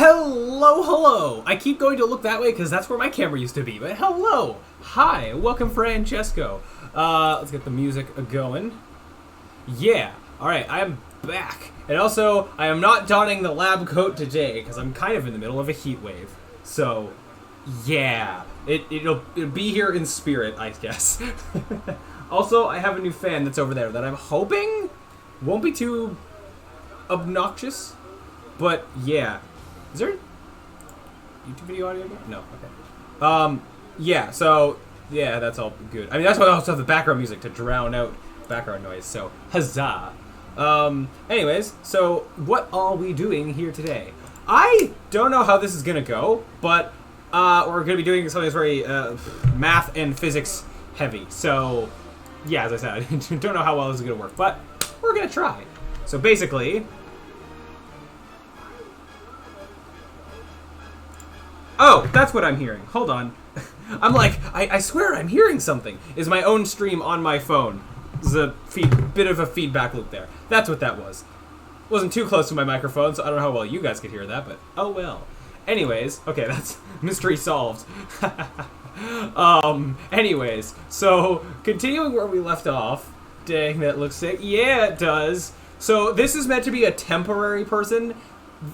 Hello, hello! I keep going to look that way because that's where my camera used to be, but hello! Hi, welcome Francesco. Let's get the music going. Yeah, alright, I'm back. And also, I am not donning the lab coat today because I'm kind of in the middle of a heat wave. So, yeah. It'll be here in spirit, I guess. Also, I have a new fan that's over there that I'm hoping won't be too obnoxious. But, yeah. Is there YouTube video audio? No, okay. Yeah, so, yeah, that's all good. I mean, that's why I also have the background music to drown out background noise, so, huzzah. Anyways, so, what are we doing here today? I don't know how this is gonna go, but, we're gonna be doing something that's very, math and physics heavy, so, yeah, as I said, I don't know how well this is gonna work, but we're gonna try. So, basically... Oh, that's what I'm hearing. Hold on. I'm like, I swear I'm hearing something. Is my own stream on my phone. There's a bit of a feedback loop there. That's what that was. Wasn't too close to my microphone, so I don't know how well you guys could hear that, but oh well. Anyways, okay, that's mystery solved. Anyways, so continuing where we left off. Dang, that looks sick. Yeah, it does. So this is meant to be a temporary person.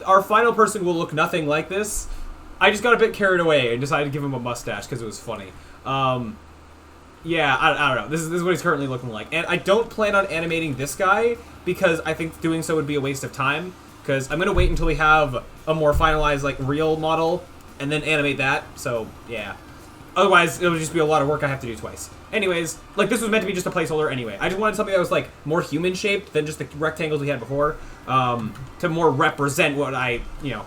Our final person will look nothing like this. I just got a bit carried away and decided to give him a mustache because it was funny. Yeah, I don't know. This is what he's currently looking like. And I don't plan on animating this guy because I think doing so would be a waste of time. Because I'm going to wait until we have a more finalized, like, real model and then animate that. So, yeah. Otherwise, it'll just be a lot of work I have to do twice. Anyways, like, this was meant to be just a placeholder anyway. I just wanted something that was, like, more human-shaped than just the rectangles we had before. To more represent what I,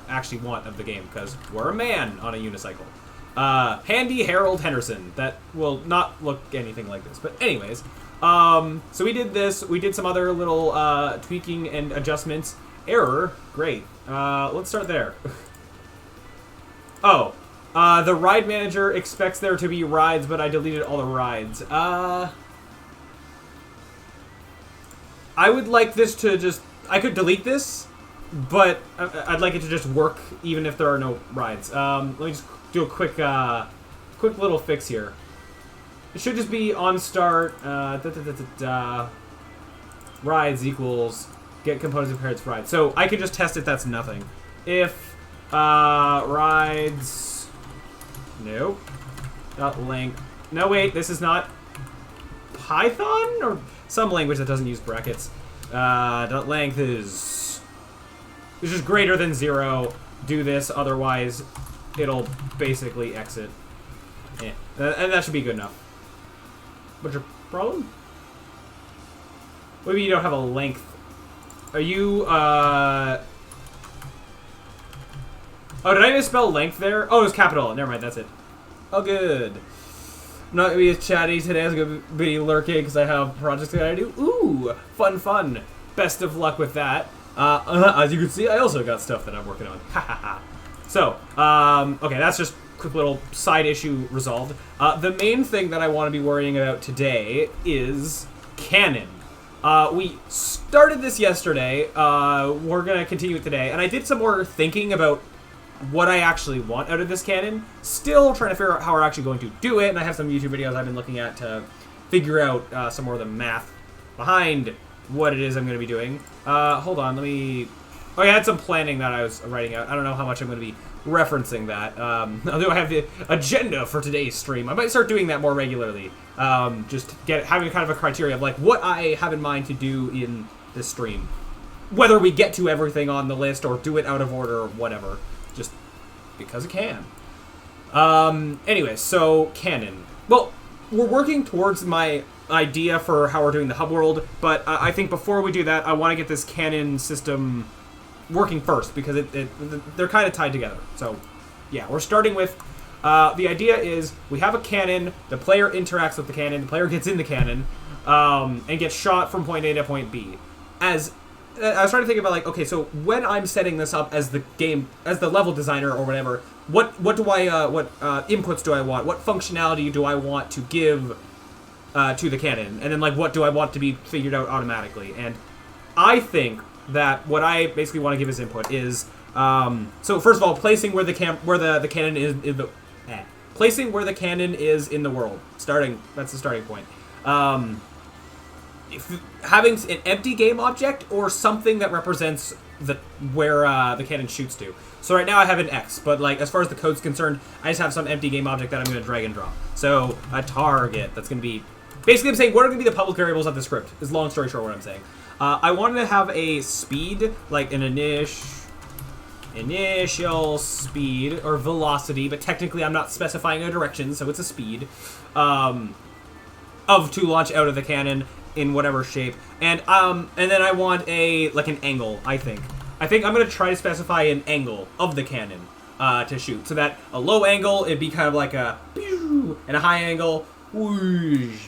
actually want of the game, because we're a man on a unicycle. Handy Harold Henderson. That will not look anything like this. But anyways, so we did this. We did some other little tweaking and adjustments. Error. Great. Let's start there. Oh. The ride manager expects there to be rides, but I deleted all the rides. I would like this to just... I could delete this, but I'd like it to just work even if there are no rides. Let me just do a quick little fix here. It should just be on start, rides equals get components and parents rides. So I could just test if that's nothing. If rides... Nope. Not length. No, wait, this is not Python? Or some language that doesn't use brackets. Dot length is just greater than 0. Do this, otherwise it'll basically exit. Yeah. And that should be good enough. What's your problem? Maybe you don't have a length. Are you, Oh, did I misspell length there? Oh, it was capital. Never mind, that's it. Oh, good. I'm not going to be as chatty today. I'm going to be lurking because I have projects that I do. Ooh, fun, fun. Best of luck with that. As you can see, I also got stuff that I'm working on. Ha ha ha. So, okay, that's just a quick little side issue resolved. The main thing that I want to be worrying about today is Canon. We started this yesterday. We're going to continue it today. And I did some more thinking about what I actually want out of this cannon. Still trying to figure out how we're actually going to do it, and I have some YouTube videos I've been looking at to figure out some more of the math behind what it is I'm going to be doing. Hold on, let me... Oh, yeah, I had some planning that I was writing out. I don't know how much I'm going to be referencing that. Although I have the agenda for today's stream. I might start doing that more regularly. Just having kind of a criteria of like what I have in mind to do in this stream. Whether we get to everything on the list or do it out of order or whatever. Just because it can. Anyways, so Canon. Well, we're working towards my idea for how we're doing the hub world, but I think before we do that, I want to get this Canon system working first because they're kind of tied together. So, yeah, we're starting with the idea is we have a cannon, the player interacts with the cannon, the player gets in the cannon, and gets shot from point A to point B. I was trying to think about, like, okay, so when I'm setting this up as the level designer or whatever, what inputs do I want? What functionality do I want to give to the cannon? And then, like, what do I want to be figured out automatically? And I think that what I basically want to give as input is So first of all, placing where the cannon is placing where the cannon is in the world. That's the starting point. Having an empty game object or something that represents where the cannon shoots to. So right now I have an X, but like as far as the code's concerned, I just have some empty game object that I'm going to drag and drop. So a target that's going to be basically, I'm saying what are going to be the public variables of the script. Is long story short what I'm saying. I wanted to have a speed, like an initial speed or velocity, but technically I'm not specifying a direction, so it's a speed to launch out of the cannon in whatever shape, and then I want an angle. I think I'm gonna try to specify an angle of the cannon to shoot, so that a low angle it'd be kind of like a pew, and a high angle whoosh,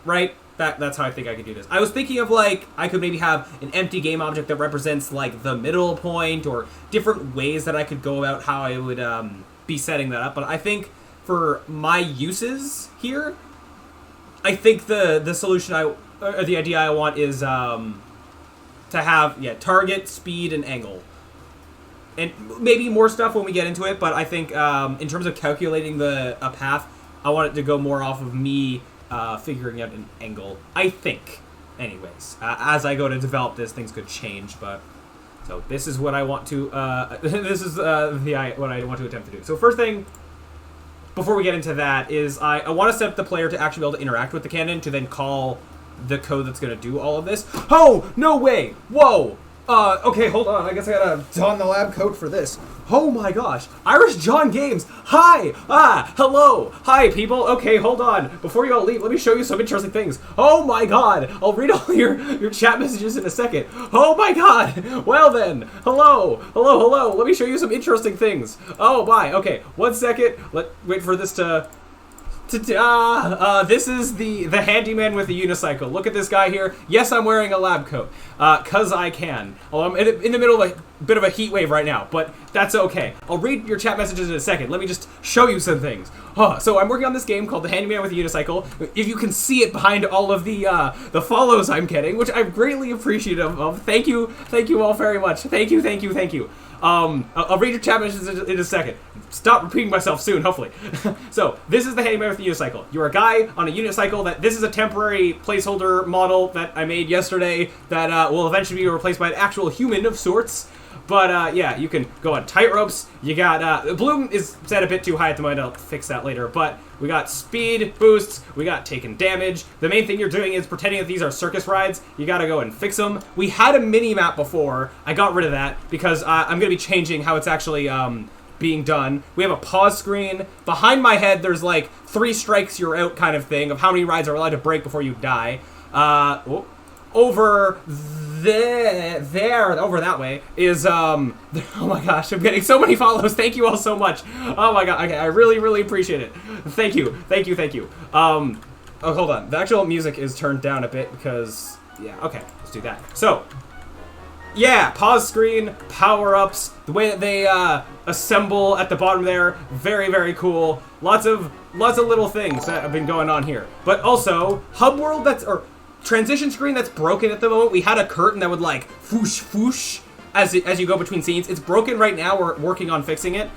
right? That's how I think I could do this. I was thinking of like I could maybe have an empty game object that represents like the middle point, or different ways that I could go about how I would be setting that up. But I think for my uses here, I think the solution or the idea I want is to have target, speed, and angle, and maybe more stuff when we get into it. But I think in terms of calculating a path, I want it to go more off of me figuring out an angle. I think, anyways. As I go to develop this, things could change. But so this is what I want to. This is what I want to attempt to do. So first thing, before we get into that, is I want to set up the player to actually be able to interact with the cannon to then call the code that's going to do all of this. Oh, no way! Whoa! Okay, hold on. I guess I gotta don the lab coat for this. Oh my gosh. Irish John Games! Hi! Hello! Hi, people! Okay, hold on. Before you all leave, let me show you some interesting things. Oh my god! I'll read all your chat messages in a second. Oh my god! Well then, hello! Hello! Let me show you some interesting things. Oh, bye. Okay, 1 second. Wait for this to... this is the handyman with the unicycle. Look at this guy here. Yes, I'm wearing a lab coat, cause I can. Although I'm in the middle of a bit of a heat wave right now, but that's okay. I'll read your chat messages in a second. Let me just show you some things. So I'm working on this game called the Handyman with the Unicycle. If you can see it behind all of the follows I'm getting, which I'm greatly appreciative of. Thank you all very much. Thank you. I'll read your chat messages in a second. Stop repeating myself soon, hopefully. So, this is the Handyman with the Unicycle. You're a guy on a unicycle. This is a temporary placeholder model that I made yesterday that will eventually be replaced by an actual human of sorts. But, yeah, you can go on tight ropes. You got, bloom is set a bit too high at the moment. I'll fix that later. But we got speed boosts. We got taking damage. The main thing you're doing is pretending that these are circus rides. You gotta go and fix them. We had a mini-map before. I got rid of that because I'm gonna be changing how it's actually, being done. We have a pause screen. Behind my head, there's like 3 strikes, you're out kind of thing of how many rides are allowed to break before you die. Over over that way is, oh my gosh, I'm getting so many follows. Thank you all so much. Oh my god, okay, I really appreciate it. Thank you. Oh, hold on. The actual music is turned down a bit because, yeah, okay, let's do that. So, yeah, pause screen, power-ups, the way that they assemble at the bottom there, very cool. Lots of little things that have been going on here. But also, hub world or transition screen that's broken at the moment. We had a curtain that would like foosh as you go between scenes. It's broken right now. We're working on fixing it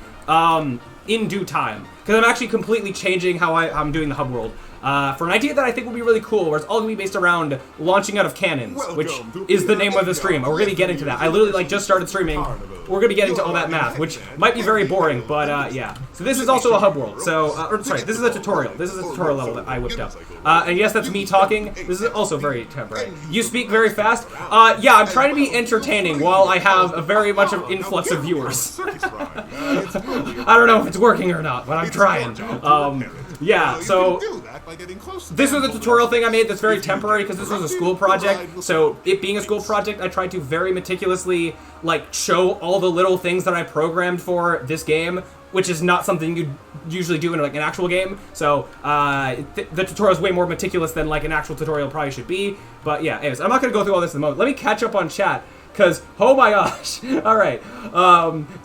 in due time because I'm actually completely changing how I'm doing the hub world. For an idea that I think will be really cool, where it's all going to be based around launching out of cannons, which is the name of the stream. We're going to get into that. I literally just started streaming. We're going to get into all that math, which might be very boring, but yeah. So this is also a hub world. So, sorry, this is a tutorial. This is a tutorial level that I whipped up. And yes, that's me talking. This is also very temporary. You speak very fast. Yeah, I'm trying to be entertaining while I have a very much of influx of viewers. I don't know if it's working or not, but I'm trying. Yeah, so this was a tutorial thing I made that's very temporary because this was a school project. So it being a school project, I tried to very meticulously like show all the little things that I programmed for this game, which is not something you'd usually do in like an actual game. So the tutorial is way more meticulous than like an actual tutorial probably should be. But yeah, anyways, I'm not gonna go through all this in the moment. Let me catch up on chat. Cause oh my gosh! All right,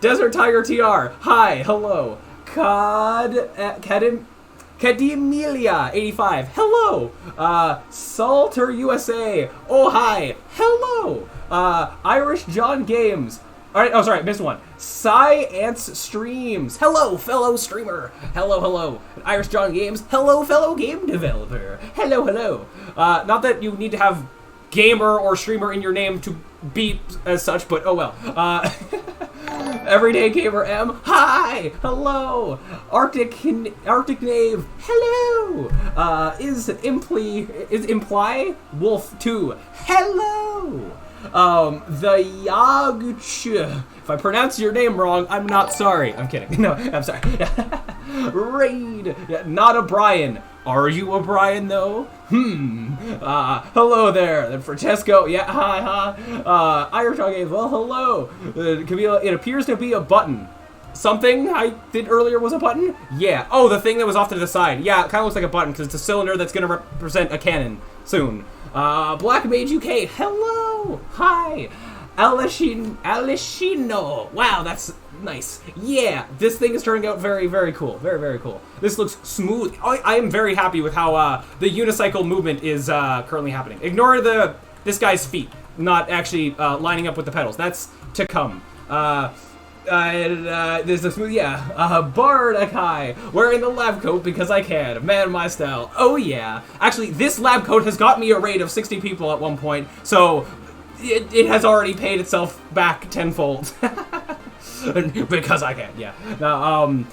Desert Tiger TR. Hi, hello. Cademilia 85. Hello. Salter USA. Oh hi. Hello. Irish John Games. All right. Oh, sorry, missed one. Science Streams. Hello, fellow streamer. Hello, hello. Irish John Games. Hello, fellow game developer. Hello, hello. Not that you need to have gamer or streamer in your name to be as such, but oh well. Everyday Gamer M. Hi. Hello. Arctic Knave. Hello. Is Imply Wolf 2. Hello. The Yaguch. If I pronounce your name wrong, I'm not sorry. I'm kidding. No, I'm sorry. Raid. Yeah, not a Brian. Are you a Brian though? Hello there. Then Francesco. Yeah, hi. Irish Games. Well, hello. It appears to be a button. Something I did earlier was a button? Yeah. Oh, the thing that was off to the side. Yeah, it kind of looks like a button because it's a cylinder that's going to represent a cannon soon. Black Mage UK. Hello. Hi. Alessino. Wow, that's nice. Yeah, this thing is turning out very, very cool. Very, very cool. This looks smooth. I am very happy with how the unicycle movement is currently happening. Ignore this guy's feet not actually lining up with the pedals. That's to come. There's a smooth, Bardakai, wearing the lab coat because I can. Man, my style. Oh yeah. Actually, this lab coat has got me a raid of 60 people at one point, so it has already paid itself back tenfold. Because I can, yeah. Now, and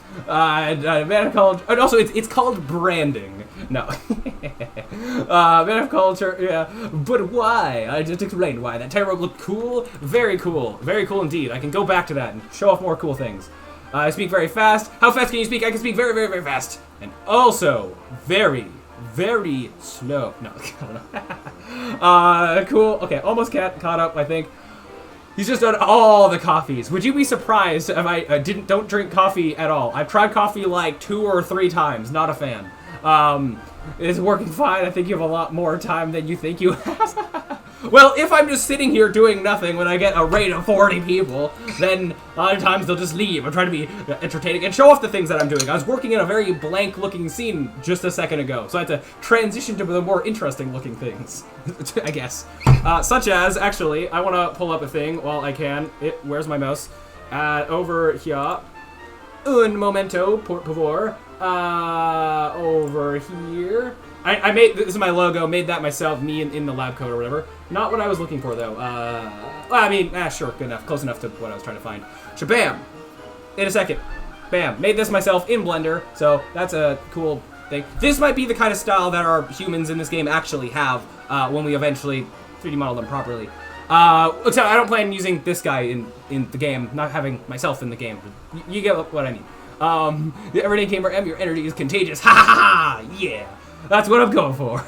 also it's called branding. No. Man of culture, yeah. But why? I just explained why. That tightrope looked cool. Very cool indeed. I can go back to that and show off more cool things. I speak very fast. How fast can you speak? I can speak very, very, very fast. And also very, very slow. No, I don't know. Cool. Okay, almost caught up, I think. He's just done all the coffees. Would you be surprised if I don't drink coffee at all? I've tried coffee like 2 or 3 times. Not a fan. It's working fine. I think you have a lot more time than you think you have. Well, if I'm just sitting here doing nothing when I get a raid of 40 people, then a lot of times they'll just leave. I'm trying to be entertaining and show off the things that I'm doing. I was working in a very blank-looking scene just a second ago, so I had to transition to the more interesting-looking things, I guess. Such as, actually, I want to pull up a thing while I can. Where's my mouse? Over here. Un momento, por favor. Over here. I made, this is my logo, made that myself, me in the lab coat or whatever. Not what I was looking for, though. Well, I mean, sure, good enough. Close enough to what I was trying to find. Shabam! In a second. Bam. Made this myself in Blender, so that's a cool thing. This might be the kind of style that our humans in this game actually have when we eventually 3D model them properly. Except I don't plan on using this guy in the game, not having myself in the game. You get what I mean. The Everyday Gamer M, your energy is contagious. Ha ha ha! Yeah! That's what I'm going for.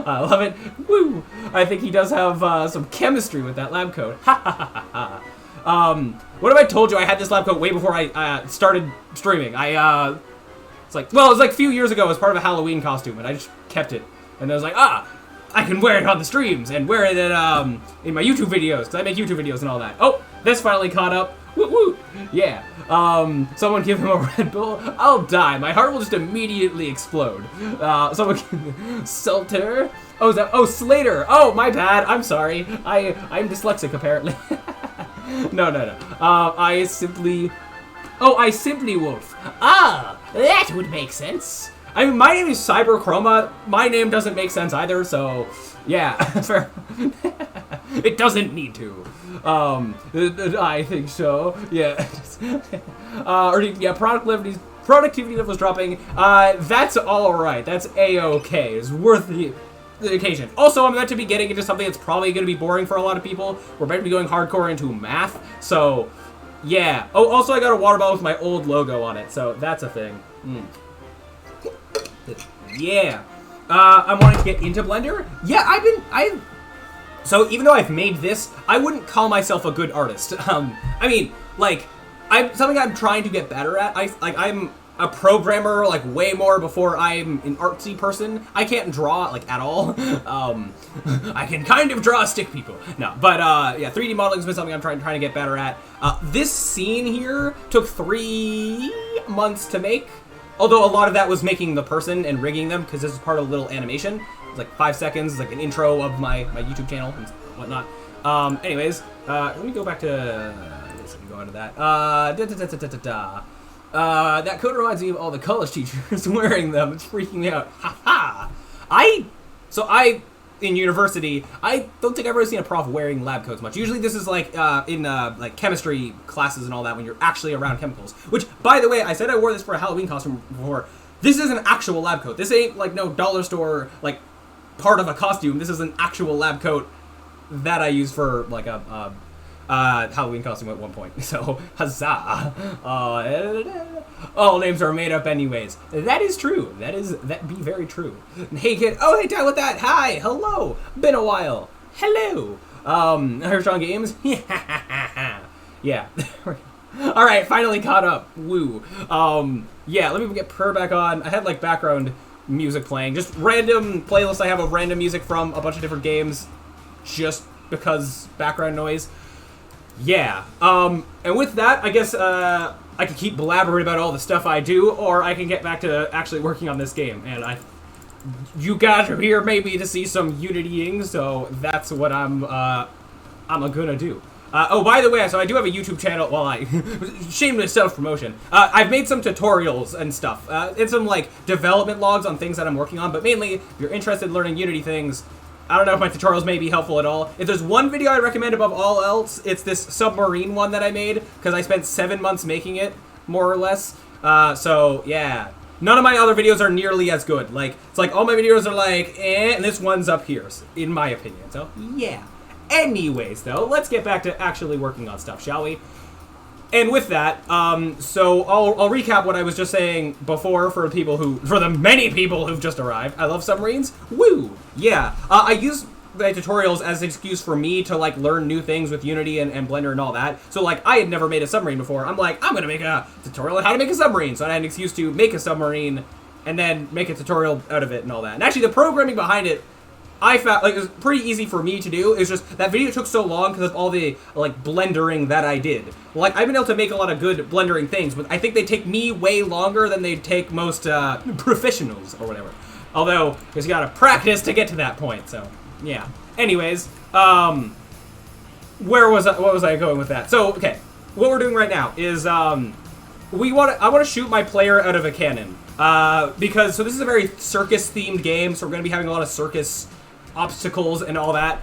I love it. Woo! I think he does have some chemistry with that lab coat. Ha ha ha ha. What if I told you I had this lab coat way before I started streaming? It's like a few years ago as part of a Halloween costume, and I just kept it. And I was like, I can wear it on the streams and wear it in my YouTube videos, because I make YouTube videos and all that. Oh, this finally caught up. Woo woo! Yeah. Someone give him a Red Bull. I'll die. My heart will just immediately explode. Someone give Salter. Oh, is that? Oh, Slater. Oh, my bad. I'm sorry. I'm dyslexic apparently. No. I simply Wolf. Ah, that would make sense. I mean, my name is Cyberchroma. My name doesn't make sense either, so yeah. It doesn't need to. I think so. Yeah. Productivity levels dropping. That's all right. That's a-okay. It's worth the occasion. Also, I'm meant to be getting into something that's probably going to be boring for a lot of people. We're meant to be going hardcore into math. So, yeah. Oh, also, I got a water bottle with my old logo on it. So that's a thing. Yeah. I'm wanting to get into Blender. Yeah, so even though I've made this, I wouldn't call myself a good artist. I mean, like, something I'm trying to get better at. I'm a programmer, like, way more before I'm an artsy person. I can't draw, like, at all. I can kind of draw stick people. No, but, yeah, 3D modeling has been something I'm trying to get better at. This scene here took 3 months to make. Although a lot of that was making the person and rigging them, because this is part of a little animation. It's like 5 seconds, like an intro of my YouTube channel and whatnot. Anyways, let me go back to so we can go into that. That coat reminds me of all the college teachers wearing them. It's freaking me out. Ha ha! In university, I don't think I've ever seen a prof wearing lab coats much. Usually this is like in like chemistry classes and all that when you're actually around chemicals. Which, by the way, I said I wore this for a Halloween costume before. This is an actual lab coat. This ain't like no dollar store like part of a costume. This is an actual lab coat that I use for like a Halloween costume at one point. So, huzzah. All names are made up anyways. That is true. That be very true. Hey kid. Oh, hey Dad, with that. Hi. Hello. Been a while. Hello. Hershon Games. Yeah. Alright, finally caught up. Woo. Yeah, let me get Purr back on. I had like background music playing. Just random playlists I have of random music from a bunch of different games. Just because background noise. Yeah. And with that, I guess I can keep blabbering about all the stuff I do, or I can get back to actually working on this game. And you got here maybe to see some Unity-ing, so that's what I'm gonna do. Oh, by the way, so I do have a YouTube channel. Well, shameless self-promotion. I've made some tutorials and stuff, and some like development logs on things that I'm working on. But mainly, if you're interested in learning Unity things, I don't know if my tutorials may be helpful at all. If there's one video I recommend above all else, it's this submarine one that I made, because I spent 7 months making it, more or less. So, yeah. None of my other videos are nearly as good. Like, it's like all my videos are like, eh, and this one's up here, in my opinion. So, yeah. Anyways, though, let's get back to actually working on stuff, shall we? And with that, so I'll recap what I was just saying before for the many people who've just arrived. I love submarines. Woo! Yeah. I use my tutorials as an excuse for me to like learn new things with Unity and Blender and all that. So like I had never made a submarine before. I'm like, I'm gonna make a tutorial on how to make a submarine. So I had an excuse to make a submarine and then make a tutorial out of it and all that. And actually the programming behind it, I found like it was pretty easy for me to do. It's just that video took so long because of all the like blendering that I did. Like I've been able to make a lot of good blendering things, but I think they take me way longer than they take most professionals or whatever. Although because you gotta practice to get to that point. So yeah. Anyways, what was I going with that? So okay, what we're doing right now is I want to shoot my player out of a cannon because this is a very circus themed game, so we're gonna be having a lot of circus obstacles and all that.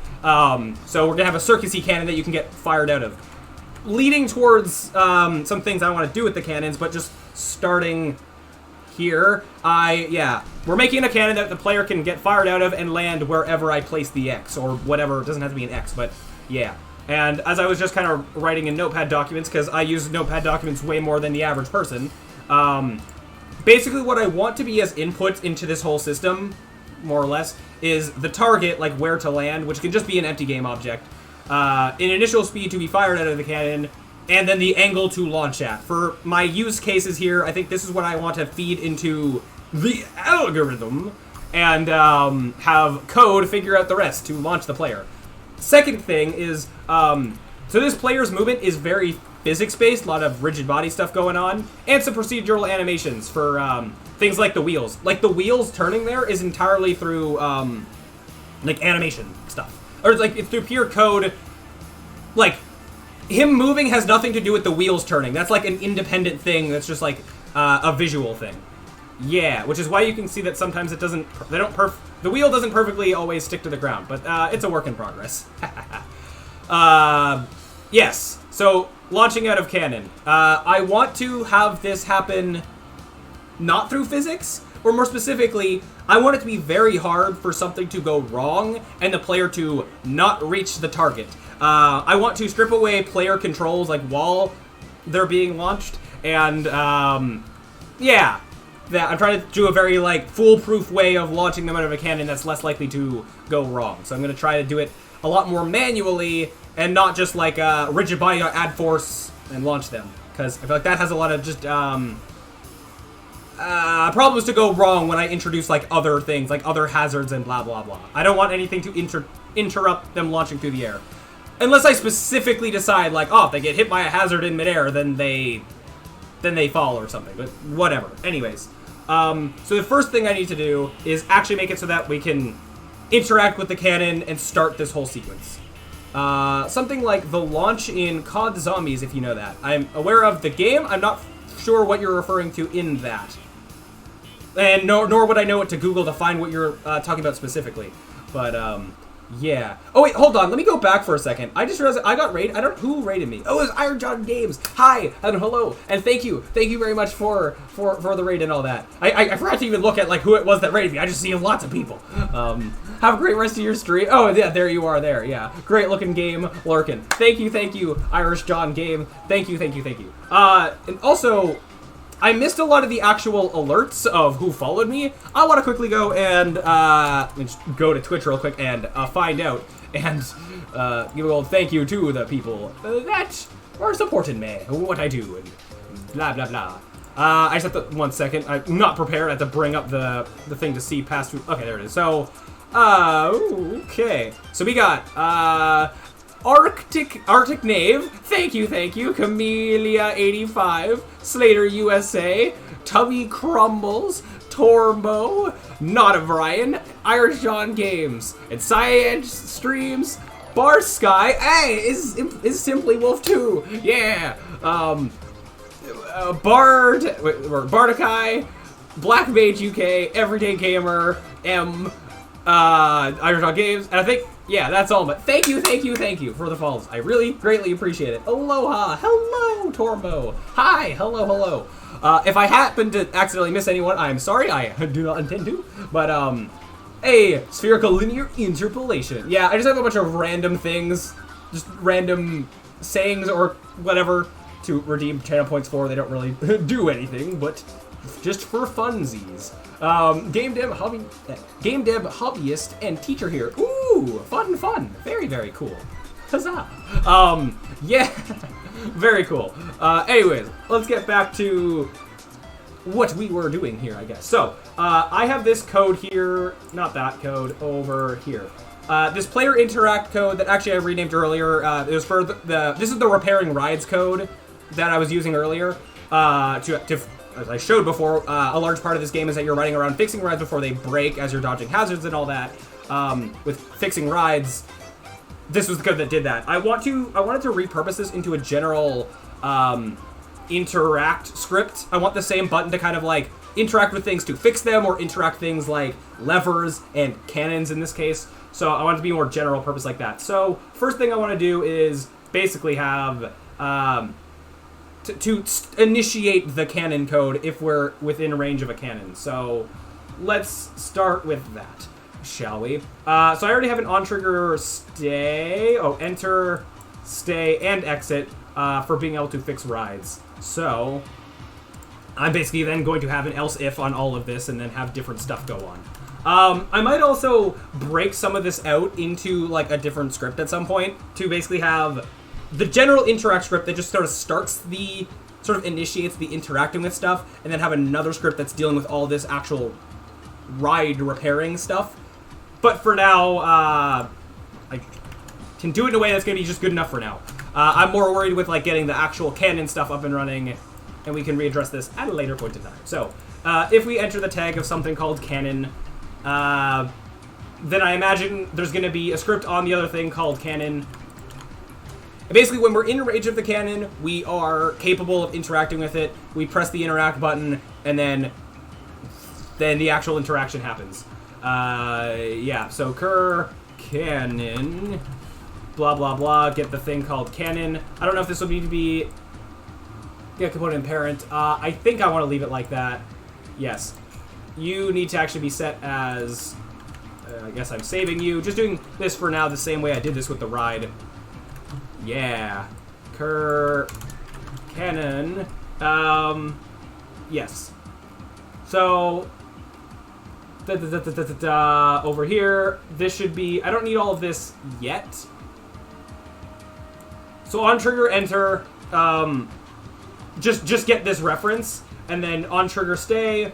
So we're gonna have a circusy cannon that you can get fired out of. Leading towards some things I want to do with the cannons, but just starting here, we're making a cannon that the player can get fired out of and land wherever I place the X or whatever. It doesn't have to be an X, but yeah. And as I was just kind of writing in Notepad documents, because I use Notepad documents way more than the average person, basically what I want to be as input into this whole system, more or less, is the target, like where to land, which can just be an empty game object, in initial speed to be fired out of the cannon, and then the angle to launch at. For my use cases here, I think this is what I want to feed into the algorithm, and have code figure out the rest to launch the player. Second thing is, so this player's movement is very physics-based, a lot of rigid body stuff going on, and some procedural animations for things like the wheels. Like the wheels turning there is entirely through like animation stuff. Or it's like it's through pure code. Like him moving has nothing to do with the wheels turning. That's like an independent thing that's just like a visual thing. Yeah, which is why you can see that sometimes it doesn't, the wheel doesn't perfectly always stick to the ground, but it's a work in progress. Yes, so launching out of cannon. I want to have this happen not through physics, or more specifically, I want it to be very hard for something to go wrong and the player to not reach the target. I want to strip away player controls like while they're being launched, and yeah. That I'm trying to do a very like foolproof way of launching them out of a cannon that's less likely to go wrong. So I'm going to try to do it a lot more manually and not just like rigid body add force and launch them, because I feel like that has a lot of just problems to go wrong when I introduce like other things, like other hazards and blah blah blah. I don't want anything to interrupt them launching through the air, unless I specifically decide like, oh, if they get hit by a hazard in midair, then they fall or something, but whatever. Anyways, so the first thing I need to do is actually make it so that we can interact with the cannon and start this whole sequence. Something like the launch in COD Zombies, if you know that. I'm aware of the game. I'm not sure what you're referring to in that. And nor would I know what to Google to find what you're talking about specifically. But, yeah. Oh, wait, hold on. Let me go back for a second. I just realized I got raided. I don't who raided me. Oh, it was Iron John Games. Hi, and hello, and thank you. Thank you very much for the raid and all that. I forgot to even look at, like, who it was that raided me. I just see lots of people. Have a great rest of your stream. Oh, yeah, there you are there. Yeah. Great looking game lurking. Thank you, Irish John Game. Thank you. And also, I missed a lot of the actual alerts of who followed me. I want to quickly go and just go to Twitch real quick and find out and give a little thank you to the people that are supporting me, what I do, and blah, blah, blah. I just have to, 1 second, I'm not prepared. I have to bring up the thing to see past through. Okay, there it is. So, okay. So we got, Arctic Knave, thank you, Camellia85, Slater USA, Tubby Crumbles, Torbo, Not a Brian, Irish John Games, and Science Streams, Bar Sky, hey, is Simply Wolf 2, yeah, Bardakai, Black Mage UK, Everyday Gamer, Irish John Games, and I think, yeah, that's all, but thank you for the follows. I really greatly appreciate it. Aloha, hello, Torbo. Hi, hello. If I happen to accidentally miss anyone, I'm sorry, I do not intend to, but, a spherical linear interpolation. Yeah, I just have a bunch of random things, just random sayings or whatever to redeem channel points for. They don't really do anything, but just for funsies. Game dev hobbyist and teacher here. Ooh, fun. Very cool. Huzzah. Yeah, very cool. Anyways, let's get back to what we were doing here, I guess. So, I have this code here, not that code, over here. This player interact code that actually I renamed earlier. It was for this is the repairing rides code that I was using earlier, as I showed before, a large part of this game is that you're riding around fixing rides before they break as you're dodging hazards and all that. With fixing rides, this was the code that did that. I wanted to repurpose this into a general interact script. I want the same button to kind of like interact with things to fix them, or interact things like levers and cannons in this case. So I want it to be more general purpose like that. So first thing I want to do is basically have to initiate the cannon code if we're within range of a cannon. So let's start with that, shall we? So I already have an on-trigger stay, enter, stay, and exit for being able to fix rides. So I'm basically then going to have an else if on all of this and then have different stuff go on. I might also break some of this out into like a different script at some point to basically have the general interact script that just sort of initiates the interacting with stuff, and then have another script that's dealing with all this actual ride repairing stuff. But for now, I can do it in a way that's going to be just good enough for now. I'm more worried with like getting the actual cannon stuff up and running, and we can readdress this at a later point in time. So, if we enter the tag of something called cannon, then I imagine there's going to be a script on the other thing called cannon. And basically, when we're in range of the cannon, we are capable of interacting with it. We press the interact button, and then the actual interaction happens. Yeah, so cur cannon, blah, blah, blah, get the thing called cannon. I don't know if this will need to be get component and parent. I think I want to leave it like that. Yes. You need to actually be set as, I guess I'm saving you. Just doing this for now the same way I did this with the ride. Yeah. Cur cannon. Yes. So over here, this should be, I don't need all of this yet. So on trigger enter, just get this reference, and then on trigger stay.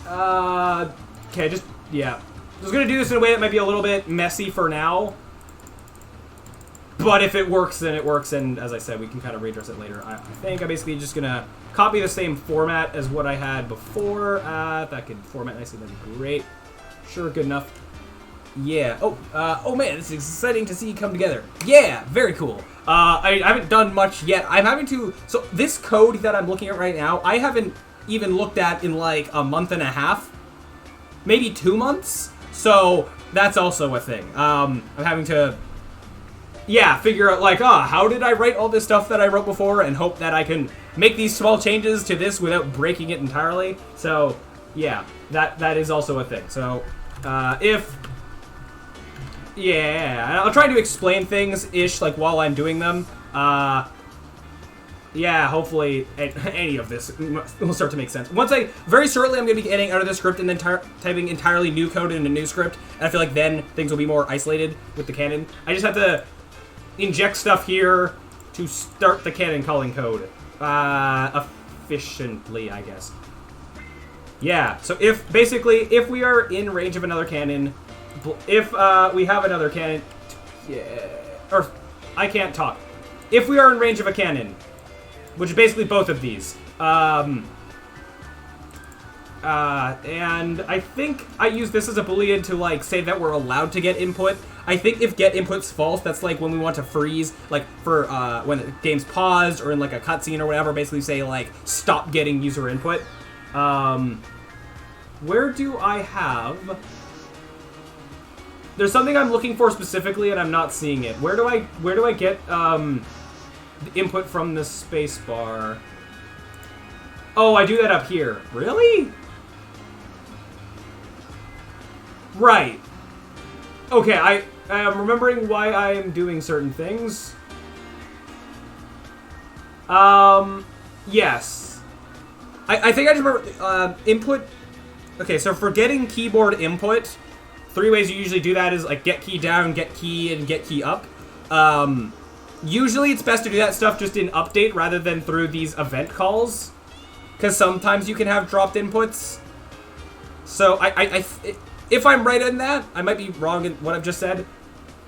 Okay, yeah. Just gonna do this in a way that might be a little bit messy for now. But if it works, then it works, and as I said, we can kind of readdress it later. I think I'm basically just gonna copy the same format as what I had before. If that could format nicely, that'd be great. Sure, good enough. Yeah. Oh man, it's exciting to see you come together. Yeah, very cool. I haven't done much yet. I'm having to. So this code that I'm looking at right now, I haven't even looked at in like a month and a half, maybe 2 months. So that's also a thing. I'm having to, yeah, figure out like, how did I write all this stuff that I wrote before, and hope that I can make these small changes to this without breaking it entirely. So yeah, that is also a thing. So yeah, I'll try to explain things-ish, like, while I'm doing them. Yeah, hopefully any of this will start to make sense. Very shortly, I'm going to be getting out of the script and then typing entirely new code in a new script, and I feel like then things will be more isolated with the canon. I just have to inject stuff here to start the canon calling code efficiently, I guess. Yeah, so if we are in range of another cannon, if we have another cannon, yeah, or I can't talk. If we are in range of a cannon, which is basically both of these, and I think I use this as a boolean to like say that we're allowed to get input. I think if get input's false, that's like when we want to freeze, like for when the game's paused or in like a cutscene or whatever. Basically, say like stop getting user input. Where do I have? There's something I'm looking for specifically, and I'm not seeing it. Where do I get the input from the space bar? Oh, I do that up here. Really? Right. Okay, I am remembering why I am doing certain things. Yes. I think I just remember input. Okay, so for getting keyboard input, 3 ways you usually do that is like get key down, get key, and get key up. Usually it's best to do that stuff just in update rather than through these event calls, because sometimes you can have dropped inputs. So if I'm right in that, I might be wrong in what I've just said,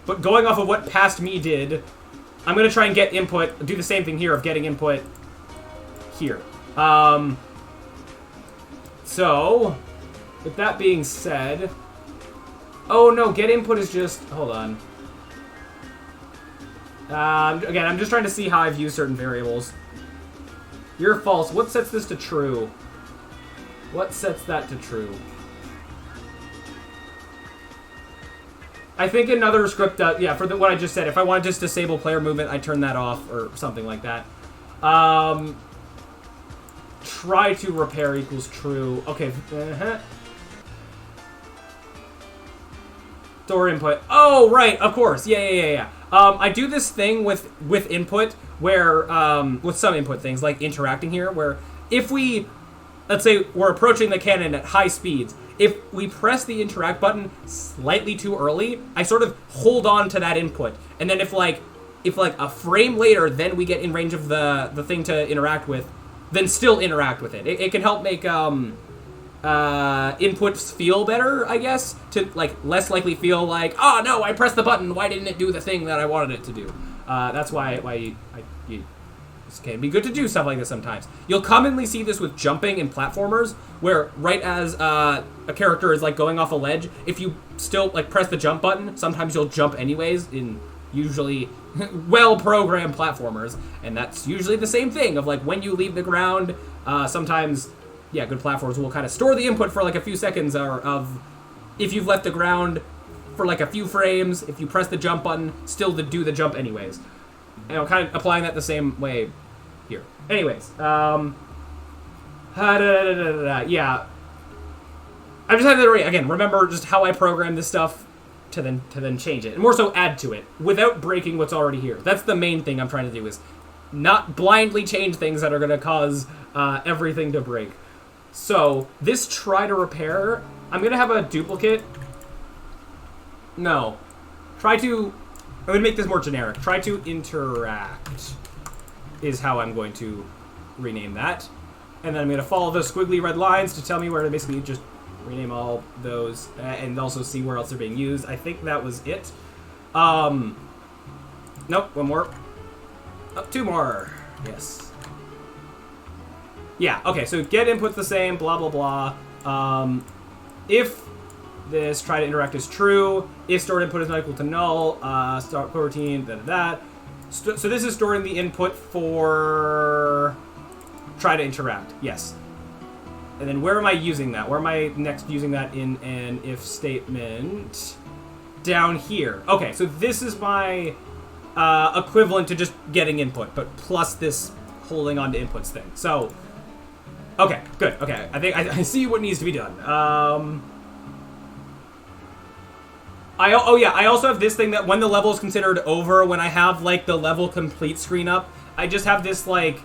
but going off of what past me did, I'm going to try and get input, do the same thing here of getting input here. So, with that being said, oh no, get input is just, hold on. Again, I'm just trying to see how I've used certain variables. You're false. What sets this to true? What sets that to true? I think another script, yeah, for what I just said, if I want to just disable player movement, I turn that off, or something like that. Try to repair equals true. Okay. Store input. Oh, right, of course. Yeah. I do this thing with input where, with some input things, like interacting here, where if we, let's say we're approaching the cannon at high speeds, if we press the interact button slightly too early, I sort of hold on to that input. And then if a frame later, then we get in range of the thing to interact with, then still interact with it. It can help make inputs feel better, I guess, to like less likely feel like, oh no, I pressed the button, why didn't it do the thing that I wanted it to do? That's why it can be good to do stuff like this sometimes. You'll commonly see this with jumping in platformers, where right as a character is like going off a ledge, if you still like press the jump button, sometimes you'll jump anyways in usually well-programmed platformers, and that's usually the same thing of like when you leave the ground, sometimes, yeah, good platforms will kind of store the input for like a few seconds of if you've left the ground for like a few frames, if you press the jump button, still to do the jump anyways. And I'm kind of applying that the same way here. Anyways, yeah. I'm just having to, again, remember just how I program this stuff to then change it. And more so add to it, without breaking what's already here. That's the main thing I'm trying to do, is not blindly change things that are going to cause everything to break. So, this try to repair, I'm going to have a duplicate. No. I'm going to make this more generic. Try to interact is how I'm going to rename that. And then I'm going to follow those squiggly red lines to tell me where to basically just rename all those and also see where else they're being used. I think that was it. Nope, one more. Oh, 2 more. Yes. Yeah, okay, so get input's the same, blah, blah, blah. If this, try to interact is true. If stored input is not equal to null, start coroutine, so this is storing the input for try to interact, yes. And then where am I using that? Where am I next using that in an if statement? Down here. Okay, so this is my equivalent to just getting input, but plus this holding on to inputs thing. So, okay, good. Okay, I think I see what needs to be done. I also have this thing that when the level is considered over, when I have like the level complete screen up, I just have this like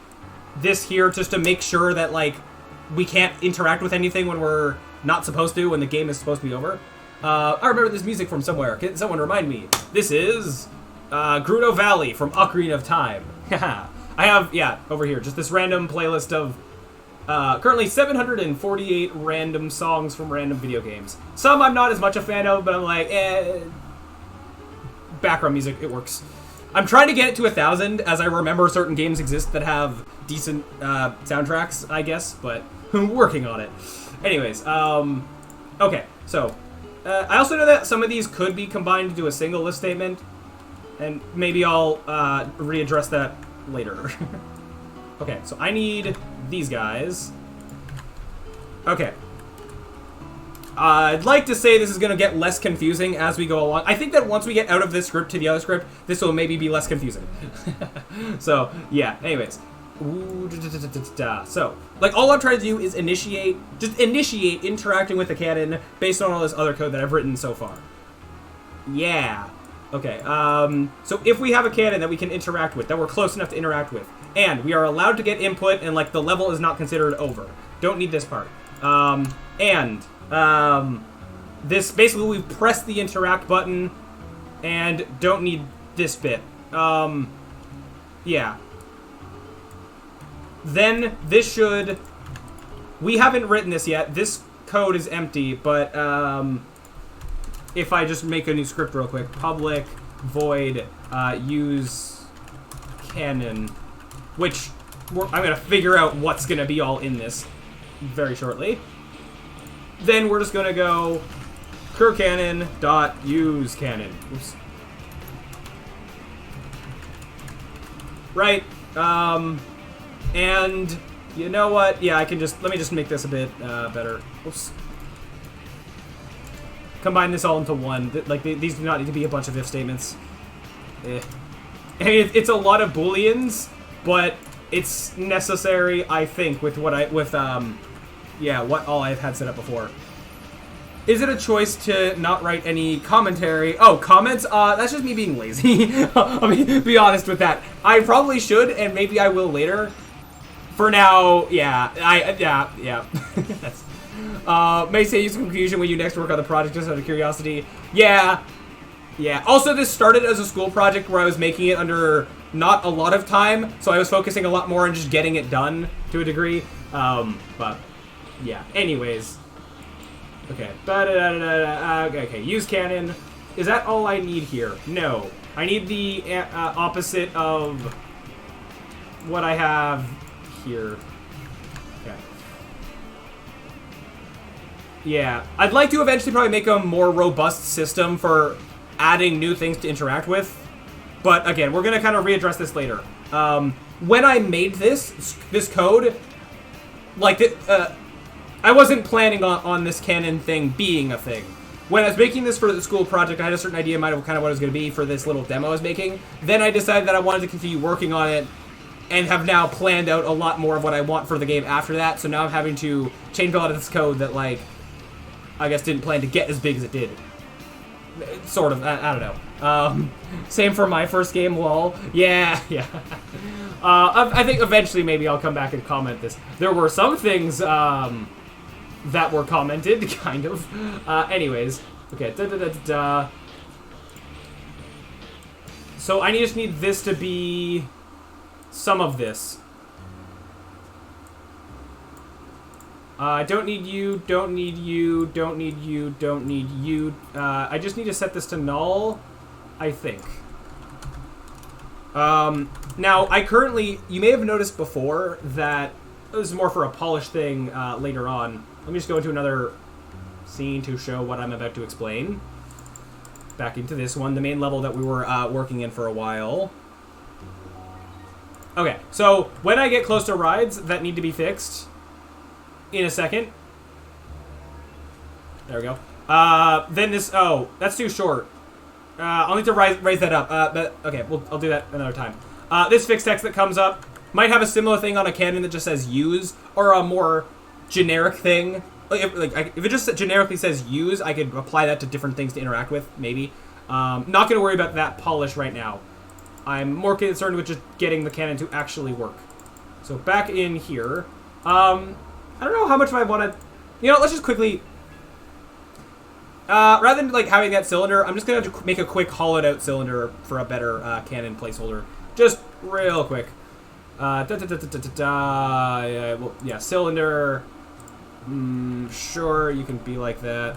this here just to make sure that like we can't interact with anything when we're not supposed to, when the game is supposed to be over. I remember this music from somewhere. Can someone remind me? This is Gerudo Valley from Ocarina of Time. I have, yeah, over here, just this random playlist of currently 748 random songs from random video games. Some I'm not as much a fan of, but I'm like, background music, it works. I'm trying to get it to 1,000, as I remember certain games exist that have decent soundtracks, I guess, but I'm working on it. Anyways, okay, so I also know that some of these could be combined into a single list statement, and maybe I'll readdress that later. Okay, so I need these guys. Okay. I'd like to say this is going to get less confusing as we go along. I think that once we get out of this script to the other script, this will maybe be less confusing. So, yeah, anyways. So, like, all I'm trying to do is initiate interacting with the cannon based on all this other code that I've written so far. Yeah. Okay, so if we have a cannon that we can interact with, that we're close enough to interact with, and we are allowed to get input, and, like, the level is not considered over. Don't need this part. This, basically, we've pressed the interact button, and don't need this bit. Yeah. Then, this should... We haven't written this yet. This code is empty, but, if I just make a new script real quick, public void use cannon, which I'm going to figure out what's going to be all in this very shortly. Then we're just going to go curCannon dot use cannon. Oops. Right. And you know what? Yeah, I can just, let me just make this a bit better. Oops. Combine this all into one. Like, these do not need to be a bunch of if statements. I mean, it's a lot of booleans, but it's necessary, I think, with what what all I've had set up before. Is it a choice to not write any commentary? Oh, comments? That's just me being lazy. Let me be honest with that. I probably should, and maybe I will later. For now, yeah. Yeah. That's... may say use confusion when you next work on the project, just out of curiosity. Yeah. Also, this started as a school project where I was making it under not a lot of time, so I was focusing a lot more on just getting it done to a degree. But, yeah. Anyways. Okay. Okay, use cannon. Is that all I need here? No. I need the opposite of what I have here. Okay. Yeah, I'd like to eventually probably make a more robust system for adding new things to interact with. But again, we're going to kind of readdress this later. When I made this code, like, I wasn't planning on this cannon thing being a thing. When I was making this for the school project, I had a certain idea of kind of what it was going to be for this little demo I was making. Then I decided that I wanted to continue working on it and have now planned out a lot more of what I want for the game after that. So now I'm having to change a lot of this code that, like, I guess didn't plan to get as big as it did. Sort of. I don't know. Same for my first game, lol. Yeah. I think eventually maybe I'll come back and comment this. There were some things that were commented, kind of. Anyways. Okay. So I just need this to be some of this. Don't need you, don't need you, don't need you, don't need you. I just need to set this to null, I think. Now, you may have noticed before that, this is more for a polish thing later on. Let me just go into another scene to show what I'm about to explain. Back into this one, the main level that we were working in for a while. Okay, so when I get close to rides that need to be fixed in a second. There we go. Then this, oh, that's too short. I'll need to raise that up. But okay, I'll do that another time. This fixed text that comes up might have a similar thing on a cannon that just says use, or a more generic thing. If it just generically says use, I could apply that to different things to interact with, maybe. Not going to worry about that polish right now. I'm more concerned with just getting the cannon to actually work. So back in here. I don't know how much I want to... You know, let's just quickly... rather than like having that cylinder, I'm just going to make a quick hollowed out cylinder for a better cannon placeholder. Just real quick. Yeah, cylinder. Sure, you can be like that.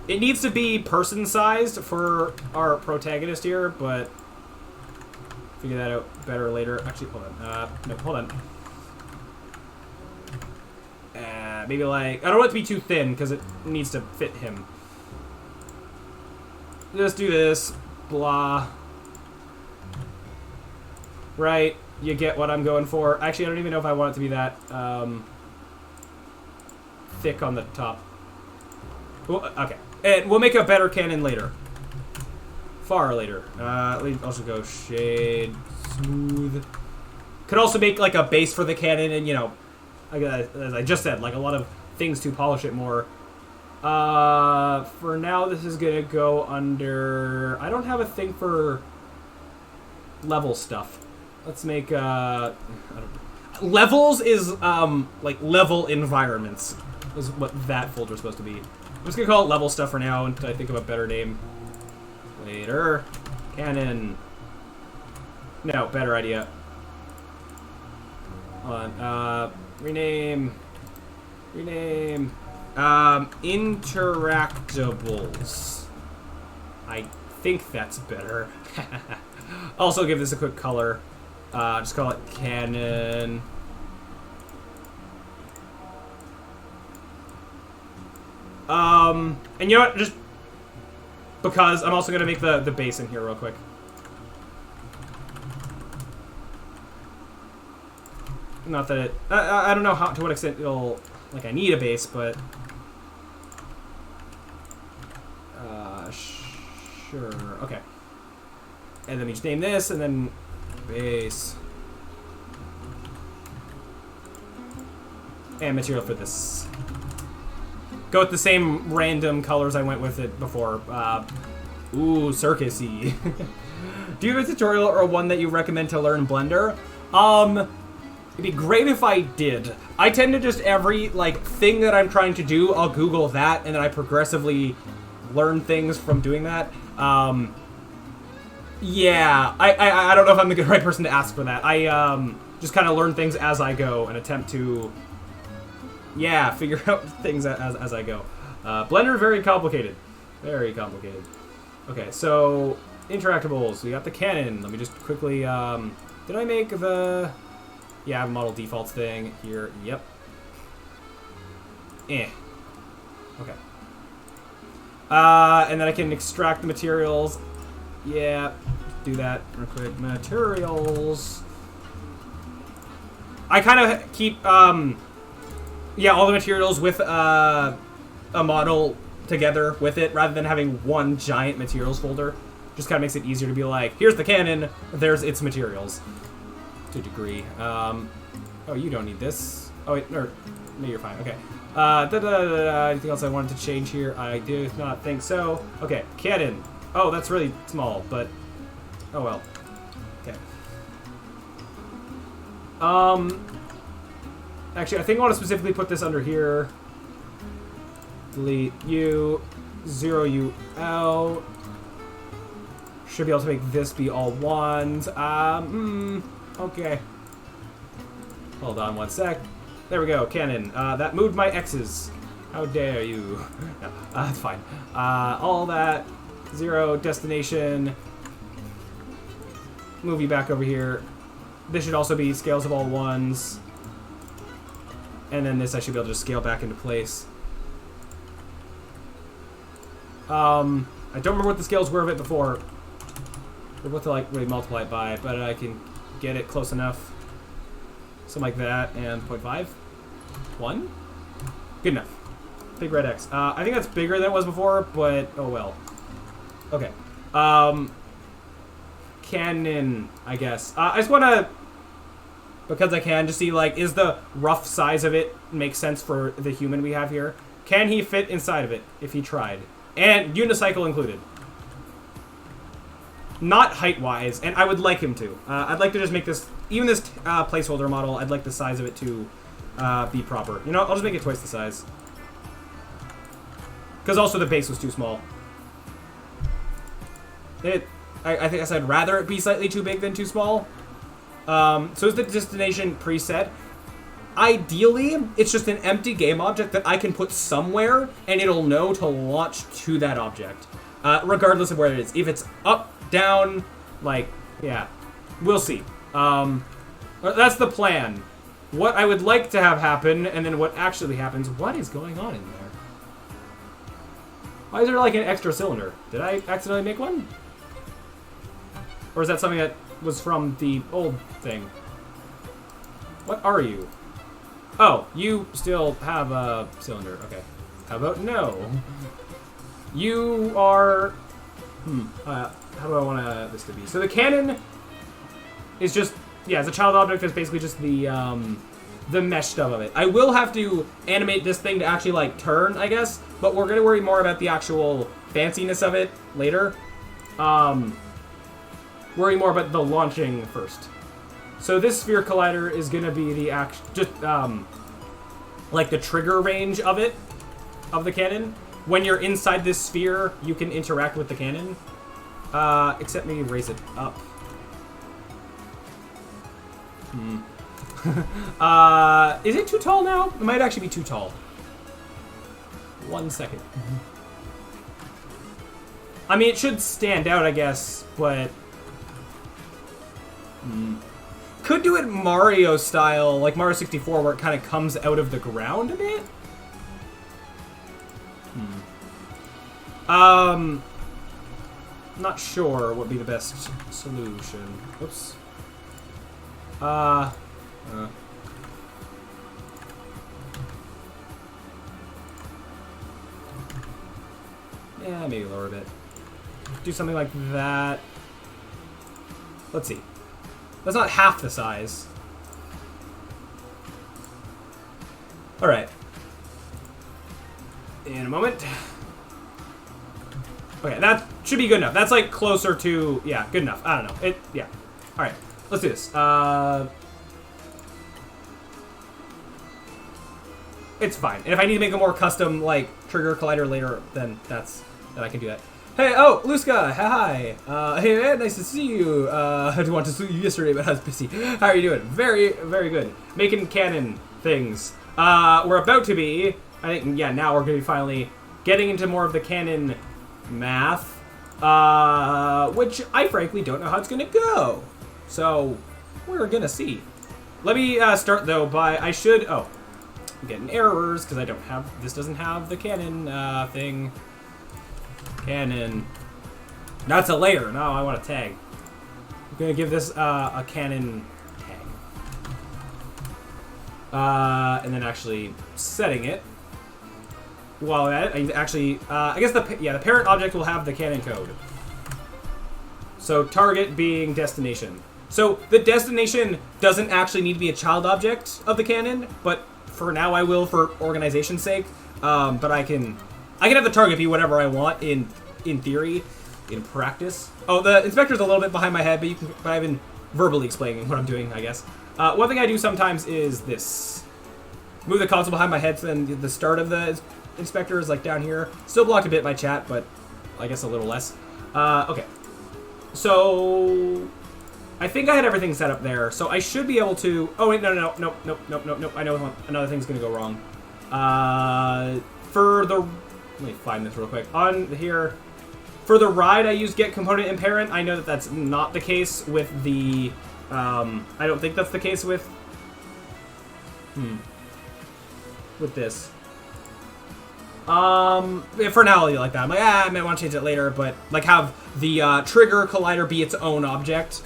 It needs to be person-sized for our protagonist here, but figure that out better later. Actually, hold on. No, hold on. Maybe like... I don't want it to be too thin, because it needs to fit him. Just do this. Blah. Right. You get what I'm going for. Actually, I don't even know if I want it to be that thick on the top. Well, okay. And we'll make a better cannon later. Far later. Let me also go shade, smooth. Could also make like a base for the cannon and, you know, as I just said, like a lot of things to polish it more. For now, this is going to go under... I don't have a thing for level stuff. Let's make, levels is, like, level environments is what that folder is supposed to be. I'm just going to call it level stuff for now until I think of a better name. Later. Cannon. No, better idea. Hold on. Rename. Interactables. I think that's better. Also give this a quick color. Just call it Cannon. And you know what? Just because I'm also gonna make the base in here real quick. Not that it... I don't know how to what extent it'll... Like, I need a base, but... Sure. Okay. And then we just name this, and then... Base. And material for this. Go with the same random colors I went with it before. Ooh, circus-y. Do you have a tutorial or one that you recommend to learn Blender? It'd be great if I did. I tend to just every, like, thing that I'm trying to do, I'll Google that, and then I progressively learn things from doing that. Yeah, I don't know if I'm the right person to ask for that. I, just kind of learn things as I go and attempt to, yeah, figure out things as I go. Blender, very complicated. Very complicated. Okay, so, interactables. We got the cannon. Let me just quickly, did I make the... Yeah, I have a model defaults thing here. Yep. Okay. And then I can extract the materials. Yeah, do that real quick. Materials. I kind of keep, yeah, all the materials with a model together with it, rather than having one giant materials folder. Just kind of makes it easier to be like, here's the cannon, there's its materials. To a degree. Oh, you don't need this. Oh, wait, no, you're fine. Okay. Anything else I wanted to change here? I do not think so. Okay, cannon. Oh, that's really small, but oh well. Okay. Actually, I think I want to specifically put this under here. Delete you. Zero you out. Should be able to make this be all ones. Okay. Hold on one sec. There we go, cannon. That moved my X's. How dare you? No, that's fine. All that. Zero, destination. Move you back over here. This should also be scales of all ones. And then this I should be able to just scale back into place. I don't remember what the scales were of it before. Or what to, like, really multiply it by, but I can get it close enough. Something like that, and 0.5? 1? Good enough. Big red X. I think that's bigger than it was before, but oh well. Okay. Cannon, I guess. I just want to, because I can, just see, like, is the rough size of it make sense for the human we have here? Can he fit inside of it if he tried? And unicycle included. Not height-wise, and I would like him to. I'd like to just make this, even this placeholder model, I'd like the size of it to be proper. You know, I'll just make it twice the size. Because also the base was too small. I think I said rather it be slightly too big than too small. So is the destination preset? Ideally, it's just an empty game object that I can put somewhere, and it'll know to launch to that object. Regardless of where it is. If it's up, down, like, yeah. We'll see. That's the plan. What I would like to have happen, and then what actually happens. What is going on in there? Why is there like an extra cylinder? Did I accidentally make one? Or is that something that was from the old thing? What are you? Oh, you still have a cylinder. Okay. How about no? You are... how do I want this to be? So the cannon is just... Yeah, it's a child object that's basically just the mesh stuff of it. I will have to animate this thing to actually, like, turn, I guess. But we're going to worry more about the actual fanciness of it later. Worry more about the launching first. So this sphere collider is going to be the like the trigger range of it, of the cannon. When you're inside this sphere, you can interact with the cannon. Except maybe raise it up. Is it too tall now? It might actually be too tall. 1 second. I mean, it should stand out, I guess, but... Could do it Mario style, like Mario 64, where it kind of comes out of the ground a bit? Not sure what would be the best solution. Whoops. Yeah, maybe lower a bit. Do something like that. Let's see. That's not half the size. Alright. In a moment. Okay, that should be good enough. That's like closer to... Yeah, good enough. I don't know. Yeah. Alright, let's do this. It's fine. And if I need to make a more custom, like, trigger collider later, then I can do that. Hey, oh, Luska, hi. Hey, man, nice to see you. I didn't want to see you yesterday, but I was busy. How are you doing? Very, very good. Making cannon things. We're about to be, I think, yeah, now we're going to be finally getting into more of the cannon math, which I frankly don't know how it's going to go. So, we're going to see. Let me start, though, by, I'm getting errors, because I don't have, this doesn't have the cannon thing. Cannon. That's a layer. No, I want a tag. I'm going to give this a cannon tag. And then actually setting it. While at it, I guess the parent object will have the cannon code. So target being destination. So the destination doesn't actually need to be a child object of the cannon, but for now I will for organization's sake. But I can have the target be whatever I want in theory, in practice. Oh, the inspector's a little bit behind my head, but I've been verbally explaining what I'm doing, I guess. One thing I do sometimes is this. Move the console behind my head, so then the start of the inspector is like down here. Still blocked a bit by chat, but I guess a little less. Okay. So I think I had everything set up there, so I should be able to... Oh, wait, no. I know another thing's going to go wrong. For the... Let me find this real quick. On here, for the ride, I used get component and parent. I know that that's not the case with the... I don't think that's the case with... with this. For now, I'll like that. I'm like, I might want to change it later, but like have the trigger collider be its own object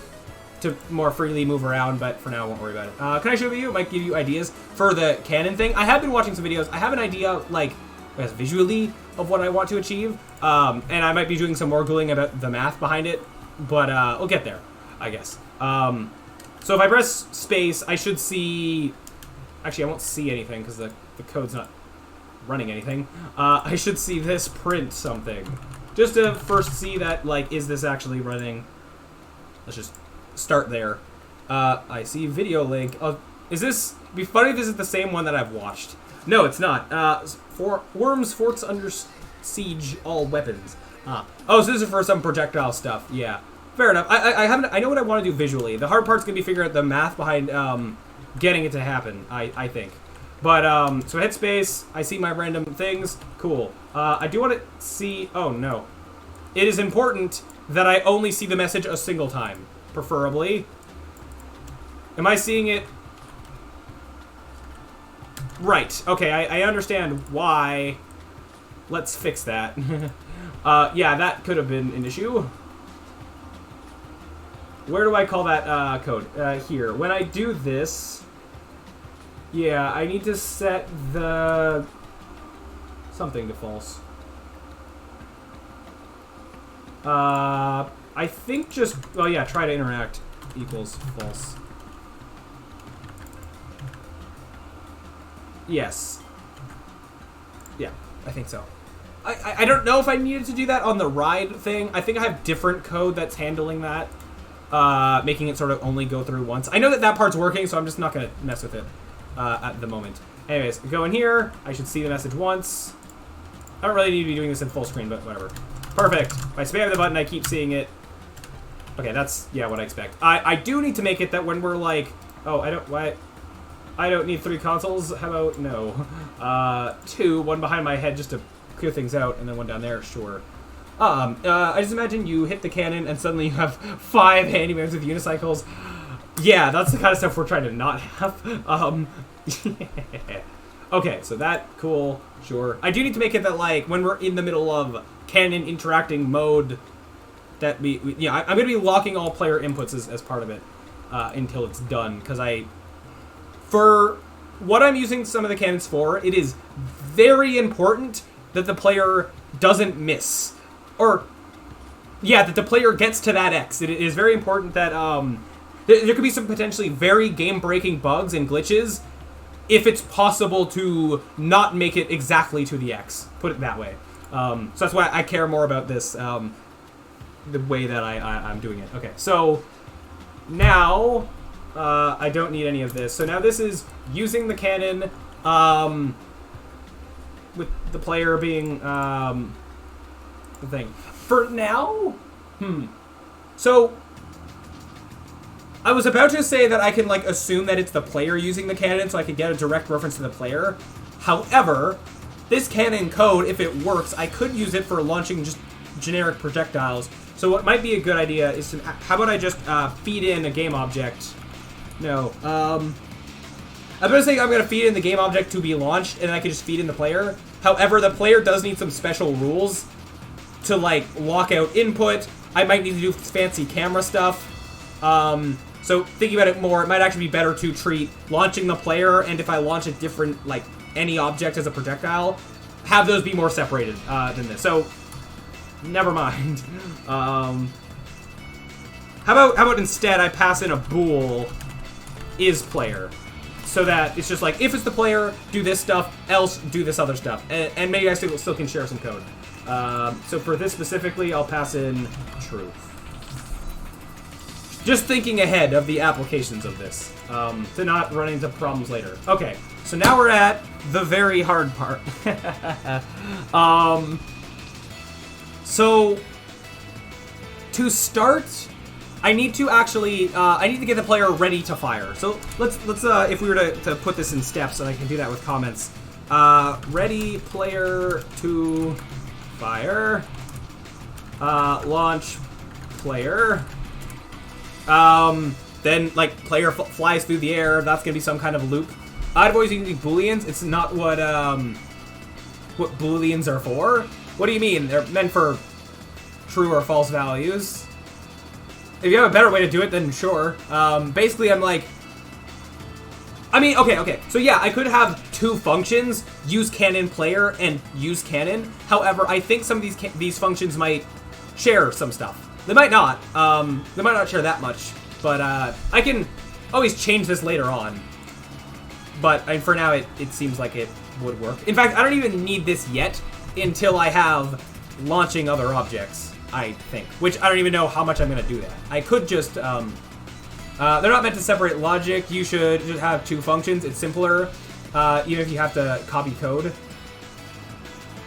to more freely move around, but for now, I won't worry about it. Can I show you? It might give you ideas for the cannon thing. I have been watching some videos. I have an idea, like, I guess visually, of what I want to achieve, and I might be doing some more Googling about the math behind it, but we'll get there, I guess. So if I press space, I should see... Actually, I won't see anything because the code's not running anything. I should see this print something. Just to first see that, like, is this actually running? Let's just start there. I see video link. Is this... It'd be funny if this is the same one that I've watched. No, it's not. Worms, forts under siege, all weapons. Oh, so this is for some projectile stuff. Yeah. Fair enough. I know what I want to do visually. The hard part's going to be figuring out the math behind getting it to happen, I think. But, so I hit space, I see my random things, cool. I do want to see, oh no. It is important that I only see the message a single time, preferably. Am I seeing it? Right, okay, I understand why. Let's fix that. Yeah, that could have been an issue. Where do I call that code? Here. When I do this... Yeah, I need to set the... something to false. I think just... Oh yeah, try to interact equals false. Yes. Yeah, I think so. I don't know if I needed to do that on the ride thing. I think I have different code that's handling that. Making it sort of only go through once. I know that that part's working, so I'm just not going to mess with it at the moment. Anyways, go in here. I should see the message once. I don't really need to be doing this in full screen, but whatever. Perfect. If I spam the button, I keep seeing it. Okay, that's, yeah, what I expect. I do need to make it that when we're like... Oh, I don't need 3 consoles. How about no? 2, one behind my head just to clear things out, and then one down there, sure. I just imagine you hit the cannon and suddenly you have 5 handymans with unicycles. Yeah, that's the kind of stuff we're trying to not have. Yeah. Okay, so that, cool, sure. I do need to make it that, like, when we're in the middle of cannon interacting mode, that yeah, I'm going to be locking all player inputs as part of it until it's done, because for what I'm using some of the cannons for, it is very important that the player doesn't miss. Or, yeah, that the player gets to that X. It is very important that there could be some potentially very game-breaking bugs and glitches if it's possible to not make it exactly to the X. Put it that way. So that's why I care more about this, the way that I'm doing it. Okay, so now I don't need any of this. So now this is using the cannon with the player being... the thing. For now? So, I was about to say that I can, like, assume that it's the player using the cannon so I could get a direct reference to the player. However, this cannon code, if it works, I could use it for launching just generic projectiles. So what might be a good idea is to... How about I just feed in a game object? No. I'm going to say I'm going to feed in the game object to be launched, and I can just feed in the player. However, the player does need some special rules to, like, lock out input. I might need to do fancy camera stuff. So thinking about it more, it might actually be better to treat launching the player, and if I launch a different, like, any object as a projectile, have those be more separated than this. So, never mind. How about instead I pass in a bool is player, so that it's just like, if it's the player, do this stuff, else do this other stuff, and maybe I still can share some code. So for this specifically, I'll pass in true. Just thinking ahead of the applications of this, to not run into problems later. Okay, so now we're at the very hard part. So, to start, I need to actually, I need to get the player ready to fire. So let's if we were to put this in steps, and I can do that with comments. Ready player to fire. Launch player. Then, like, player flies through the air. That's gonna be some kind of loop. I'd always use booleans. It's not what, what booleans are for. What do you mean? They're meant for true or false values. If you have a better way to do it, then sure. Basically, I'm like... I mean, okay. So yeah, I could have two functions, use cannon player and use cannon. However, I think some of these functions might share some stuff. They might not. They might not share that much. But I can always change this later on. But for now, it seems like it would work. In fact, I don't even need this yet until I have launching other objects, I think. Which I don't even know how much I'm going to do that. I could just... they're not meant to separate logic. You should just have two functions. It's simpler, even if you have to copy code.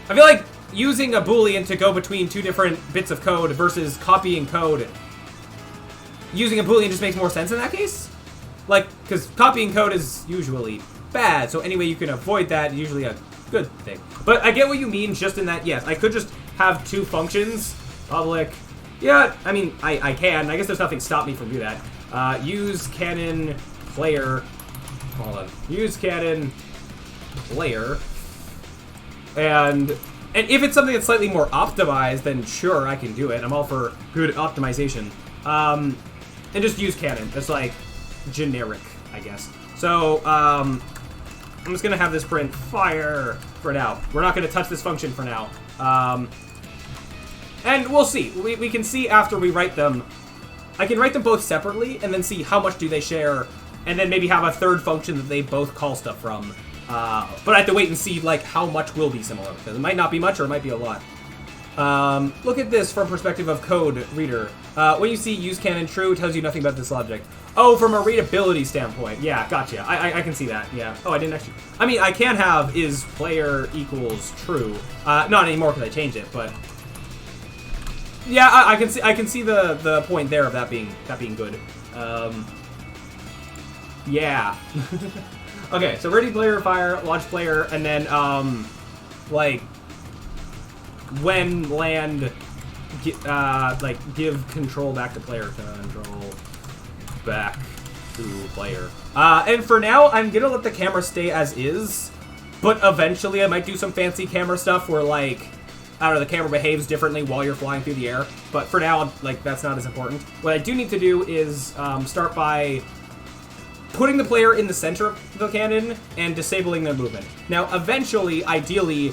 I feel like using a boolean to go between two different bits of code versus copying code, using a boolean just makes more sense in that case. Like, because copying code is usually bad, so any way you can avoid that is usually a good thing. But I get what you mean just in that, yes, I could just have two functions, public. Yeah, I mean, I can. I guess there's nothing stop me from doing that. Use cannon player. Hold on. Use cannon player. And if it's something that's slightly more optimized, then sure, I can do it. I'm all for good optimization. And just use cannon. That's like generic, I guess. So, I'm just going to have this print fire for now. We're not going to touch this function for now. And we'll see. We can see after we write them. I can write them both separately and then see how much do they share, and then maybe have a third function that they both call stuff from. But I have to wait and see like how much will be similar, because it might not be much or it might be a lot. Look at this from perspective of code reader. When you see use cannon true, it tells you nothing about this object. Oh, from a readability standpoint. Yeah, gotcha. I can see that. Yeah. Oh, I didn't actually... I mean, I can have is player equals true. Not anymore because I changed it, but... Yeah, I can see the point there of that being good. Yeah. Okay, so ready player fire, launch player, and then like when land, like give control back to player. Control back to player. And for now, I'm gonna let the camera stay as is, but eventually I might do some fancy camera stuff where like, I don't know, the camera behaves differently while you're flying through the air. But for now, like, that's not as important. What I do need to do is start by putting the player in the center of the cannon and disabling their movement. Now, eventually, ideally,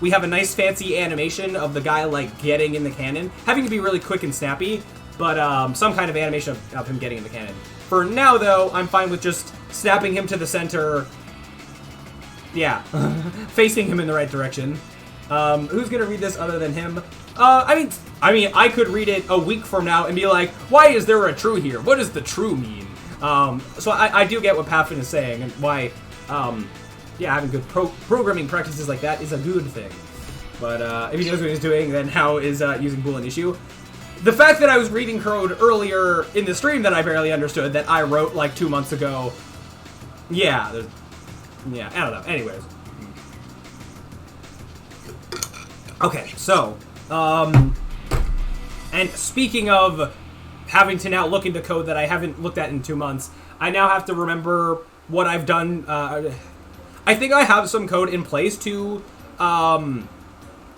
we have a nice fancy animation of the guy, like, getting in the cannon. Having to be really quick and snappy, but some kind of animation of him getting in the cannon. For now, though, I'm fine with just snapping him to the center. Yeah. Facing him in the right direction. Who's gonna read this other than him? I mean, I could read it a week from now and be like, why is there a true here? What does the true mean? So I do get what Paffin is saying and why, yeah, having good programming practices like that is a good thing. But, if he knows what he's doing, then how is, using Bool an issue? The fact that I was reading code earlier in the stream that I barely understood that I wrote, like, 2 months ago, yeah, I don't know. Anyways. Okay, so, and speaking of having to now look into code that I haven't looked at in 2 months, I now have to remember what I've done. I think I have some code in place to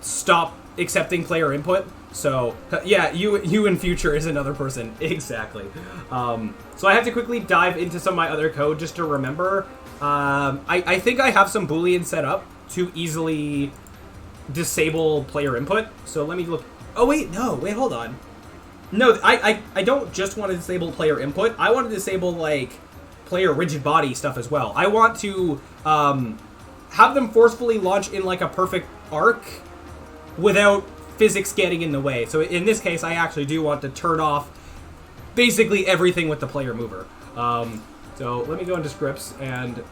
stop accepting player input. So, yeah, you in future is another person. Exactly. So I have to quickly dive into some of my other code just to remember. I think I have some Boolean set up to easily disable player input. So let me look. Oh, wait, no. Wait, hold on. No, I don't just want to disable player input. I want to disable, like, player rigid body stuff as well. I want to have them forcefully launch in, like, a perfect arc without physics getting in the way. So in this case, I actually do want to turn off basically everything with the player mover. So let me go into scripts and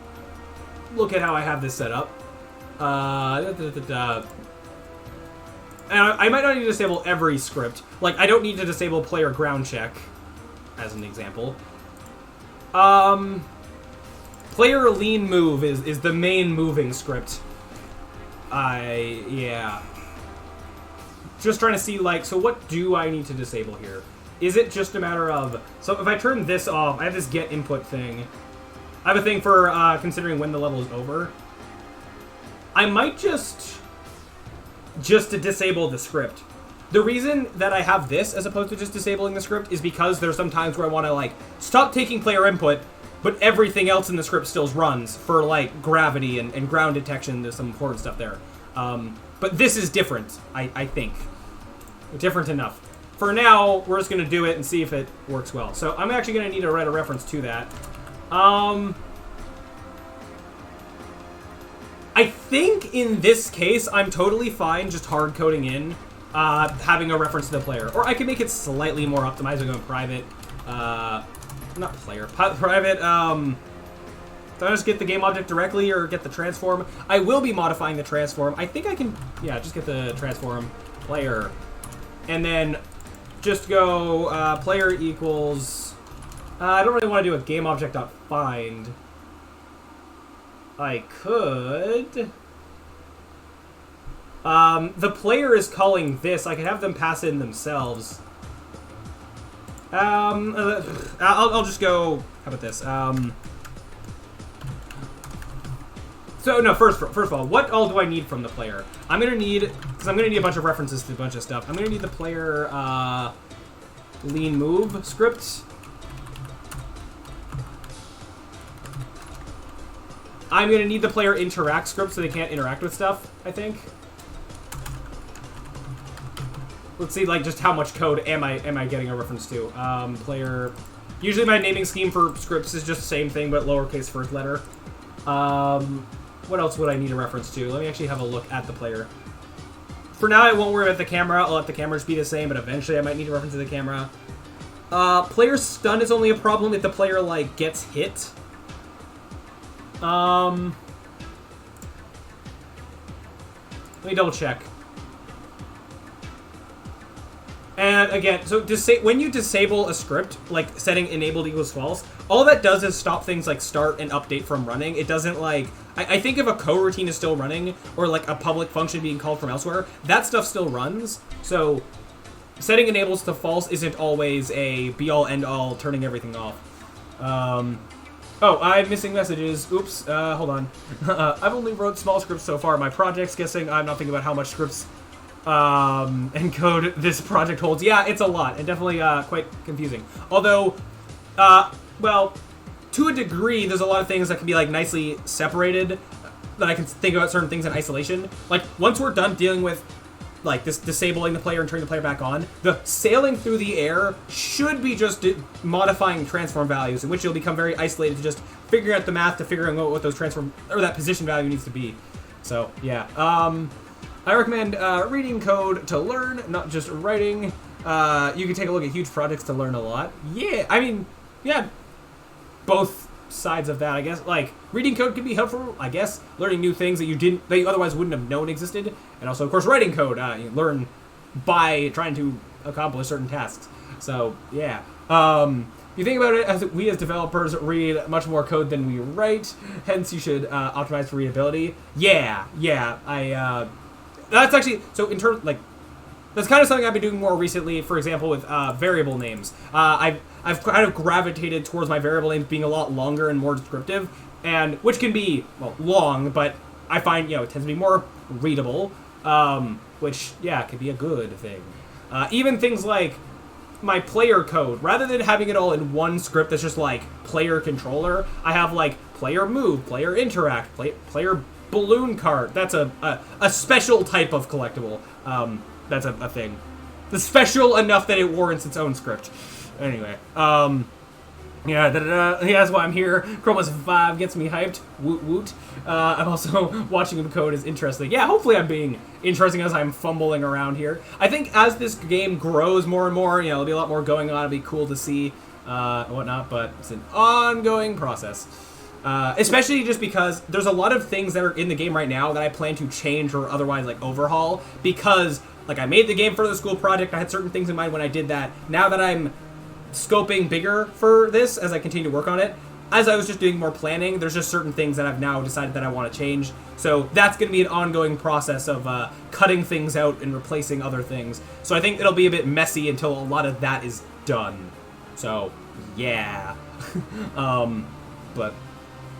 look at how I have this set up. And I might not need to disable every script. Like, I don't need to disable player ground check, as an example. Player lean move is the main moving script. Yeah. Just trying to see, like, so what do I need to disable here? Is it just a matter of... So if I turn this off, I have this get input thing. I have a thing for considering when the level is over. I might just to disable the script. The reason that I have this as opposed to just disabling the script is because there's some times where I want to, like, stop taking player input, but everything else in the script still runs for, like, gravity and ground detection. There's some important stuff there. But this is different, I think. Different enough. For now, we're just going to do it and see if it works well. So I'm actually going to need to write a reference to that. I think in this case, I'm totally fine just hard coding in having a reference to the player. Or I can make it slightly more optimized by going private. Not player. Private. Do I just get the game object directly or get the transform? I will be modifying the transform. I think I can, yeah, just get the transform player. And then just go player equals. I don't really want to do a game object.find. I could. The player is calling this. I could have them pass in themselves. I'll just go. How about this? So no, first of all, what all do I need from the player? I'm gonna need, because I'm gonna need a bunch of references to a bunch of stuff. I'm gonna need the player lean move script. I'm gonna need the player interact script so they can't interact with stuff, I think. Let's see, like, just how much code am I getting a reference to? Player. Usually my naming scheme for scripts is just the same thing, but lowercase first letter. What else would I need a reference to? Let me actually have a look at the player. For now, I won't worry about the camera. I'll let the cameras be the same, but eventually I might need a reference to the camera. Player stun is only a problem if the player, like, gets hit. Let me double check. And again, so when you disable a script, like setting enabled equals false, all that does is stop things like start and update from running. It doesn't, like, I think if a coroutine is still running, or like a public function being called from elsewhere, that stuff still runs. So setting enables to false isn't always a be-all, end-all, turning everything off. Oh, I'm missing messages. Oops, hold on. I've only wrote small scripts so far. My project's guessing I'm not thinking about how much scripts and code this project holds. Yeah, it's a lot, and definitely quite confusing. Although, well, to a degree, there's a lot of things that can be, like, nicely separated, that I can think about certain things in isolation. Like, once we're done dealing with, like, this disabling the player and turning the player back on, the sailing through the air should be just modifying transform values, in which you'll become very isolated to just figuring out the math to figuring out what those transform, or that position value needs to be. So, yeah. I recommend reading code to learn, not just writing. You can take a look at huge projects to learn a lot. Yeah, I mean, yeah, both sides of that, I guess. Like, reading code can be helpful, I guess. Learning new things that you otherwise wouldn't have known existed. And also, of course, writing code. You learn by trying to accomplish certain tasks. So, yeah. If you think about it, we as developers read much more code than we write. Hence, you should optimize for readability. Yeah, that's actually, so in terms, like, that's kind of something I've been doing more recently, for example, with variable names. I've kind of gravitated towards my variable names being a lot longer and more descriptive, and which can be, well, long, but I find, it tends to be more readable, which, yeah, can be a good thing. Even things like my player code, rather than having it all in one script that's just, like, player controller, I have, like, player move, player interact, player balloon cart. That's a special type of collectible. That's a thing. It's special enough that it warrants its own script. Anyway, yeah, that's why I'm here. Chrome 5 gets me hyped. Woot woot. I'm also watching the code is interesting. Yeah, hopefully I'm being interesting as I'm fumbling around here. I think as this game grows more and more, there'll be a lot more going on. It'll be cool to see and whatnot, but it's an ongoing process. Especially just because there's a lot of things that are in the game right now that I plan to change or otherwise, like, overhaul, because, like, I made the game for the school project. I had certain things in mind when I did that. Now that I'm scoping bigger for this as I continue to work on it, as I was just doing more planning, there's just certain things that I've now decided that I want to change. So that's going to be an ongoing process of cutting things out and replacing other things. So I think it'll be a bit messy until a lot of that is done. So, yeah. But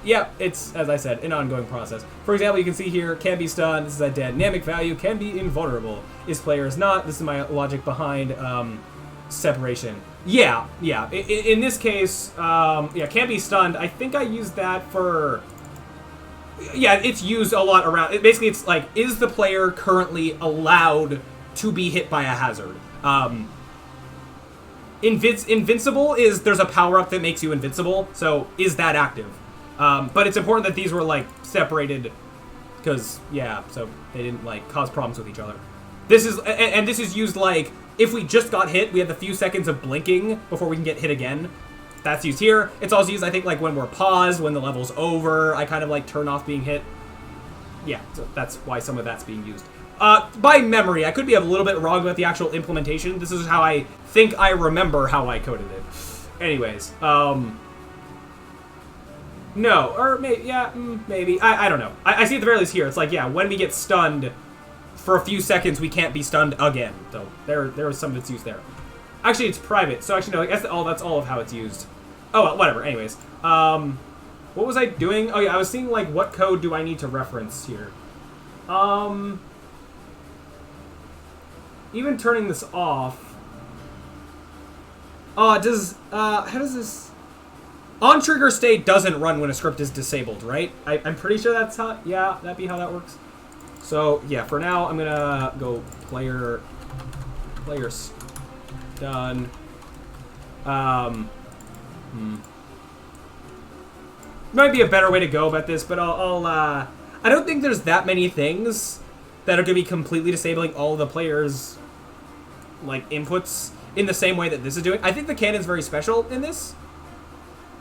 yeah, it's, as I said, an ongoing process. For example, you can see here, can be stunned, this is a dynamic value, can be invulnerable. Is player is not, this is my logic behind separation. Yeah. In this case, yeah, can be stunned. I think I used that for... Yeah, it's used a lot around... Basically, it's like, is the player currently allowed to be hit by a hazard? Invincible is there's a power-up that makes you invincible, so is that active? But it's important that these were, like, separated, because, yeah, so they didn't, like, cause problems with each other. This is, and this is used, like, if we just got hit, we have the few seconds of blinking before we can get hit again. That's used here. It's also used, I think, like, when we're paused, when the level's over, I kind of, like, turn off being hit. Yeah, so that's why some of that's being used. By memory, I could be a little bit wrong about the actual implementation. This is how I think I remember how I coded it. Anyways, no, or maybe, yeah, maybe. I don't know. I see at the very least here, it's like, yeah, when we get stunned for a few seconds, we can't be stunned again. So there was some of its use there. Actually, it's private, so actually, no, I guess that's all of how it's used. Oh, well, whatever, anyways. What was I doing? Oh, yeah, I was seeing, like, what code do I need to reference here? Even turning this off. How does this... On-trigger state doesn't run when a script is disabled, right? I'm pretty sure that's how... Yeah, that'd be how that works. So, yeah, for now, I'm gonna go players done. Might be a better way to go about this, but I don't think there's that many things that are gonna be completely disabling all of the players' like inputs in the same way that this is doing. I think the cannon's very special in this.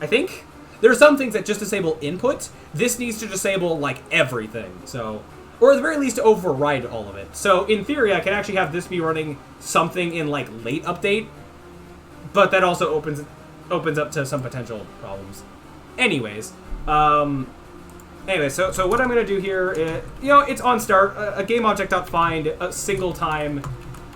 I think there are some things that just disable input. This needs to disable like everything. So, or at the very least override all of it. So in theory, I can actually have this be running something in like late update, but that also opens up to some potential problems. Anyways, so what I'm gonna do here is, you know, it's on start. A game object.find a single time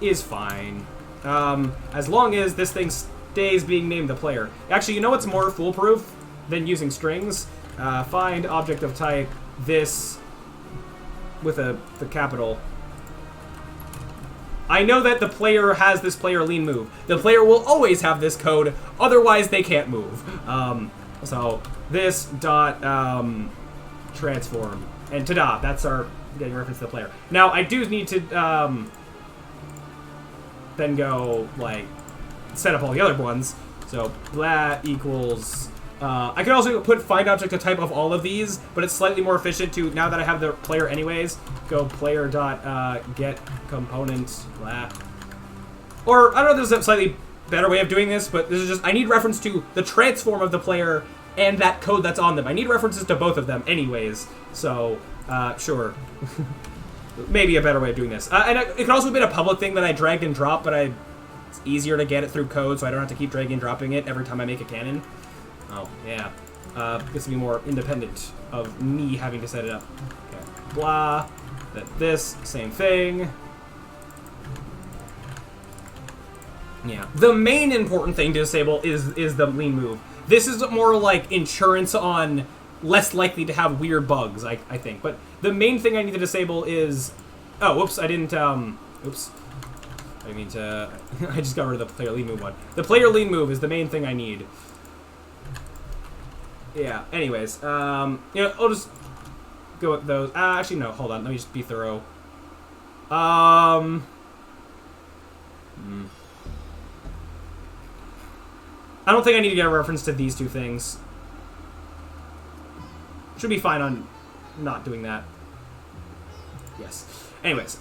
is fine, as long as this thing stays being named the player. Actually, you know what's more foolproof than using strings? Find object of type this with the capital. I know that the player has this player lean move. The player will always have this code, otherwise they can't move. So this dot transform, and ta-da, that's our getting reference to the player. Now I do need to then go like set up all the other ones. So blah equals. I can also put find object of type of all of these, but it's slightly more efficient to, now that I have the player anyways, go player dot get component blah. Or I don't know if there's a slightly better way of doing this, but this is just, I need reference to the transform of the player and that code that's on them. I need references to both of them anyways, so sure. Maybe a better way of doing this. And it could also have been a public thing that I dragged and dropped, but it's easier to get it through code, so I don't have to keep dragging and dropping it every time I make a cannon. Oh, yeah. This will be more independent of me having to set it up. Okay. Blah. This, same thing. Yeah. The main important thing to disable is the lean move. This is more like insurance on less likely to have weird bugs, I think. But the main thing I need to disable is... Oh, whoops, I didn't, oops. I mean to... I just got rid of the player lean move one. The player lean move is the main thing I need. Yeah, anyways, you know, I'll just go with those. Actually, no, hold on, let me just be thorough. I don't think I need to get a reference to these two things. Should be fine on not doing that. Yes. Anyways,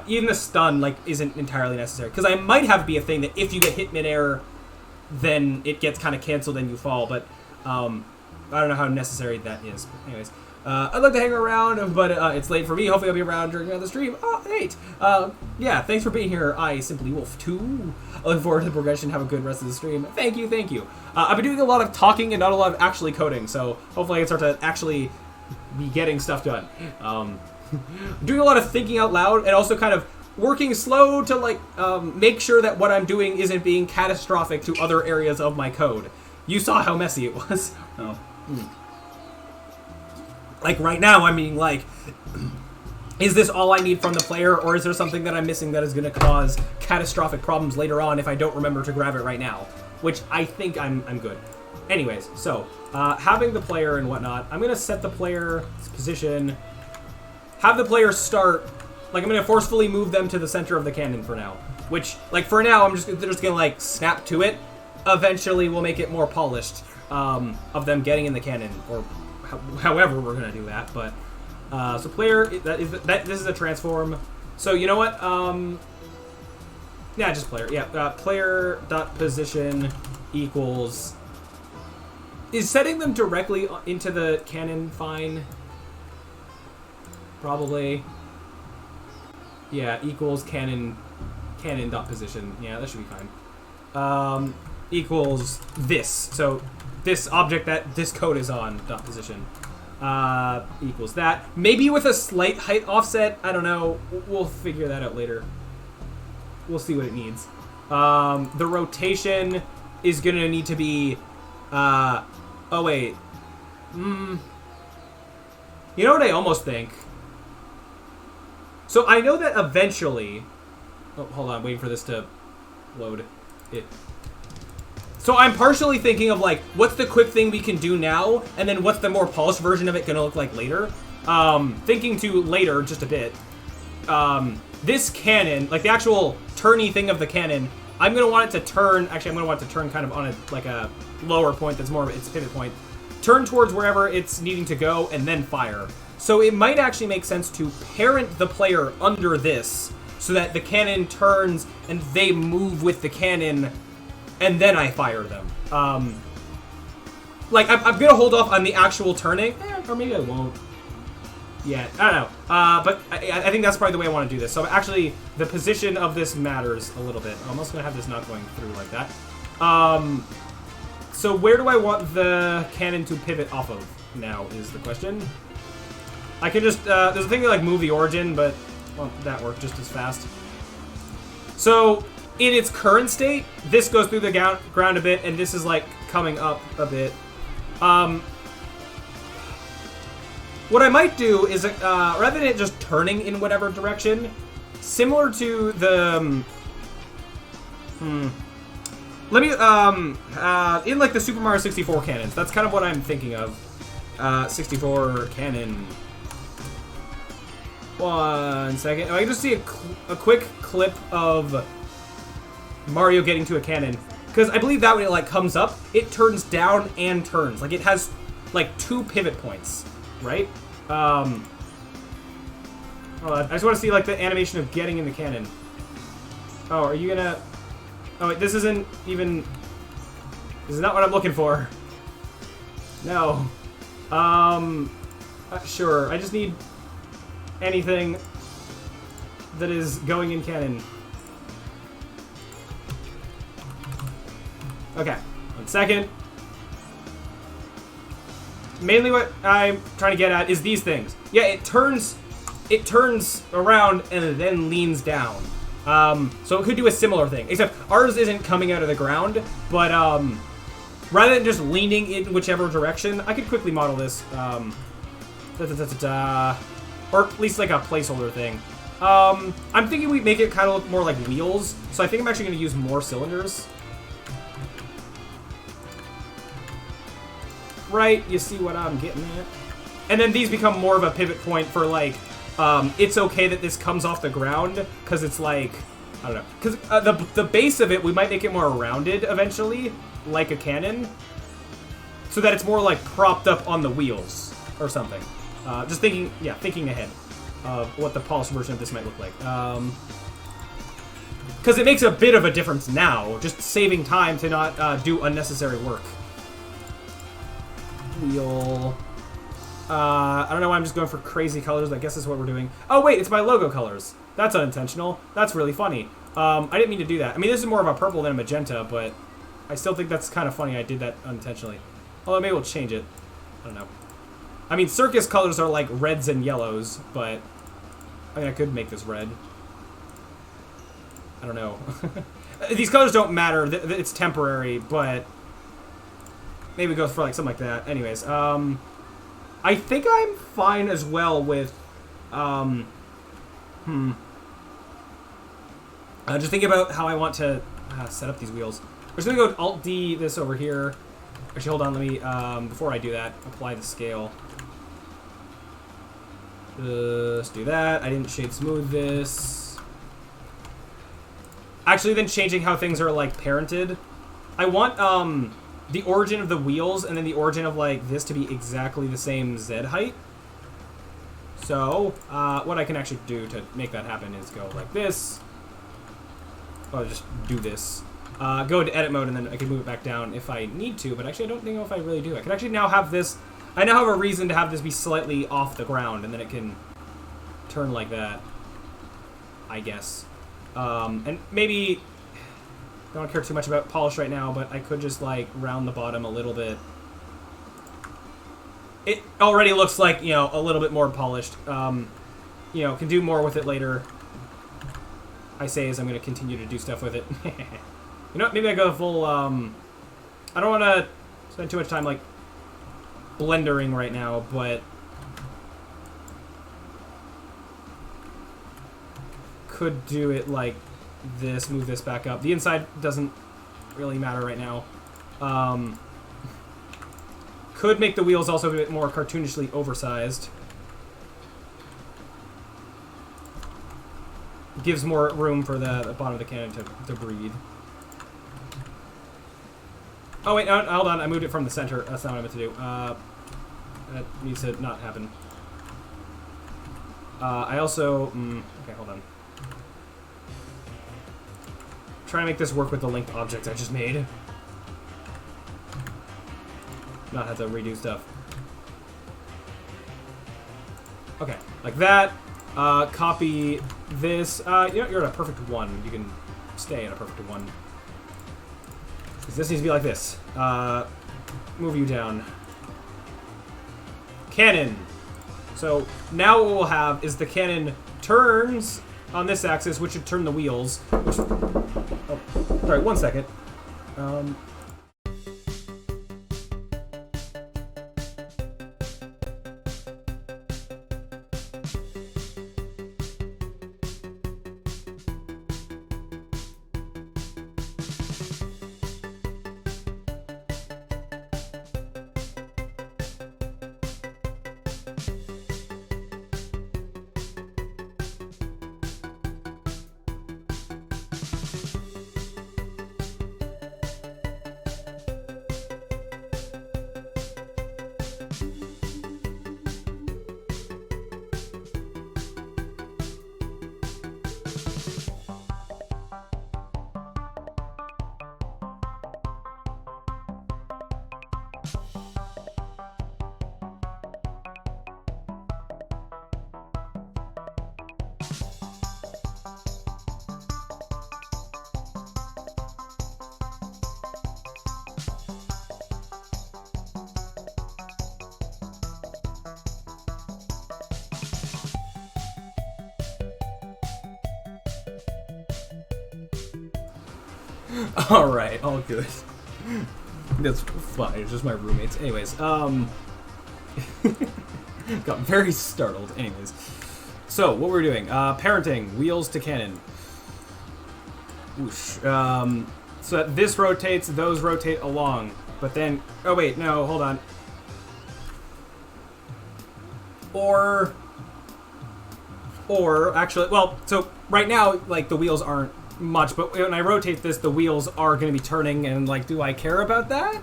even the stun, like, isn't entirely necessary. Because I might have be a thing that if you get hit midair, then it gets kind of canceled and you fall, but I don't know how necessary that is. But anyways, I'd like to hang around, but it's late for me. Hopefully I'll be around during the stream. Oh, great. Yeah, thanks for being here. I Simply Wolf 2. I look forward to the progression. Have a good rest of the stream. Thank you, thank you. I've been doing a lot of talking and not a lot of actually coding, so hopefully I can start to actually be getting stuff done. Doing a lot of thinking out loud and also kind of working slow to like make sure that what I'm doing isn't being catastrophic to other areas of my code. You saw how messy it was. Oh. Like, right now, I mean, like, is this all I need from the player, or is there something that I'm missing that is going to cause catastrophic problems later on if I don't remember to grab it right now? Which I think I'm good. Anyways, so, having the player and whatnot, I'm going to set the player's position, have the player start, like, I'm going to forcefully move them to the center of the cannon for now. Which, like, for now, they're just going to, like, snap to it. Eventually, we'll make it more polished, of them getting in the cannon, or however we're going to do that, but... so player, this is a transform. So you know what? Yeah, just player. Yeah, player dot position equals. Is setting them directly into the cannon fine? Probably. Yeah, equals cannon dot position. Yeah, that should be fine. Equals this. So this object that this code is on dot position. Equals that. Maybe with a slight height offset. I don't know. We'll figure that out later. We'll see what it needs. The rotation is gonna need to be, oh wait. You know what I almost think? So I know that eventually... Oh, hold on. Waiting for this to load. So I'm partially thinking of, like, what's the quick thing we can do now, and then what's the more polished version of it gonna look like later? Thinking to later, just a bit. This cannon, like the actual turny thing of the cannon, I'm gonna want it to turn, actually I'm gonna want it to turn kind of on a lower point that's more of its pivot point. Turn towards wherever it's needing to go, and then fire. So it might actually make sense to parent the player under this, so that the cannon turns, and they move with the cannon, and then I fire them. Like, I'm gonna hold off on the actual turning, or maybe I won't. Yeah, I don't know. But I think that's probably the way I want to do this. So actually, the position of this matters a little bit. I'm also gonna have this not going through like that. So where do I want the cannon to pivot off of now is the question. I can just, there's a thing to like move the origin, but, well, that worked just as fast. So, in its current state, this goes through the ground a bit, and this is like coming up a bit. What I might do is, rather than it just turning in whatever direction, similar to the, let me, in like the Super Mario 64 cannons, that's kind of what I'm thinking of. 64 cannon. 1 second. I can just see a quick clip of Mario getting to a cannon. Because I believe that when it like comes up, it turns down and turns. Like it has like 2 pivot points, right? Hold on. I just want to see like the animation of getting in the cannon. Oh, are you gonna... Oh, wait, this isn't even... This is not what I'm looking for. No. Sure. I just need anything that is going in cannon. Okay. 1 second. Mainly what I'm trying to get at is these things. Yeah, it turns around and then leans down. So it could do a similar thing, except ours isn't coming out of the ground, but rather than just leaning in whichever direction, I could quickly model this, or at least like a placeholder thing. I'm thinking we make it kind of look more like wheels, so I think I'm actually going to use more cylinders. Right, you see what I'm getting at? And then these become more of a pivot point for like, it's okay that this comes off the ground, because it's like, I don't know. Because the base of it, we might make it more rounded eventually, like a cannon, so that it's more like propped up on the wheels or something. Just thinking, yeah, thinking ahead of what the polished version of this might look like. Because it makes a bit of a difference now, just saving time to not do unnecessary work. Wheel. I don't know why I'm just going for crazy colors, but I guess that's what we're doing. Oh wait, it's my logo colors. That's unintentional. That's really funny. I didn't mean to do that. I mean, this is more of a purple than a magenta, but I still think that's kind of funny I did that unintentionally. Although maybe we'll change it. I don't know. I mean, circus colors are like reds and yellows, but I mean, I could make this red. I don't know. These colors don't matter. It's temporary, but maybe go for like something like that. Anyways, I think I'm fine as well with, just thinking about how I want to set up these wheels. We're just gonna go Alt-D this over here. Actually, hold on, let me, before I do that, apply the scale. Just do that. I didn't shade smooth this. Actually, then changing how things are, like, parented. I want, the origin of the wheels and then the origin of, like, this to be exactly the same Z height. So, what I can actually do to make that happen is go like this. I'll just do this. Go into edit mode, and then I can move it back down if I need to, but actually I don't know if I really do. I could actually now have this... I now have a reason to have this be slightly off the ground, and then it can turn like that, I guess. And maybe... I don't care too much about polish right now, but I could just, like, round the bottom a little bit. It already looks like, you know, a little bit more polished. You know, can do more with it later. I say as I'm going to continue to do stuff with it. You know what? Maybe I go full, I don't want to spend too much time, like, blendering right now, but... could do it like this, move this back up. The inside doesn't really matter right now. Could make the wheels also a bit more cartoonishly oversized. Gives more room for the bottom of the cannon to breathe. Oh wait, no, hold on, I moved it from the center. That's not what I meant to do. That needs to not happen. I also... okay, hold on. Trying to make this work with the linked objects I just made. Not have to redo stuff. Okay, like that. Copy this. You know, you're at a perfect 1. You can stay at a perfect 1. Because this needs to be like this. Move you down. Cannon. So now what we'll have is the cannon turns on this axis, which would turn the wheels. Which, oh, sorry, 1 second. Alright, all good. That's fine, it's just my roommates. Anyways, got very startled. Anyways. So, what we're doing, parenting, wheels to cannon. Whoosh. So that this rotates, those rotate along. But then, oh wait, no, hold on. Or, actually, well, so right now, like, the wheels aren't much, but when I rotate this, the wheels are going to be turning, and, like, do I care about that?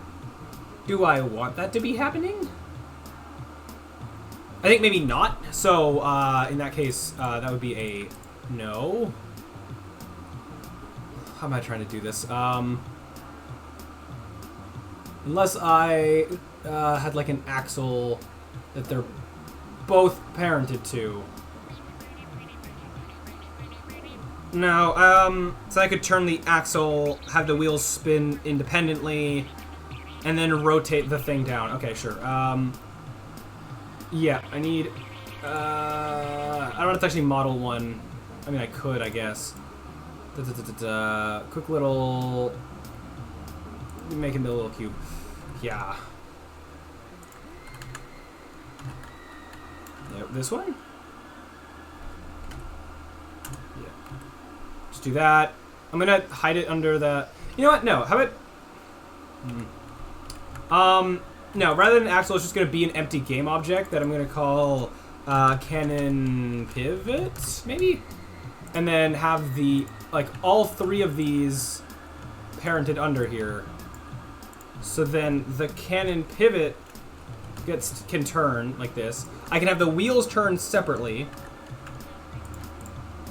Do I want that to be happening? I think maybe not. So, in that case, that would be a no. How am I trying to do this? Unless I had, like, an axle that they're both parented to. No, so I could turn the axle, have the wheels spin independently, and then rotate the thing down. Okay, sure. Yeah, I need, I don't have to actually model one. I mean, I could, I guess. Quick little, make him a little cube. Yeah. Yep, this one? Yeah. Just do that. I'm gonna hide it under the... You know what? No, how about... No, rather than axle, it's just gonna be an empty game object that I'm gonna call cannon pivot, maybe? And then have the, like, all three of these parented under here. So then the cannon pivot can turn like this. I can have the wheels turn separately.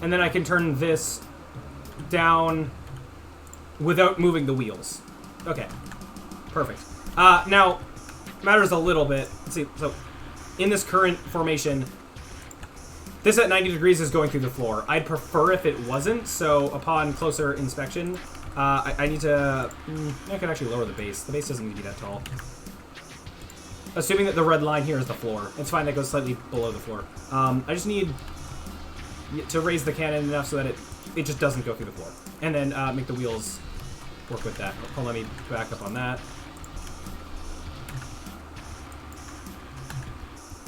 And then I can turn this down without moving the wheels. Okay. Perfect. Now, matters a little bit. Let's see. So, in this current formation, this at 90 degrees is going through the floor. I'd prefer if it wasn't, so upon closer inspection, I need to... I can actually lower the base. The base doesn't need to be that tall. Assuming that the red line here is the floor. It's fine, that goes slightly below the floor. I just need to raise the cannon enough so that it just doesn't go through the floor. And then make the wheels work with that. Let me back up on that.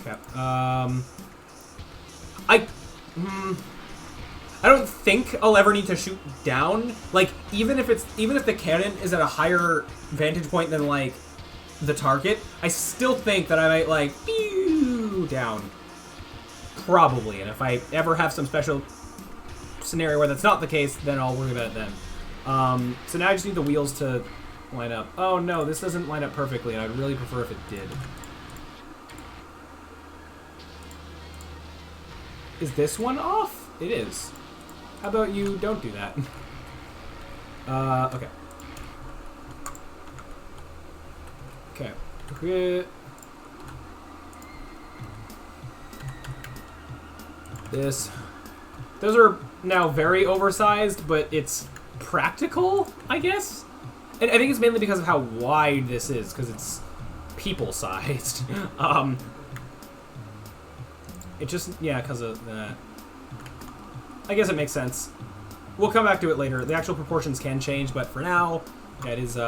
Okay. I don't think I'll ever need to shoot down. Like, even if the cannon is at a higher vantage point than, like, the target, I still think that I might, like, pew down. Probably. And if I ever have some special scenario where that's not the case, then I'll worry about it then. So now I just need the wheels to line up. Oh no, this doesn't line up perfectly, and I'd really prefer if it did. Is this one off? It is. How about you don't do that? Okay. Okay. This. Those are now very oversized, but it's practical, I guess? And I think it's mainly because of how wide this is, because it's people-sized. It just, yeah, because of that. I guess it makes sense. We'll come back to it later. The actual proportions can change, but for now, yeah, it is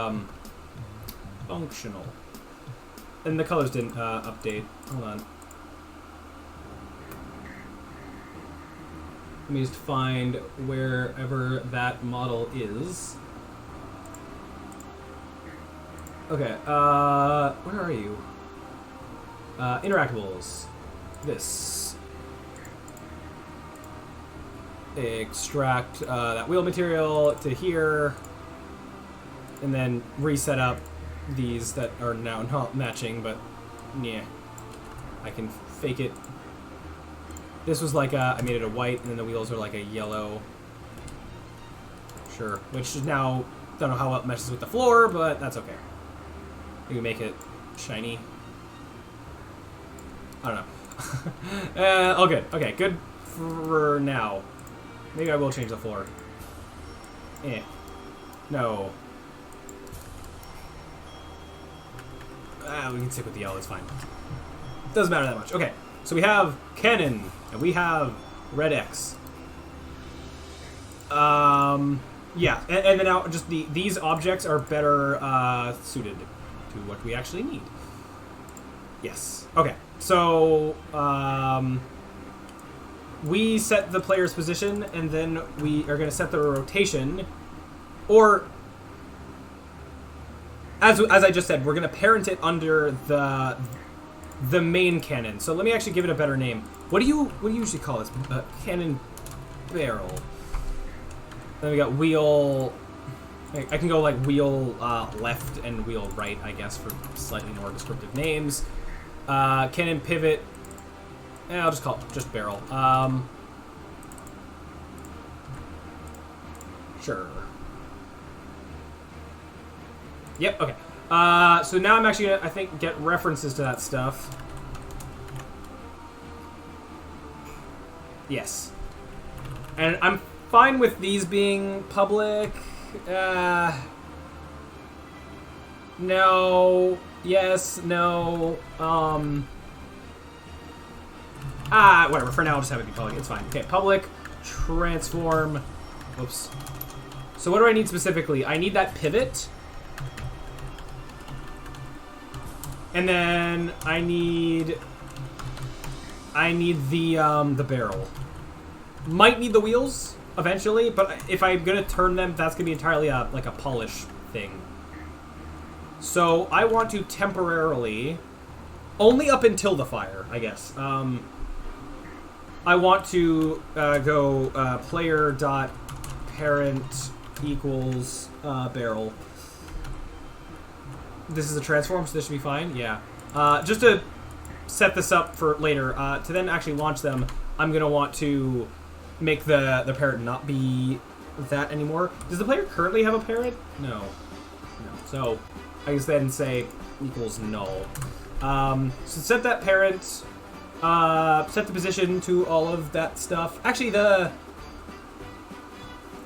functional. And the colors didn't update. Hold on. Let me just find wherever that model is. Okay, where are you? Interactables. This. Extract that wheel material to here, and then reset up these that are now not matching, but yeah, I can fake it. This was like I made it a white, and then the wheels are like a yellow. Sure, which is now, don't know how well it meshes with the floor, but that's okay. You can make it shiny. I don't know. All good. Okay, good for now. Maybe I will change the floor. Eh. No. We can stick with the yellow, it's fine. Doesn't matter that much. Okay, so we have cannon, and we have red X. Yeah, and then now just these objects are better suited to what we actually need. Yes. Okay, so, we set the player's position, and then we are going to set the rotation, or, as I just said, we're going to parent it under the main cannon. So let me actually give it a better name. What do you usually call this? Cannon barrel. Then we got wheel. I can go like wheel left and wheel right, I guess, for slightly more descriptive names. Cannon pivot. Yeah, I'll just call it just barrel. Sure. Yep, okay. So now I'm actually gonna, I think, get references to that stuff. Yes. And I'm fine with these being public. No. Yes, no. Whatever. For now, I'll just have it be public. It's fine. Okay, public, transform. Whoops. So what do I need specifically? I need that pivot. And then I need the barrel. Might need the wheels eventually, but if I'm gonna turn them, that's gonna be entirely like a polish thing. So I want to temporarily, only up until the fire, I guess. I want to go player dot parent equals barrel. This is a transform, so this should be fine. Yeah. Just to set this up for later, to then actually launch them, I'm gonna want to make the parent not be that anymore. Does the player currently have a parent? No. So I guess then say equals null. So set that parent, set the position to all of that stuff. Actually, I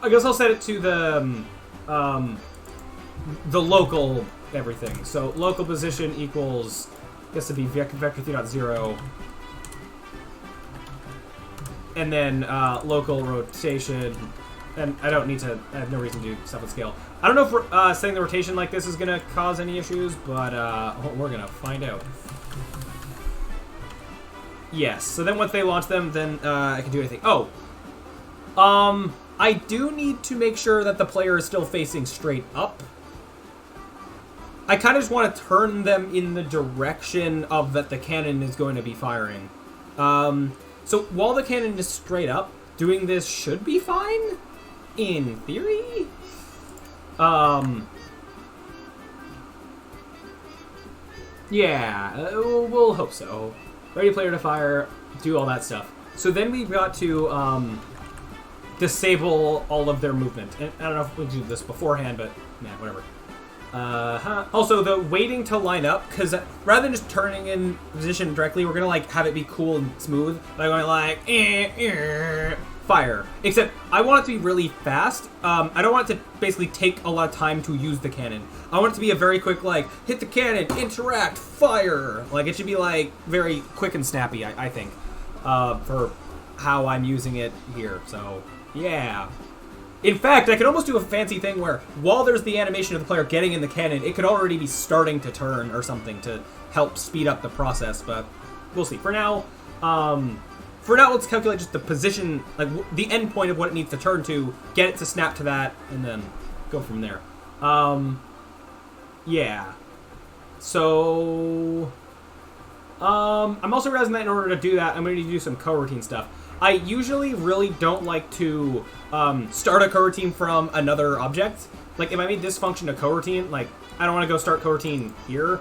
guess I'll set it to the local everything. So local position equals, I guess it'd be vector3.0. And then local rotation, and I have no reason to do stuff at scale. I don't know if setting the rotation like this is going to cause any issues, but we're going to find out. Yes, so then once they launch them, then I can do anything. Oh, I do need to make sure that the player is still facing straight up. I kind of just want to turn them in the direction of that the cannon is going to be firing. So while the cannon is straight up, doing this should be fine, in theory. Yeah, we'll hope so. Ready player to fire, do all that stuff. So then we've got to disable all of their movement. And I don't know if we do this beforehand, but nah, whatever. Also, the waiting to line up, because rather than just turning in position directly, we're gonna like have it be cool and smooth by going like fire. Except I want it to be really fast. I don't want it to basically take a lot of time to use the cannon. I want it to be a very quick like hit the cannon, interact, fire. Like it should be like very quick and snappy. I think for how I'm using it here. So yeah. In fact, I could almost do a fancy thing where, while there's the animation of the player getting in the cannon, it could already be starting to turn or something to help speed up the process, but we'll see. For now, let's calculate just the position, like the end point of what it needs to turn to, get it to snap to that, and then go from there. Yeah. So, I'm also realizing that in order to do that, I'm going to need to do some coroutine stuff. I usually really don't like to start a coroutine from another object. Like, if I made this function a coroutine, like, I don't want to go start coroutine here.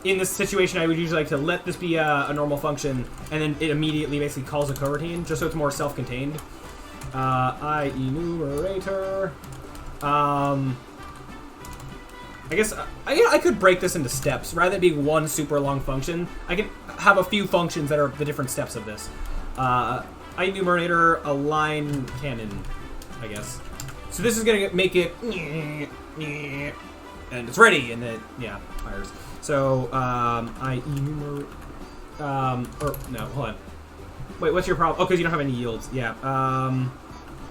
In this situation, I would usually like to let this be a normal function, and then it immediately basically calls a coroutine, just so it's more self-contained. Enumerator. I guess I could break this into steps. Rather than being one super long function, I can have a few functions that are the different steps of this. Enumerator align cannon, I guess. So this is gonna make it, and it's ready, and then yeah, fires. So enumerate, or no, hold on. Wait, what's your problem? Oh, because you don't have any yields. Yeah.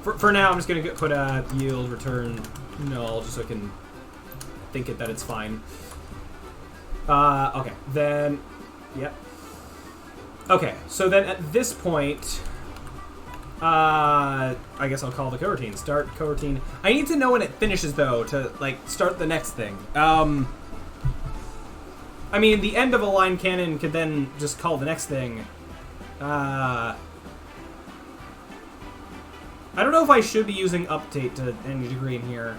For now, I'm just gonna put a yield return null, just so I can think that it's fine. Okay, then, yep. Okay, so then at this point, I guess I'll call the coroutine. Start coroutine. I need to know when it finishes, though, to, like, start the next thing. I mean, the end of a line cannon could then just call the next thing. I don't know if I should be using update to any degree in here.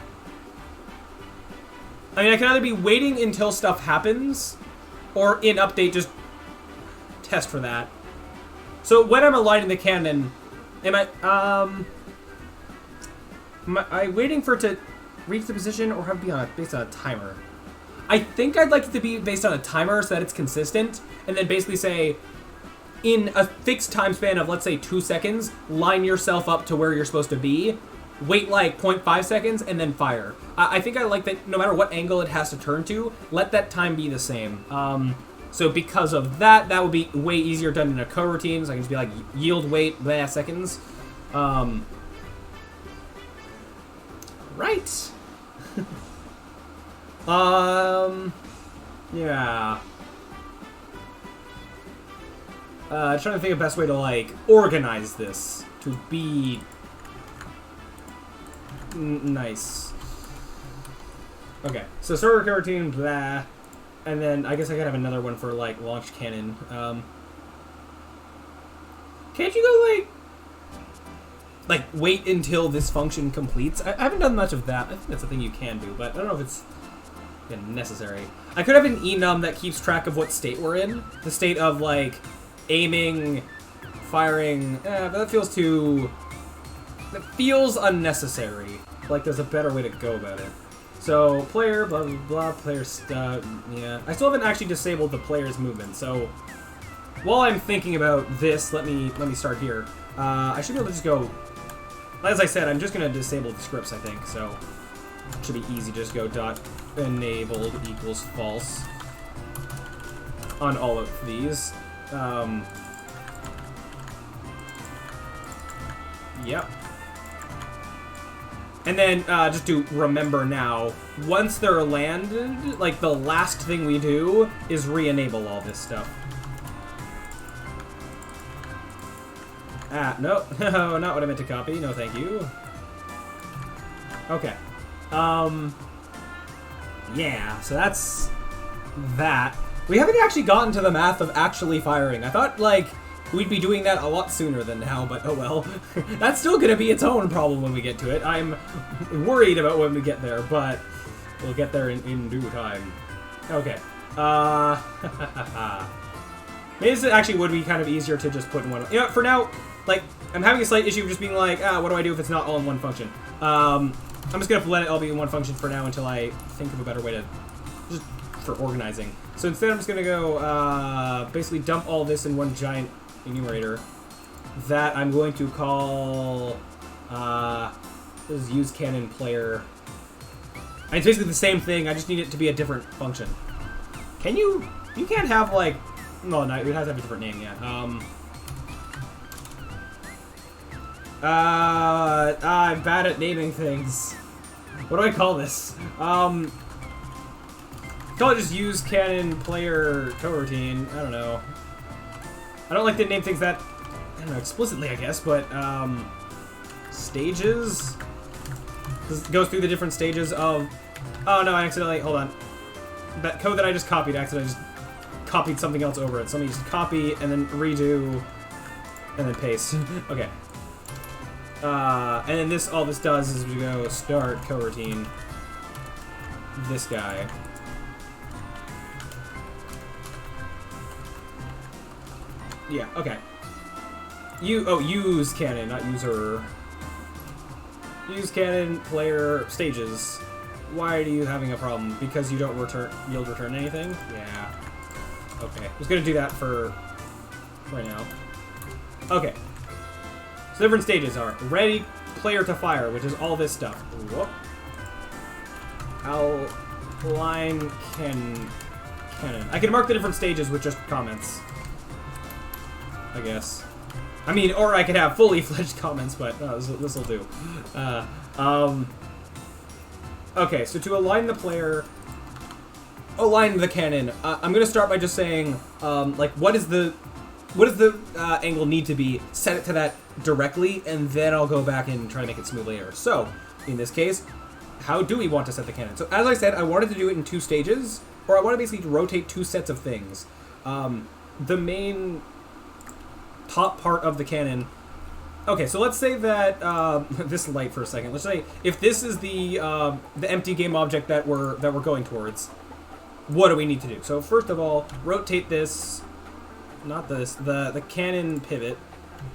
I mean, I can either be waiting until stuff happens, or in update just test for that. So when I'm aligning the cannon, am I waiting for it to reach the position, or have it be based on a timer? I think I'd like it to be based on a timer so that it's consistent, and then basically say, in a fixed time span of, let's say, 2 seconds, line yourself up to where you're supposed to be, wait like 0.5 seconds, and then fire. I think I like that no matter what angle it has to turn to, let that time be the same. So because of that, that would be way easier done in a coroutine, so I can just be like, yield, wait, blah, seconds. Right. Yeah. Trying to think of the best way to, like, organize this to be nice. Okay, so server routine, blah. And then I guess I could have another one for, like, launch cannon. Can't you go, like, wait until this function completes? I haven't done much of that. I think that's a thing you can do, but I don't know if it's necessary. I could have an enum that keeps track of what state we're in. The state of, like, aiming, firing. But that feels too... That feels unnecessary. Like, there's a better way to go about it. So, player, blah, blah, blah, player stuff, yeah. I still haven't actually disabled the player's movement, so... While I'm thinking about this, let me start here. I should be able to just go... As I said, I'm just going to disable the scripts, I think, so... It should be easy, just go dot enabled equals false on all of these. Yep. And then just do remember now. Once they're landed, like the last thing we do is re-enable all this stuff. No, no, not what I meant to copy. No, thank you. Okay. Yeah, so that's that. We haven't actually gotten to the math of actually firing. I thought, like, we'd be doing that a lot sooner than now, but oh well. That's still gonna be its own problem when we get to it. I'm worried about when we get there, but we'll get there in due time. Okay. Maybe this actually would be kind of easier to just put in one. You know, for now, like, I'm having a slight issue of just being like, what do I do if it's not all in one function? I'm just gonna let it all be in one function for now until I think of a better way to, just for organizing. So instead I'm just gonna go, basically dump all this in one giant enumerator that I'm going to call, this is use cannon player. And it's basically the same thing, I just need it to be a different function. Can you can't have like, no, it has to have a different name, yeah. I'm bad at naming things. What do I call this? Call it just use cannon player coroutine. I don't know. I don't like to name things that, I don't know, explicitly, I guess, but, stages? This goes through the different stages of, oh no, I accidentally, hold on. That code that I just copied, I accidentally just copied something else over it. So let me just copy and then redo and then paste. Okay. And then this, all this does is we go start coroutine. This guy. Yeah, okay. Use cannon, not user. Use cannon, player, stages. Why are you having a problem? Because you don't yield return anything? Yeah. Okay. I was gonna do that for right now. Okay. So different stages are ready, player to fire, which is all this stuff. Whoop. Outline cannon. I can mark the different stages with just comments, I guess. I mean, or I could have fully fledged comments, but this will do. Okay, so to align the player, align the cannon. I'm gonna start by just saying, like, what does the angle need to be? Set it to that directly, and then I'll go back and try to make it smooth later. So, in this case, how do we want to set the cannon? So, as I said, I wanted to do it in 2 stages, or I want to basically rotate 2 sets of things. The main top part of the cannon. Okay, so let's say that this light for a second. Let's say if this is the empty game object that we're going towards. What do we need to do? So first of all, rotate this, not this, the cannon pivot.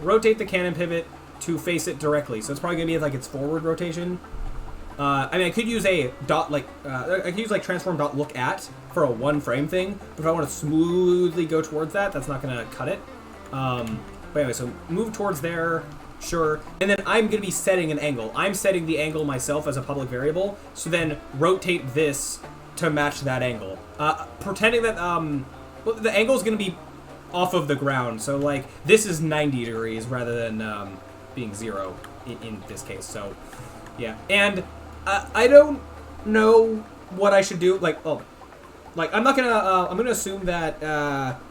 Rotate the cannon pivot to face it directly. So it's probably gonna be like its forward rotation. I mean, I could use a dot I could use like transform dot look at for a 1 frame thing. But if I want to smoothly go towards that, that's not gonna cut it. But anyway, so move towards there, sure. And then I'm going to be setting an angle. I'm setting the angle myself as a public variable, so then rotate this to match that angle. Pretending that, well, the angle is going to be off of the ground, so like, this is 90 degrees rather than being 0 in this case, so yeah. And I don't know what I should do, like, oh, like, I'm gonna assume that,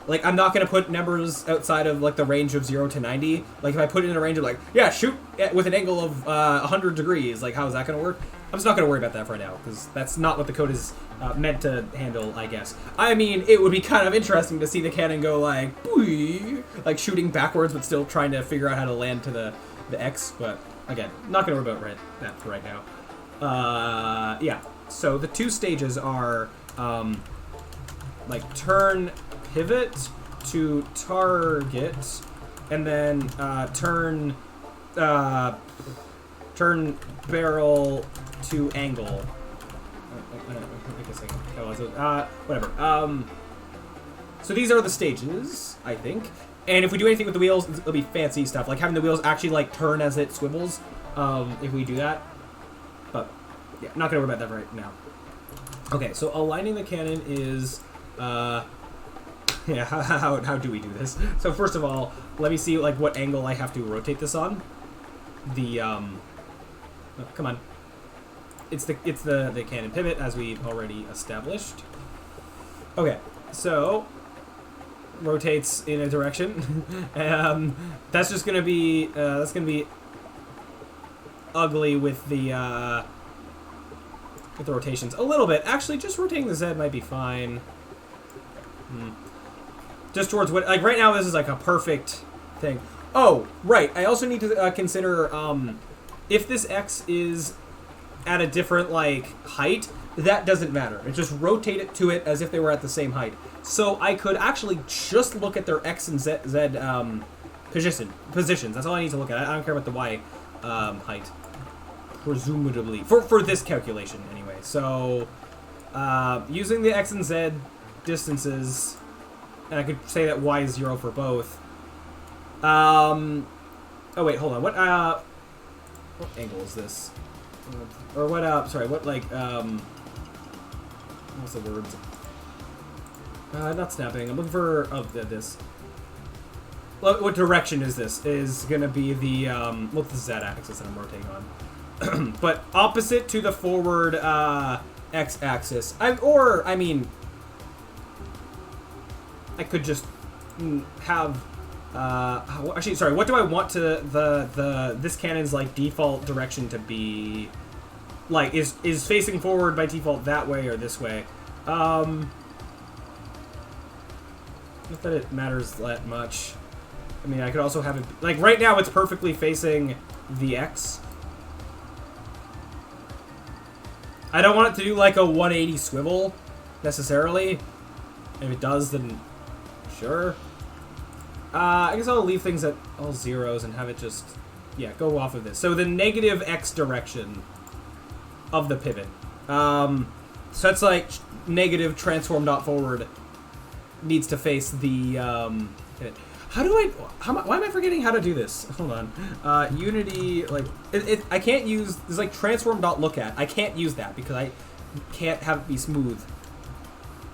like, I'm not gonna put numbers outside of, like, the range of 0 to 90. Like, if I put it in a range of, like, yeah, shoot with an angle of 100 degrees, like, how is that gonna work? I'm just not gonna worry about that for right now, because that's not what the code is meant to handle, I guess. I mean, it would be kind of interesting to see the cannon go, like, booey, like, shooting backwards, but still trying to figure out how to land to the X, but, again, not gonna worry about that for right now. Yeah. So the 2 stages are, like, turn pivot to target, and then, turn barrel to angle. Whatever. So these are the stages, I think. And if we do anything with the wheels, it'll be fancy stuff, like having the wheels actually, like, turn as it swivels, if we do that. But, yeah, not gonna worry about that right now. Okay, so aligning the cannon is, yeah, how do we do this? So first of all, let me see, like, what angle I have to rotate this on. The, oh, come on. It's the cannon pivot, as we've already established. Okay, so rotates in a direction. That's just gonna be ugly with the rotations a little bit. Actually, just rotating the Z might be fine. Just towards what, like, right now this is like a perfect thing. Oh, right. I also need to consider if this X is at a different, like, height, that doesn't matter. It just rotate it to it as if they were at the same height. So I could actually just look at their X and Z positions. That's all I need to look at. I don't care about the Y height. Presumably. For this calculation, anyway. So, using the X and Z distances, and I could say that Y is 0 for both. Oh, wait, hold on. What angle is this? Or what, sorry, what, like, what's the word? Not snapping. I'm looking for, this. What direction is this? Is gonna be the, what's the Z-axis that I'm rotating on? But opposite to the forward, X-axis. I mean, I could just have, actually, sorry, what do I want to this cannon's, like, default direction to be? Like, is facing forward by default that way or this way? Not that it matters that much. I mean, I could also have it, like, right now it's perfectly facing the X. I don't want it to do, like, a 180 swivel, necessarily. If it does, then sure. I guess I'll leave things at all zeros and have it just, yeah, go off of this. So the negative X direction of the pivot. So that's like negative transform dot forward needs to face the pivot. Why am I forgetting how to do this? Hold on. Unity, like, I can't use, there's like transform dot look at. I can't use that because I can't have it be smooth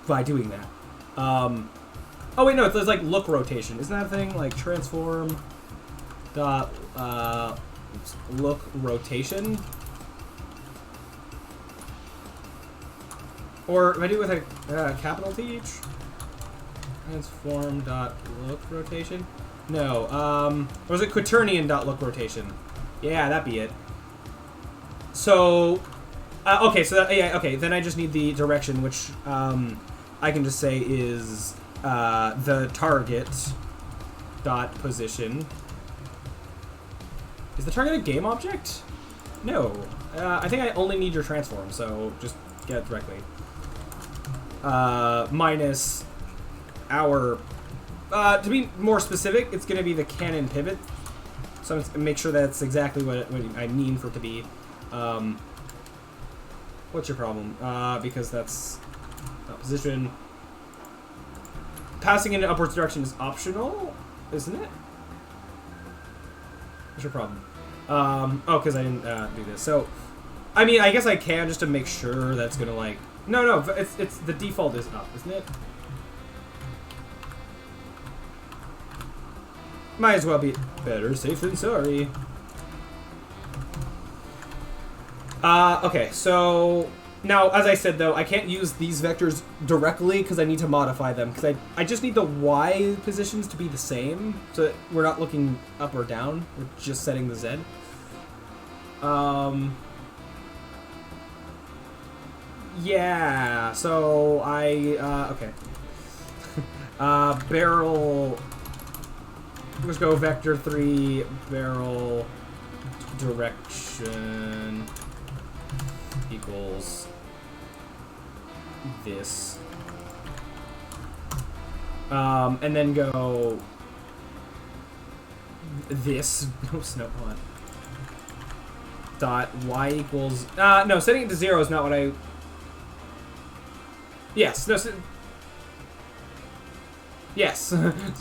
by doing that. Oh wait, no, there's like look rotation. Isn't that a thing? Like transform dot look rotation? Or if I do it with a capital T each? Transform dot look rotation? No, or was it quaternion dot look rotation? Yeah, that'd be it. So, okay, so that, yeah, okay, then I just need the direction, which I can just say is the target dot position. Is the target a game object? No. I think I only need your transform, so just get it directly. Minus our, to be more specific, it's going to be the cannon pivot. So I'm going to make sure that's exactly what I mean for it to be. What's your problem? Because that's position. Passing in an upwards direction is optional, isn't it? What's your problem? Oh, because I didn't do this. So, I mean, I guess I can just to make sure that's gonna like. No, it's the default is up, isn't it? Might as well be better safe than sorry. Okay, so Now, as I said, though, I can't use these vectors directly because I need to modify them. Because I just need the Y positions to be the same, so that we're not looking up or down. We're just setting the Z. Yeah, so okay. Barrel, let's go vector 3, barrel direction equals this. And then go this. Oops, no, hold on. Dot Y equals, no, setting it to 0 is not what I, yes, no, yes,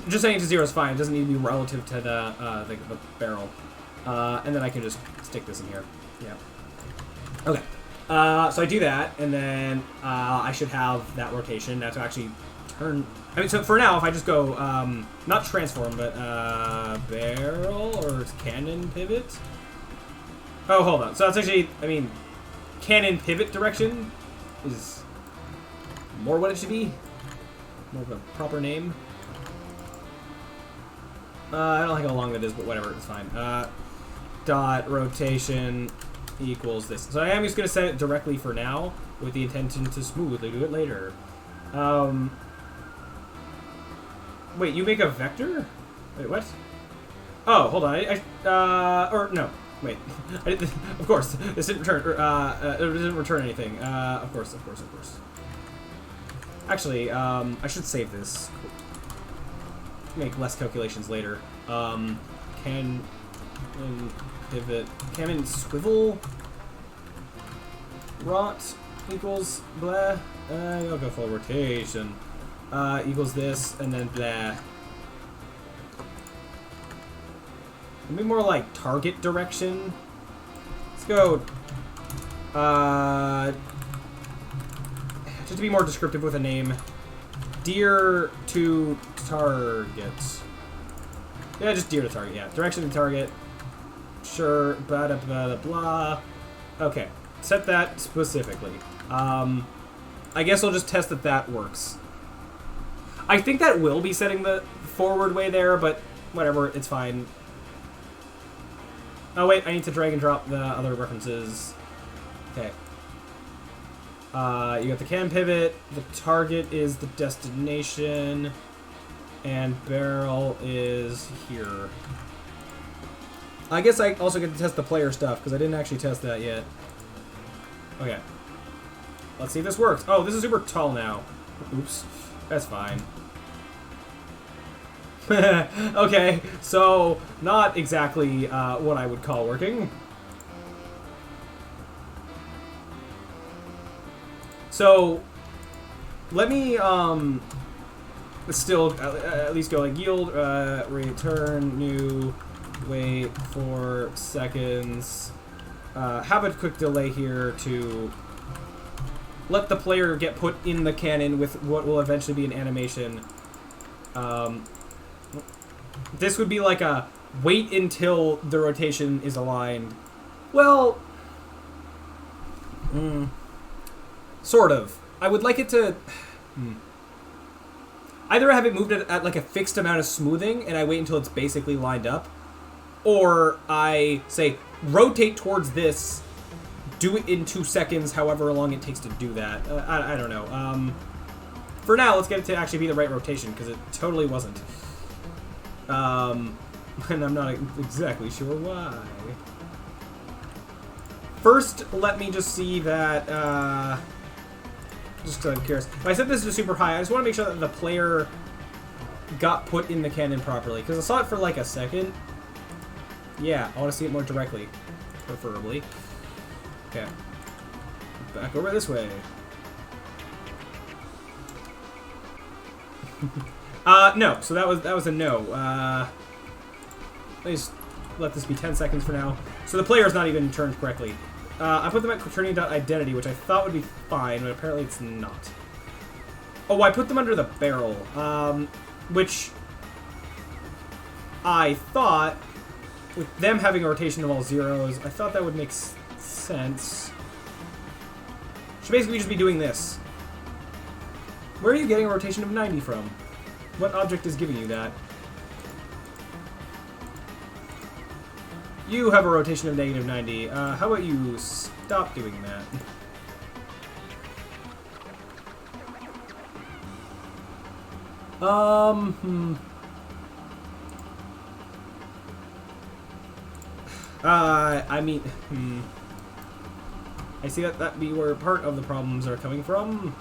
just setting it to 0 is fine. It doesn't need to be relative to the barrel. And then I can just stick this in here. Yeah. Okay. So I do that, and then I should have that rotation. Now to actually turn. I mean, so for now, if I just go, not transform, but barrel or cannon pivot. Oh, hold on. So that's actually, I mean, cannon pivot direction is more what it should be. More of a proper name. I don't like how long that is, but whatever, it's fine. Dot rotation equals this. So I am just going to set it directly for now, with the intention to smoothly do it later. Wait, you make a vector? Wait, what? Oh, hold on. Or no. Wait. Of course, this didn't return. It didn't return anything. Of course. Actually, I should save this. Make less calculations later. Can pivot. Can swivel. Rot equals blah. I'll go full rotation. Equals this, and then blah. Maybe more like target direction. Let's go. Just to be more descriptive with a name. Deer to target. Yeah, just deer to target. Yeah, direction to target. Sure. Blah blah blah blah. Okay, set that specifically. I guess I'll just test that that works. I think that will be setting the forward way there, but whatever, it's fine. Oh wait, I need to drag and drop the other references. Okay. You got the can pivot, the target is the destination, and barrel is here. I guess I also get to test the player stuff, because I didn't actually test that yet. Okay. Let's see if this works. Oh, this is super tall now. Oops. That's fine. Okay, so not exactly what I would call working. So let me still at least go like yield return new wait 4 seconds. Have a quick delay here to let the player get put in the cannon with what will eventually be an animation. This would be like a wait until the rotation is aligned. Well, sort of. I would like it to either have it moved at like a fixed amount of smoothing and I wait until it's basically lined up, or I say rotate towards this, do it in 2 seconds, however long it takes to do that. I don't know. For now, let's get it to actually be the right rotation, because it totally wasn't. And I'm not exactly sure why. First, let me just see that, just because I'm curious. If I set this to super high, I just want to make sure that the player got put in the cannon properly, because I saw it for like a second. Yeah, I want to see it more directly, preferably. Okay. Back over this way. No. So that was a no. Let me just let this be 10 seconds for now. So the player's not even turned correctly. I put them at quaternion.identity, which I thought would be fine, but apparently it's not. Oh, I put them under the barrel, which I thought, with them having a rotation of all zeros, I thought that would make sense. Should basically just be doing this. Where are you getting a rotation of 90 from? What object is giving you that? You have a rotation of negative 90. How about you stop doing that? I mean, I see that be where part of the problems are coming from.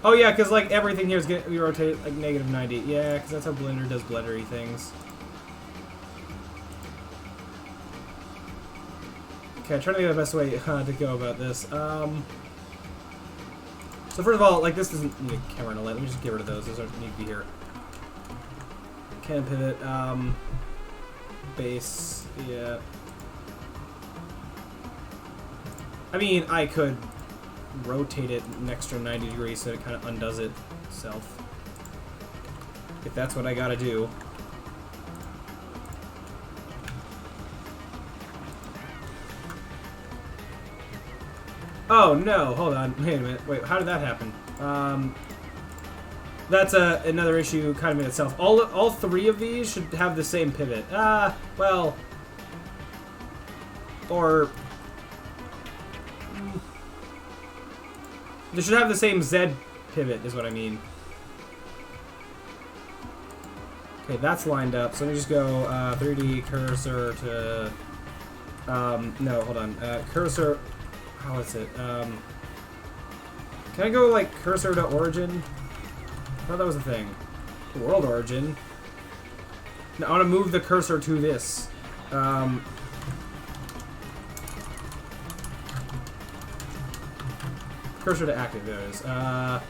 Oh yeah, because like everything here is going to be rotated like negative 90. Yeah, because that's how Blender does Blendery things. Okay, I'm trying to think of the best way to go about this. So first of all, like this doesn't need a camera and a light. Let me just get rid of those. Those don't need to be here. Can pivot. Base. Yeah. I mean, I could rotate it an extra 90 degrees so it kind of undoes itself. If that's what I gotta do. Oh no, hold on, wait a minute. Wait, how did that happen? That's another issue kind of in itself. All three of these should have the same pivot. Well, or they should have the same Z pivot is what I mean. Okay, that's lined up. So let me just go 3D cursor to no, hold on. Cursor, how is it? Can I go like cursor to origin? I thought that was a thing. World origin. Now I want to move the cursor to this. Cursor to active, there it is. And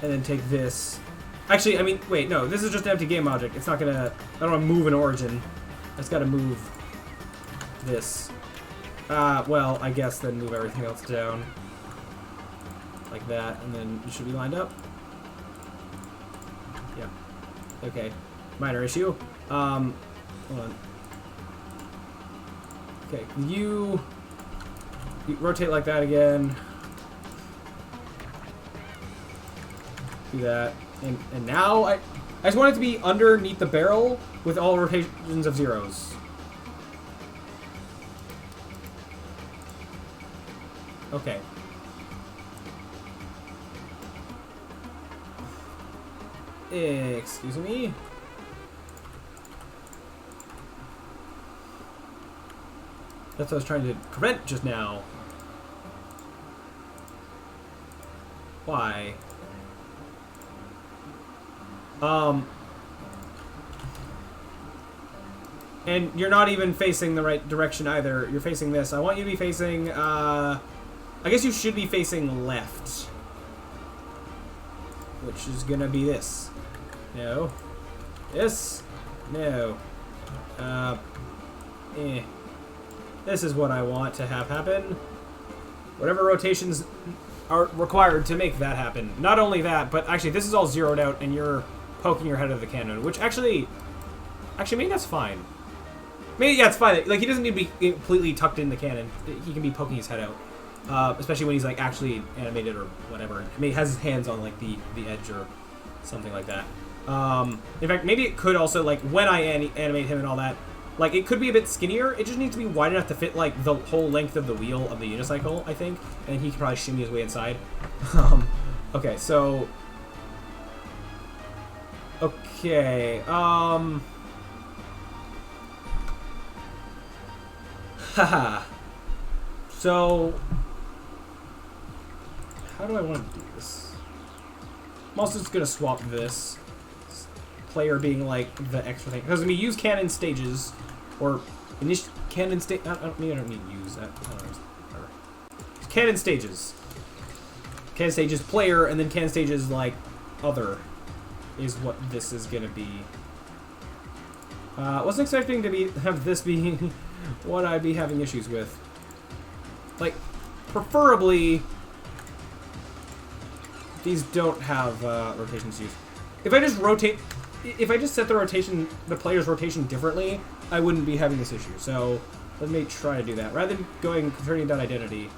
then take this. Actually, I mean, wait, no, this is just an empty game object. It's not gonna, I don't want to move an origin. I just gotta move this. Well, I guess then move everything else down. Like that, and then it should be lined up. Yeah. Okay. Minor issue. Hold on. Okay, you rotate like that again. Do that. And now I just want it to be underneath the barrel with all rotations of zeros. Okay. Excuse me. That's what I was trying to prevent just now. Why? And you're not even facing the right direction either. You're facing this. I want you to be facing, I guess you should be facing left. Which is gonna be this. No. This. No. This is what I want to have happen. Whatever rotations are required to make that happen. Not only that, but actually this is all zeroed out and you're poking your head out of the cannon, which actually maybe that's fine. Maybe, yeah, it's fine. Like, he doesn't need to be completely tucked in the cannon. He can be poking his head out. Especially when he's, like, actually animated or whatever. I mean, he has his hands on, like, the edge or something like that. In fact, maybe it could also, like, when I animate him and all that, like, it could be a bit skinnier. It just needs to be wide enough to fit, like, the whole length of the wheel of the unicycle, I think. And he could probably shimmy his way inside. Okay, so... Okay, Haha. So, how do I want to do this? I'm also just gonna swap this player being like the extra thing because I mean use cannon stages or cannon stage. I don't need to use that. Cannon stages. Cannon stages player and then cannon stages like other is what this is gonna be. Wasn't expecting to have this be what I'd be having issues with. Like, preferably, these don't have rotations used. If I just set the player's rotation differently, I wouldn't be having this issue. So let me try to do that rather than turning down identity.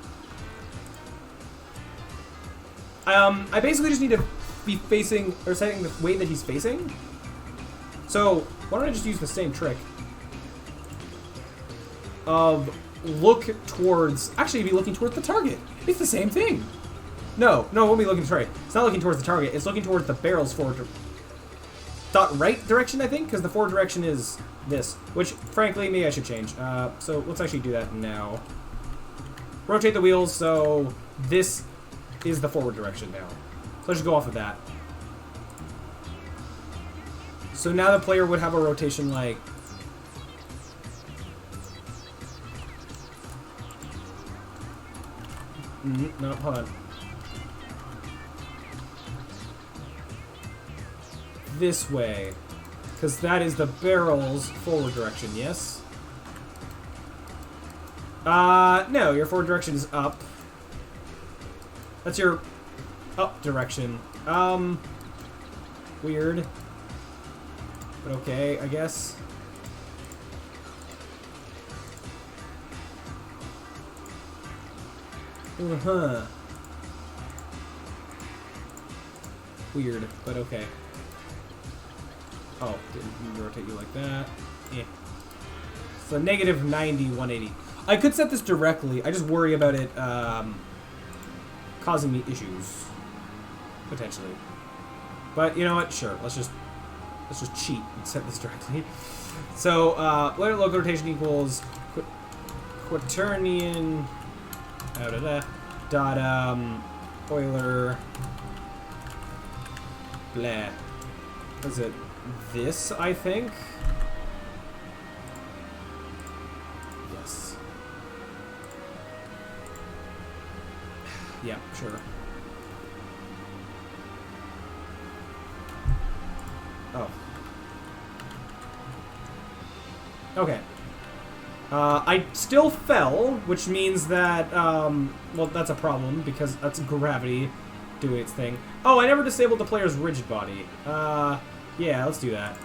I basically just need to be facing, or setting the way that he's facing. So, why don't I just use the same trick of look towards, actually be looking towards the target. It's the same thing. No, it won't be looking, sorry. It's not looking towards the target, it's looking towards the barrel's forward right direction, I think, because the forward direction is this, which, frankly, maybe I should change. So let's actually do that now. Rotate the wheels, so this is the forward direction now. So let's just go off of that. So now the player would have a rotation like... no, hold on. This way. Because that is the barrel's forward direction, yes? No, your forward direction is up. That's your up direction. Weird. But okay, I guess. Uh-huh. Weird, but okay. Oh, didn't rotate you like that. Yeah. So negative 90, 180. I could set this directly. I just worry about it causing me issues. Potentially. But you know what? Sure. Let's just cheat and set this directly. So local rotation equals quaternion dot Euler blah. Is it this, I think? Yes. Yeah, sure. Oh. Okay. I still fell, which means that, well, that's a problem, because that's gravity doing its thing. Oh, I never disabled the player's rigid body. Yeah, let's do that.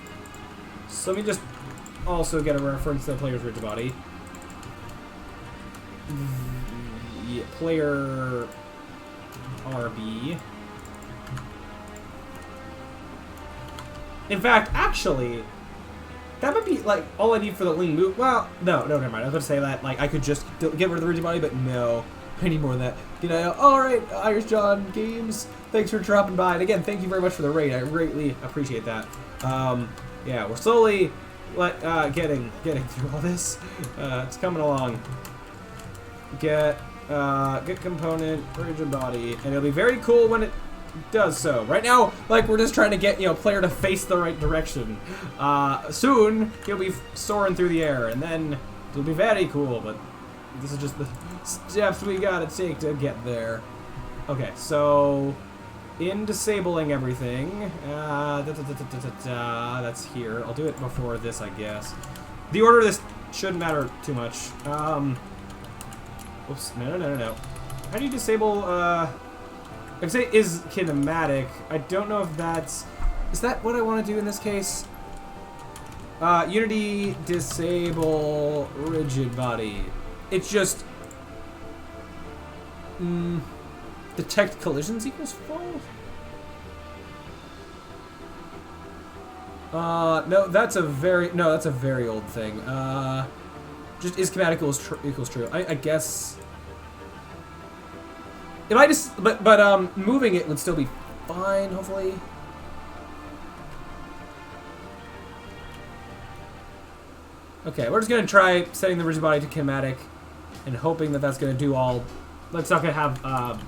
So let me just also get a reference to the player's rigid body. Yeah, player RB. In fact, actually, that might be, like, all I need for the lean move. Well, no, never mind. I was going to say that, like, I could just get rid of the rigid body, but no. I need more than that. You know, alright, Irish John Games, thanks for dropping by. And again, thank you very much for the raid. I greatly appreciate that. Yeah, we're slowly getting through all this. It's coming along. Get component, rigid body, and it'll be very cool when it does so. Right now, like, we're just trying to get, you know, player to face the right direction. Soon, he'll be soaring through the air, and then it'll be very cool, but this is just the steps we gotta take to get there. Okay, so in disabling everything, that's here. I'll do it before this, I guess. The order of this shouldn't matter too much. Oops, no. How do you disable, I would say is kinematic. I don't know if that's, is that what I want to do in this case? Unity disable rigid body. It's just detect collisions equals false. No, that's a very old thing. Just is schematic equals true. I guess if I just but moving it would still be fine, hopefully. Okay, we're just gonna try setting the rigid body to kinematic and hoping that that's gonna do all. That's not gonna have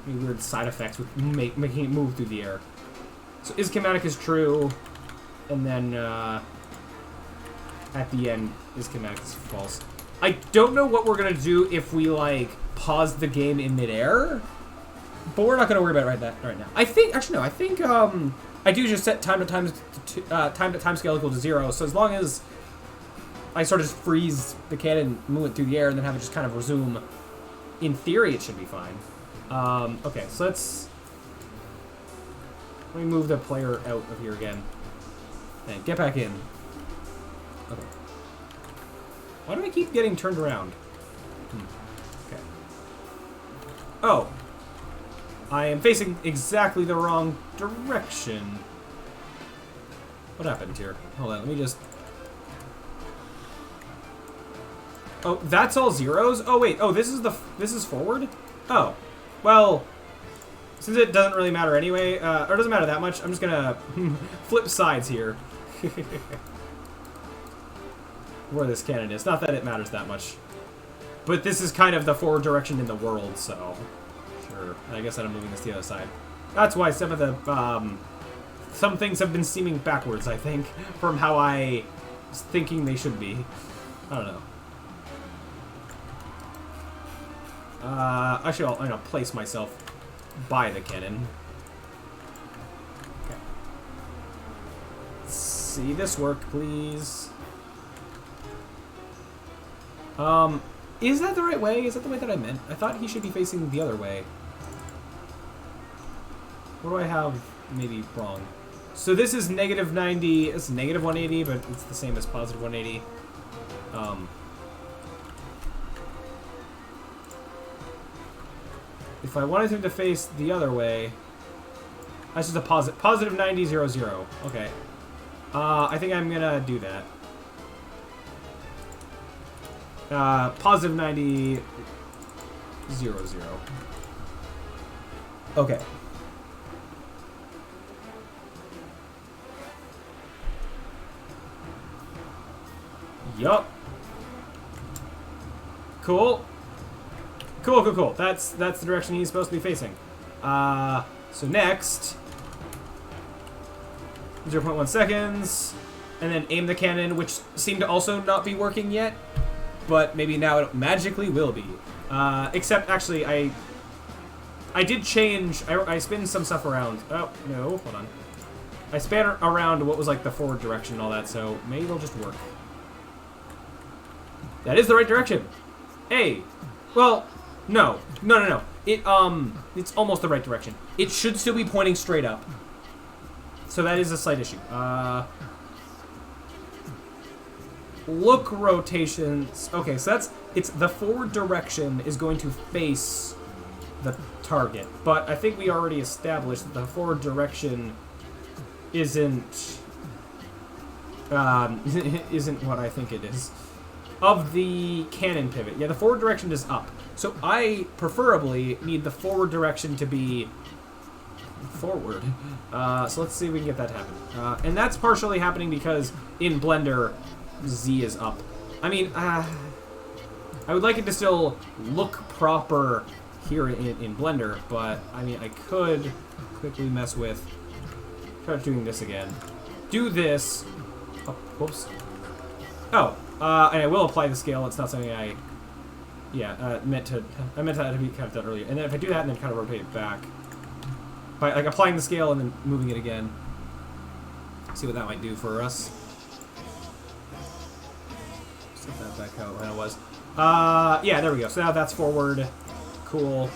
any weird side effects with making it move through the air. So is kinematic is true, and then at the end is kinematic is false. I don't know what we're gonna do if we like pause the game in midair, but we're not gonna worry about it right now. I think actually no. I think I do just set time to time scale equal to 0. So as long as I sort of just freeze the cannon, move it through the air, and then have it just kind of resume, in theory it should be fine. Okay, so let me move the player out of here again. And get back in. Okay. Why do I keep getting turned around? Okay. Oh. I am facing exactly the wrong direction. What happened here? Hold on, let me just... Oh, that's all zeros? Oh, wait. Oh, this is forward? Oh. Well, since it doesn't really matter anyway, or it doesn't matter that much, I'm just gonna flip sides here. Where this cannon is. Not that it matters that much. But this is kind of the forward direction in the world, so... Sure. I guess I'm moving this to the other side. That's why some of the, some things have been seeming backwards, I think, from how I was thinking they should be. I don't know. Actually, I'm gonna place myself by the cannon. Okay. See this work, please. Is that the right way? Is that the way that I meant? I thought he should be facing the other way. What do I have maybe wrong? So this is negative 90, it's negative 180, but it's the same as positive 180. If I wanted him to face the other way, that's just a positive 90, 0, 0. Okay. I think I'm gonna do that. Positive 90, 0, 0. Okay. Yup. Cool. Cool, cool, cool. That's the direction he's supposed to be facing. So next, 0.1 seconds, and then aim the cannon, which seemed to also not be working yet, but maybe now it magically will be. Except, actually, I did change, I spin some stuff around. Oh, no, hold on. I span around what was like the forward direction and all that, so maybe it'll just work. That is the right direction. Hey, well, no. It's almost the right direction. It should still be pointing straight up. So that is a slight issue. Look rotations. Okay, so it's the forward direction is going to face the target. But I think we already established that the forward direction isn't what I think it is. Of the cannon pivot. Yeah, the forward direction is up. So I preferably need the forward direction to be forward. So let's see if we can get that to happen. And that's partially happening because in Blender, Z is up. I mean, I would like it to still look proper here in Blender, but I mean, I could quickly mess with, try doing this again. Do this. Oh, whoops. Oh. And I will apply the scale. It's not something I meant to be kind of done earlier. And then if I do that and then kind of rotate it back, by like applying the scale and then moving it again, see what that might do for us. Set that back how it was. Yeah, there we go. So now that's forward. Cool.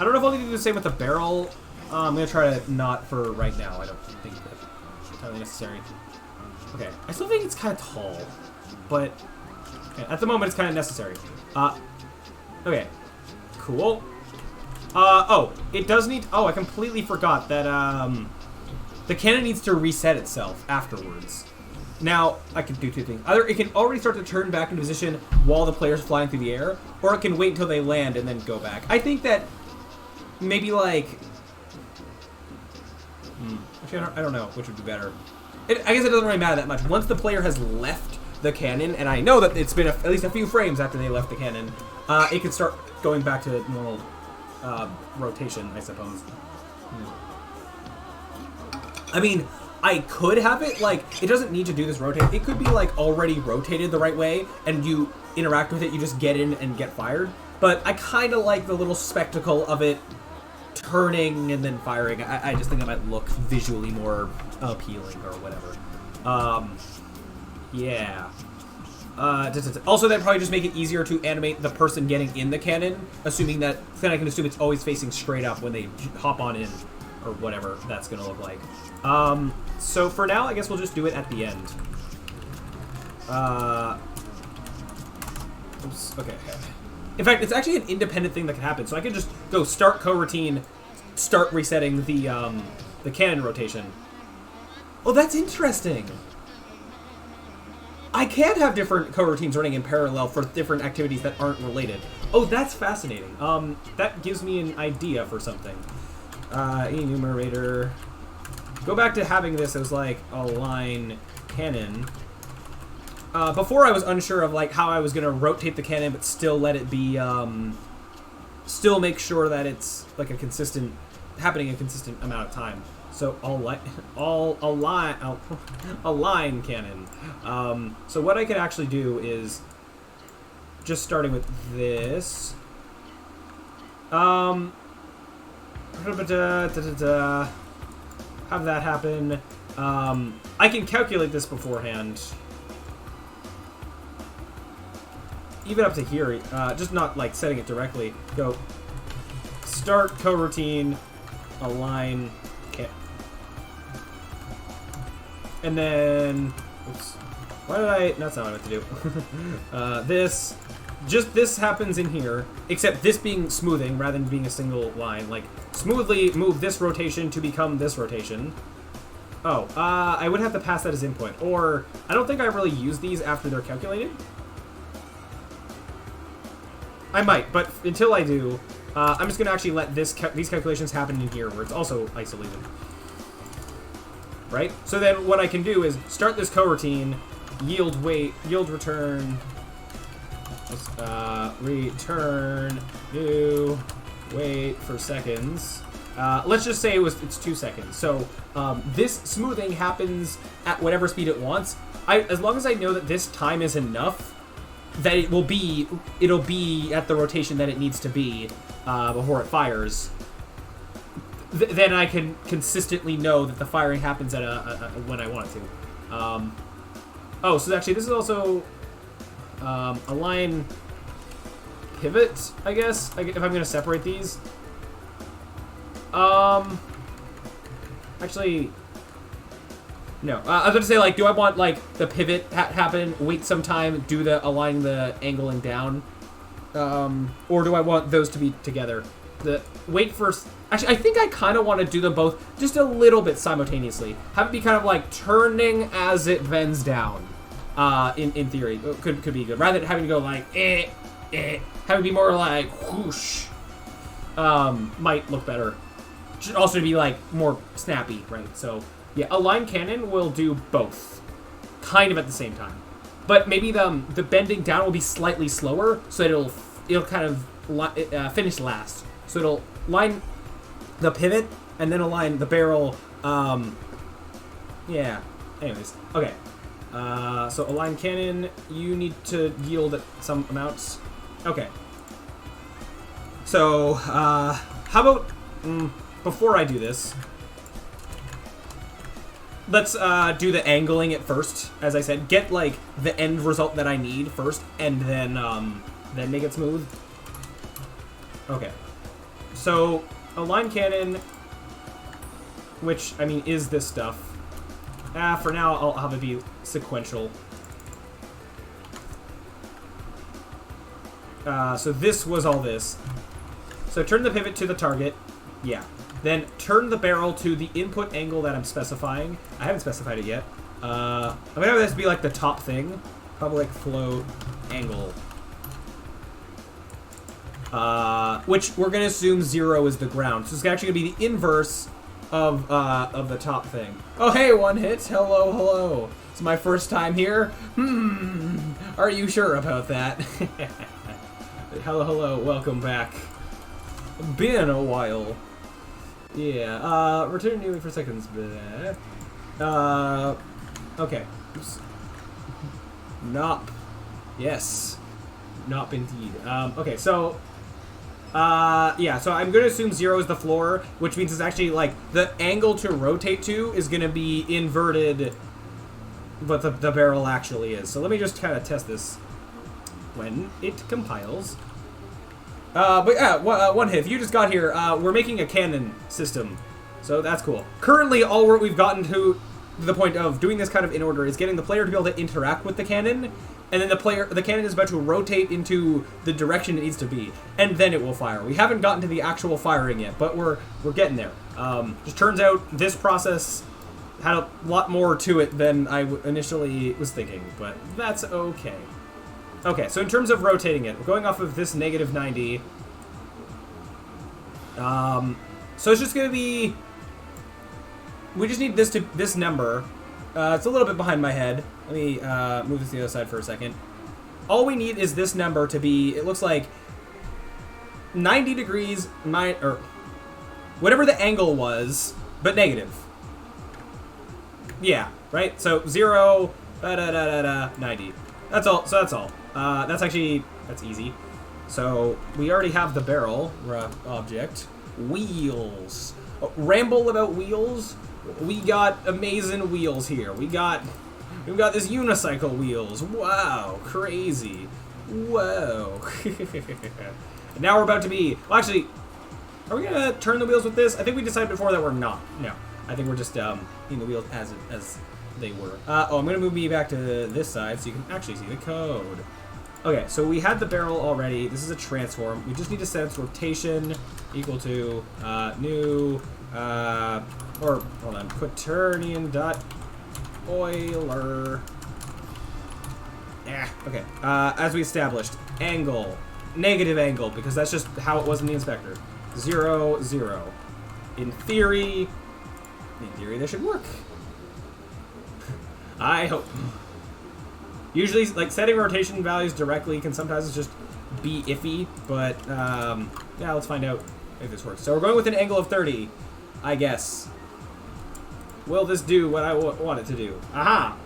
I don't know if I'll need to do the same with the barrel. I'm gonna try to not for right now. I don't think that's entirely necessary. Okay, I still think it's kind of tall, but okay, at the moment it's kind of necessary. Okay, cool. Oh, it does need. Oh, I completely forgot that the cannon needs to reset itself afterwards. Now I can do two things. Either it can already start to turn back into position while the player's flying through the air, or it can wait until they land and then go back. I think that maybe like. Actually, I don't know which would be better. I guess it doesn't really matter that much. Once the player has left the cannon, and I know that it's been at least a few frames after they left the cannon, it can start going back to normal rotation, I suppose. I mean, I could have it, like, it doesn't need to do this rotate. It could be, like, already rotated the right way, and you interact with it, you just get in and get fired. But I kind of like the little spectacle of it turning and then firing. I just think it might look visually more appealing or whatever. Yeah. Also, that'd probably just make it easier to animate the person getting in the cannon, assuming that, then I can assume it's always facing straight up when they hop on in, or whatever that's going to look like. So for now, I guess we'll just do it at the end. Oops, okay. In fact, it's actually an independent thing that can happen. So I can just go start coroutine, start resetting the cannon rotation. Oh, that's interesting. I can have different coroutines running in parallel for different activities that aren't related. Oh, that's fascinating. That gives me an idea for something. Enumerator. Go back to having this as like a line cannon. Before I was unsure of like how I was gonna rotate the cannon, but still let it be, still make sure that it's like happening a consistent amount of time. So a line cannon. So what I could actually do is just starting with this. Have that happen. I can calculate this beforehand. Even up to here, just not like setting it directly. Go start coroutine, align, and then, oops, why did I, that's not what I meant to do. This happens in here, except this being smoothing rather than being a single line. Like, smoothly move this rotation to become this rotation. Oh, I would have to pass that as input, or I don't think I really use these after they're calculated. I might, but until I do, I'm just going to actually let these calculations happen in here, where it's also isolated. Right? So then what I can do is start this coroutine, yield return, return new wait for seconds. Let's just say it's 2 seconds. So this smoothing happens at whatever speed it wants. As long as I know that this time is enough, that it'll be at the rotation that it needs to be before it fires. Then I can consistently know that the firing happens at when I want it to. Oh, so actually this is also a line pivot, I guess, if I'm going to separate these. Actually, no. I was going to say, like, do I want, like, the pivot happen, wait some time, do the align the angling down? Or do I want those to be together? The wait first. Actually, I think I kind of want to do them both just a little bit simultaneously. Have it be kind of like turning as it bends down. In theory, could be good. Rather than having to go like have it be more like whoosh. Might look better. Should also be like more snappy, right? So yeah, a line cannon will do both, kind of at the same time. But maybe the bending down will be slightly slower, so that it'll kind of finish last. So it'll line the pivot and then align the barrel. Yeah. Anyways, okay. So align cannon, you need to yield at some amounts. Okay. So how about before I do this, let's do the angling at first. As I said, get like the end result that I need first, and then make it smooth. Okay. So align cannon, which I mean is this stuff. For now I'll have it be sequential. So this was all this. So turn the pivot to the target. Yeah. Then turn the barrel to the input angle that I'm specifying. I haven't specified it yet. I'm gonna have this be like the top thing. Probably like float angle. Which we're gonna assume 0 is the ground. So it's actually gonna be the inverse of the top thing. Oh hey, one hit. Hello, hello. It's my first time here. Are you sure about that? Hello, hello. Welcome back. Been a while. Yeah. Return new for seconds. Okay. Oops. Nop. Yes. Nop indeed. Okay, so yeah, so I'm gonna assume 0 is the floor, which means it's actually like the angle to rotate to is gonna be inverted, but the barrel actually is. So let me just kind of test this when it compiles. But yeah, one hit. If you just got here, we're making a cannon system, so that's cool. Currently, all we've gotten to the point of doing this kind of in order is getting the player to be able to interact with the cannon, and then the cannon is about to rotate into the direction it needs to be, and then it will fire. We haven't gotten to the actual firing yet, but we're getting there. Just turns out this process had a lot more to it than I initially was thinking, but that's okay. Okay, so in terms of rotating it, we're going off of this -90. So it's just going to be... We just need this number. It's a little bit behind my head. Let me move this to the other side for a second. All we need is this number to be, it looks like 90 degrees, or whatever the angle was, but negative. Yeah, right? So 0, 90. That's all. So that's all. That's easy. So we already have the barrel object. Wheels. Oh, ramble about wheels. We got amazing wheels here. We've got this unicycle wheels. Wow, crazy. Whoa. Now we're about to be... Well, actually, are we gonna turn the wheels with this? I think we decided before that we're not. No, I think we're just in the wheels as they were. Oh, I'm gonna move me back to this side so you can actually see the code. Okay, so we had the barrel already. This is a transform. We just need to set its rotation equal to new or hold on, quaternion dot Euler. Okay. As we established, angle, negative angle, because that's just how it was in the inspector. 0, 0. In theory, this should work. I hope. Usually, like, setting rotation values directly can sometimes just be iffy, but yeah, let's find out if this works. So we're going with an angle of 30, I guess. Will this do what I want it to do? Aha!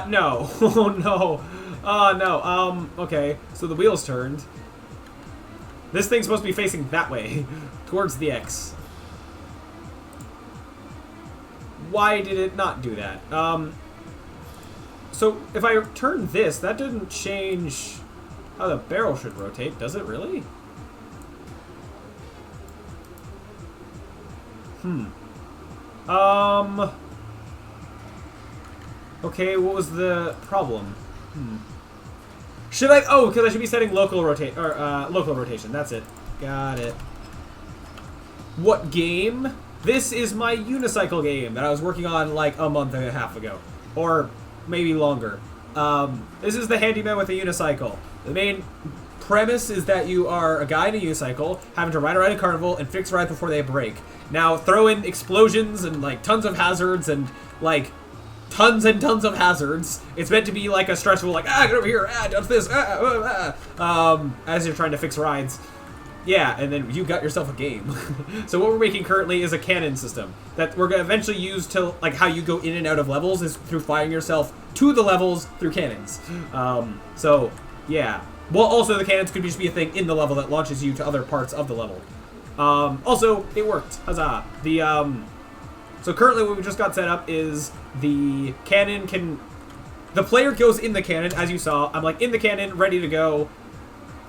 No. Oh, no. Oh, no. Okay. So the wheel's turned. This thing's supposed to be facing that way, towards the X. Why did it not do that? So if I turn this, that doesn't change how the barrel should rotate, does it really? Okay, what was the problem? Should I? Oh, because I should be setting local rotation. That's it. Got it. What game? This is my unicycle game that I was working on like a month and a half ago, or maybe longer. This is the Handyman with a unicycle. The main premise is that you are a guy in a unicycle having to ride around a carnival and fix rides before they break. Now throw in explosions and like tons of hazards and like tons and tons of hazards. It's meant to be like a stressful, like, get over here, does this, as you're trying to fix rides. Yeah, and then you got yourself a game. So what we're making currently is a cannon system that we're going to eventually use to, like, how you go in and out of levels is through firing yourself to the levels through cannons. So, yeah. Well, also the cannons could just be a thing in the level that launches you to other parts of the level. Also, it worked. Huzzah. So currently what we just got set up is the cannon can... The player goes in the cannon, as you saw. I'm, like, in the cannon, ready to go.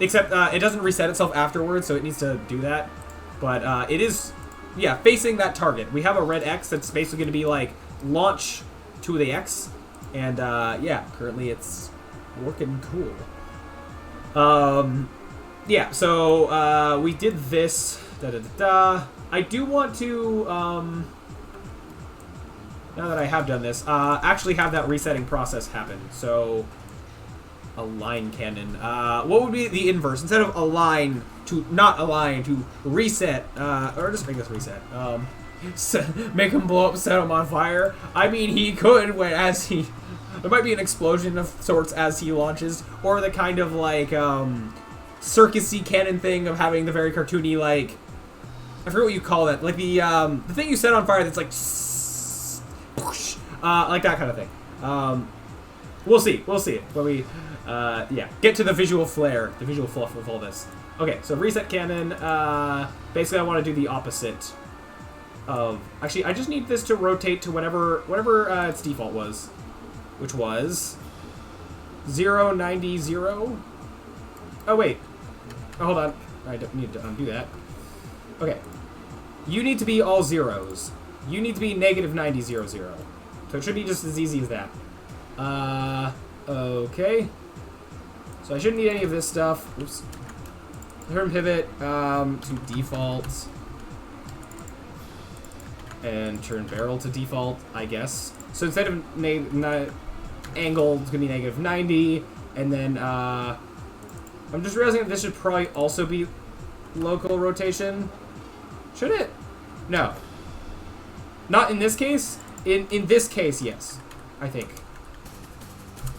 Except it doesn't reset itself afterwards, so it needs to do that. But it is, yeah, facing that target. We have a red X that's basically going to be like launch to the X. And yeah, currently it's working cool. Yeah, so we did this. I do want to, now that I have done this, actually have that resetting process happen. So... Align cannon. What would be the inverse? Instead of align to not align to reset, or just make this reset. Make him blow up, set him on fire. I mean, he could when as he. There might be an explosion of sorts as he launches, or the kind of like circusy cannon thing of having the very cartoony like. I forget what you call that. Like the thing you set on fire that's like. Like that kind of thing. We'll see. We'll see it when we. Yeah, get to the visual flair, the visual fluff of all this. Okay, so reset cannon. Basically, I want to do the opposite of... Actually, I just need this to rotate to whatever its default was, which was 0, 90, 0. Oh, wait. Oh, hold on. I don't need to undo that. Okay. You need to be all zeros. You need to be -90, 0, 0. So it should be just as easy as that. Okay. So I shouldn't need any of this stuff. Oops. Turn pivot to default. And turn barrel to default, I guess. So instead of angle, it's going to be -90. And then I'm just realizing that this should probably also be local rotation. Should it? No. Not in this case. In this case, yes. I think.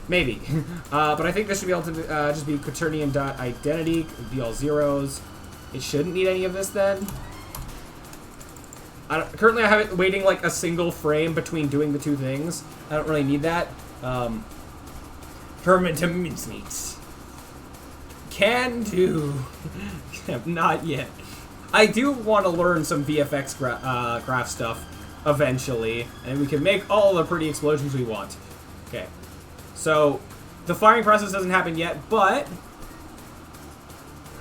Maybe. But I think this should be able to just be quaternion.identity. It would be all zeros. It shouldn't need any of this then. Currently I have it waiting like a single frame between doing the two things. I don't really need that. Permanent to mincemeats. Can do. Not yet. I do want to learn some VFX graph stuff eventually, and we can make all the pretty explosions we want. Okay. So, the firing process doesn't happen yet, but...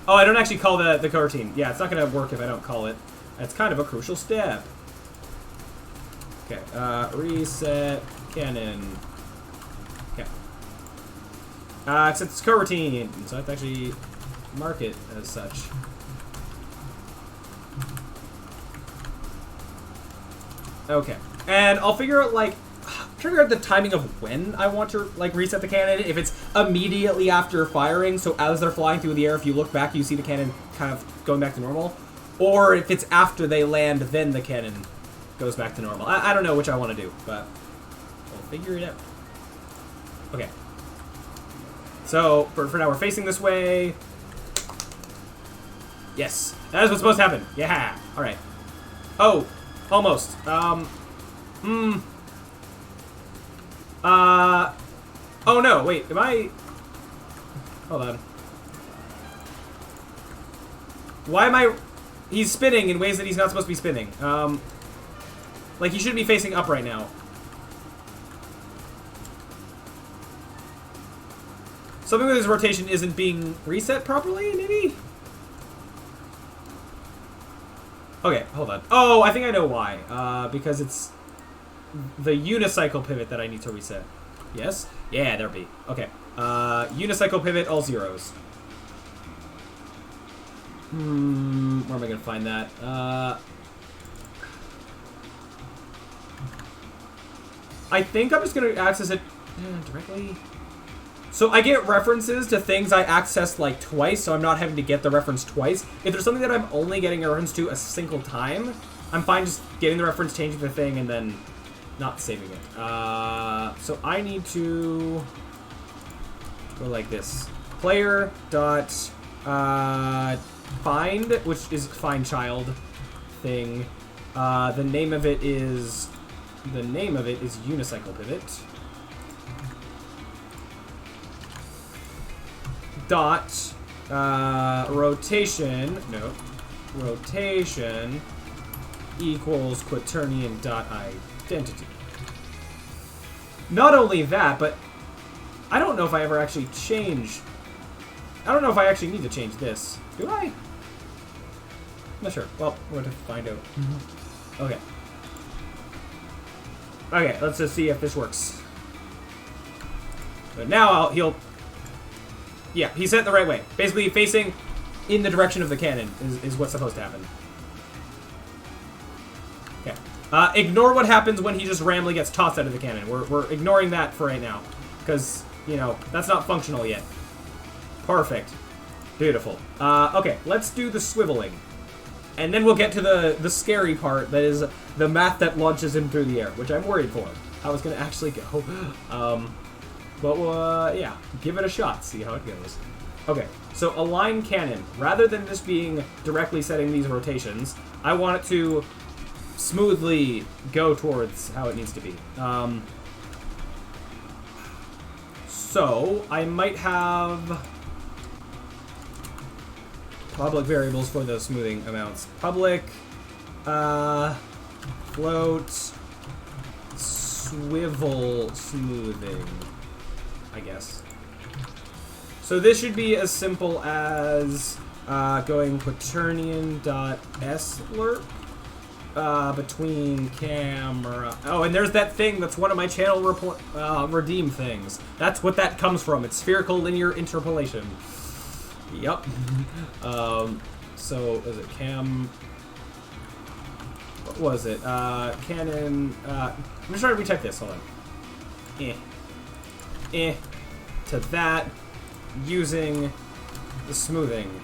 Oh, I don't actually call the coroutine. Yeah, it's not going to work if I don't call it. That's kind of a crucial step. Okay, reset cannon. Okay. Except it's coroutine, so I have to actually mark it as such. Okay. And I'll figure out, like, the timing of when I want to, like, reset the cannon. If it's immediately after firing, so as they're flying through the air, if you look back, you see the cannon kind of going back to normal. Or if it's after they land, then the cannon goes back to normal. I don't know which I want to do, but we'll figure it out. Okay. So, for now, we're facing this way. Yes. That is what's supposed to happen. Yeah. Alright. Oh. Almost. Oh no, wait, am I... Hold on. Why am I... He's spinning in ways that he's not supposed to be spinning. Like, he should be facing up right now. Something with his rotation isn't being reset properly, maybe? Okay, hold on. Oh, I think I know why. Because it's the unicycle pivot that I need to reset. Yes? Yeah, there be. Okay. Unicycle pivot, all zeros. Where am I gonna find that? I think I'm just gonna access it directly. So I get references to things I accessed like twice, so I'm not having to get the reference twice. If there's something that I'm only getting a reference to a single time, I'm fine just getting the reference, changing the thing, and then not saving it. So I need to go like this. Player dot find, which is find child thing. The name of it is unicycle pivot. Dot rotation equals quaternion dot identity. Not only that, but I don't know if I ever actually change. I don't know if I actually need to change this. Do I? I'm not sure. Well, we're going to find out. Okay. Okay, let's just see if this works. But now he'll... Yeah, he set it the right way. Basically, facing in the direction of the cannon is what's supposed to happen. Okay. Ignore what happens when he just randomly gets tossed out of the cannon. We're ignoring that for right now. Because, you know, that's not functional yet. Perfect. Beautiful. Okay, let's do the swiveling. And then we'll get to the scary part, that is the math that launches him through the air, which I'm worried for. How it's going to actually go. But, yeah, give it a shot, see how it goes. Okay, so align cannon. Rather than this being directly setting these rotations, I want it to smoothly go towards how it needs to be. So, I might have public variables for those smoothing amounts. Public, float, swivel smoothing, I guess. So this should be as simple as going quaternion.slurp. between camera. Oh, and there's that thing that's one of my channel redeem things. That's what that comes from. It's spherical linear interpolation. Yep. So, is it cam... What was it? Canon... I'm just trying to retype this. Hold on. To that, using the smoothing.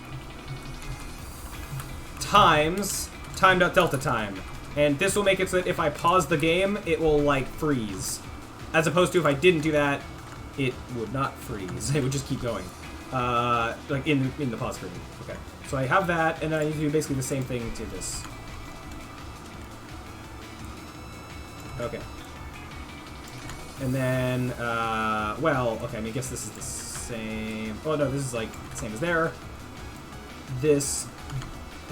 Time.delta time. And this will make it so that if I pause the game, it will, like, freeze. As opposed to if I didn't do that, it would not freeze. It would just keep going. Like, in the pause screen. Okay. So I have that, and then I need to do basically the same thing to this. Okay. And then, well, okay, I mean, I guess this is the same. Oh, no, this is, like, the same as there. This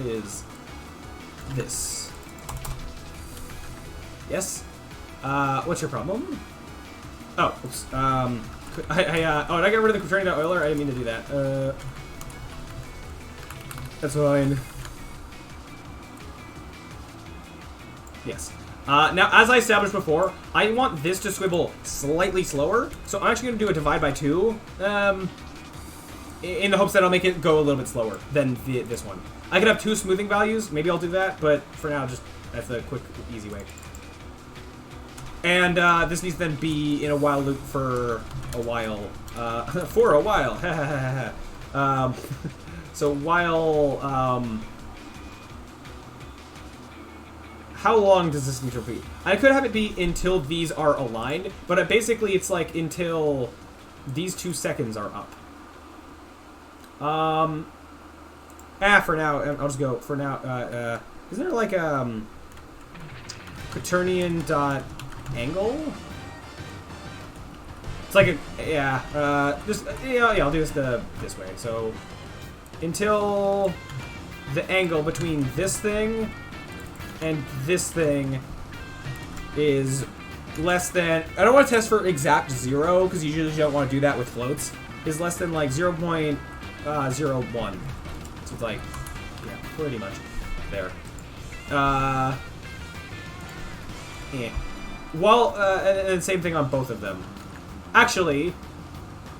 is this. Yes? What's your problem? Oh, oops. Oh, did I get rid of the quaternion oiler? I didn't mean to do that. That's fine. Yes. Now, as I established before, I want this to swivel slightly slower, so I'm actually going to do a divide by 2, in the hopes that I'll make it go a little bit slower than this one. I could have 2 smoothing values, maybe I'll do that, but for now, just that's the quick, easy way. And this needs to then be in a while loop for a while. For a while. So while... how long does this need to repeat? I could have it be until these are aligned, but basically it's like until these 2 seconds are up. For now, I'll just go, for now, is there like, quaternion dot angle? It's like a, yeah, just, yeah, I'll do this this way. So, until the angle between this thing and this thing is less than, I don't want to test for exact 0, because you usually don't want to do that with floats, is less than like 0.01. So it's like, yeah, pretty much there. Yeah. Well, and same thing on both of them. Actually,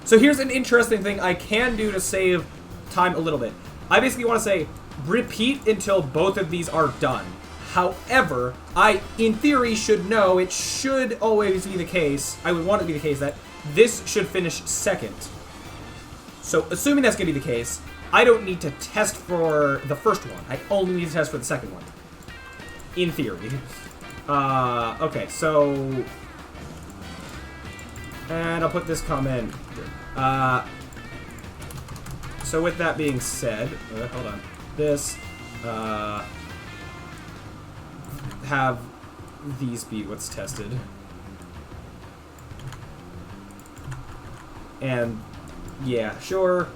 so here's an interesting thing I can do to save time a little bit. I basically want to say, repeat until both of these are done. However, I, in theory, should know, it should always be the case, I would want it to be the case, that this should finish second. So, assuming that's going to be the case, I don't need to test for the first one. I only need to test for the second one. In theory. Okay, so... And I'll put this comment here. So with that being said, hold on. This, have these be what's tested. And, yeah, sure.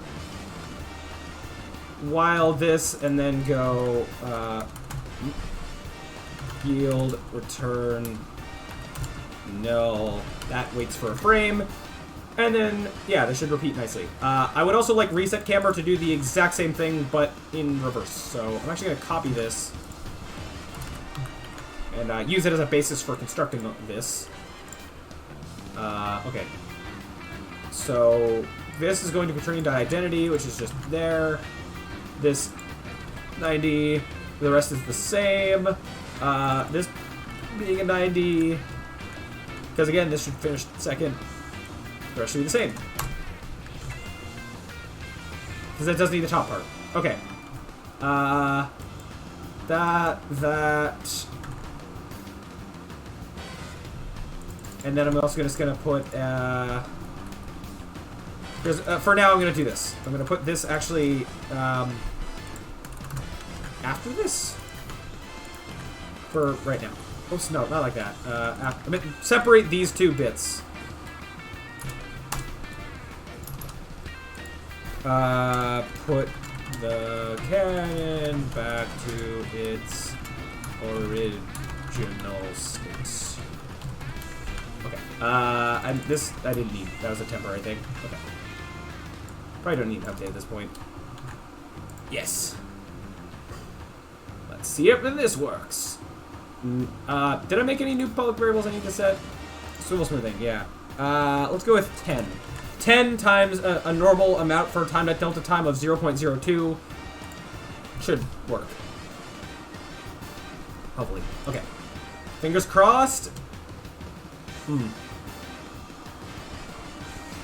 While this, and then go, yield, return, null. That waits for a frame. And then, yeah, this should repeat nicely. I would also like reset camera to do the exact same thing, but in reverse. So I'm actually going to copy this and use it as a basis for constructing this. Okay. So this is going to quaternion.identity, which is just there. This 90. The rest is the same. This being a 90. Because again, this should finish second. The rest should be the same. Because that does need the top part. Okay. That. And then I'm also just going to put, for now I'm going to do this. I'm going to put this actually, after this? For right now. Oops, no, not like that. I mean, separate these 2 bits. Put the cannon back to its original state. Okay. And this I didn't need. That was a temporary thing. Okay. Probably don't need an update at this point. Yes. Let's see if this works. Did I make any new public variables I need to set? Swivel smoothing, yeah. Let's go with 10. 10 times a normal amount for time at delta time of 0.02. Should work. Hopefully. Okay. Fingers crossed.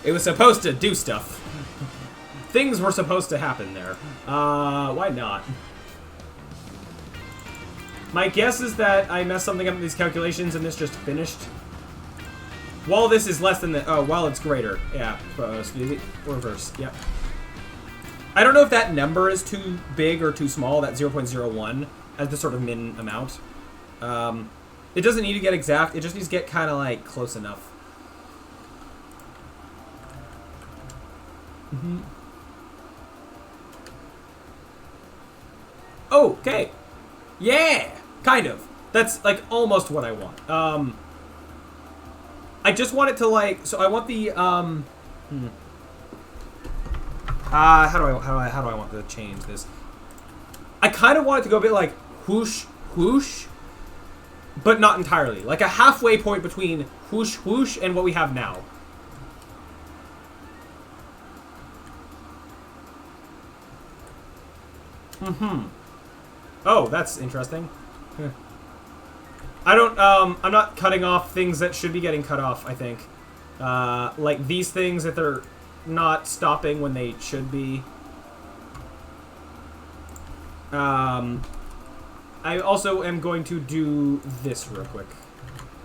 It was supposed to do stuff. Things were supposed to happen there. Why not? My guess is that I messed something up in these calculations and this just finished. While this is less than the... Oh, while it's greater. Yeah. Reverse. Yep. I don't know if that number is too big or too small, that 0.01, as the sort of min amount. It doesn't need to get exact. It just needs to get kind of, like, close enough. Oh, okay. Yeah! Kind of. That's, like, almost what I want. I just want it to, like... So I want the, how do I want to change this? I kind of want it to go a bit like whoosh, whoosh, but not entirely. Like a halfway point between whoosh, whoosh and what we have now. Oh, that's interesting. I don't, I'm not cutting off things that should be getting cut off, I think. Like these things that they're not stopping when they should be. I also am going to do this real quick.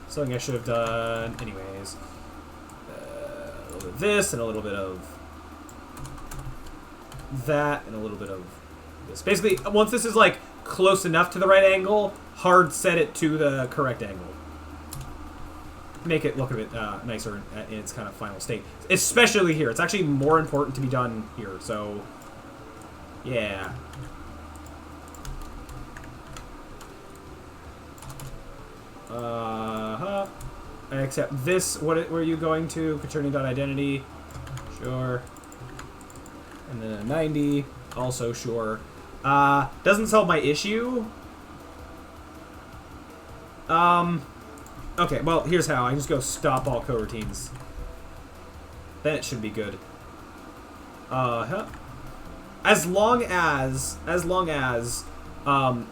Something I should have done anyways. A little bit of this and a little bit of that and a little bit of this. Basically, once this is like close enough to the right angle, hard set it to the correct angle. Make it look a bit nicer in its kind of final state. Especially here. It's actually more important to be done here, so... Yeah. Except this, what were you going to? Concerning.identity. Sure. And then a 90. Also sure. Doesn't solve my issue. Okay, well, here's how. I just go stop all coroutines. Then it should be good. As long as,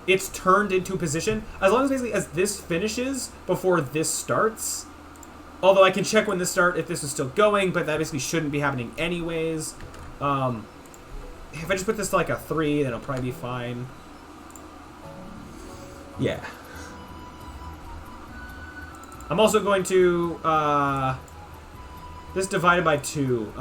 it's turned into position, as long as basically as this finishes before this starts, although I can check when this starts if this is still going, but that basically shouldn't be happening anyways. If I just put this to like a 3, then it'll probably be fine. Yeah. I'm also going to, this divided by 2.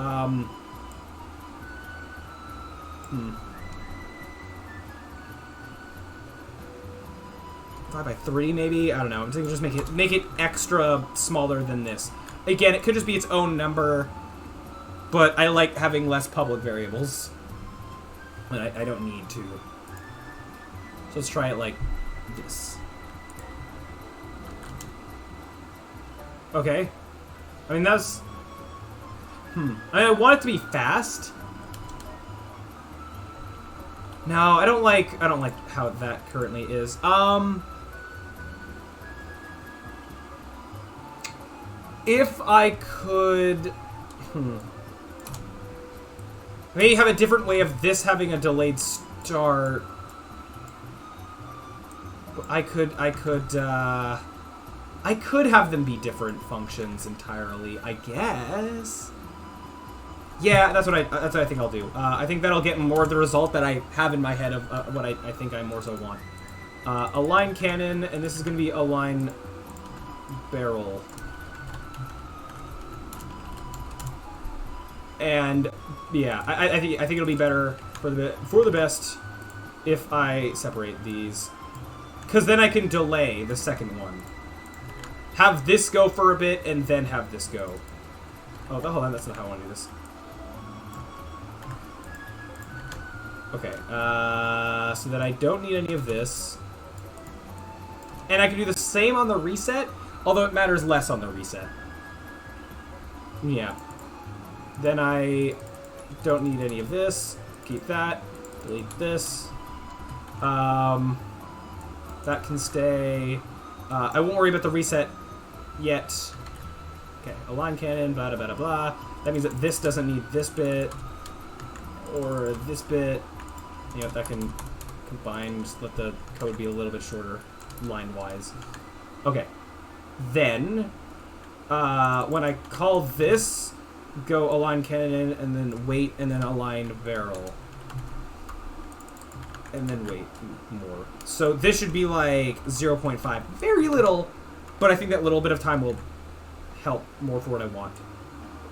5 by 3 maybe? I don't know. I'm thinking just make it extra smaller than this. Again, it could just be its own number, but I like having less public variables. And I don't need to. So let's try it like this. Okay. I mean, that's... I want it to be fast. No, I don't like how that currently is. If I could... Maybe have a different way of this having a delayed start. I could have them be different functions entirely, I guess. Yeah, that's what I think I'll do. I think that'll get more of the result that I have in my head of what I think I more so want. A line cannon, and this is going to be a line barrel. And yeah, I think it'll be better for the best if I separate these, because then I can delay the second one. Have this go for a bit, and then have this go. Oh, hold on, that's not how I want to do this. Okay, so that I don't need any of this. And I can do the same on the reset, although it matters less on the reset. Yeah. Then I don't need any of this. Keep that. Delete this. That can stay. I won't worry about the reset yet. Okay, align cannon, blah, blah, blah, blah. That means that this doesn't need this bit. Or this bit. You know, that can combine, just let the code be a little bit shorter, line-wise. Okay. Then, when I call this, go align cannon, and then wait, and then align barrel. And then wait more. So this should be like 0.5. Very little, but I think that little bit of time will help more for what I want.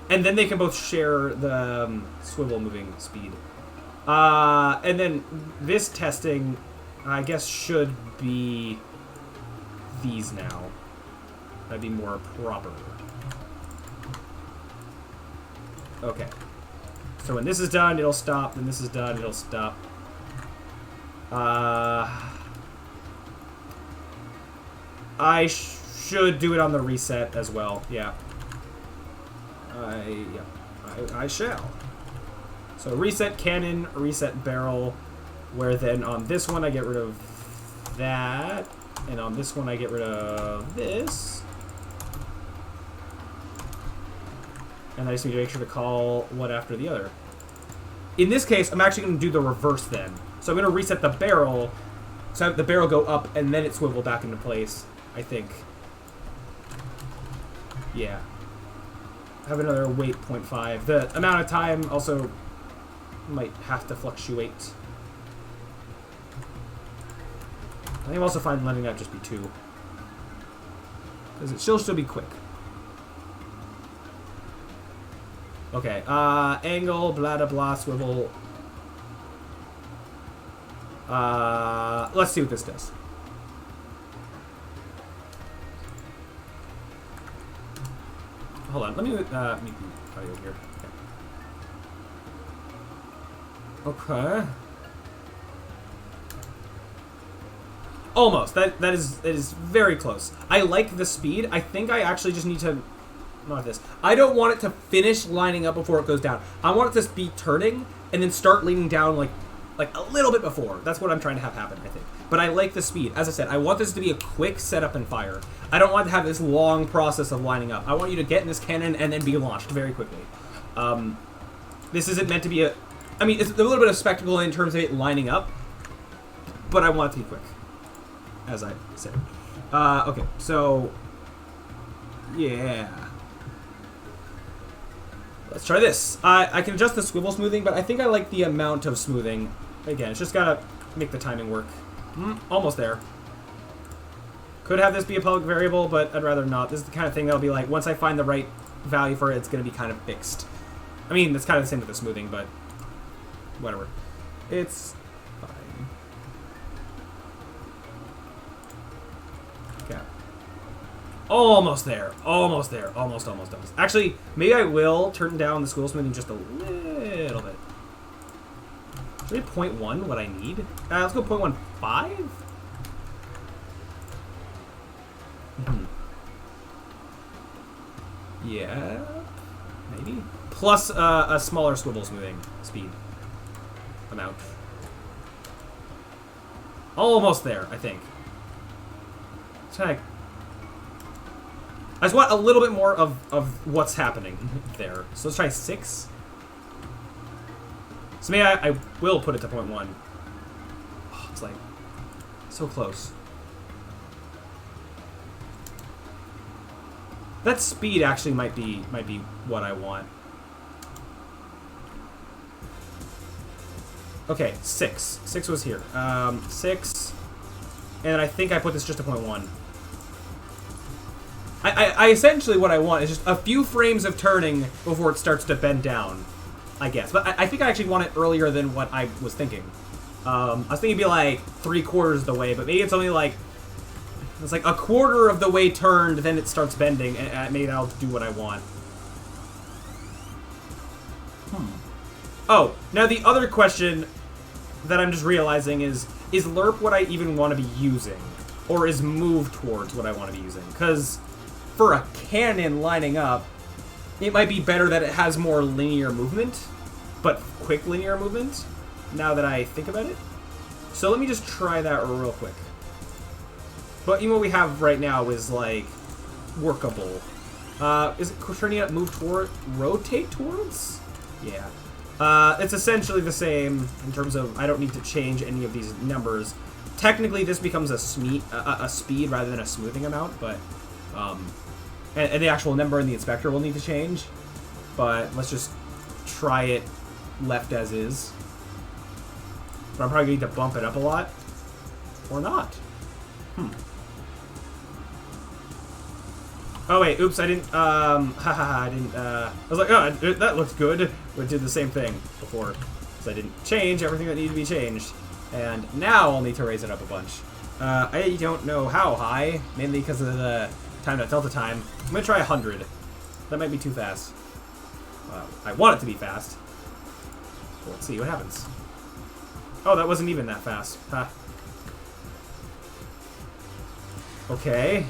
And then they can both share the swivel moving speed. And then this testing, I guess, should be these now. That'd be more proper. Okay. So when this is done, it'll stop. When this is done, it'll stop. I should do it on the reset as well. Yeah. I shall. So reset cannon, reset barrel, where then on this one I get rid of that, and on this one I get rid of this. And I just need to make sure to call one after the other. In this case, I'm actually going to do the reverse then. So I'm going to reset the barrel, so have the barrel go up, and then it swivel back into place, I think. Yeah. Have another wait 0.5. The amount of time also might have to fluctuate. I think I'm also fine letting that just be 2. Because it should still be quick. Okay, angle, blah, blah, blah, swivel. Let's see what this does. Hold on, let me mute the audio here. Okay. Almost. That is very close. I like the speed. I think I actually just need to... Not this. I don't want it to finish lining up before it goes down. I want it to be turning and then start leaning down like a little bit before. That's what I'm trying to have happen, I think. But I like the speed. As I said, I want this to be a quick setup and fire. I don't want to have this long process of lining up. I want you to get in this cannon and then be launched very quickly. This isn't meant to be a... I mean, it's a little bit of spectacle in terms of it lining up, but I want it to be quick, as I said. Okay, so... Yeah... Let's try this. I can adjust the swivel smoothing, but I think I like the amount of smoothing. Again, it's just gotta make the timing work. Almost there. Could have this be a public variable, but I'd rather not. This is the kind of thing that'll be like, once I find the right value for it, it's gonna be kind of fixed. I mean, it's kind of the same with the smoothing, but whatever. It's fine. Okay. Almost there. Almost there. Almost. Actually, maybe I will turn down the swivel smoothing just a little bit. Is maybe 0.1 what I need? Let's go 0.15? Yeah, maybe. Plus a smaller swivel smoothing speed amount. Almost there, I think. It's kind of... I just want a little bit more of what's happening there. So let's try 6. So maybe I will put it to 0.1. Oh, it's like so close. That speed actually might be what I want. Okay, 6. 6 was here. 6, and I think I put this just to 0.1. I essentially what I want is just a few frames of turning before it starts to bend down, I guess. But I think I actually want it earlier than what I was thinking. I was thinking it'd be like 3/4 of the way, but maybe it's only like... It's like a quarter of the way turned, then it starts bending, and maybe that'll do what I want. Oh, now the other question that I'm just realizing is lerp what I even want to be using? Or is move towards what I want to be using? Because for a cannon lining up, it might be better that it has more linear movement, but quick linear movement, now that I think about it. So let me just try that real quick. But even what we have right now is, like, workable. Is it turning up, move toward, rotate towards? Yeah. It's essentially the same in terms of I don't need to change any of these numbers. Technically, this becomes a speed rather than a smoothing amount, but, and the actual number in the inspector will need to change. But let's just try it left as is. But I'm probably going to need to bump it up a lot. Or not. Oh wait, oops, I didn't, I didn't, I was like, oh, that looks good. We did the same thing before. So I didn't change everything that needed to be changed. And now I'll need to raise it up a bunch. I don't know how high, mainly because of the time.delta time. I'm gonna try 100. That might be too fast. I want it to be fast. So let's see what happens. Oh, that wasn't even that fast. Huh. Okay.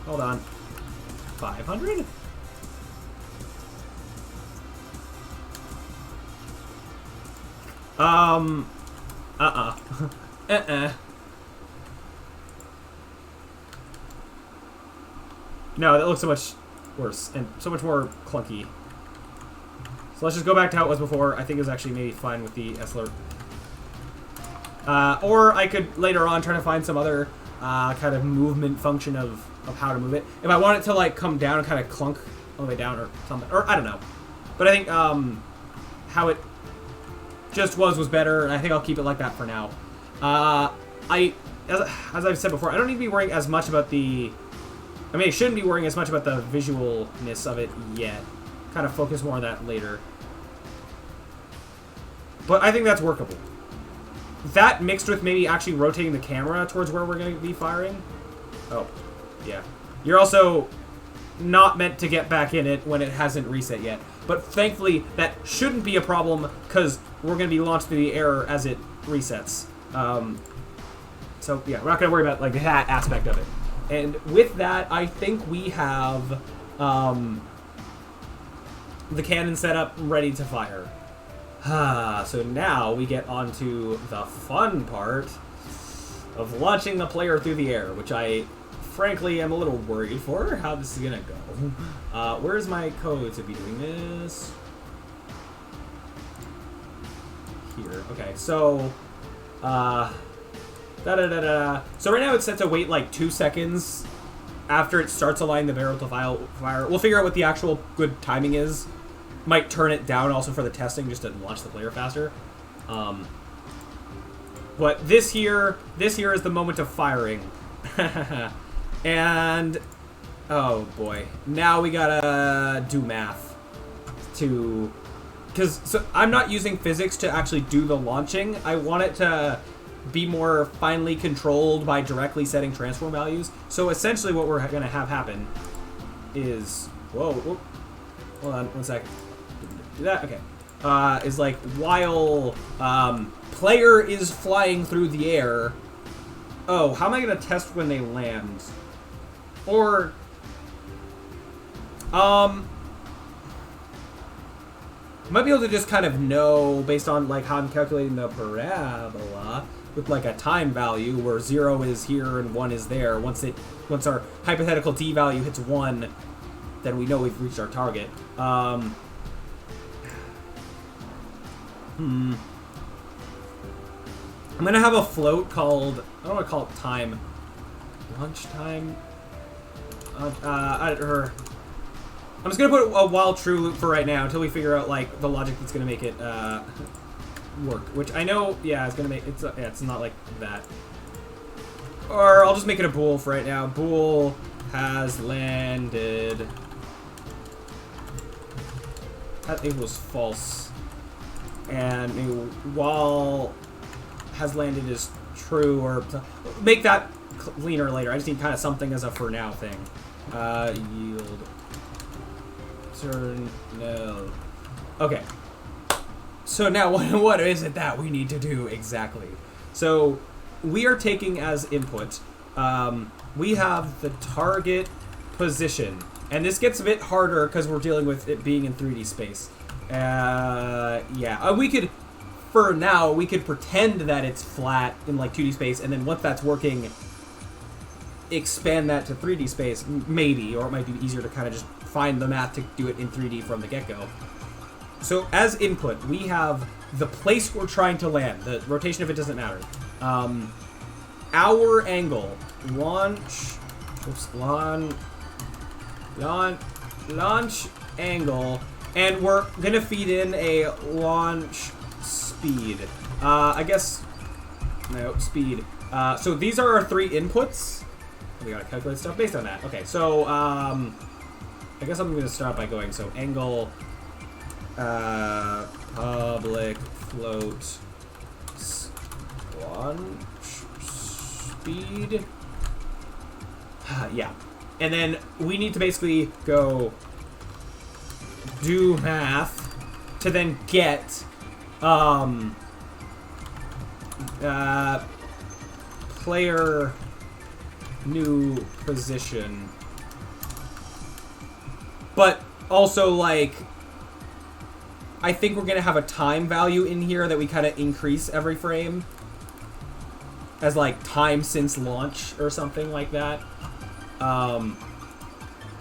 Hold on. 500? No, that looks so much worse and so much more clunky. So let's just go back to how it was before. I think it was actually maybe fine with the S-alert. Or I could later on try to find some other kind of movement function of how to move it. If I want it to like come down and kind of clunk all the way down or something, or I don't know. But I think how it just was better, and I think I'll keep it like that for now. As I've said before, I don't need to be worrying as much about the... I mean, I shouldn't be worrying as much about the visualness of it yet. Kind of focus more on that later. But I think that's workable. That mixed with maybe actually rotating the camera towards where we're going to be firing. Oh, yeah. You're also not meant to get back in it when it hasn't reset yet. But thankfully, that shouldn't be a problem because we're going to be launched through the air as it resets. So, yeah, we're not going to worry about like that aspect of it. And with that, I think we have the cannon set up ready to fire. So now we get onto the fun part of launching the player through the air, which I frankly am a little worried for how this is gonna go. Where's my code to be doing this? Here. Okay, so so right now it's set to wait like 2 seconds after it starts aligning the barrel to fire. We'll figure out what the actual good timing is. Might turn it down also for the testing just to launch the player faster. But this here is the moment of firing. And oh boy, now we gotta do math to, so I'm not using physics to actually do the launching. I want it to be more finely controlled by directly setting transform values. So essentially what we're gonna have happen is, whoa, hold on 1 second. Do that? Okay. Is like while player is flying through the air. Oh, how am I gonna test when they land? Or I might be able to just kind of know based on like how I'm calculating the parabola with like a time value where 0 is here and 1 is there. Once our hypothetical t value hits 1, then we know we've reached our target. I'm gonna have a float called, I don't want to call it time. Lunchtime? I'm just gonna put a while true loop for right now until we figure out like the logic that's gonna make it work. Which I know, yeah, it's gonna make it's not like that. Or I'll just make it a bool for right now. Bool has landed. That equals false. And maybe while has landed is true, or make that cleaner later. I just need kind of something as a for now thing. Yield. Turn no. Okay. So now what is it that we need to do exactly? So we are taking as input, we have the target position. And this gets a bit harder because we're dealing with it being in 3D space. Yeah, we could for now, we could pretend that it's flat in like 2D space, and then once that's working, expand that to 3D space, maybe, or it might be easier to kind of just find the math to do it in 3D from the get-go. So as input, we have the place we're trying to land. The rotation of it doesn't matter. Our angle, launch angle, and we're gonna feed in a launch speed. I guess, no, speed. So these are our 3 inputs. We gotta calculate stuff based on that. Okay, so, I guess I'm gonna start by going, so angle, public float, launch speed. Yeah. And then we need to basically go do math to then get player new position. But also, like, I think we're gonna have a time value in here that we kind of increase every frame as like time since launch or something like that.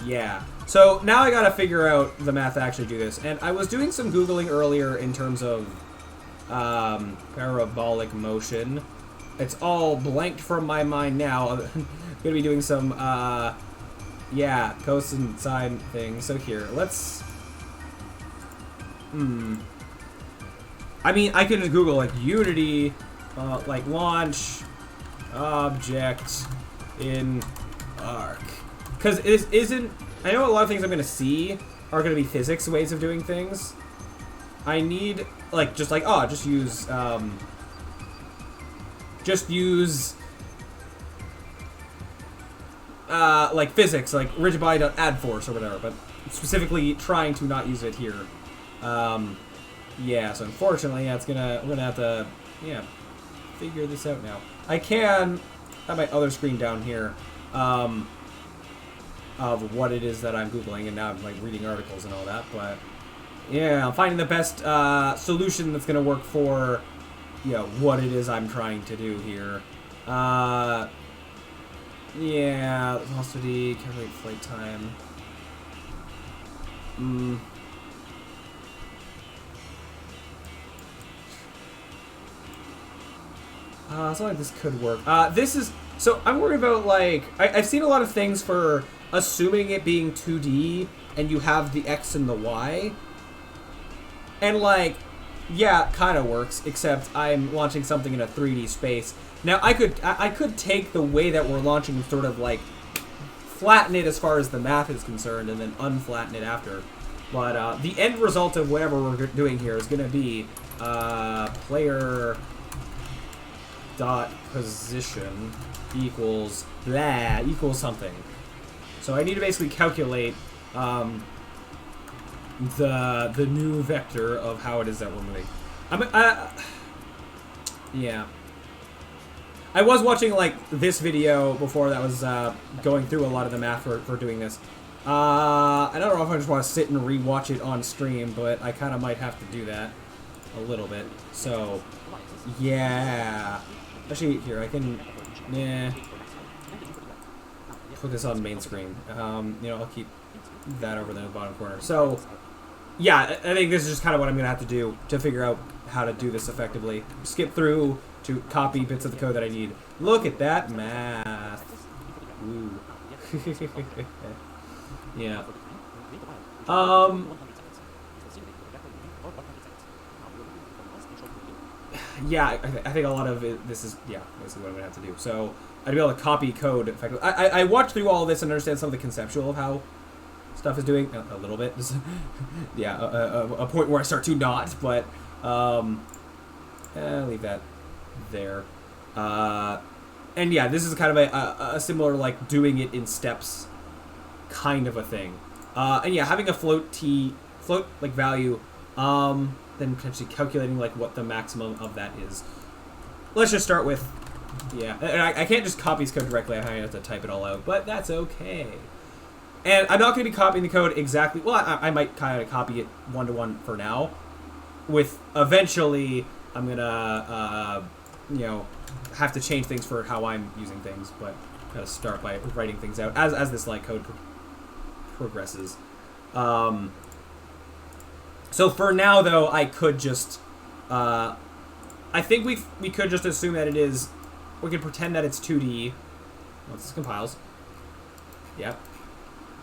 Yeah. So now I gotta figure out the math to actually do this. And I was doing some Googling earlier in terms of parabolic motion. It's all blanked from my mind now. I'm gonna be doing some, yeah, cosine sine things. So here, let's... I mean, I can just Google, like, Unity, like, launch object in arc. Because it isn't... I know a lot of things I'm going to see are going to be physics ways of doing things. I need, like, just like, oh, just use, like, physics, like, rigid body.add force or whatever, but specifically trying to not use it here. Yeah, so unfortunately, yeah, we're gonna have to, yeah, figure this out now. I can have my other screen down here, of what it is that I'm Googling, and now I'm, like, reading articles and all that, but, yeah, I'm finding the best, solution that's gonna work for, you know, what it is I'm trying to do here. Yeah, velocity, calculate flight time. Something like this could work. This is... So, I'm worried about, like... I've seen a lot of things for assuming it being 2D, and you have the X and the Y. And, like, yeah, it kind of works, except I'm launching something in a 3D space. Now, I could take the way that we're launching and sort of, like, flatten it as far as the math is concerned, and then unflatten it after. But, the end result of whatever we're doing here is going to be, player... dot position equals blah equals something. So I need to basically calculate the new vector of how it is that we're moving. Yeah. I was watching like this video before that was going through a lot of the math for doing this. I don't know if I just want to sit and re-watch it on stream, but I kind of might have to do that a little bit. So, yeah. Actually, here, I can, put this on main screen. You know, I'll keep that over there in the bottom corner. So, yeah, I think this is just kind of what I'm going to have to do to figure out how to do this effectively. Skip through to copy bits of the code that I need. Look at that math. Ooh. Yeah. Yeah, I think a lot of it, this is, yeah, basically what I'm going to have to do. So, I'd be able to copy code effectively. I watched through all of this and understand some of the conceptual of how stuff is doing, a little bit. Yeah, a point where I start to not, but, I'll leave that there. And yeah, this is kind of a similar, like, doing it in steps kind of a thing. And yeah, having a float, like, value, then potentially calculating, like, what the maximum of that is. Let's just start with, yeah, and I can't just copy this code directly, I have to type it all out, but that's okay. And I'm not going to be copying the code exactly, well, I might kind of copy it one-to-one for now, with eventually I'm gonna, you know, have to change things for how I'm using things, but gotta start by writing things out as this line code progresses. So for now, though, I could just, I think we could just assume that it is, we can pretend that it's 2D once this compiles. Yep.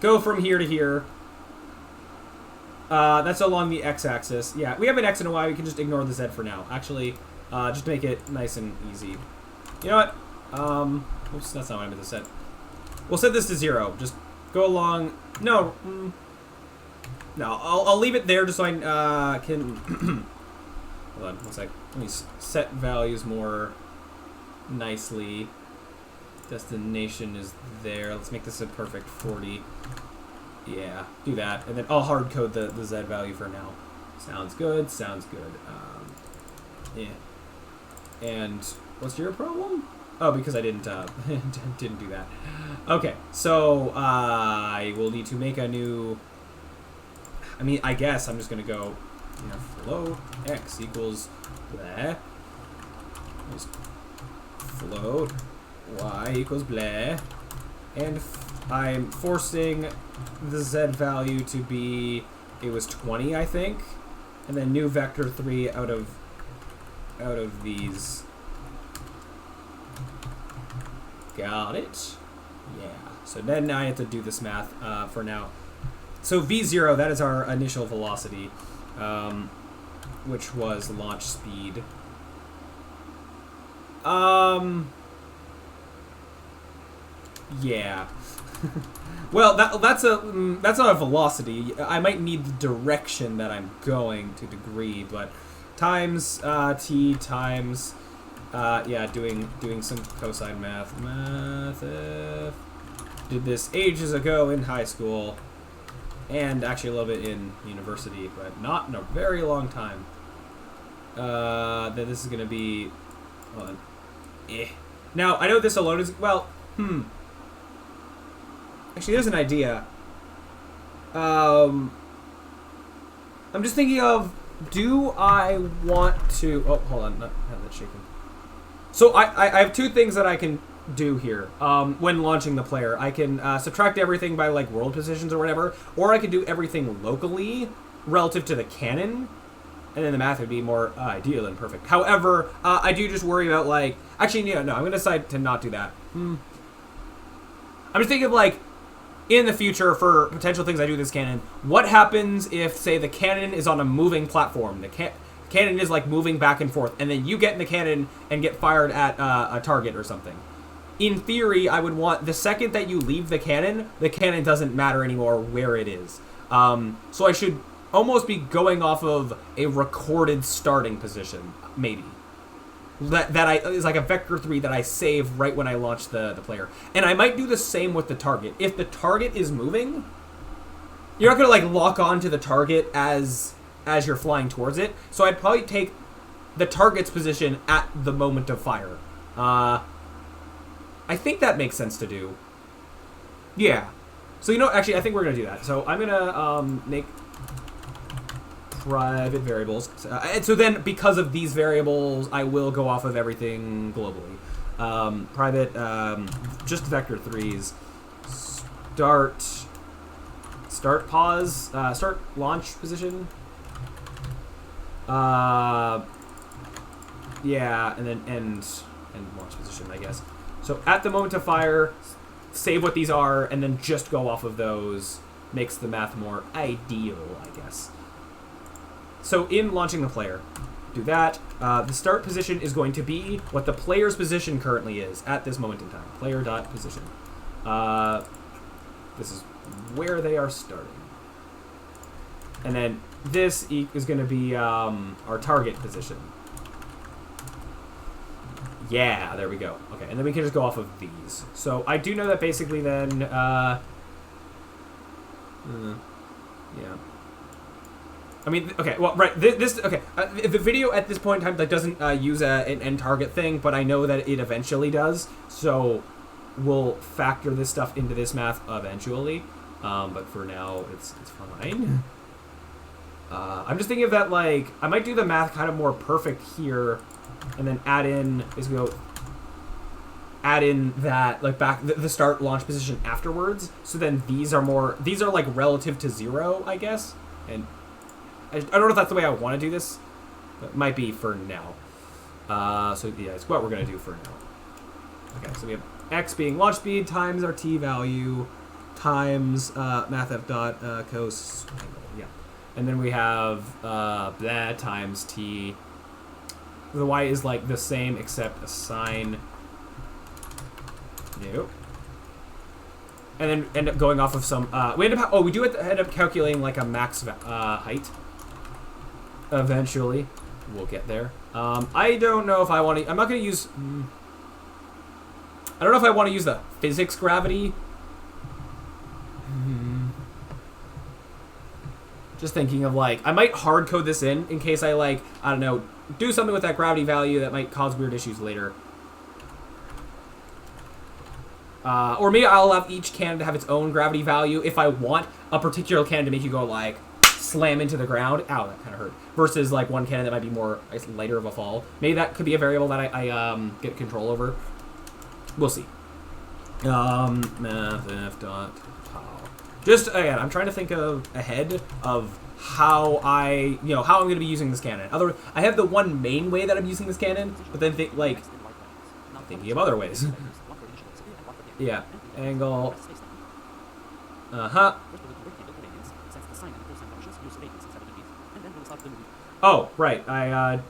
Go from here to here. That's along the x-axis. Yeah, we have an x and a y. We can just ignore the z for now. Actually, just to make it nice and easy. You know what? Oops, that's not what I meant to set. We'll set this to 0. Just go along. No. No, I'll leave it there just so I can... Hold on, one sec. Let me set values more nicely. Destination is there. Let's make this a perfect 40. Yeah, do that. And then I'll hard code the Z value for now. Sounds good, sounds good. Yeah. And what's your problem? Oh, because I didn't didn't do that. Okay, so I will need to make a new... I mean, I guess I'm just going to go, you know, float x equals blah. Just float y equals blah. And I'm forcing the z value to be, it was 20, I think. And then new vector 3 out of these. Got it? Yeah. So then I have to do this math for now. So v0, that is our initial velocity, which was launch speed. Yeah. Well, that's not a velocity. I might need the direction that I'm going to degree, but times t times yeah, doing some cosine math. Did this ages ago in high school, and actually a little bit in university, but not in a very long time. Then this is gonna be, hold on. Now I know this alone is, well, actually, there's an idea. I'm just thinking of, do I want to... Oh, hold on. Not have that shaking. So I have two things that I can do here when launching the player. I can subtract everything by, like, world positions or whatever, or I can do everything locally relative to the cannon, and then the math would be more ideal and perfect. However, I do just worry about, like... Actually, no, I'm going to decide to not do that. I'm just thinking of, like, in the future, for potential things I do with this cannon, what happens if, say, the cannon is on a moving platform? The cannon is, like, moving back and forth, and then you get in the cannon and get fired at a target or something. In theory, I would want, the second that you leave the cannon doesn't matter anymore where it is. So I should almost be going off of a recorded starting position, maybe. That is like a vector 3 that I save right when I launch the player. And I might do the same with the target. If the target is moving, you're not going to, like, lock on to the target as you're flying towards it. So I'd probably take the target's position at the moment of fire. I think that makes sense to do. Yeah. So, you know, actually, I think we're going to do that. So I'm going to make private variables. And so then, because of these variables, I will go off of everything globally. Private, just vector 3s. Start pause, start launch position. Yeah, and then end launch position, I guess. So at the moment of fire, save what these are, and then just go off of those. Makes the math more ideal, I guess. So in launching the player, do that. The start position is going to be what the player's position currently is at this moment in time. Player.position. This is where they are starting. And then this is going to be our target position. Yeah, there we go. Okay, and then we can just go off of these. So I do know that basically then... yeah. I mean, okay, well, right, okay, the video at this point in time, like, doesn't use an end target thing, but I know that it eventually does, so we'll factor this stuff into this math eventually, but for now, it's fine. I'm just thinking of that, like, I might do the math kind of more perfect here, and then add in that, like, back the start launch position afterwards. So then these are like relative to 0, I guess. And I don't know if that's the way I want to do this. But it might be for now. So yeah, it's what we're gonna do for now. Okay, so we have x being launch speed times our t value times mathf dot cos angle. Yeah, and then we have that times t. The y is like the same except a sign. Nope. And then end up going off of some. We end do end up calculating like a max height. Eventually, we'll get there. I don't know if I want to. I'm not going to use. I don't know if I want to use the physics gravity. Just thinking of like, I might hard code this in case I like, I don't know, do something with that gravity value that might cause weird issues later. Or maybe I'll allow each cannon to have its own gravity value if I want a particular cannon to make you go like, slam into the ground. Ow, that kind of hurt. Versus like one cannon that might be more lighter of a fall. Maybe that could be a variable that I get control over. We'll see. Mathf dot pow. Just again, I'm trying to think of ahead of how I'm going to be using this cannon. I have the one main way that I'm using this cannon, but then thinking of other ways. Yeah, angle. Oh, right.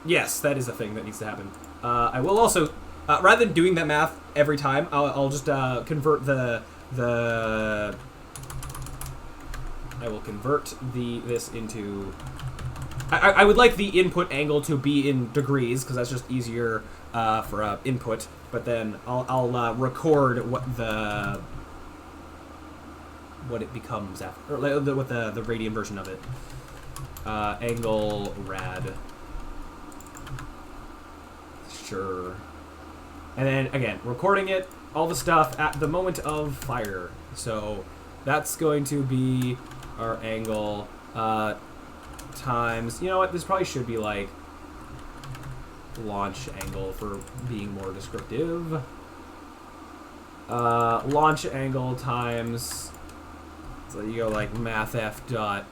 Yes, that is a thing that needs to happen. I will also, rather than doing that math every time, I'll just convert I will convert this into. I would like the input angle to be in degrees because that's just easier for input. But then I'll record what it becomes after, or what the radian version of it. Angle rad. Sure. And then again, recording it, all the stuff at the moment of fire. So that's going to be our angle times. You know what? This probably should be like launch angle for being more descriptive. Launch angle times. So you go like mathf dot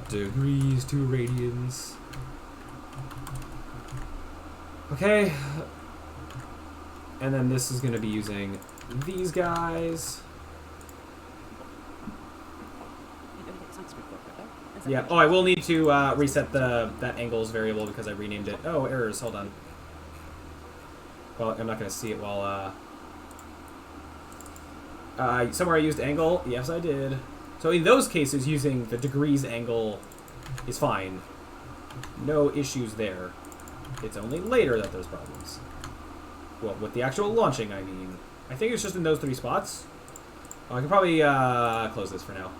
degrees to radians. Okay. And then this is going to be using these guys. Yeah. Oh, I will need to reset that angles variable because I renamed it. Oh, errors. Hold on. Well, I'm not going to see it while. Somewhere I used angle. Yes, I did. So in those cases, using the degrees angle is fine. No issues there. It's only later that there's problems. Well, with the actual launching, I mean. I think it's just in those 3 spots. Oh, I can probably close this for now.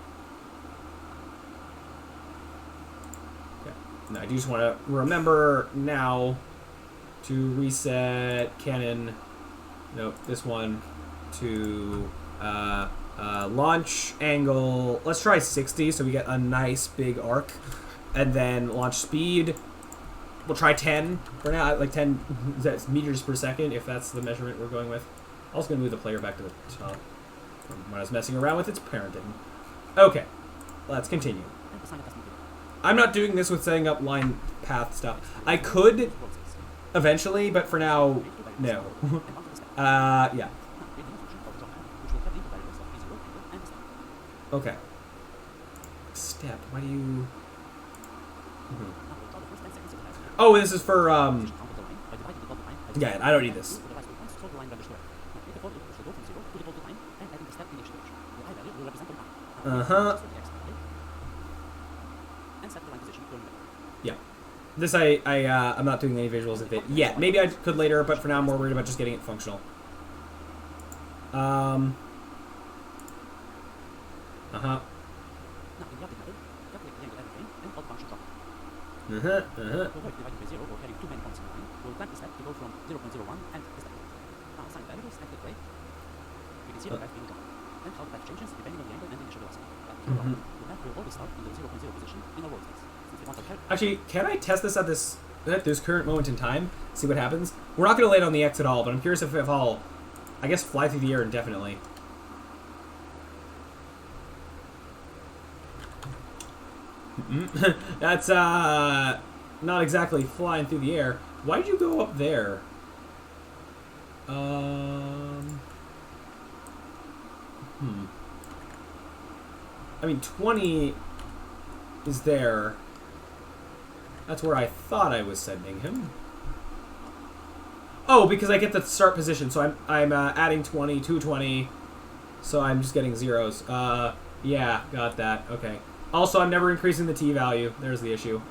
Okay. Now, I do just want to remember now to reset cannon. Nope, this one to launch angle. Let's try 60 so we get a nice big arc. And then launch speed. We'll try 10 for now, like 10 meters per second, if that's the measurement we're going with. I'm also going to move the player back to the top from when I was messing around with its parenting. Okay, let's continue. I'm not doing this with setting up line path stuff. I could eventually, but for now, no. Yeah. Okay. Step, why do you... Oh, this is for, yeah, I don't need this. Uh-huh. Yeah. This I'm not doing any visuals of it yet. Maybe I could later, but for now I'm more worried about just getting it functional. Uh-huh. and how the path changes depending on the angle and initial velocity. The path will always start in the 0.0 position in our world space. Since we want our Actually, can I test this at this current moment in time? See what happens? We're not going to land on the X at all, but I'm curious if I'll, I guess, fly through the air indefinitely. That's, not exactly flying through the air. Why did you go up there? I mean, 20 is there. That's where I thought I was sending him. Oh, because I get the start position, so I'm adding 20 to 20, so I'm just getting zeros. Yeah, got that. Okay. Also, I'm never increasing the T value. There's the issue.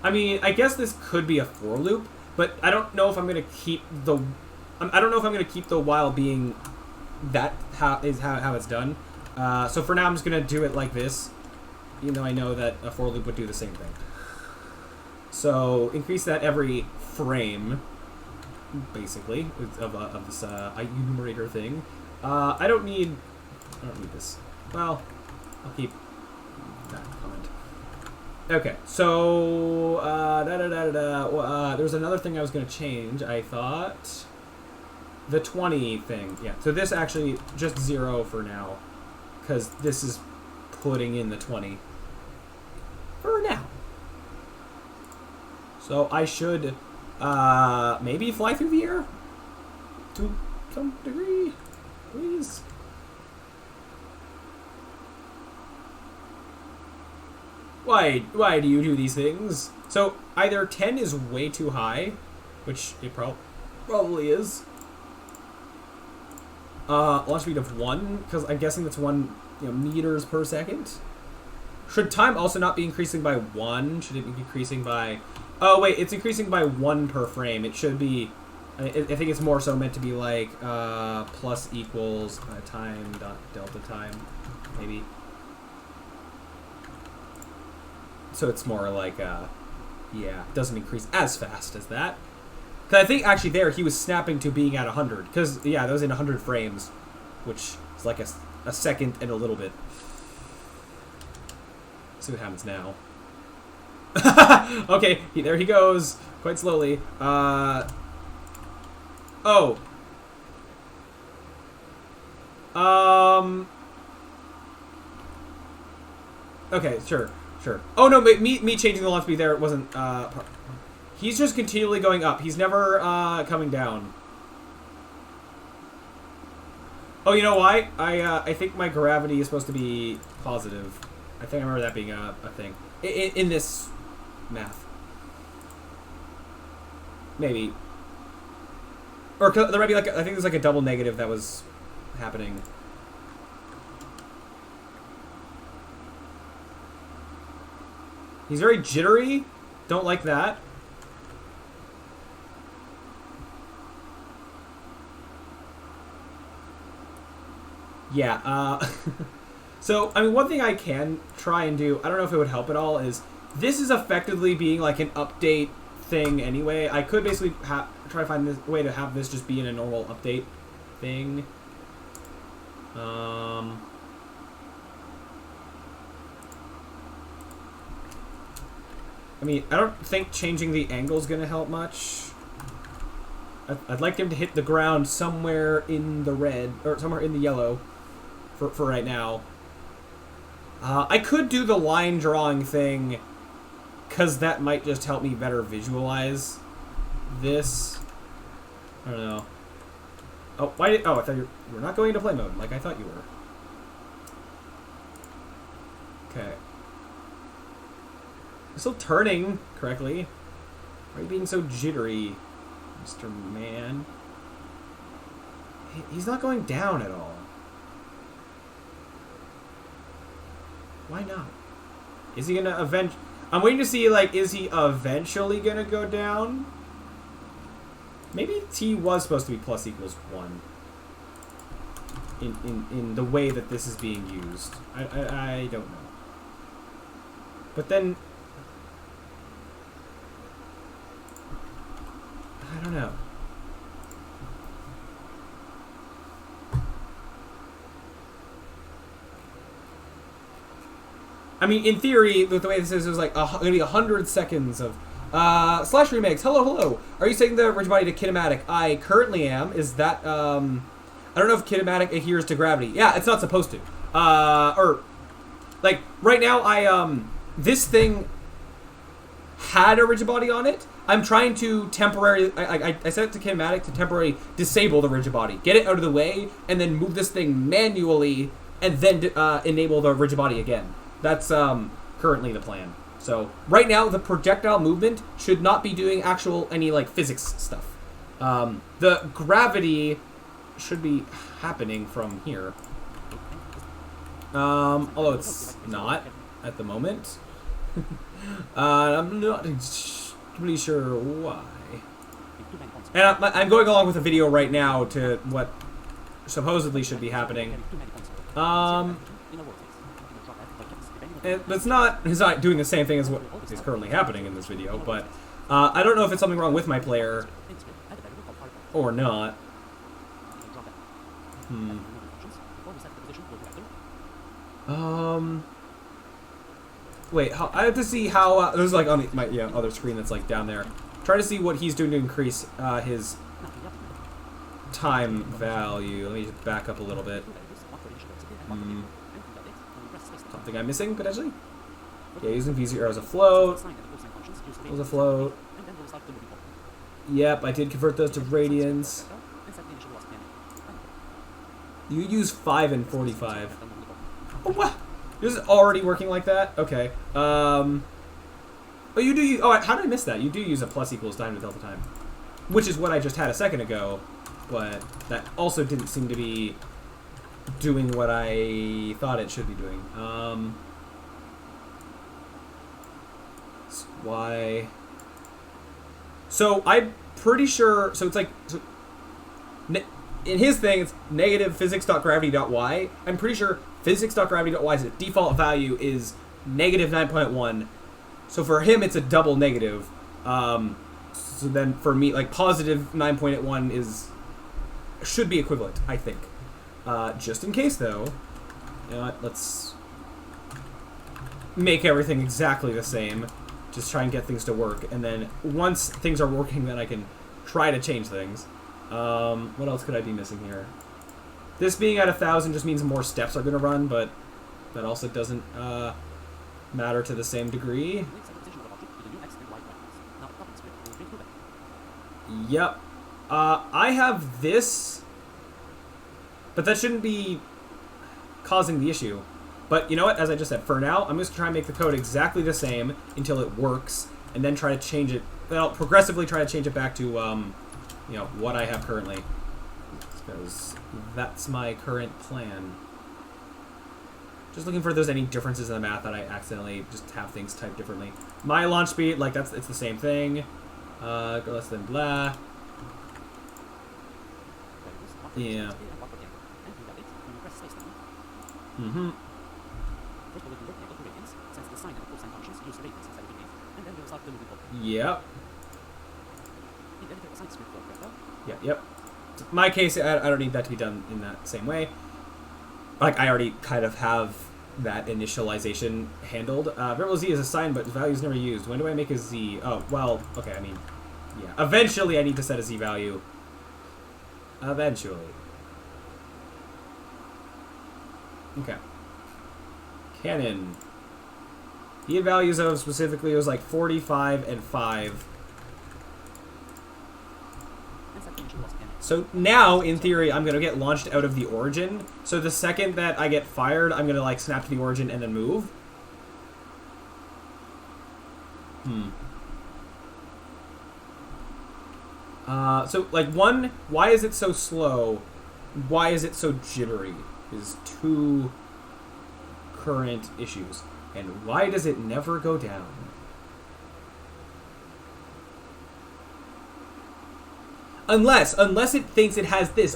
I mean, I guess this could be a for loop, but I don't know if I'm gonna keep the. I don't know if I'm gonna keep the while being that how it's done. So for now, I'm just gonna do it like this, even though I know that a for loop would do the same thing. So increase that every frame, basically, of this enumerator thing. I don't need this. Well, I'll keep that comment. Okay, so there's another thing I was going to change. I thought the 20 thing. Yeah, so this actually just 0 for now, because this is putting in the 20 for now. So I should maybe fly through the air to some degree, please. Why do you do these things? So either 10 is way too high, which it probably is. Launch speed of 1, because I'm guessing that's 1 meters per second. Should time also not be increasing by 1? Should it be increasing by... Oh, wait, it's increasing by 1 per frame. It should be... I think it's more so meant to be like plus equals time dot delta time, maybe. So it's more like, yeah, it doesn't increase as fast as that. Because I think actually there he was snapping to being at 100. Because, yeah, that was in 100 frames, which is like a second and a little bit. See what happens now. Okay, there he goes, quite slowly. Oh. Okay, sure. Oh no, me changing the launch speed there wasn't. He's just continually going up. He's never coming down. Oh, you know why? I think my gravity is supposed to be positive. I think I remember that being a thing in this math. Maybe. Or there might be like, I think there's like a double negative that was happening. He's very jittery. Don't like that. Yeah, so, I mean, one thing I can try and do, I don't know if it would help at all, is this is effectively being like an update thing anyway. I could basically try to find this way to have this just be in a normal update thing. I mean, I don't think changing the angle is going to help much. I'd like him to hit the ground somewhere in the red, or somewhere in the yellow for right now. I could do the line drawing thing, because that might just help me better visualize this. I don't know. Oh, I thought you were not going into play mode, like I thought you were. Okay. I'm still turning correctly. Why are you being so jittery, Mr. Man? He's not going down at all. Why not? Is he gonna I'm waiting to see, like, is he eventually gonna go down? Maybe T was supposed to be plus equals 1. In the way that this is being used. I don't know. But then... I don't know. I mean, in theory, with the way this is, it was like going to be 100 seconds of... Slash Remakes, hello. Are you setting the rigid body to kinematic? I currently am. Is that, I don't know if kinematic adheres to gravity. Yeah, it's not supposed to. Like, right now, this thing had a rigid body on it. I'm trying to temporarily, I set it to kinematic to temporarily disable the rigid body. Get it out of the way, and then move this thing manually, and then enable the rigid body again. That's currently the plan. So right now, the projectile movement should not be doing any like physics stuff. The gravity should be happening from here. Although it's not at the moment. I'm not really sure why. And I'm going along with a video right now to what supposedly should be happening. It's not doing the same thing as what is currently happening in this video, but I don't know if it's something wrong with my player or not. Wait, I have to see how this is like on my other screen that's like down there. Try to see what he's doing to increase his time value. Let me just back up a little bit. Something I'm missing, potentially? Yeah, using V0 as a float. As a float. Yep, I did convert those to radians. You use 5 and 45. Oh, what? This is already working like that? Okay. Oh, you do use... Oh, how did I miss that? You do use a plus equals time to delta time. Which is what I just had a second ago. But that also didn't seem to be doing what I thought it should be doing. Why? So I'm pretty sure. So it's like, in his thing, it's negative physics.gravity.y. I'm pretty sure physics.gravity.y's default value is negative 9.1. So for him, it's a double negative. So then for me, like positive 9.81 should be equivalent, I think. Just in case, though, you know what, let's make everything exactly the same. Just try and get things to work, and then once things are working, then I can try to change things. What else could I be missing here? This being at 1,000 just means more steps are going to run, but that also doesn't matter to the same degree. Yep. I have this... But that shouldn't be causing the issue. But you know what? As I just said, for now, I'm just going to try and make the code exactly the same until it works, and then try to change it. Then I'll progressively try to change it back to, you know, what I have currently. Because that's my current plan. Just looking for if there's any differences in the math that I accidentally just have things typed differently. My launch speed, like, it's the same thing. Go less than blah. Yeah. Mm-hmm. Yep. Yep. In my case, I don't need that to be done in that same way. Like, I already kind of have that initialization handled. Variable z is assigned, but the value is never used. When do I make a z? Oh, well, okay, I mean, yeah. Eventually, I need to set a z value. Eventually. Okay. Canon. The values of specifically, it was like 45 and 5. So now, in theory, I'm going to get launched out of the origin. So the second that I get fired, I'm going to like snap to the origin and then move. So like why is it so slow? Why is it so jittery? Is two current issues. And why does it never go down? Unless it thinks it has this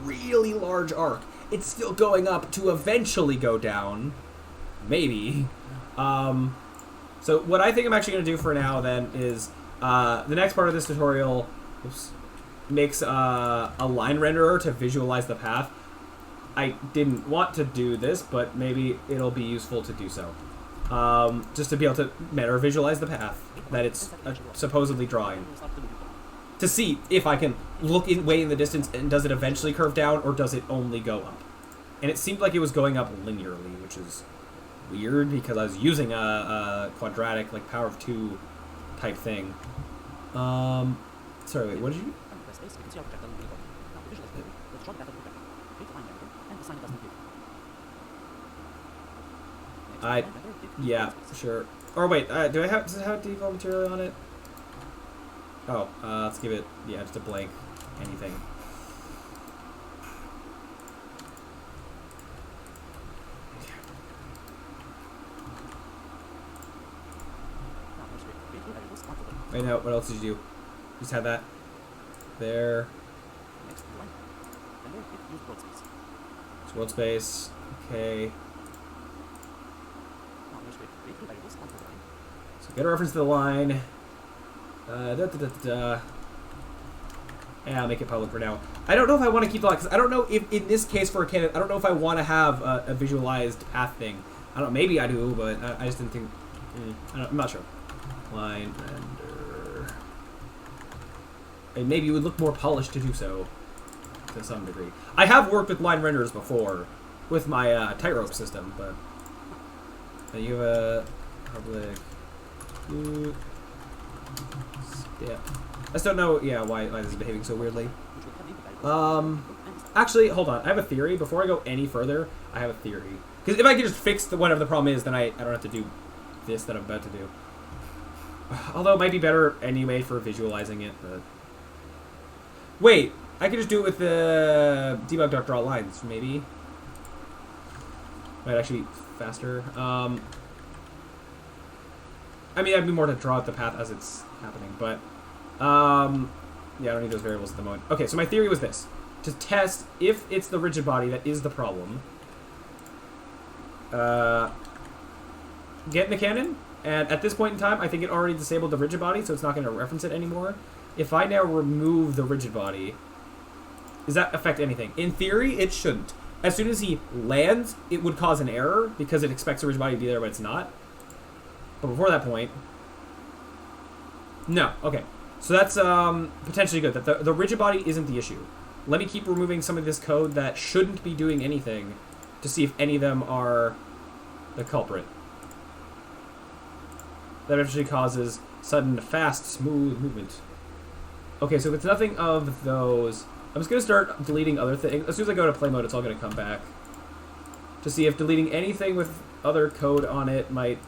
really large arc, it's still going up to eventually go down. Maybe. So what I think I'm actually going to do for now then is the next part of this tutorial makes a line renderer to visualize the path. I didn't want to do this, but maybe it'll be useful to do so. just to be able to better visualize the path that it's supposedly drawing. To see if I can look way in the distance and does it eventually curve down or does it only go up. And it seemed like it was going up linearly, which is weird because I was using a quadratic, like power of 2 type thing. Sorry, wait, what did you do? Yeah, sure. Or wait, does it have default material on it? Oh, let's give it, yeah, just a blank anything. Wait, no, what else did you do? Just had that. There. It's world space. Okay. So get a reference to the line. Yeah, I'll make it public for now. I don't know if I want to keep the line, because I don't know if, in this case for a candidate, I don't know if I want to have a visualized path thing. I don't know, maybe I do, but I just didn't think, I'm not sure. Line render. And maybe it would look more polished to do so, to some degree. I have worked with line renders before, with my tightrope system, but you have a public step. I just don't know, yeah, why this is behaving so weirdly. Actually, hold on. I have a theory. Before I go any further, I have a theory. Because if I can just fix whatever the problem is, then I don't have to do this that I'm about to do. Although it might be better anyway for visualizing it, but... Wait, I could just do it with the debug.draw lines, maybe. Might actually be faster. I mean, that'd be more to draw out the path as it's happening, but... yeah, I don't need those variables at the moment. Okay, so my theory was this. To test if it's the rigid body that is the problem. Get in the cannon, and at this point in time, I think it already disabled the rigid body, so it's not going to reference it anymore. If I now remove the rigid body, does that affect anything? In theory, it shouldn't. As soon as he lands, it would cause an error, because it expects the rigid body to be there, but it's not. But before that point... No, okay. So that's potentially good, that the rigid body isn't the issue. Let me keep removing some of this code that shouldn't be doing anything to see if any of them are the culprit. That eventually causes sudden, fast, smooth movement. Okay, so if it's nothing of those, I'm just going to start deleting other things. As soon as I go to play mode, it's all going to come back. To see if deleting anything with other code on it might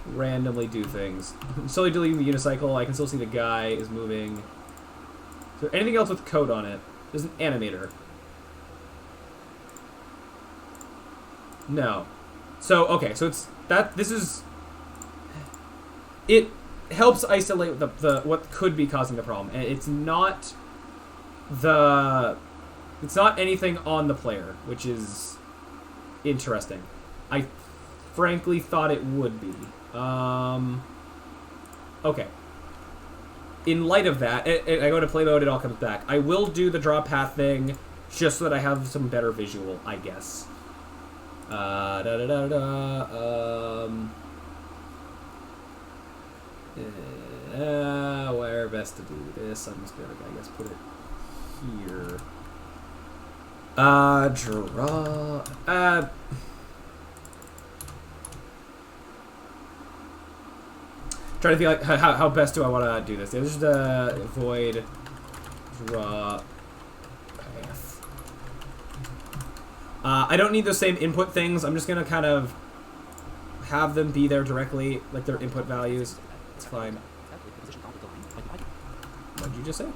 randomly do things. I'm slowly deleting the unicycle. I can still see the guy is moving. Is there anything else with code on it? There's an animator. No. So, okay, so it's that this is it helps isolate the what could be causing the problem. And it's not anything on the player, which is interesting. I frankly thought it would be. Okay. In light of that, I go to play mode, it all comes back. I will do the draw path thing just so that I have some better visual, I guess. Where best to do this? I'm just gonna, I guess, put it here. Draw. Trying to feel like how best do I want to do this? Just void draw path. I don't need those same input things. I'm just gonna kind of have them be there directly, like their input values. It's fine. What did you just say?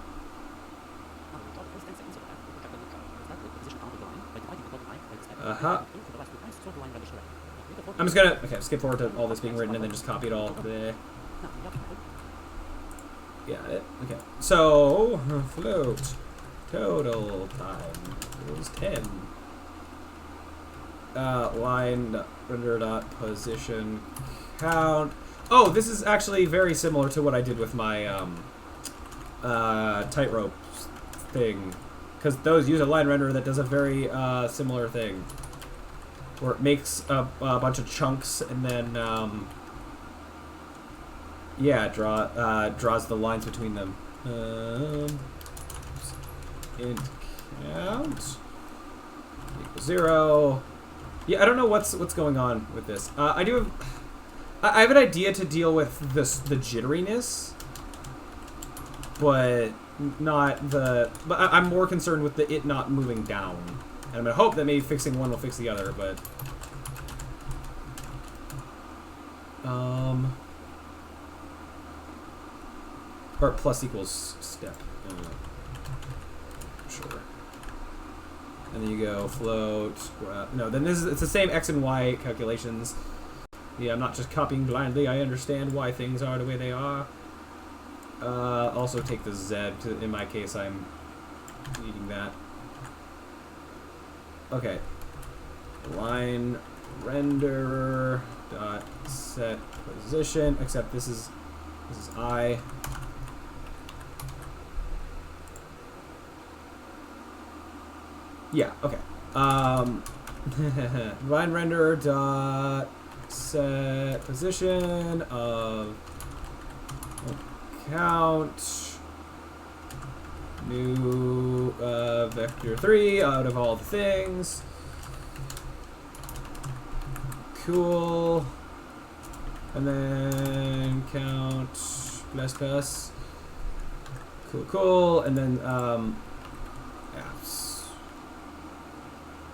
I'm just gonna skip forward to all this being written and then just copy it all. There. Got it. Okay. So float total time equals 10. Line render dot position count. Oh, this is actually very similar to what I did with my tightrope thing, because those use a line renderer that does a very similar thing. where it makes a bunch of chunks and then, yeah, draws the lines between them. Int count equals 0. Yeah, I don't know what's going on with this. I have an idea to deal with the jitteriness, but not the. But I'm more concerned with it not moving down, and I'm gonna hope that maybe fixing one will fix the other. But or plus equals step. Sure. And then you go float. No, then it's the same x and y calculations. Yeah, I'm not just copying blindly. I understand why things are the way they are. Also take the z. In my case, I'm needing that. Okay. Line renderer dot set position. Except this is I. Yeah, okay. Line renderer dot set position of count new vector 3 out of all the things. Cool. And then count plus. Cool. And then yeah.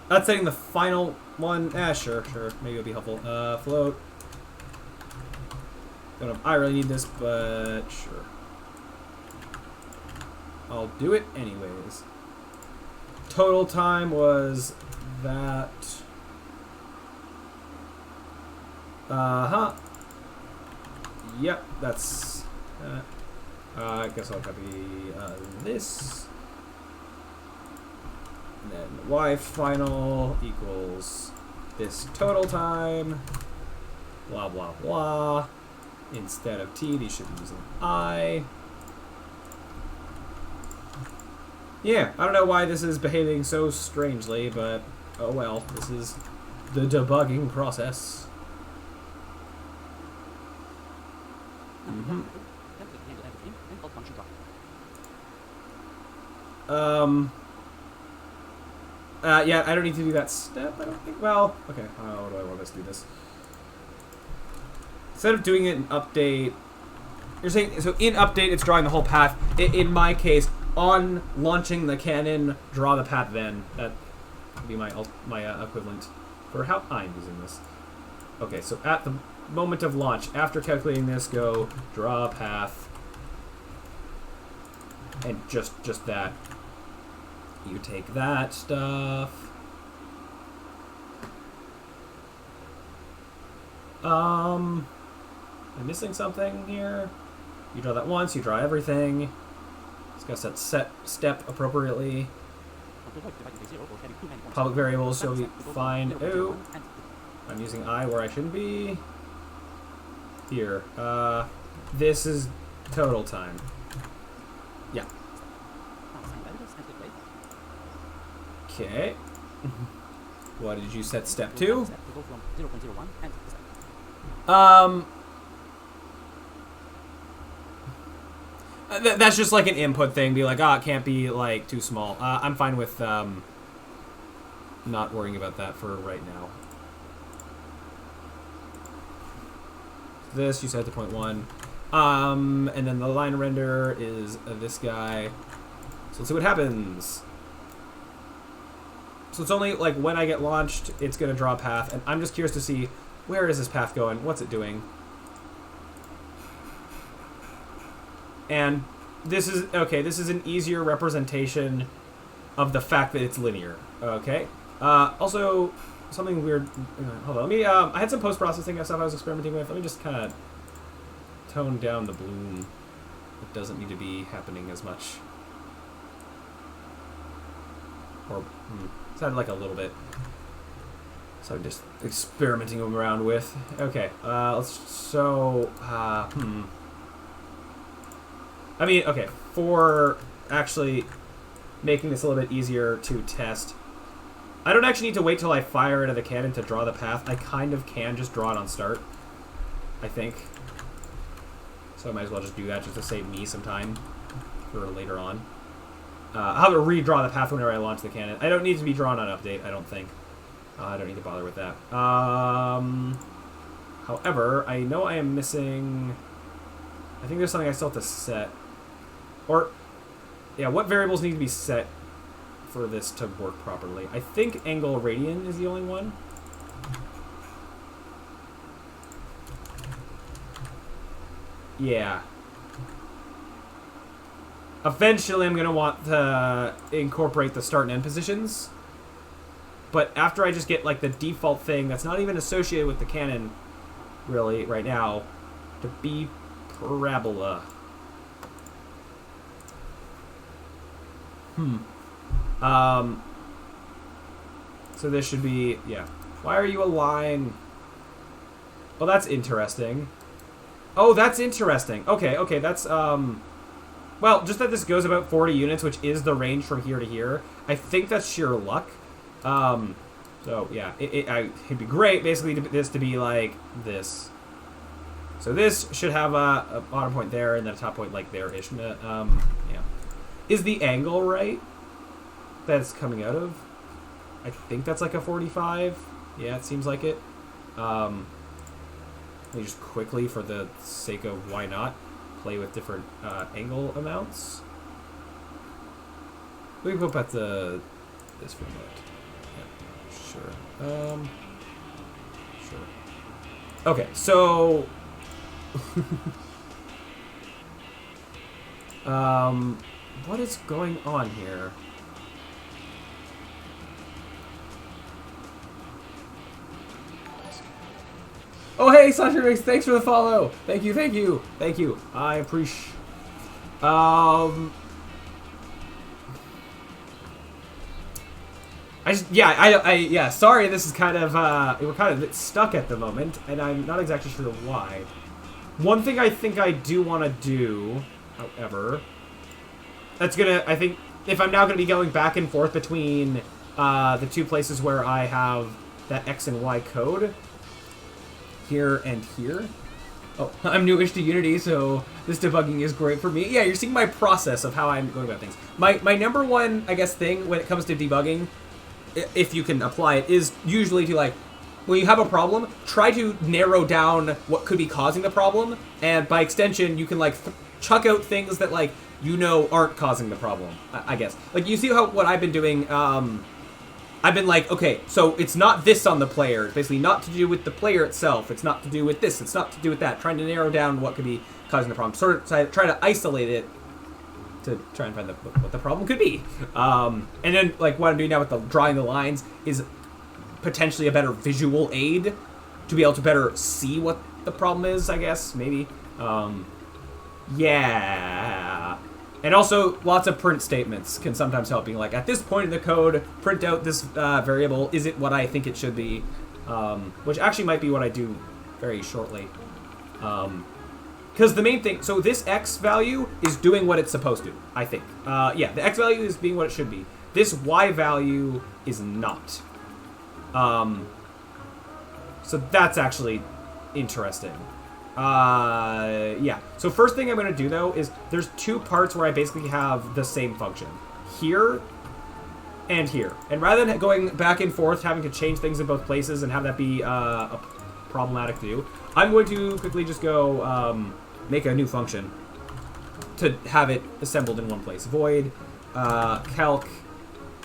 That's setting the final one. Sure. Maybe it'll be helpful. Float. Don't know if I really need this, but sure. I'll do it anyways. Total time was that. Yep, that's that. I guess I'll copy this. And then y final equals this total time. Blah, blah, blah. Instead of t, these should be using I. Yeah, I don't know why this is behaving so strangely, but oh well, this is the debugging process. Yeah, I don't need to do that step, I don't think. Well, okay, how do I want us to do this? Instead of doing it in update, you're saying, so in update it's drawing the whole path. In my case, on launching the cannon, draw the path then. That would be my equivalent for how I'm using this. Okay, so at the moment of launch, after calculating this, go draw a path. And just that. You take that stuff. I'm missing something here. You draw that once, you draw everything. It's got to set step appropriately. Public variables shall be fine. Oh, I'm using I where I shouldn't be. Here. This is total time. Yeah. Okay. What did you set step to? That's just like an input thing. Be like, it can't be like too small. I'm fine with not worrying about that for right now. This you set to 0.1. And then the line render is this guy. So let's see what happens. So it's only like when I get launched, it's going to draw a path. And I'm just curious to see, where is this path going? What's it doing? And this is, okay, this is an easier representation of the fact that it's linear. Okay. Also, something weird. Hold on. Let me, I had some post-processing stuff I was experimenting with. Let me just kind of tone down the bloom. It doesn't need to be happening as much. Or, sounded like a little bit. So I'm just experimenting around with. Okay, I mean, okay, for actually making this a little bit easier to test, I don't actually need to wait till I fire into the cannon to draw the path. I kind of can just draw it on start, I think. So I might as well just do that just to save me some time for later on. I'll have to redraw the path whenever I launch the cannon. I don't need to be drawn on update, I don't think. I don't need to bother with that. However, I know I am missing... I think there's something I still have to set. Or, yeah, what variables need to be set for this to work properly? I think angle radian is the only one. Yeah. Eventually I'm going to want to incorporate the start and end positions. But after I just get like the default thing that's not even associated with the cannon really right now to be parabola. So this should be, yeah. Why are you a line? Oh, that's interesting. Oh, that's interesting. Okay, okay, that's, well, just that this goes about 40 units, which is the range from here to here. I think that's sheer luck. So, yeah, it'd be great, basically, this to be like this. So this should have a bottom point there and then a top point like there-ish. Yeah. Is the angle right that it's coming out of? I think that's like a 45. Yeah, it seems like it. Let me just quickly, for the sake of why not, play with different angle amounts. We can put this for a minute. Yeah, sure. Sure. Okay, so what is going on here? Oh, hey, Sasha Mix, thanks for the follow. Thank you, thank you, thank you. I appreciate. Yeah, sorry, this is kind of, we're kind of a bit stuck at the moment, and I'm not exactly sure why. One thing I think I do want to do, however, that's gonna, I think, if I'm now gonna be going back and forth between, the two places where I have that X and Y code, here and here. Oh, I'm newish to Unity, so this debugging is great for me. Yeah, you're seeing my process of how I'm going about things. My number one, I guess, thing when it comes to debugging, if you can apply it, is usually to, like, when you have a problem, try to narrow down what could be causing the problem, and by extension, you can, like, chuck out things that, like, you know aren't causing the problem, I guess. Like, you see how what I've been doing, I've been like, okay, so it's not this on the player. It's basically not to do with the player itself. It's not to do with this. It's not to do with that. Trying to narrow down what could be causing the problem. Sort of try to isolate it to try and find what the problem could be. And then, like, what I'm doing now with the drawing the lines is potentially a better visual aid to be able to better see what the problem is, I guess, maybe. Yeah. And also, lots of print statements can sometimes help, being like, at this point in the code, print out this variable. Is it what I think it should be? Which actually might be what I do very shortly. Because the main thing, so this X value is doing what it's supposed to, I think. Yeah, the X value is being what it should be. This Y value is not. So that's actually interesting. Yeah. So first thing I'm going to do, though, is there's two parts where I basically have the same function. Here and here. And rather than going back and forth, having to change things in both places and have that be problematic to do, I'm going to quickly just go make a new function to have it assembled in one place. Void calc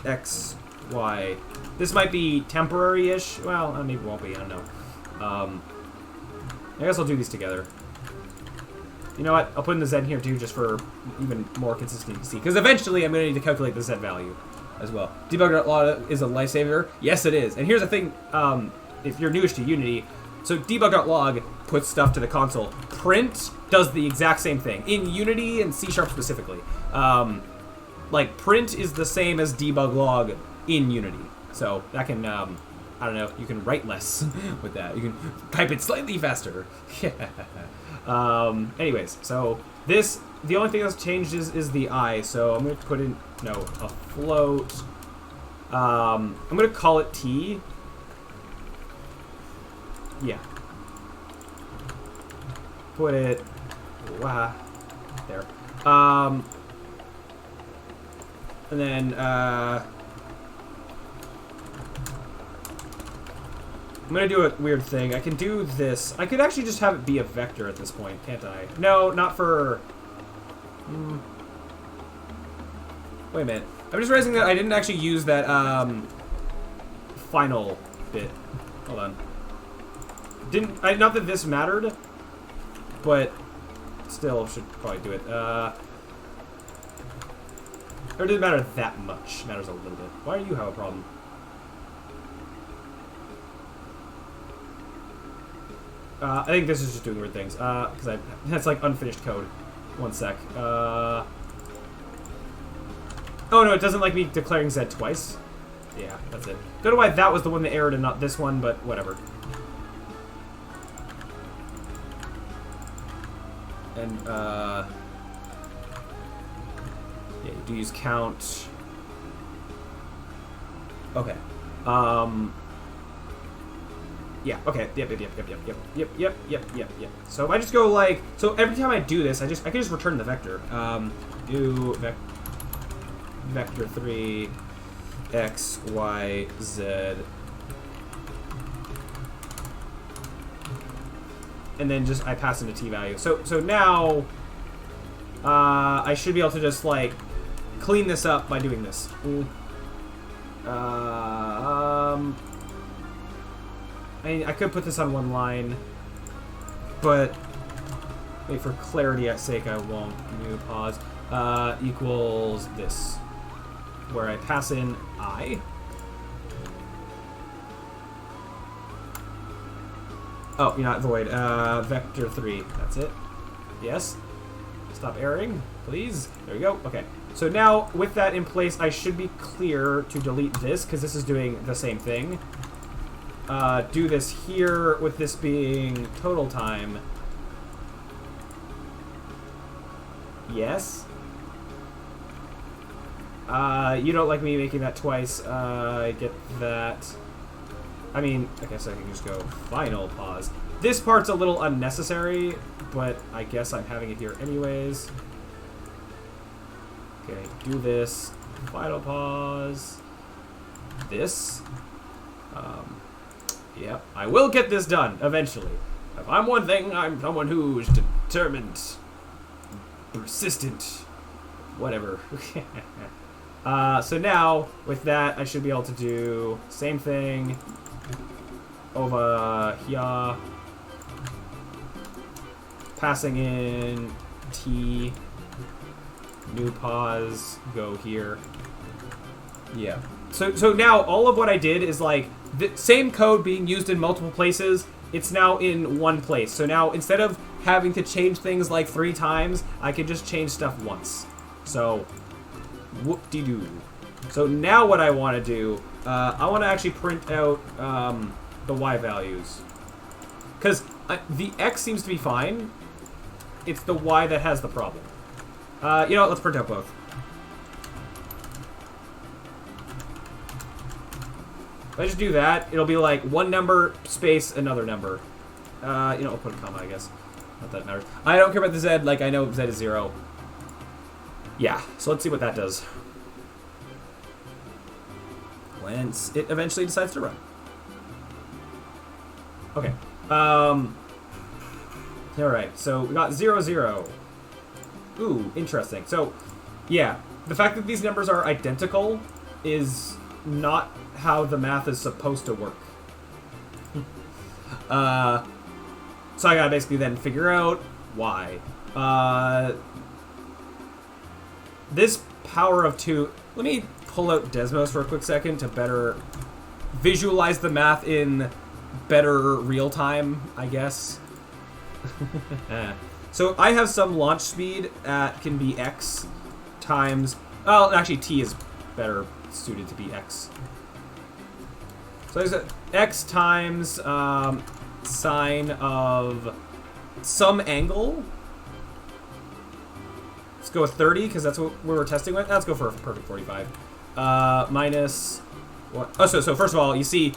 x, y. This might be temporary-ish. Well, maybe it won't be. I don't know. I guess I'll do these together. You know what? I'll put in the Z here too, just for even more consistency. Because eventually I'm going to need to calculate the Z value as well. Debug.log is a lifesaver. Yes, it is. And here's the thing, if you're newish to Unity, so debug.log puts stuff to the console. Print does the exact same thing. In Unity and C# specifically. Like, print is the same as debug log in Unity. So that can, I don't know, you can write less with that. You can type it slightly faster. Anyways, so this, the only thing that's changed is the I. So I'm going to put in, no, a float. I'm gonna call it T. Yeah. Put it there. And then I'm gonna do a weird thing. I can do this. I could actually just have it be a vector at this point, can't I? No, not for. Wait a minute. I'm just realizing that I didn't actually use that final bit. Hold on. Not that this mattered, but still should probably do it. Or it didn't matter that much. It matters a little bit. Why do you have a problem? I think this is just doing weird things. Because that's like unfinished code. One sec. Oh no, it doesn't like me declaring Z twice. Yeah, that's it. Don't know why that was the one that errored and not this one, but whatever. And yeah, you do use count. Okay. Yeah, okay. Yep. So if I just go like, so every time I do this, I can just return the vector. Do vector 3 x, y, z. And then just I pass in a t value. So now I should be able to just like clean this up by doing this. I mean, I could put this on one line, but wait, for clarity's sake, I won't. New pause equals this, where I pass in I. Oh, you're not void. Vector 3. That's it. Yes. Stop erroring, please. There we go. Okay. So now, with that in place, I should be clear to delete this, because this is doing the same thing. Do this here, with this being total time. Yes. You don't like me making that twice. I get that. I mean, I guess I can just go final pause. This part's a little unnecessary, but I guess I'm having it here anyways. Okay, do this. Final pause. This. Yep, I will get this done eventually. If I'm one thing, I'm someone who's determined, persistent, whatever. So now, with that, I should be able to do same thing over here. Passing in T, new pause, go here. Yeah. So now all of what I did is like the same code being used in multiple places. It's now in one place. So now instead of having to change things like 3 times, I can just change stuff once. So whoop-de-doo. So now what I want to do, I want to actually print out the Y values. Because the X seems to be fine. It's the Y that has the problem. You know what, let's print out both. If I just do that, it'll be like one number, space, another number. You know, I'll put a comma, I guess. Not that it matters. I don't care about the Z, like I know Z is 0. Yeah, so let's see what that does. Once it eventually decides to run. Okay. Alright, so we got 0, 0. Ooh, interesting. So, yeah, the fact that these numbers are identical is not how the math is supposed to work. So I gotta basically then figure out why. This power of 2... Let me pull out Desmos for a quick second to better visualize the math in better real time, I guess. So I have some launch speed at can be X times... Well, actually T is better suited to be X. So there's a X times sine of some angle. Let's go with 30, because that's what we were testing with. Let's go for a perfect 45. Minus What? Oh, so first of all, you see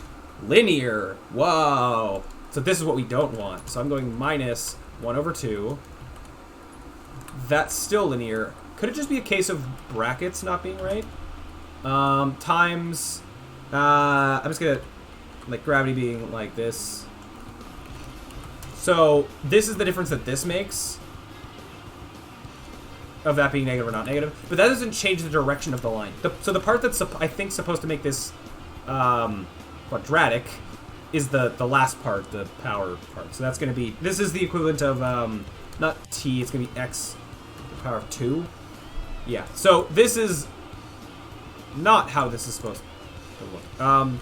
linear. Whoa. So this is what we don't want. So I'm going minus 1 over 2. That's still linear. Could it just be a case of brackets not being right? Times... I'm just gonna... like, gravity being like this. So, this is the difference that this makes. Of that being negative or not negative. But that doesn't change the direction of the line. So the part that's, I think, supposed to make this quadratic is the last part, the power part. So that's going to be... This is the equivalent of, not t, it's going to be x to the power of 2. Yeah, so this is not how this is supposed to look.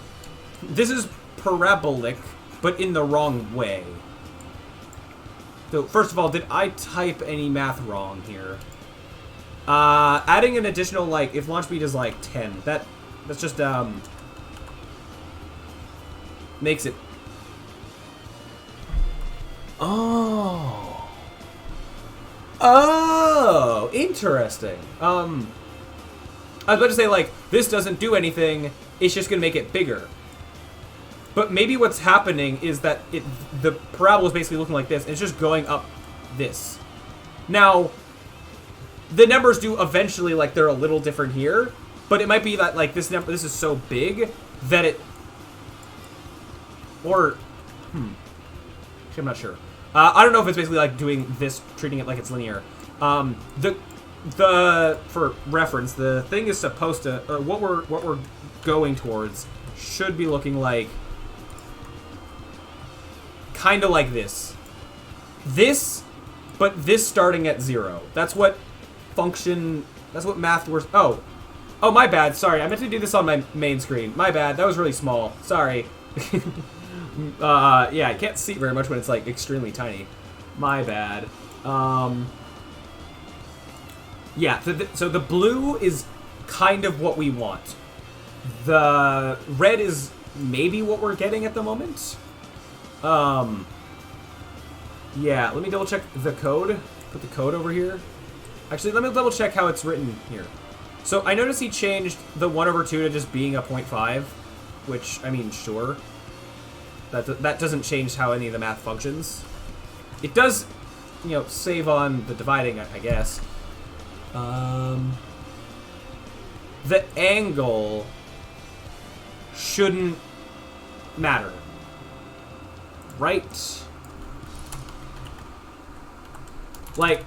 This is parabolic, but in the wrong way. So, first of all, did I type any math wrong here? Adding an additional, like, if launch speed is, like, 10, that's just, makes it... Oh! Oh! Interesting. I was about to say, like, this doesn't do anything, it's just gonna make it bigger. But maybe what's happening is that the parabola is basically looking like this, and it's just going up this. Now, the numbers do eventually, like, they're a little different here, but it might be that, like, this is so big that it... Or... Actually, I'm not sure. I don't know if it's basically, like, doing this, treating it like it's linear. For reference, the thing is supposed to... Or what we're going towards should be looking like... Kind of like this. This, but this starting at 0. That's what function... That's what math works... Oh, my bad. Sorry, I meant to do this on my main screen. My bad. That was really small. Sorry. Yeah, I can't see very much when it's, like, extremely tiny. My bad. Yeah, so the blue is kind of what we want. The red is maybe what we're getting at the moment. Yeah, let me double check the code. Put the code over here. Actually, let me double check how it's written here. So I noticed he changed the 1 over 2 to just being a 0.5, which, I mean, sure. That doesn't change how any of the math functions. It does, you know, save on the dividing, I guess. The angle shouldn't matter. Right? Like,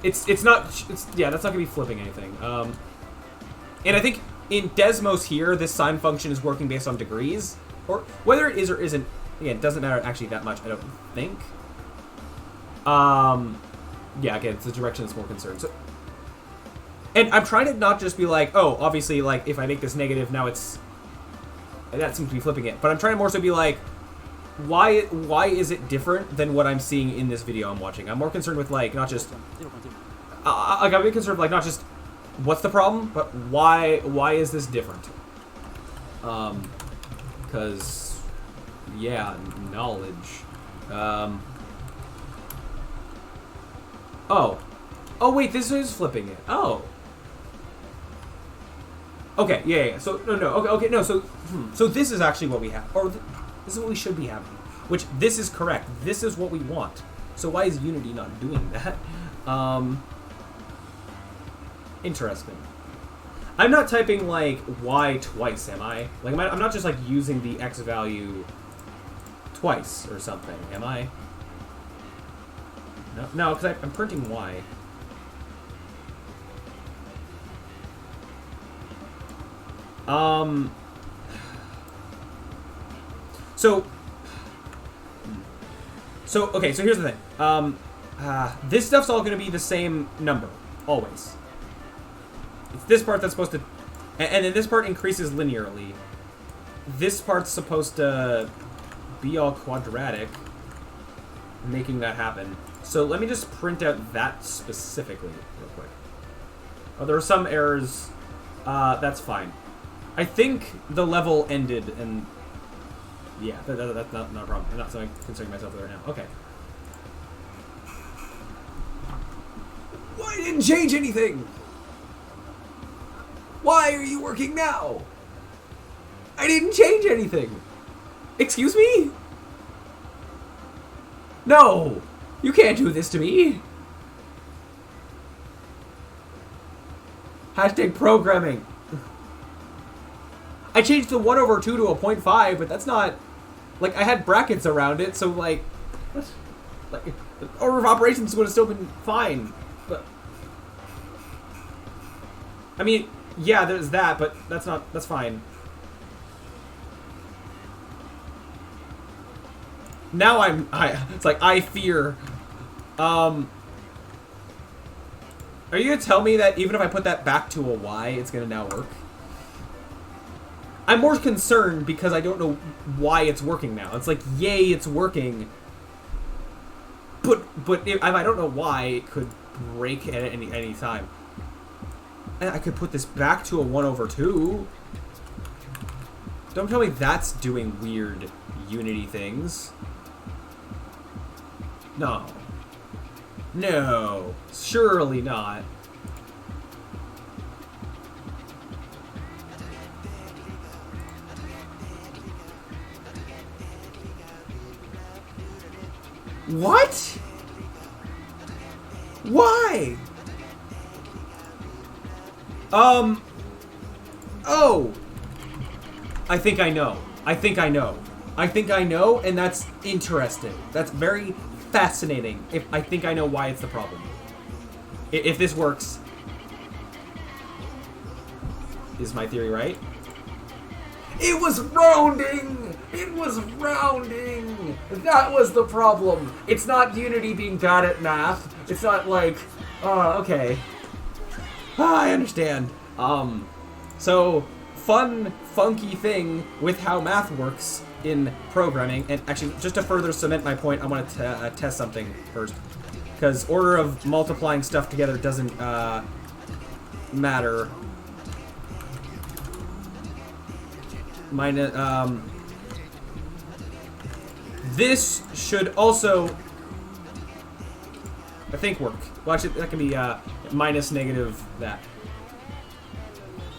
it's not, yeah, that's not gonna be flipping anything. And I think in Desmos here, this sine function is working based on degrees, or whether it is or isn't, again, it doesn't matter actually that much, I don't think. Yeah, again, it's the direction that's more concerned. So, and I'm trying to not just be like, oh, obviously, like, if I make this negative, now it's, that seems to be flipping it. But I'm trying to more so be like, why is it different than what I'm seeing in this video I'm watching? I'm more concerned with, like, not just, I'm a bit concerned with, like, not just what's the problem, but why is this different? Because, yeah, knowledge. Oh, wait, this is flipping it. Oh. Okay, yeah. So, no. Okay, no, so this is actually what we have. Or, this is what we should be having. Which, this is correct. This is what we want. So why is Unity not doing that? Interesting. I'm not typing, like, y twice, am I? Like, I'm not just, like, using the x value twice or something, am I? No, because I'm printing y. Okay, so here's the thing. This stuff's all going to be the same number, always. It's this part that's supposed to... And then this part increases linearly. This part's supposed to be all quadratic, making that happen. So let me just print out that specifically real quick. Oh, there are some errors. That's fine. I think the level ended, and yeah, that's not a problem. I'm not concerning myself with it right now. Okay. Why didn't change anything? Why are you working now? I didn't change anything. Excuse me? No! You can't do this to me. Hashtag programming. I changed the 1/2 to a 0.5, but that's not... Like, I had brackets around it, so, like... What? Like, the order of operations would have still been fine. But... I mean, yeah, there's that, but that's not... That's fine. Now it's like, I fear... Are you gonna tell me that even if I put that back to a Y, it's gonna now work? I'm more concerned because I don't know why it's working now. It's like, yay, it's working. But if I don't know why, it could break at any time. And I could put this back to a 1/2. Don't tell me that's doing weird Unity things. No. No. Surely not. What? Why? Oh. I think I know. I think I know. I think I know, and that's interesting. That's very fascinating. I think I know why it's the problem. If this works, is my theory right? It was rounding! It was rounding! That was the problem. It's not Unity being bad at math. It's not like, okay. I understand. So, fun, funky thing with how math works in programming. And actually, just to further cement my point, I want to test something first. Because order of multiplying stuff together doesn't matter. This should also, I think, work. Well, actually, that can be minus negative that.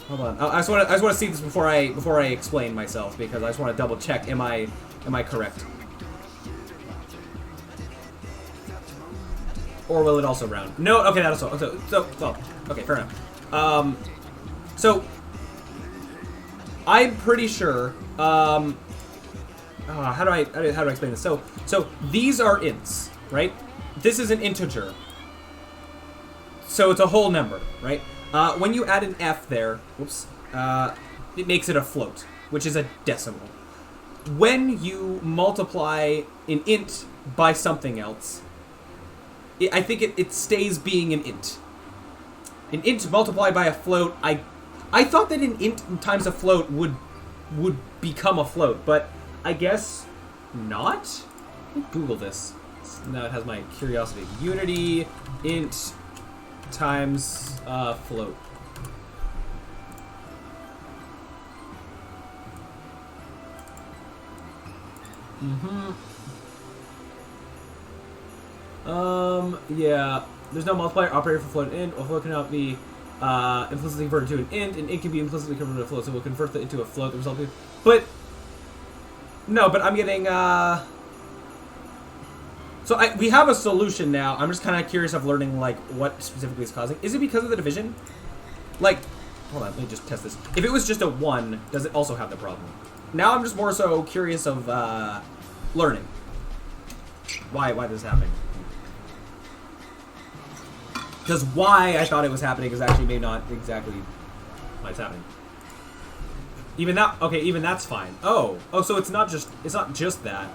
Hold on. I just want to see this before I explain myself, because I just want to double check. Am I correct? Or will it also round? No. Okay, that also. So okay, fair enough. So I'm pretty sure. How do I explain this? So these are ints, right? This is an integer. So it's a whole number, right? When you add an F there, whoops, it makes it a float, which is a decimal. When you multiply an int by something else, I think it stays being an int. An int multiplied by a float, I thought that an int times a float would become a float, but I guess not? Google this. Now it has my curiosity. Unity int times float. Yeah. There's no multiplier operator for float and int. A float cannot be implicitly converted to an int. An int can be implicitly converted to a float, so we'll convert that into a float. The result is, but no, but I'm getting so we have a solution now. I'm just kind of curious of learning, like, what specifically is causing. Is it because of the division? Like, hold on, let me just test this. If it was just a 1, does it also have the problem? Now I'm just more so curious of learning. Why this is happening. Because why I thought it was happening is actually maybe not exactly why it's happening. Even that, okay, even that's fine. Oh, so it's not just that.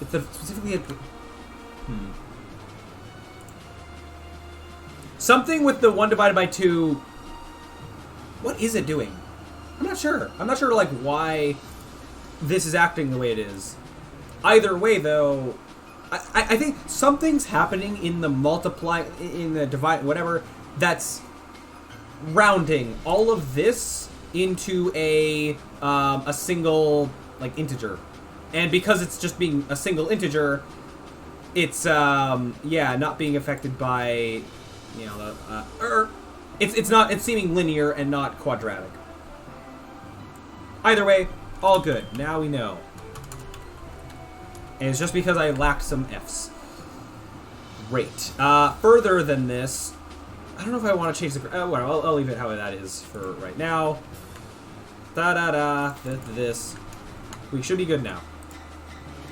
It's specifically something with the 1 divided by 2. What is it doing? I'm not sure. I'm not sure, like, why this is acting the way it is. Either way, though, I think something's happening in the multiply, in the divide, whatever, that's rounding all of this into a single, like, integer. And because it's just being a single integer, it's, yeah, not being affected by, you know, the, It's seeming linear and not quadratic. Either way, all good. Now we know. And it's just because I lacked some Fs. Great. Further than this, I don't know if I want to change the... well, I'll leave it how that is for right now. Da-da-da. This. We should be good now.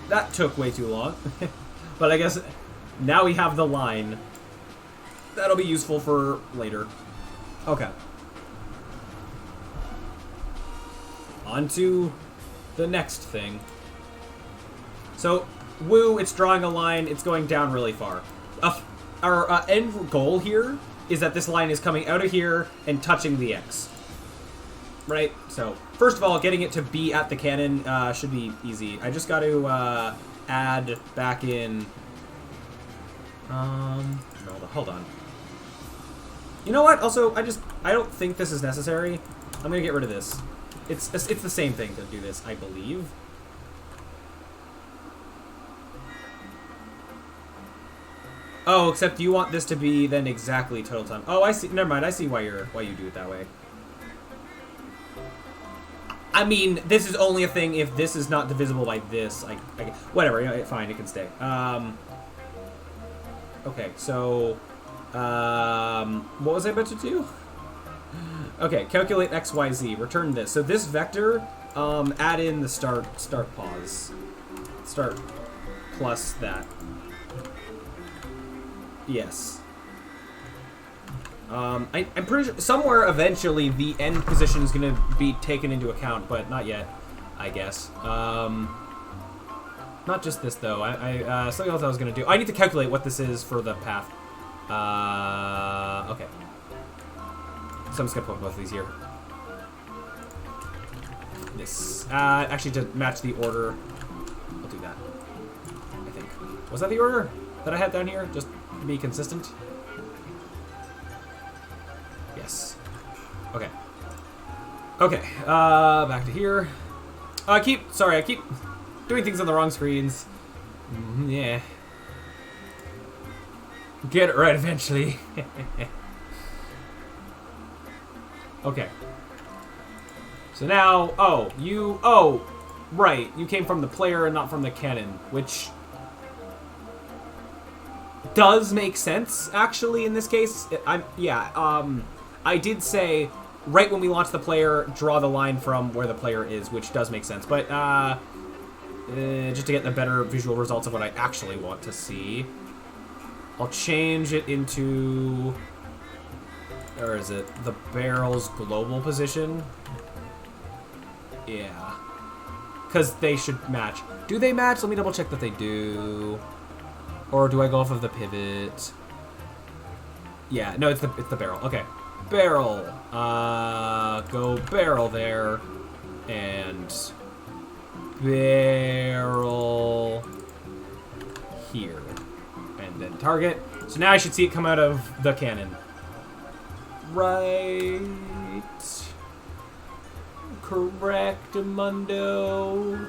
That took way too long. But I guess now we have the line. That'll be useful for later. Okay. On to the next thing. So, woo, it's drawing a line, it's going down really far. Our end goal here is that this line is coming out of here and touching the X. Right? So, first of all, getting it to be at the cannon should be easy. I just got to add back in... no, hold on. You know what? Also, I don't think this is necessary. I'm gonna get rid of this. It's the same thing to do this, I believe. Oh, except you want this to be then exactly total time. Oh, I see. Never mind. I see why you do it that way. I mean, this is only a thing if this is not divisible by this. Whatever. You know, fine. It can stay. Okay. So, what was I about to do? Okay. Calculate x, y, z. Return this. So this vector, add in the start pause. Start plus that. Yes. I'm pretty sure somewhere eventually the end position is going to be taken into account, but not yet, I guess. Not just this, though. Something else I was going to do. I need to calculate what this is for the path. Okay. So I'm just going to put both of these here. This. Actually, to match the order, I'll do that. I think. Was that the order that I had down here? Just to be consistent? Yes. Okay. Okay, back to here. I keep doing things on the wrong screens. Yeah. Get it right eventually. Okay. So now, right, you came from the player and not from the cannon, which does make sense, actually, in this case. I did say, right when we launch the player, draw the line from where the player is, which does make sense. But, just to get the better visual results of what I actually want to see, I'll change it into, or is it the barrel's global position? Yeah. Because they should match. Do they match? Let me double check that they do. Or do I go off of the pivot? Yeah, no, it's the barrel. Okay. Barrel. Go barrel there. And barrel here. And then target. So now I should see it come out of the cannon. Right. Correct, Mundo.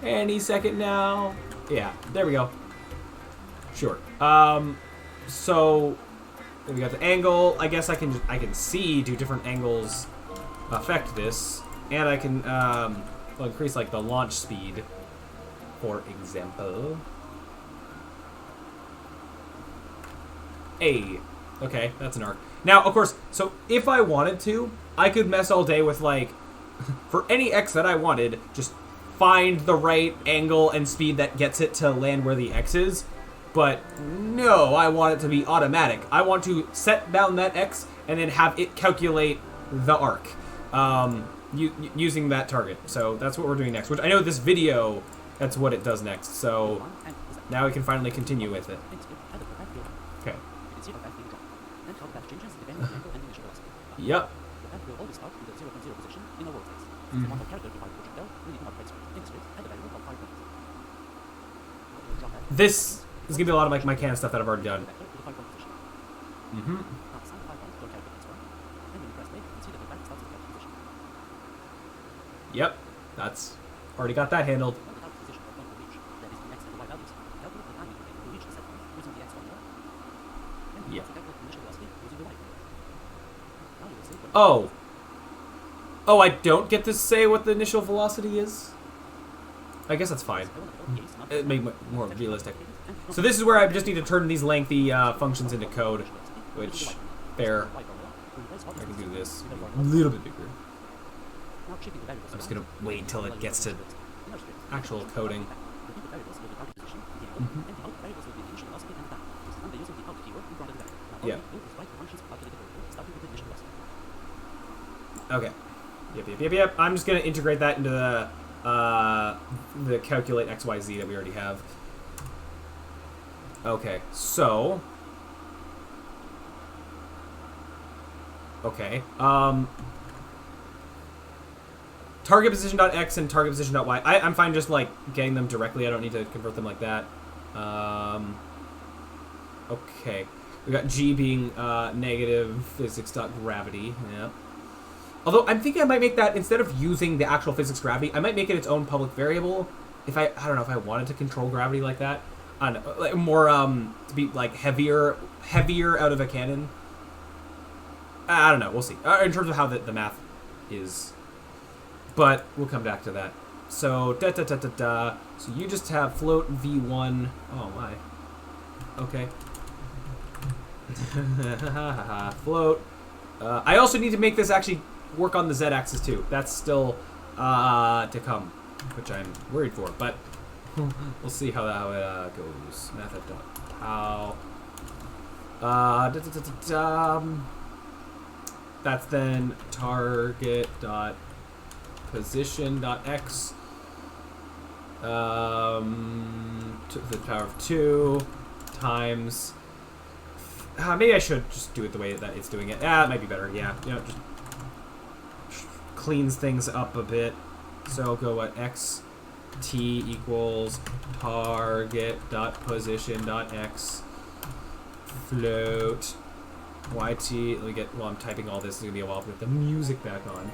Any second now. Yeah, there we go. Sure. So we got the angle. I guess I can see do different angles affect this, and I can increase like the launch speed, for example. Okay, that's an arc. Now, of course, so if I wanted to, I could mess all day with like, for any X that I wanted, just find the right angle and speed that gets it to land where the X is. But no, I want it to be automatic. I want to set down that X and then have it calculate the arc using that target. So that's what we're doing next, which I know this video, that's what it does next. So now we can finally continue with it. Okay. Yep. This is gonna be a lot of my can stuff that I've already done. Yep, that's already got that handled. Yeah. Oh. Oh, I don't get to say what the initial velocity is? I guess that's fine. It made it more realistic. So this is where I just need to turn these lengthy functions into code, which, fair. I can do this a little bit bigger. I'm just going to wait until it gets to actual coding. Yeah. Okay. Yep. I'm just going to integrate that into the calculate XYZ that we already have. Okay, so... Okay, target position.x and target position.y. I'm fine just, like, getting them directly. I don't need to convert them like that. Okay. We got G being, negative physics.gravity. Yeah. Although, I'm thinking I might make that, instead of using the actual physics gravity, I might make it its own public variable. If I don't know, if I wanted to control gravity like that. I don't know, like more, to be, like, heavier out of a cannon. I don't know, we'll see. In terms of how the math is. But we'll come back to that. So, So you just have float v1. Oh, my. Okay. Float. I also need to make this actually work on the z-axis, too. That's still to come, which I'm worried for, but we'll see how it goes. Math.how. That's then target.position.x to the power of 2 times. Maybe I should just do it the way that it's doing it. It might be better. Yeah, you know, just cleans things up a bit. So I'll go at x t equals target.position.x float yt. Let me get, while I'm typing all this, it's gonna be a while to put the music back on.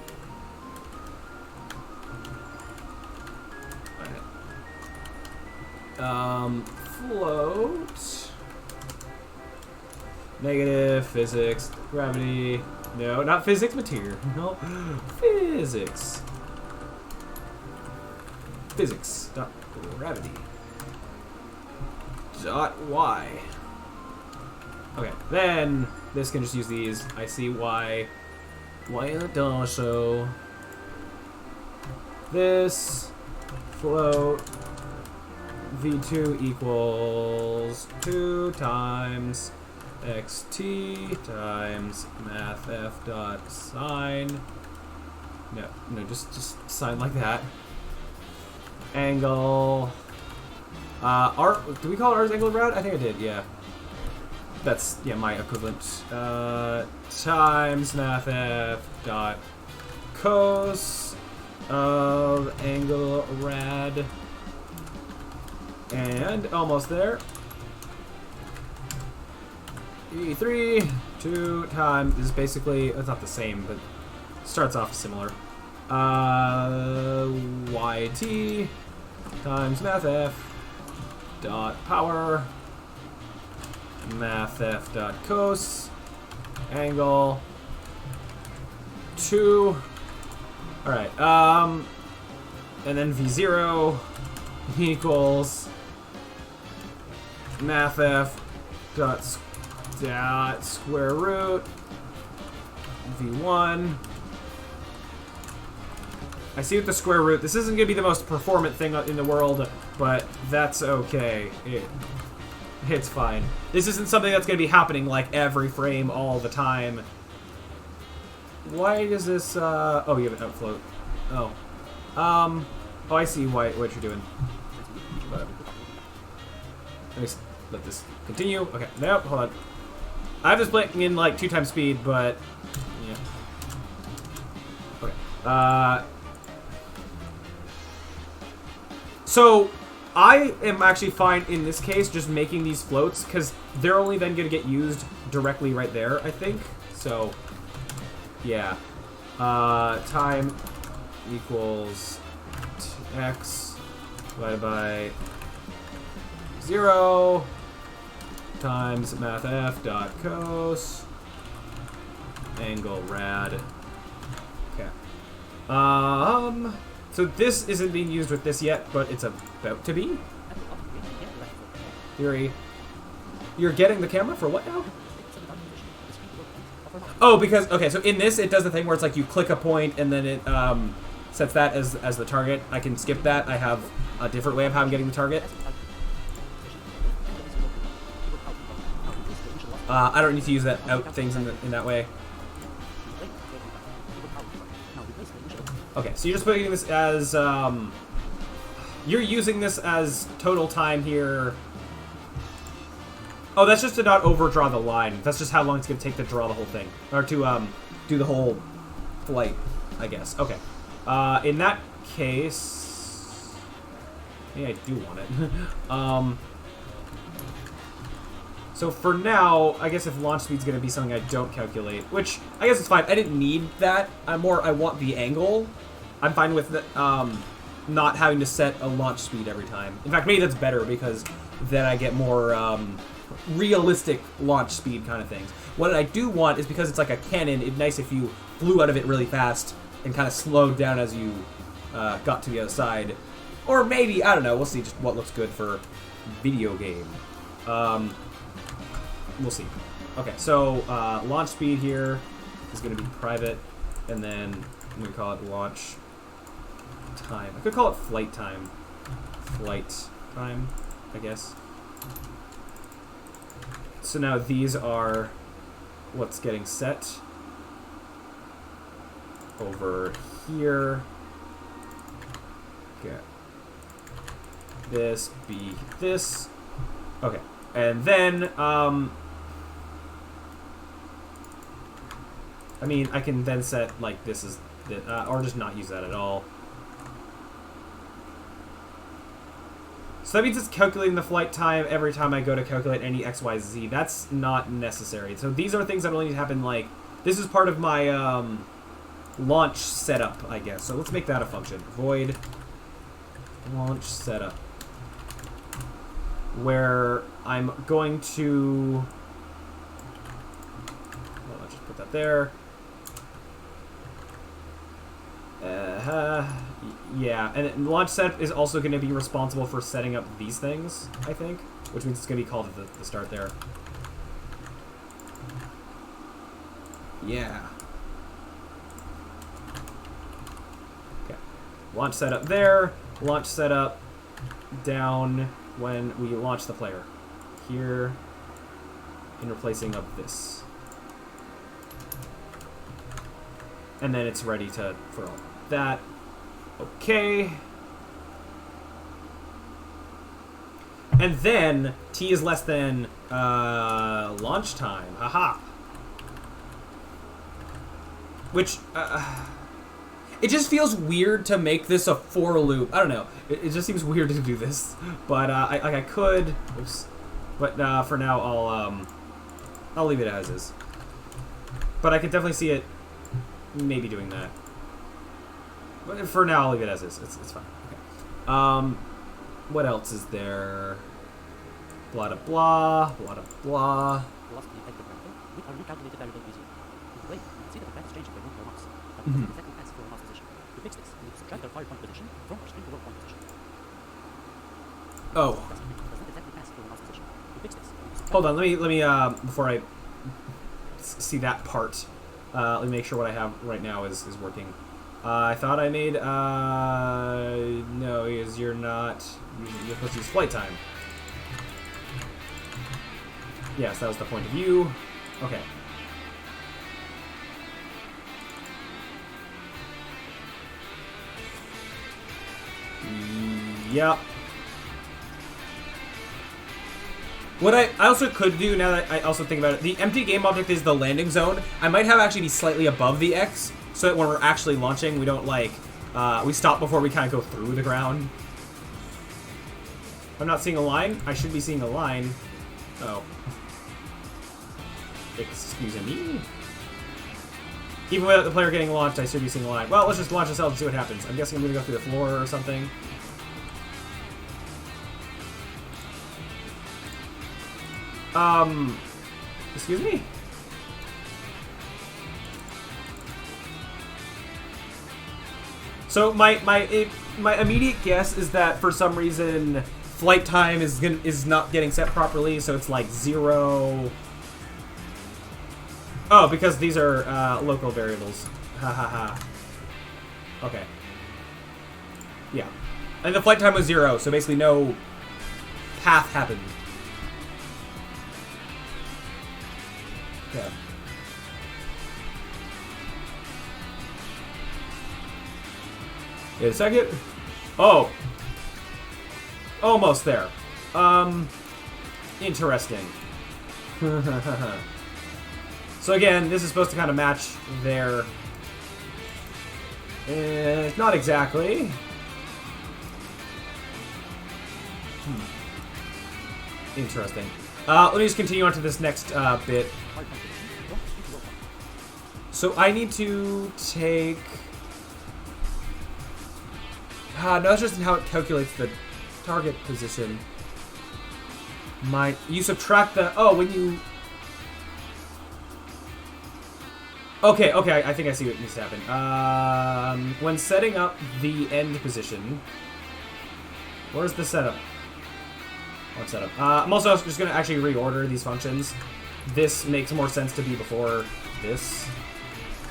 Alright. Float. Negative physics, gravity. No, not physics, material. No, physics. Physics dot gravity dot y. Okay, then this can just use these. I see why it don't show this float v2 equals 2 times xt times mathf dot sine. No, just sine like that. Angle. R. Do we call it R's angle of round? I think I did. Yeah. That's my equivalent. Times mathf dot cos of angle rad. And almost there. E3, 2 times is basically, it's not the same, but starts off similar. YT times mathf dot power mathf dot cos angle 2. All right. And then v0 equals mathf dot square root v1. I see with the square root, this isn't going to be the most performant thing in the world, but that's okay. It's fine. This isn't something that's going to be happening like every frame all the time. Why does this, oh, you have an outfloat. Oh. Oh, I see what you're doing. Whatever. Let me let this continue. Okay, nope, hold on. I have this playing in like 2 times speed, but yeah. Okay. So I am actually fine in this case just making these floats because they're only then going to get used directly right there, I think. So yeah. Time equals x divided by 0 times mathf dot cos Angle, rad. Okay. So this isn't being used with this yet, but it's about to be. Theory. You're getting the camera for what now? Oh, because, okay, so in this, it does the thing where it's like you click a point and then it sets that as the target. I can skip that. I have a different way of how I'm getting the target. I don't need to use that out things in that way. Okay, so you're just putting this as, you're using this as total time here. Oh, that's just to not overdraw the line. That's just how long it's going to take to draw the whole thing. Or to, do the whole flight, I guess. Okay. In that case... Yeah, I do want it. So for now, I guess if launch speed's going to be something I don't calculate, which I guess it's fine. I didn't need that. I want the angle. I'm fine with not having to set a launch speed every time. In fact, maybe that's better because then I get more realistic launch speed kind of things. What I do want is, because it's like a cannon, it'd be nice if you flew out of it really fast and kind of slowed down as you got to the other side. Or maybe, I don't know, we'll see just what looks good for video game. We'll see. Okay, so launch speed here is going to be private, and then I'm going to call it launch time. I could call it flight time. Flight time, I guess. So now these are what's getting set over here. Get this, be this. Okay, and then I mean, I can then set like this is or just not use that at all. So that means it's calculating the flight time every time I go to calculate any X, Y, Z. That's not necessary. So these are things that only need to happen, like, this is part of my launch setup, I guess. So let's make that a function. Void launch setup. Where I'm going to... Well, let's just put that there. Yeah, and launch set is also going to be responsible for setting up these things, I think, which means it's going to be called at the start there. Yeah. Okay. Launch setup there. Launch setup down when we launch the player. Here, in replacing of this. And then it's ready for all that. Okay. And then T is less than launch time. Haha. Which it just feels weird to make this a for loop. I don't know. It just seems weird to do this. But I could. Oops. But for now I'll leave it as is. But I could definitely see it maybe doing that. But for now, I'll leave it as is. It's fine. Okay. What else is there? Blah blah blah. Blah blah blah. Velocity effect of parameter with a recalculated variable using. In the way, see that the path is changing by moving your mouse. That is exactly pass for a mouse position. To fix this, we need to subtract our fire point position from our spring to work point position. Oh. Does not exactly pass for a mouse position. To fix this, we need to subtract. Hold on. Let me before I see that part. Let me make sure what I have right now is working. I thought I made, no, because you're not, you're supposed to use flight time. Yes, that was the point of view. Okay. Yep. What I also could do, now that I also think about it, the empty game object is the landing zone. I might have actually be slightly above the X, so that when we're actually launching, we don't, like, we stop before we kind of go through the ground. I'm not seeing a line. I should be seeing a line. Oh. Excuse me? Even without the player getting launched, I should be seeing a line. Well, let's just launch ourselves and see what happens. I'm guessing I'm going to go through the floor or something. Excuse me? So my immediate guess is that for some reason flight time is not getting set properly, so it's like 0. Oh, because these are local variables. Ha ha ha. Okay. Yeah. And the flight time was 0, so basically no path happened. Yeah. Wait a second. Oh. Almost there. Interesting. So again, this is supposed to kind of match their... not exactly. Interesting. Let me just continue on to this next bit. So I need to take... no, that's just how it calculates the target position. You subtract the... Oh, when you... Okay, I think I see what needs to happen. When setting up the end position... Where's the setup? What setup? I'm also just going to actually reorder these functions. This makes more sense to be before this.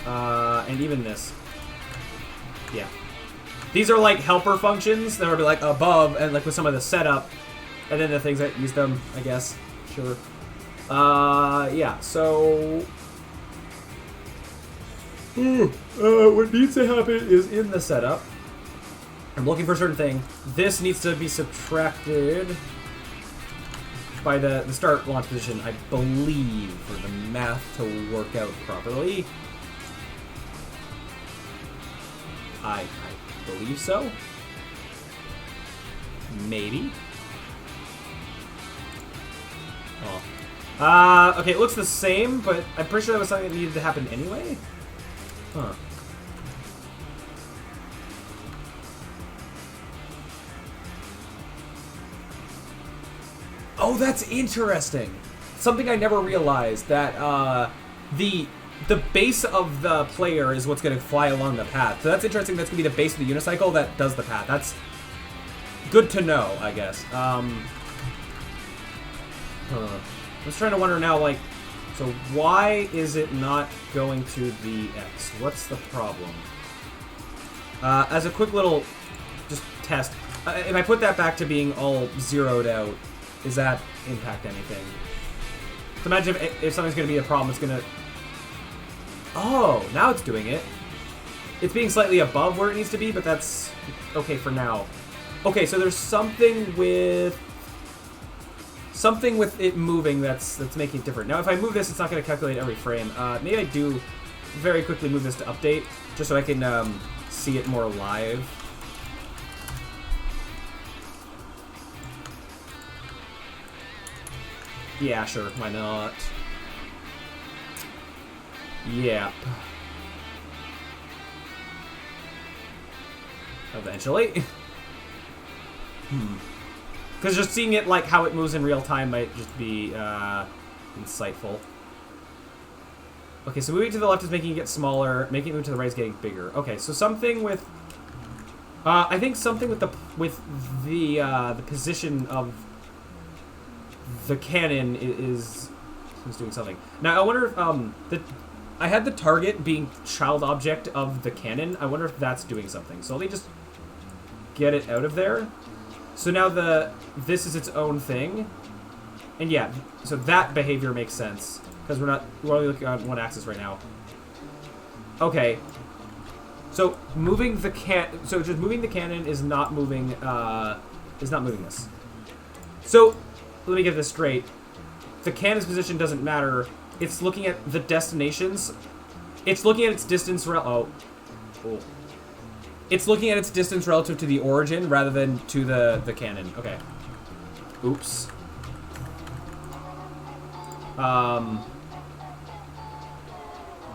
And even this. Yeah. These are like helper functions that are like above and like with some of the setup. And then the things that use them, I guess. Sure. Yeah, so... what needs to happen is in the setup. I'm looking for a certain thing. This needs to be subtracted by the start launch position, I believe, for the math to work out properly. I believe so. Maybe. Oh. Okay, it looks the same, but I'm pretty sure that was something that needed to happen anyway. Huh. Oh, that's interesting. Something I never realized, that the base of the player is what's going to fly along the path. So that's interesting. That's going to be the base of the unicycle that does the path. That's good to know, I guess. I was trying to wonder now, like, so why is it not going to the X? What's the problem? As a quick little just test, if I put that back to being all zeroed out, does that impact anything? So imagine if something's going to be a problem, it's going to... Oh, now it's doing it. It's being slightly above where it needs to be, but that's okay for now. Okay, so there's something with it moving that's making it different. Now, if I move this, it's not going to calculate every frame. Maybe I do very quickly move this to update, just so I can see it more live. Yeah, sure, why not? Yep. Eventually. Because just seeing it, like, how it moves in real time might just be, insightful. Okay, so moving to the left is making it get smaller, making it move to the right is getting bigger. Okay, so something with... I think something with the position of the cannon is doing something. Now, I wonder if, I had the target being child object of the cannon. I wonder if that's doing something. So let me just get it out of there. So now this is its own thing. And yeah, so that behavior makes sense. Because we're only looking on one axis right now. Okay. So moving the just moving the cannon is not moving this. So let me get this straight. The cannon's position doesn't matter. It's looking at the destinations. It's looking at its distance. It's looking at its distance relative to the origin rather than to the cannon. Okay. Oops.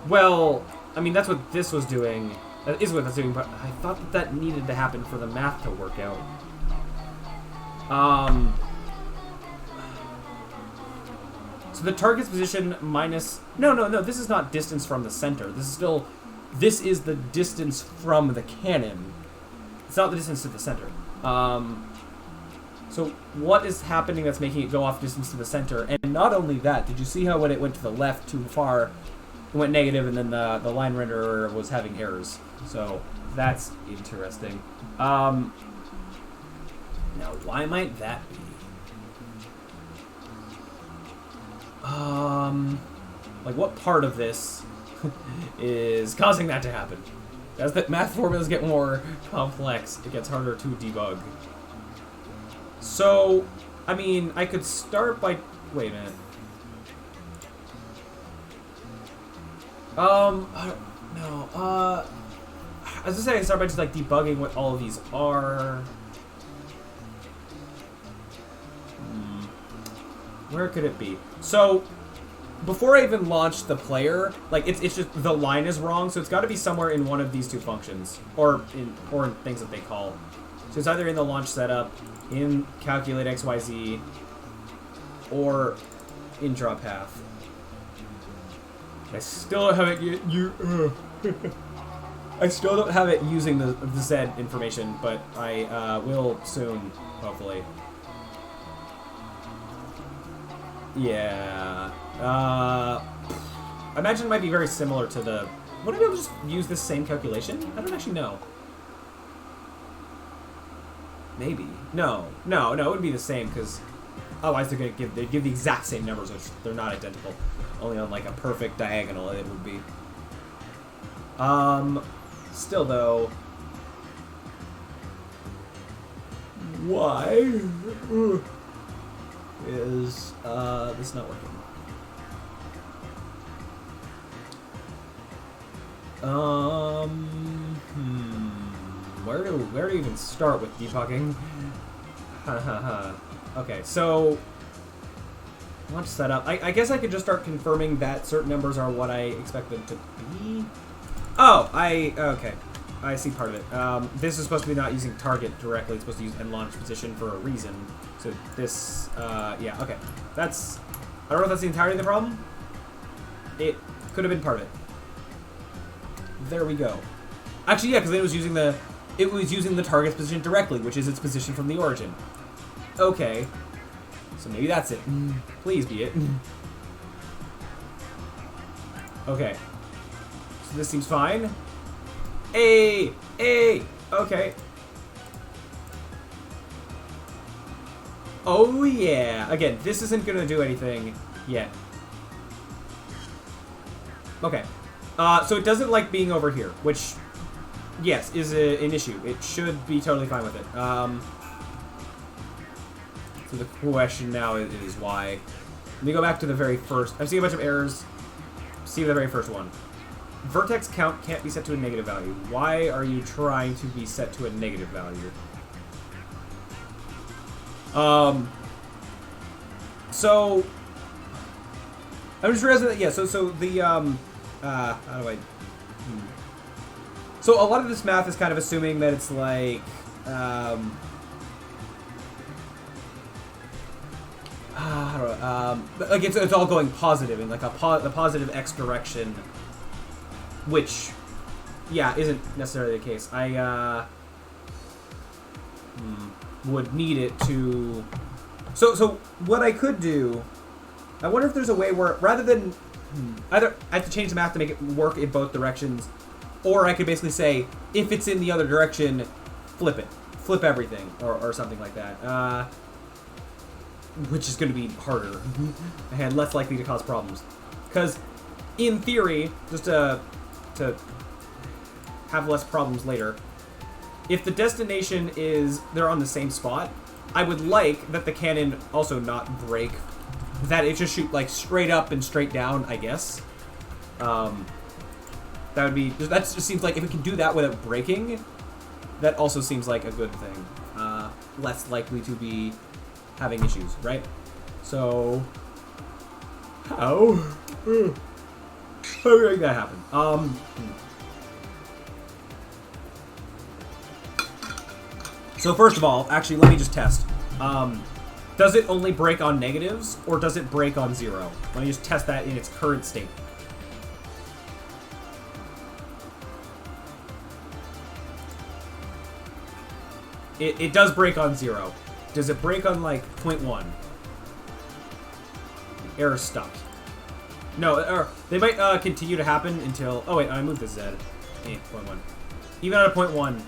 Well, I mean, that's what this was doing. That is what that's doing, but I thought that needed to happen for the math to work out. So the target's position minus... No, this is not distance from the center. This is the distance from the cannon. not the distance to the center. So what is happening that's making it go off distance to the center? And not only that, did you see how when it went to the left too far, it went negative, and then the line renderer was having errors. So that's interesting. Now, why might that be? Like, what part of this is causing that to happen? As the math formulas get more complex, it gets harder to debug. So, I mean, I could start by... Wait a minute. No, I was gonna say I can start by just, like, debugging what all of these are. Where could it be? So, before I even launch the player, like, it's just, the line is wrong, so it's gotta be somewhere in one of these two functions. Or in things that they call. So it's either in the launch setup, in calculate XYZ, or in draw path. I still don't have it. I still don't have it using the Z information, but I will soon, hopefully. Yeah. I imagine it might be very similar to the. Would I be able to just use this same calculation? I don't actually know. Maybe. No, it would be the same, because otherwise they'd give the exact same numbers, which they're not identical. Only on, like, a perfect diagonal it would be. Still though, why is this not working? Where do you even start with debugging? Okay, so launch setup. I guess I could just start confirming that certain numbers are what I expect them to be. Oh, okay. I see part of it. This is supposed to be not using target directly. It's supposed to use end launch position for a reason. So this, yeah, okay. That's, I don't know if that's the entirety of the problem. It could have been part of it. There we go. Actually, yeah, because it was using the target's position directly, which is its position from the origin. Okay. So maybe that's it. Please be it. Okay. So this seems fine. Okay. Oh yeah. Again, this isn't gonna do anything yet. Okay. So it doesn't like being over here, which, yes, is an issue. It should be totally fine with it. So the question now is why. Let me go back to the very first. I'm seeing a bunch of errors. See the very first one. Vertex count can't be set to a negative value. Why are you trying to be set to a negative value? So I'm just realizing that, yeah, so the how do I so a lot of this math is kind of assuming that it's like like it's all going positive in like the positive X direction, which, yeah, isn't necessarily the case. I would need it to. So what I could do, I wonder if there's a way where rather than either I have to change the math to make it work in both directions, or I could basically say if it's in the other direction, flip it, flip everything, or something like that. Which is going to be harder and less likely to cause problems. Because, in theory, just to have less problems later, if the destination is they're on the same spot, I would like that the cannon also not break. That it just shoot like straight up and straight down, I guess. That would be. That just seems like if it can do that without breaking, that also seems like a good thing. Less likely to be having issues, right? So, how do we make that happen? So first of all, actually, let me just test. Does it only break on negatives, or does it break on 0? Let me just test that in its current state. It does break on 0. Does it break on, like, 0.1? Error stopped. No, they might continue to happen until... Oh, wait, I moved the Z. 0.1. Even at a 0.1,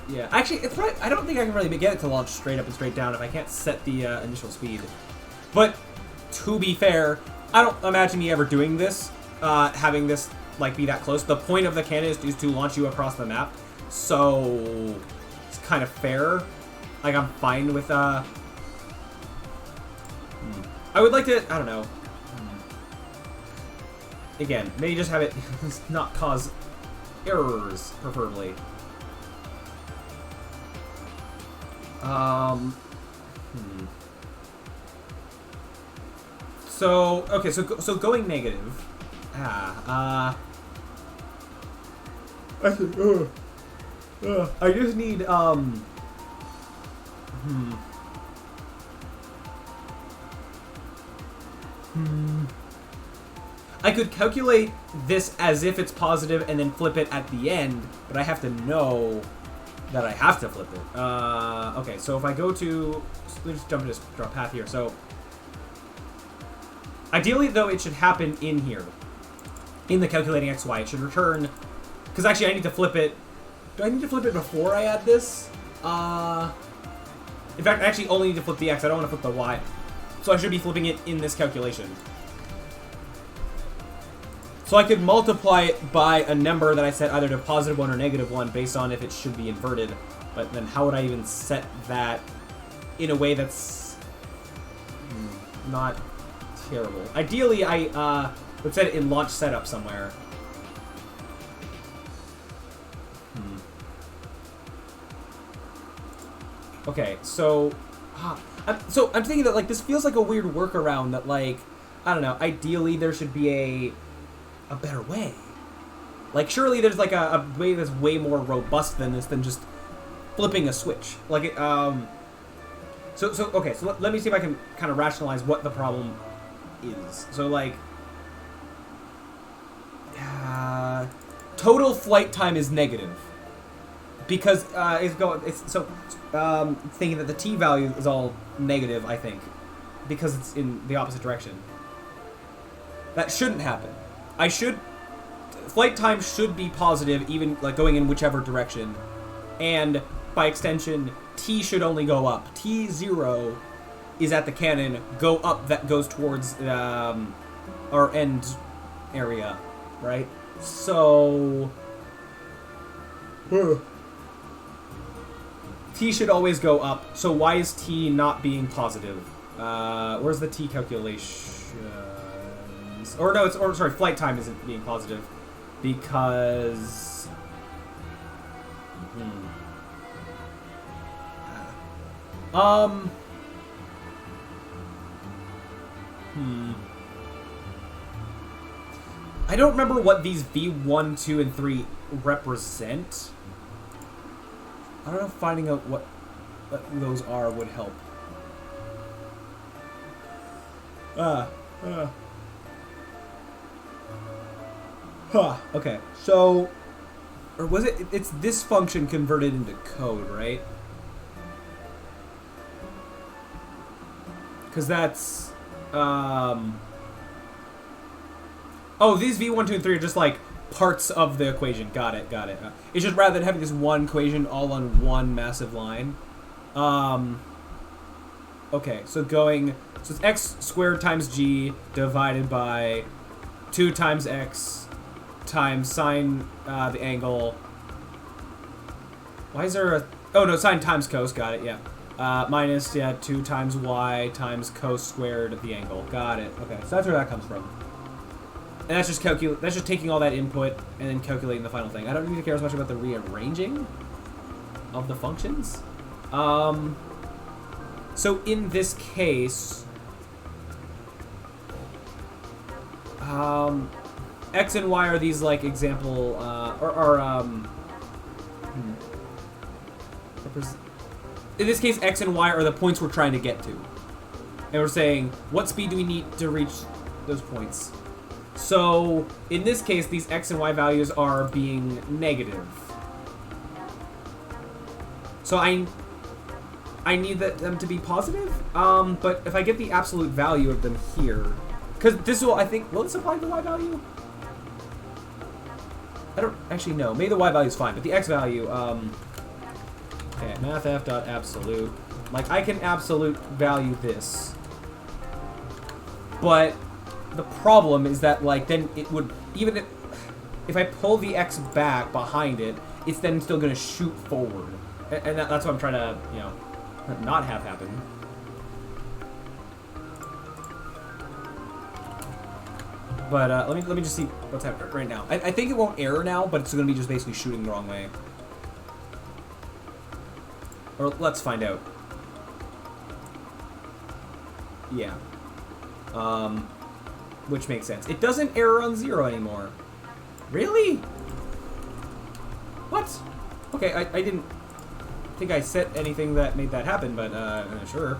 yeah, actually, it's probably... I don't think I can really get it to launch straight up and straight down if I can't set the initial speed. But, to be fair, I don't imagine me ever doing this, having this, like, be that close. The point of the cannon is to launch you across the map, so it's kind of fair. Like, I'm fine with, I would like to, I don't know. Again, maybe just have it not cause errors, preferably. So, okay, so going negative. I just need, I could calculate this as if it's positive and then flip it at the end, but I have to know that I have to flip it. Okay, so if I go to... Let's jump to this draw path here. So, ideally, though, it should happen in here. In the calculating XY. It should return... Because actually, I need to flip it... Do I need to flip it before I add this? In fact, I actually only need to flip the X. I don't want to flip the Y. So I should be flipping it in this calculation. So I could multiply it by a number that I set either to +1 or -1 based on if it should be inverted. But then how would I even set that in a way that's not terrible? Ideally, I would set it in launch setup somewhere. Okay, so... I'm thinking that, like, this feels like a weird workaround that, like, I don't know, ideally there should be a better way. Like, surely there's, like, a way that's way more robust than this, than just flipping a switch. Like, it, okay, so let me see if I can kind of rationalize what the problem is. So, like, total flight time is negative. Because, thinking that the T value is all negative, I think. Because it's in the opposite direction. That shouldn't happen. Flight time should be positive, even, like, going in whichever direction. And, by extension, T should only go up. T0 is at the cannon, go up, that goes towards, our end area, right? So... T should always go up, so why is T not being positive? Where's the T calculation? Or no, sorry, flight time isn't being positive. Because... I don't remember what these V1, 2, and 3 represent. I don't know if finding out what those are would help. Okay, so... Or was it... It's this function converted into code, right? Because that's... Oh, these V1, 2, and 3 are just, like, parts of the equation. Got it. It's just rather than having this one equation all on one massive line. Okay, so going... So it's x squared times g divided by 2 times x times sine the angle. Why is there a... Oh, no, sine times cos. Got it, yeah. Minus, 2 times y times cos squared of the angle. Got it. Okay, so that's where that comes from. And that's just that's just taking all that input and then calculating the final thing. I don't need to care as much about the rearranging of the functions. So in this case, x and y are these, like, example, in this case, x and y are the points we're trying to get to. And we're saying, what speed do we need to reach those points? So, in this case, these x and y values are being negative. So I need them to be positive. But if I get the absolute value of them here, because this will, I think, will this apply to the y value? I don't actually know. Maybe the y value is fine, but the x value, okay, mathf.absolute. Like, I can absolute value this. But the problem is that, like, then it would, even if I pull the x back behind it, it's then still going to shoot forward. And that's what I'm trying to, you know, not have happen. But let me just see what's happening right now. I think it won't error now, but it's going to be just basically shooting the wrong way. Or let's find out. Yeah. Which makes sense. It doesn't error on 0 anymore. Really? What? Okay, I didn't think I set anything that made that happen, but sure.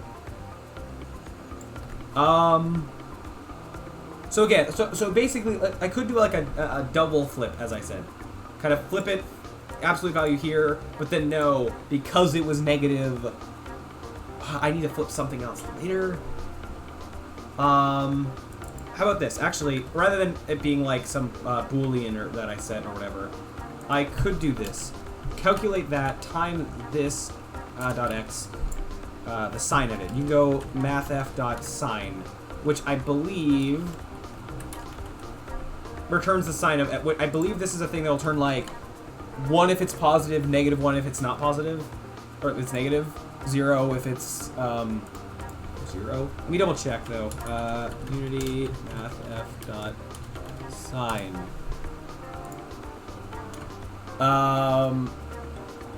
So again, so basically, I could do like a double flip, as I said. Kind of flip it, absolute value here, but then no, because it was negative, I need to flip something else later. How about this? Actually, rather than it being like some Boolean or that I set or whatever, I could do this. Calculate that times this dot x, the sign of it. You can go mathf.sign, which I believe returns the sign of. I believe this is a thing that will turn like 1 if it's positive, -1 if it's not positive, or if it's negative, 0 if it's 0. Let me double check though. Unity mathf.sign.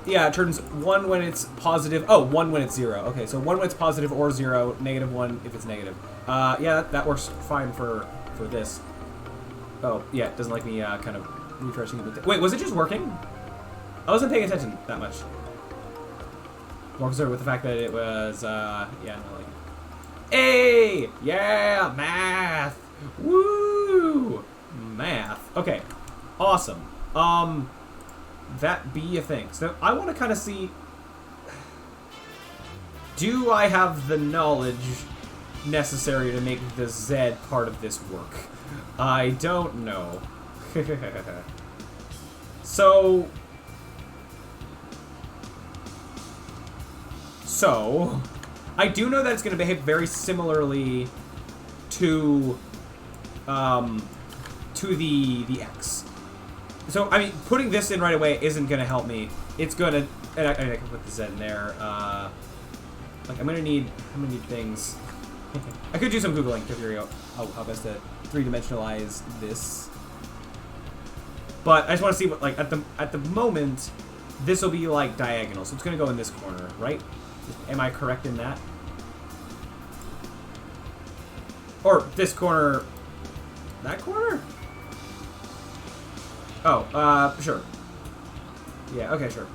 Yeah, it turns 1 when it's positive. Oh, 1 when it's 0. Okay, so 1 when it's positive or 0, -1 if it's negative. Yeah, that works fine for this. Oh, yeah, it doesn't like me kind of refreshing it. Wait, was it just working? I wasn't paying attention that much. More concerned with the fact that it was, yeah, not like it. Hey! Yeah! Math! Woo! Math. Okay. Awesome. That be a thing. So I want to kind of see, do I have the knowledge necessary to make the Z part of this work? I don't know. So I do know that it's going to behave very similarly to the X. So, I mean, putting this in right away isn't going to help me. It's going to, and I can put the Z in there. Like, I'm going to need, things. I could do some Googling to figure out how best to three-dimensionalize this. But I just want to see what, like, at the moment, this will be, like, diagonal. So it's going to go in this corner, right? Am I correct in that? Or this corner, that corner? Oh, sure. Yeah, okay, sure.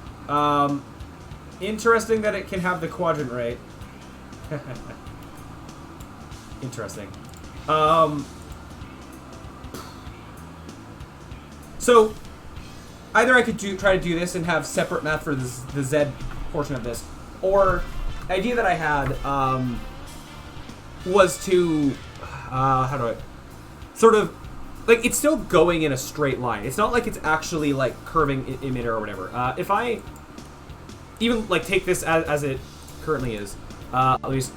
Interesting that it can have the quadrant right. Interesting. So, either I could try to do this and have separate math for the Z portion of this, or the idea that I had, was to, how do I, sort of, like, it's still going in a straight line. It's not like it's actually, like, curving in midair or whatever. If I even, like, take this as it currently is, at least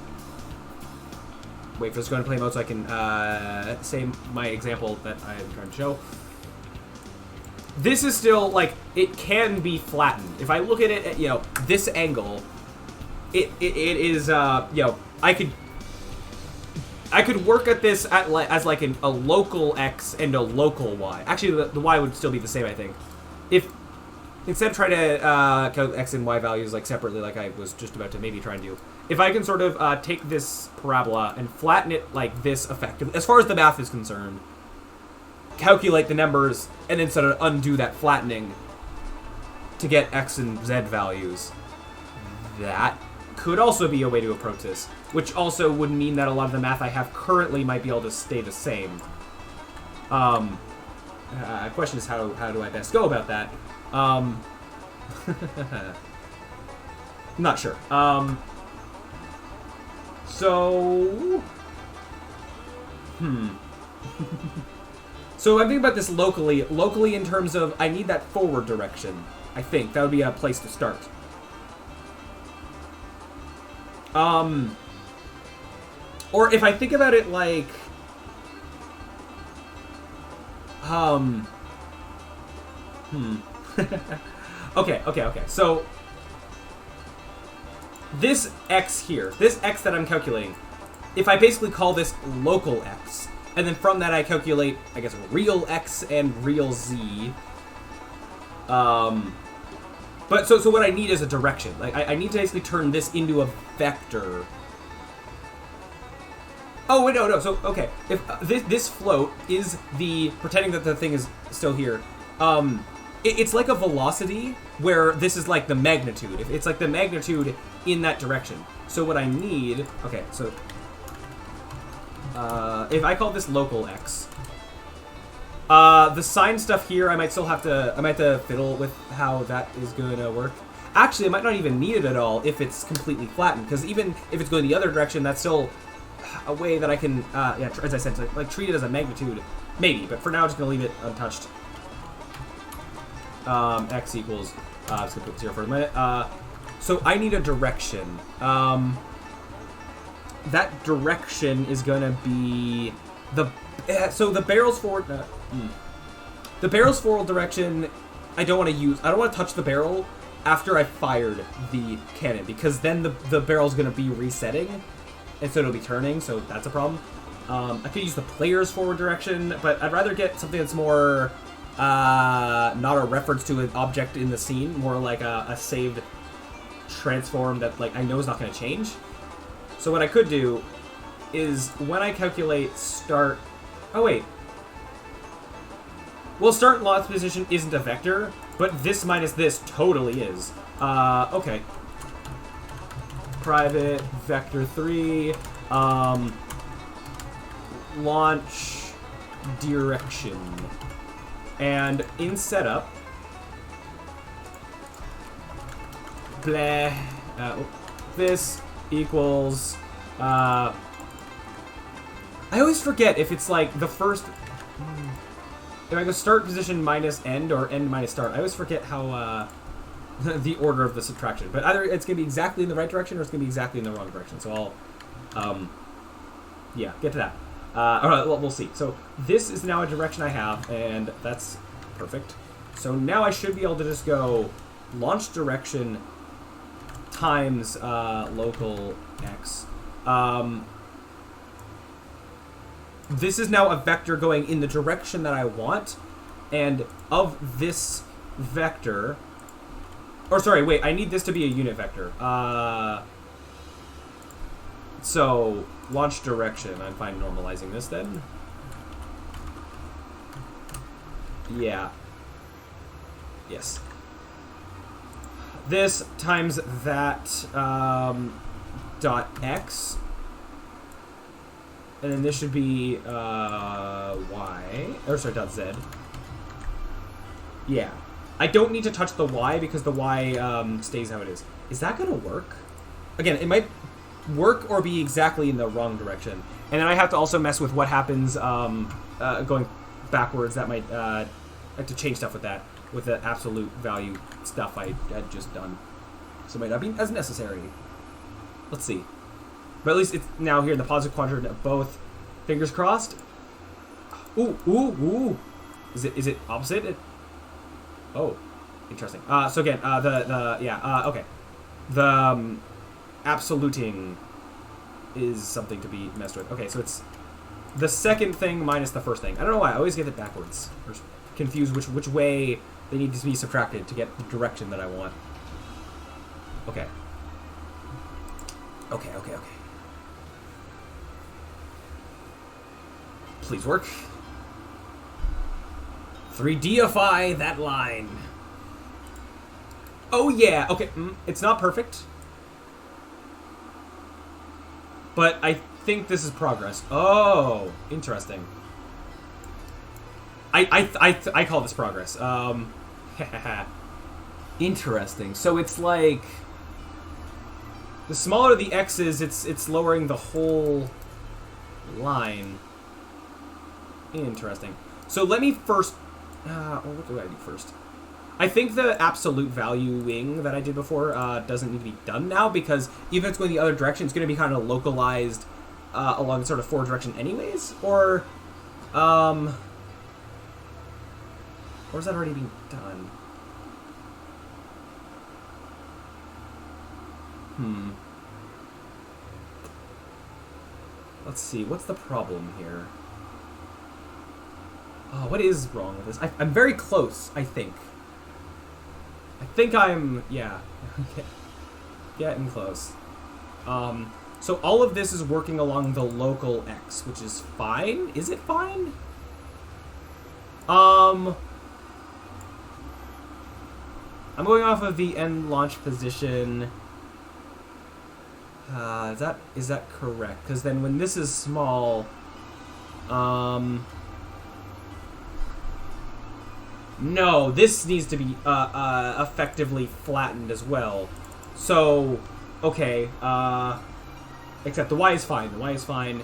wait for this to go into play mode so I can say my example that I'm trying to show. This is still, like, it can be flattened. If I look at it at, you know, this angle, it is, you know, I could work at this as like a local X and a local Y. Actually, the Y would still be the same, I think. If instead of trying to count X and Y values like separately, like I was just about to maybe try and do, if I can sort of take this parabola and flatten it like this effectively, as far as the math is concerned, calculate the numbers, and then sort of undo that flattening to get X and Z values, that could also be a way to approach this, which also would mean that a lot of the math I have currently might be able to stay the same. Question is how do I best go about that? Not sure. So... So I'm thinking about this locally. Locally in terms of, I need that forward direction. I think. That would be a place to start. Or if I think about it like... Okay. So, this x here, this x that I'm calculating, if I basically call this local x, and then from that I calculate, I guess, real x and real z. But so what I need is a direction. Like I need to basically turn this into a vector. Oh wait, no. So okay, if this float is the pretending that the thing is still here. It's like a velocity where this is like the magnitude. It's like the magnitude in that direction. So what I need, okay, so if I call this local x, the sign stuff here, I might have to fiddle with how that is gonna work. Actually, I might not even need it at all if it's completely flattened, because even if it's going the other direction, that's still a way that I can, yeah, as I said, like treat it as a magnitude, maybe. But for now, I'm just gonna leave it untouched. X equals, I'm just gonna put 0 for a minute. So I need a direction. That direction is gonna be so the barrel's forward. The barrel's forward direction. I don't want to touch the barrel after I fired the cannon, because then the barrel's gonna be resetting, and so it'll be turning. So that's a problem. I could use the player's forward direction, but I'd rather get something that's more not a reference to an object in the scene, more like a saved transform that like I know is not going to change. So what I could do is when I calculate start... Oh, wait. Well, start and launch position isn't a vector, but this minus this totally is. Okay. Private vector 3. Launch direction. And in setup... Blah. This equals... I always forget if it's like the first... If I go start position minus end or end minus start, I always forget how the order of the subtraction. But either it's going to be exactly in the right direction or it's going to be exactly in the wrong direction. So I'll, yeah, get to that. All right, we'll see. So this is now a direction I have, and that's perfect. So now I should be able to just go launch direction times local x. This is now a vector going in the direction that I want, and of this vector... Or sorry, wait, I need this to be a unit vector. So, launch direction. I'm fine normalizing this then. Yeah. Yes. This times that dot x. And then this should be y. Or sorry, dot z. Yeah. I don't need to touch the y because the y stays how it is. Is that going to work? Again, it might work or be exactly in the wrong direction. And then I have to also mess with what happens going backwards. That might I have to change stuff with that, with the absolute value stuff I had just done. So it might not be as necessary. Let's see. But at least it's now here in the positive quadrant of both. Fingers crossed. Ooh, ooh, ooh. Is it opposite? Oh, interesting. So again, okay. The absoluting is something to be messed with. Okay, so it's the second thing minus the first thing. I don't know why. I always get it backwards. Or confused which way they need to be subtracted to get the direction that I want. Okay. Okay. Please work. 3Dify that line. Oh yeah, okay, it's not perfect. But I think this is progress. Oh, interesting. I call this progress. Interesting. So it's like... The smaller the X is, it's lowering the whole line. Interesting. So let me first... well, what do I do first? I think the absolute valuing that I did before doesn't need to be done now, because even if it's going the other direction, it's going to be kind of localized along the sort of forward direction anyways? Or is that already being done? Let's see, what's the problem here? Oh, what is wrong with this? I'm very close, I think. I think I'm, yeah, getting close. So all of this is working along the local X, which is fine. Is it fine? I'm going off of the end launch position. Is that correct? Because then when this is small, no, this needs to be effectively flattened as well. So, okay, except the Y is fine. The Y is fine.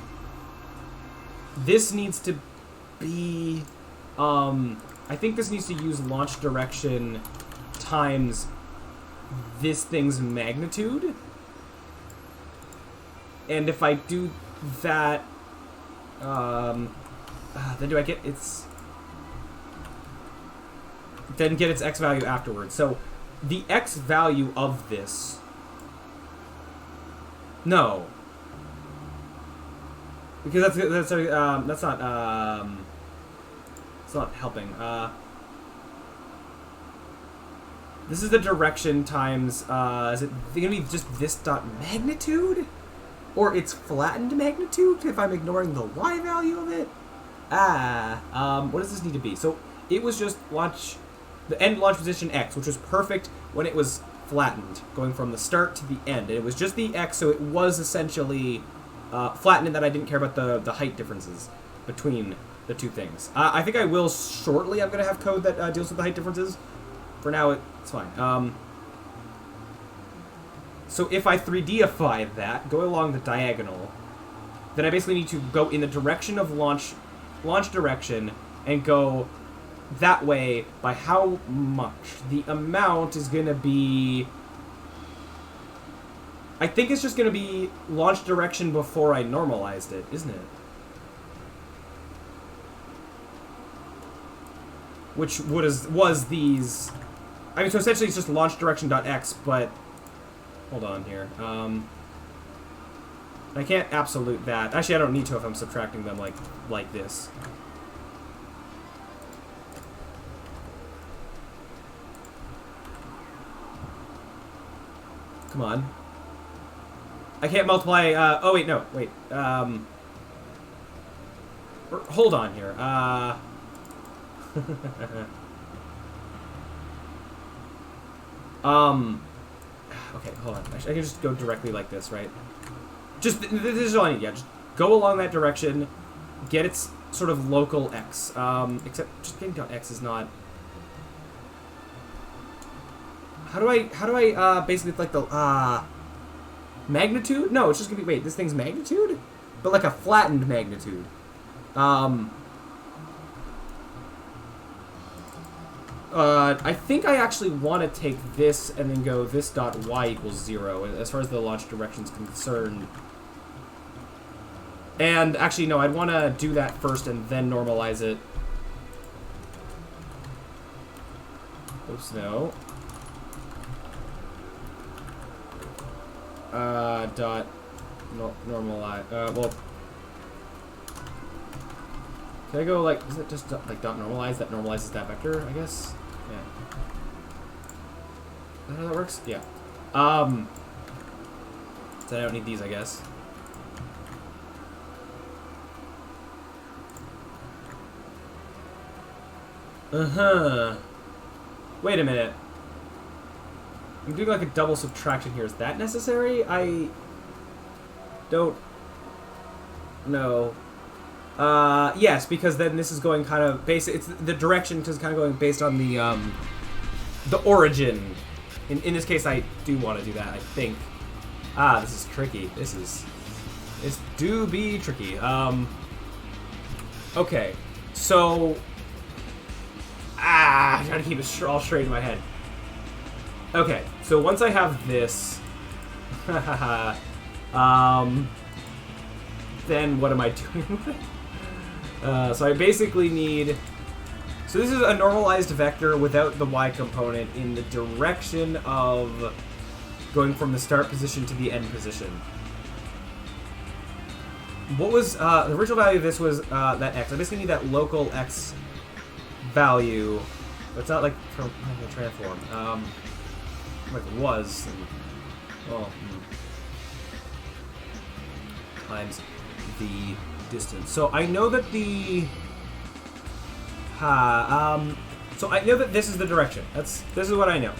This needs to be, I think this needs to use launch direction times this thing's magnitude. And if I do that, then do I get its... Then get its X value afterwards. So, the X value of this... No. Because that's not, it's not helping. This is the direction times, is it gonna be just this dot magnitude? Or its flattened magnitude, if I'm ignoring the Y value of it? What does this need to be? So, it was just the end launch position X, which was perfect when it was flattened, going from the start to the end. And it was just the X, so it was essentially flattened in that I didn't care about the height differences between the two things. I think I will shortly. I'm going to have code that deals with the height differences. For now, it's fine. So if I 3Dify that, go along the diagonal, then I basically need to go in the direction of launch direction, and go that way by how much? The amount is going to be... I think it's just going to be launch direction before I normalized it, isn't it? Which was these... I mean, so essentially it's just launch direction.x, but... Hold on here. I can't absolute that. Actually, I don't need to if I'm subtracting them like this. Come on. I can't multiply, oh wait, no, wait. Hold on here. Okay, hold on. Actually, I can just go directly like this, right? This is all I need, yeah. Just go along that direction, get its sort of local X. Except just getting down X is not... How do I basically like the, magnitude? No, it's just gonna be, wait, this thing's magnitude? But like a flattened magnitude. I think I actually want to take this and then go this dot y equals 0 as far as the launch direction is concerned. And actually, no, I'd want to do that first and then normalize it. Oops, no. Dot normalize. Well, can I go like? Is it just like dot normalize that normalizes that vector? I guess. Yeah. Is that how that works? Yeah. So I don't need these, I guess. Wait a minute. I'm doing like a double subtraction here. Is that necessary? I don't know. Yes, because then this is going kind of based. It's the direction is kind of going based on the origin. In this case, I do want to do that. I think. Ah, this is tricky. This do be tricky. Okay, so I'm trying to keep it all straight in my head. Okay, so once I have this, then what am I doing with it? So I basically need. So this is a normalized vector without the y component in the direction of going from the start position to the end position. What was the original value of this was that x. I basically need that local x value. But it's not like from the transform. Like it was. And, well, times the distance. So I know that the. So I know that this is the direction. This is what I know.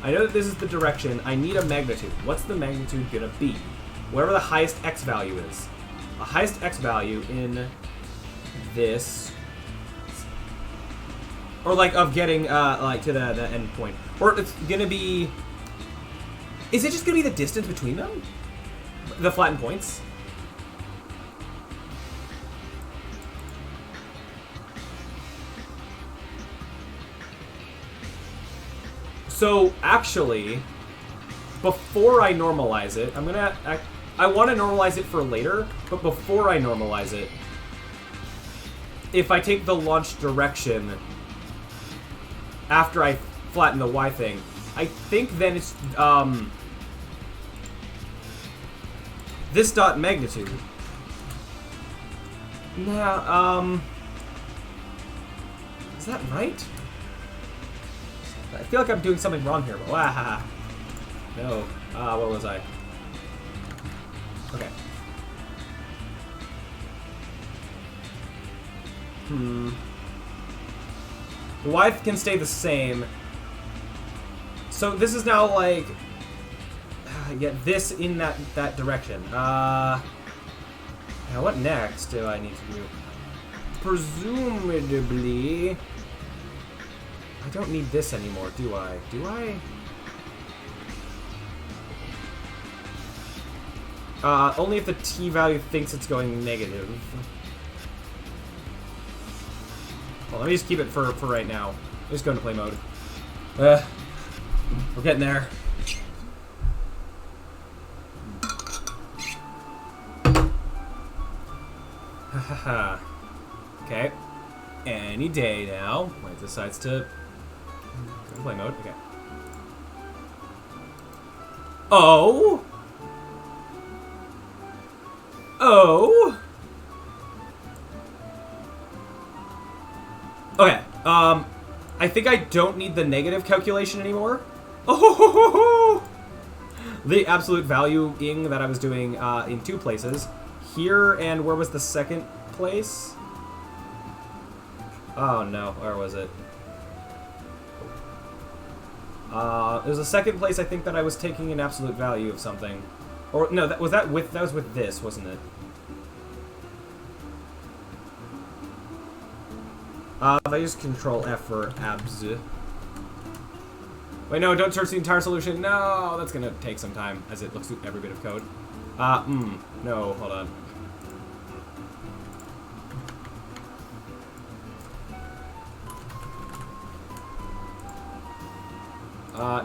I know that this is the direction. I need a magnitude. What's the magnitude gonna be? Whatever the highest x value is. The highest x value in this, or like of getting like to the end point, or it's gonna be. Is it just gonna be the distance between them? The flattened points. So, actually, before I normalize it, I want to normalize it for later, but before I normalize it, if I take the launch direction after I flatten the Y thing, I think then it's, this dot magnitude. Now, is that right? I feel like I'm doing something wrong here, but no. What was I? Okay. The Y can stay the same. So this is now like, yeah, this in that direction. Now what next do I need to do? Presumably. I don't need this anymore, do I? Do I? Only if the t value thinks it's going negative. Well, let me just keep it for right now. Just go into play mode. We're getting there. Haha. Okay. Any day now. When it decides to go to play mode. Okay. Oh. Oh. Okay. I think I don't need the negative calculation anymore. Oh. The absolute valuing that I was doing in two places. Here and where was the second place? Oh no, where was it? There's a second place I think that I was taking an absolute value of something. Or no, that was with this, wasn't it? If I use Control F for abs. Wait, no, don't search the entire solution. No, that's gonna take some time as it looks through every bit of code. No, hold on.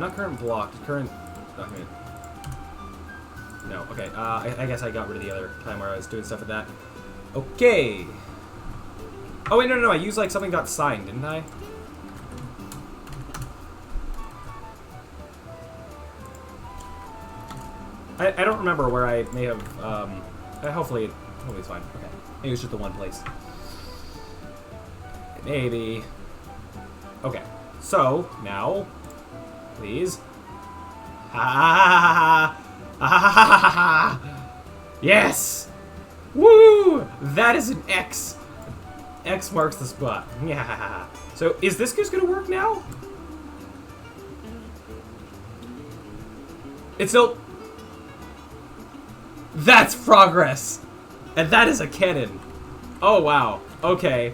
Not current blocked, current document. No, okay, I guess I got rid of the other time where I was doing stuff with that. Okay. Oh wait, no, I used like something got signed, didn't I? I don't remember where I may have, hopefully it's fine. Okay, maybe it was just the one place. Maybe. Okay, so, now, please. Yes! Woo! That is an X. X marks the spot. Yeah. So, is this just gonna work now? It's still... That's progress! And that is a cannon. Oh, wow. Okay.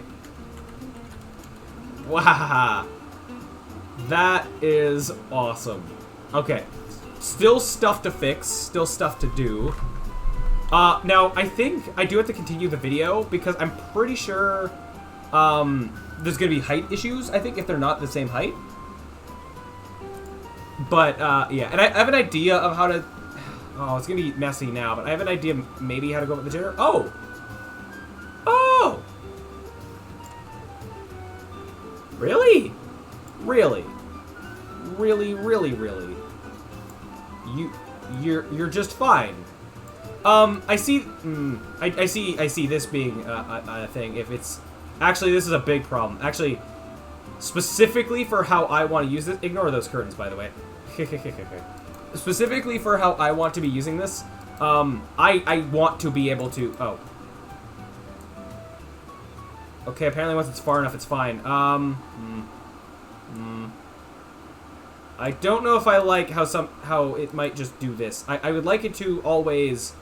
Wow. That is awesome. Okay. Still stuff to fix, still stuff to do. Now, I think I do have to continue the video because I'm pretty sure there's going to be height issues, I think, if they're not the same height. But, yeah, and I have an idea of how to... Oh, it's going to be messy now, but I have an idea maybe how to go with the jitter. Oh! Oh! Really? Really? Really, really, really? You're just fine. I see this being a thing. If it's actually, this is a big problem. Actually, specifically for how I want to use this. Ignore those curtains, by the way. Specifically for how I want to be using this. I want to be able to. Oh. Okay. Apparently, once it's far enough, it's fine. I don't know if I like how it might just do this. I would like it to always...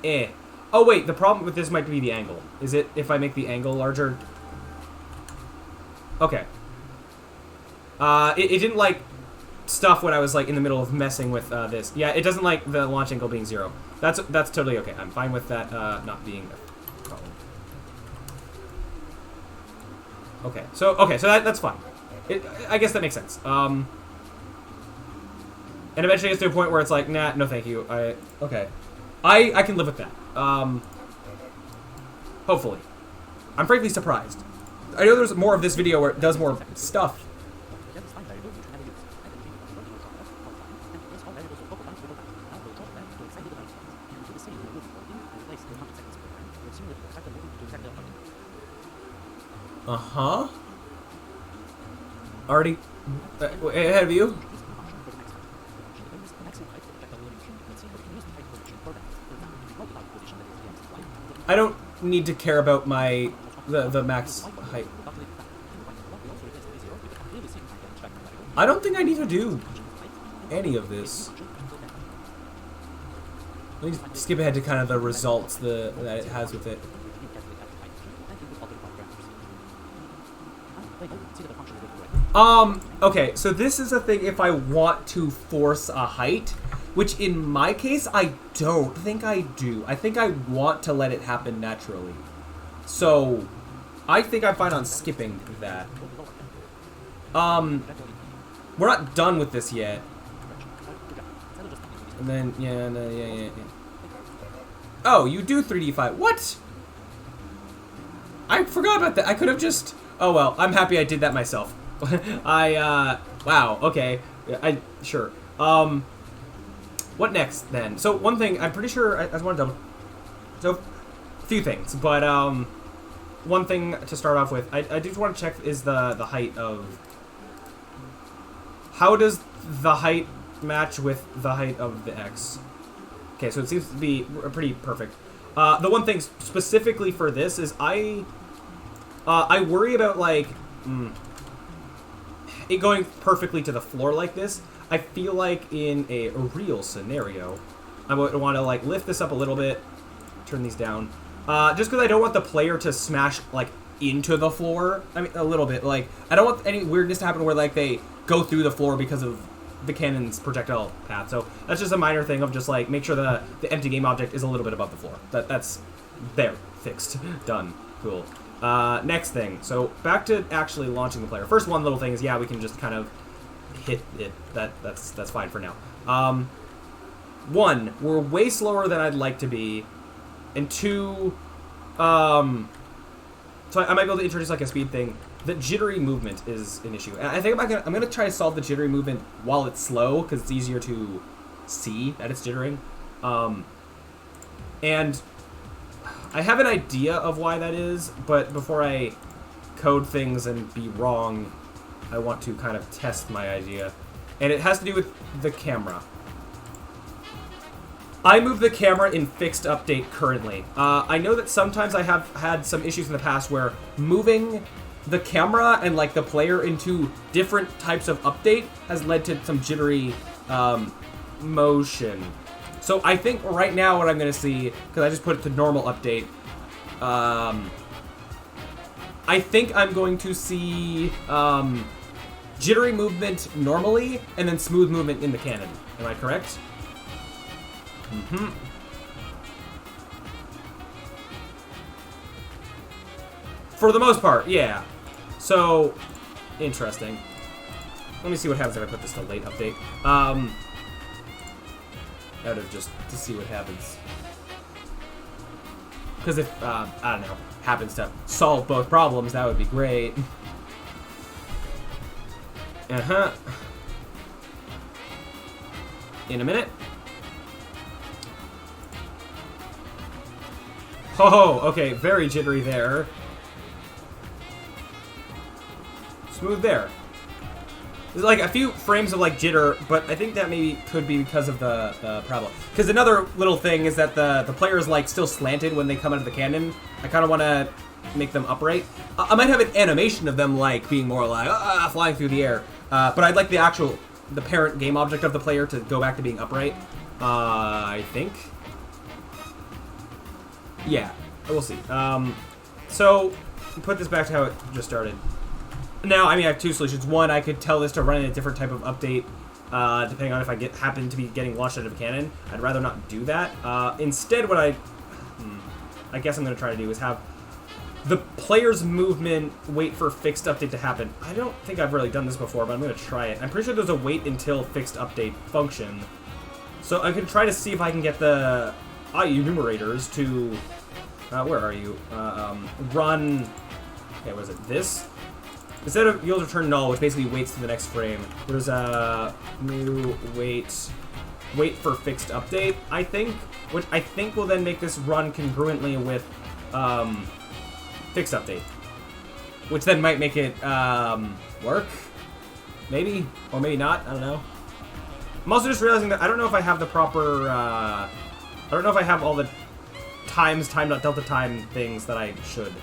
Oh, wait, the problem with this might be the angle. Is it if I make the angle larger? Okay. It didn't like stuff when I was like in the middle of messing with this. Yeah, it doesn't like the launch angle being 0. That's totally okay. I'm fine with that not being a problem. Okay, so that's fine. I guess that makes sense. And eventually it gets to a point where it's like, nah, no thank you. Okay. I can live with that. Hopefully. I'm frankly surprised. I know there's more of this video where it does more stuff. Uh-huh. Already ahead of you? I don't need to care about my the max height. I don't think I need to do any of this. Let me skip ahead to kind of the results that it has with it. Okay, so this is a thing if I want to force a height, which in my case, I don't think I do. I think I want to let it happen naturally. So, I think I'm fine on skipping that. We're not done with this yet. And then, yeah. Oh, you do 3D5. What? I forgot about that. I could have just... Oh, well, I'm happy I did that myself. Wow, okay. Sure. What next, then? So, one thing, I'm pretty sure, I just want to double... So, a few things, but, one thing to start off with, I just want to check is the height of... How does the height match with the height of the X? Okay, so it seems to be pretty perfect. The one thing specifically for this is I worry about, like, it going perfectly to the floor like this. I feel like in a real scenario, I would want to, like, lift this up a little bit, turn these down, just because I don't want the player to smash, like, into the floor. I mean, a little bit. Like, I don't want any weirdness to happen where, like, they go through the floor because of the cannon's projectile path. So that's just a minor thing of just, like, make sure the empty game object is a little bit above the floor. That's there. Fixed. Done. Cool. Next thing. So back to actually launching the player. First one little thing is, yeah, we can just kind of hit it. That's fine for now. One, we're way slower than I'd like to be. And two, so I might be able to introduce, like, a speed thing. The jittery movement is an issue. And I think I'm gonna try to solve the jittery movement while it's slow, because it's easier to see that it's jittering. And I have an idea of why that is, but before I code things and be wrong, I want to kind of test my idea. And it has to do with the camera. I move the camera in fixed update currently. I know that sometimes I have had some issues in the past where moving the camera and, like, the player into different types of update has led to some jittery motion. So I think right now what I'm going to see, because I just put it to normal update, I think I'm going to see jittery movement normally and then smooth movement in the cannon. Am I correct? Mm-hmm. For the most part, yeah. So, interesting. Let me see what happens if I put this to late update. Out of just to see what happens. Because if, I don't know, happens to solve both problems, that would be great. Uh-huh. In a minute. Oh, okay, very jittery there. Smooth there. There's like a few frames of like jitter, but I think that maybe could be because of the problem. Because another little thing is that the player is like still slanted when they come out of the cannon. I kind of want to make them upright. I might have an animation of them like being more like flying through the air, but I'd like the parent game object of the player to go back to being upright. I think. Yeah, we'll see. So put this back to how it just started. Now, I mean, I have two solutions. One, I could tell this to run in a different type of update, depending on if I happen to be getting launched out of a cannon. I'd rather not do that. Instead, what I guess I'm going to try to do is have the player's movement wait for fixed update to happen. I don't think I've really done this before, but I'm going to try it. I'm pretty sure there's a wait until fixed update function. So I can try to see if I can get the enumerators to, where are you? Run, okay, what is it, this? Instead of yield return null, which basically waits to the next frame, there's a new wait for fixed update, I think, which I think will then make this run congruently with fixed update, which then might make it work, maybe, or maybe not. I don't know. I'm also just realizing that I don't know if I have the proper. I don't know if I have all the time.delta time things that I should.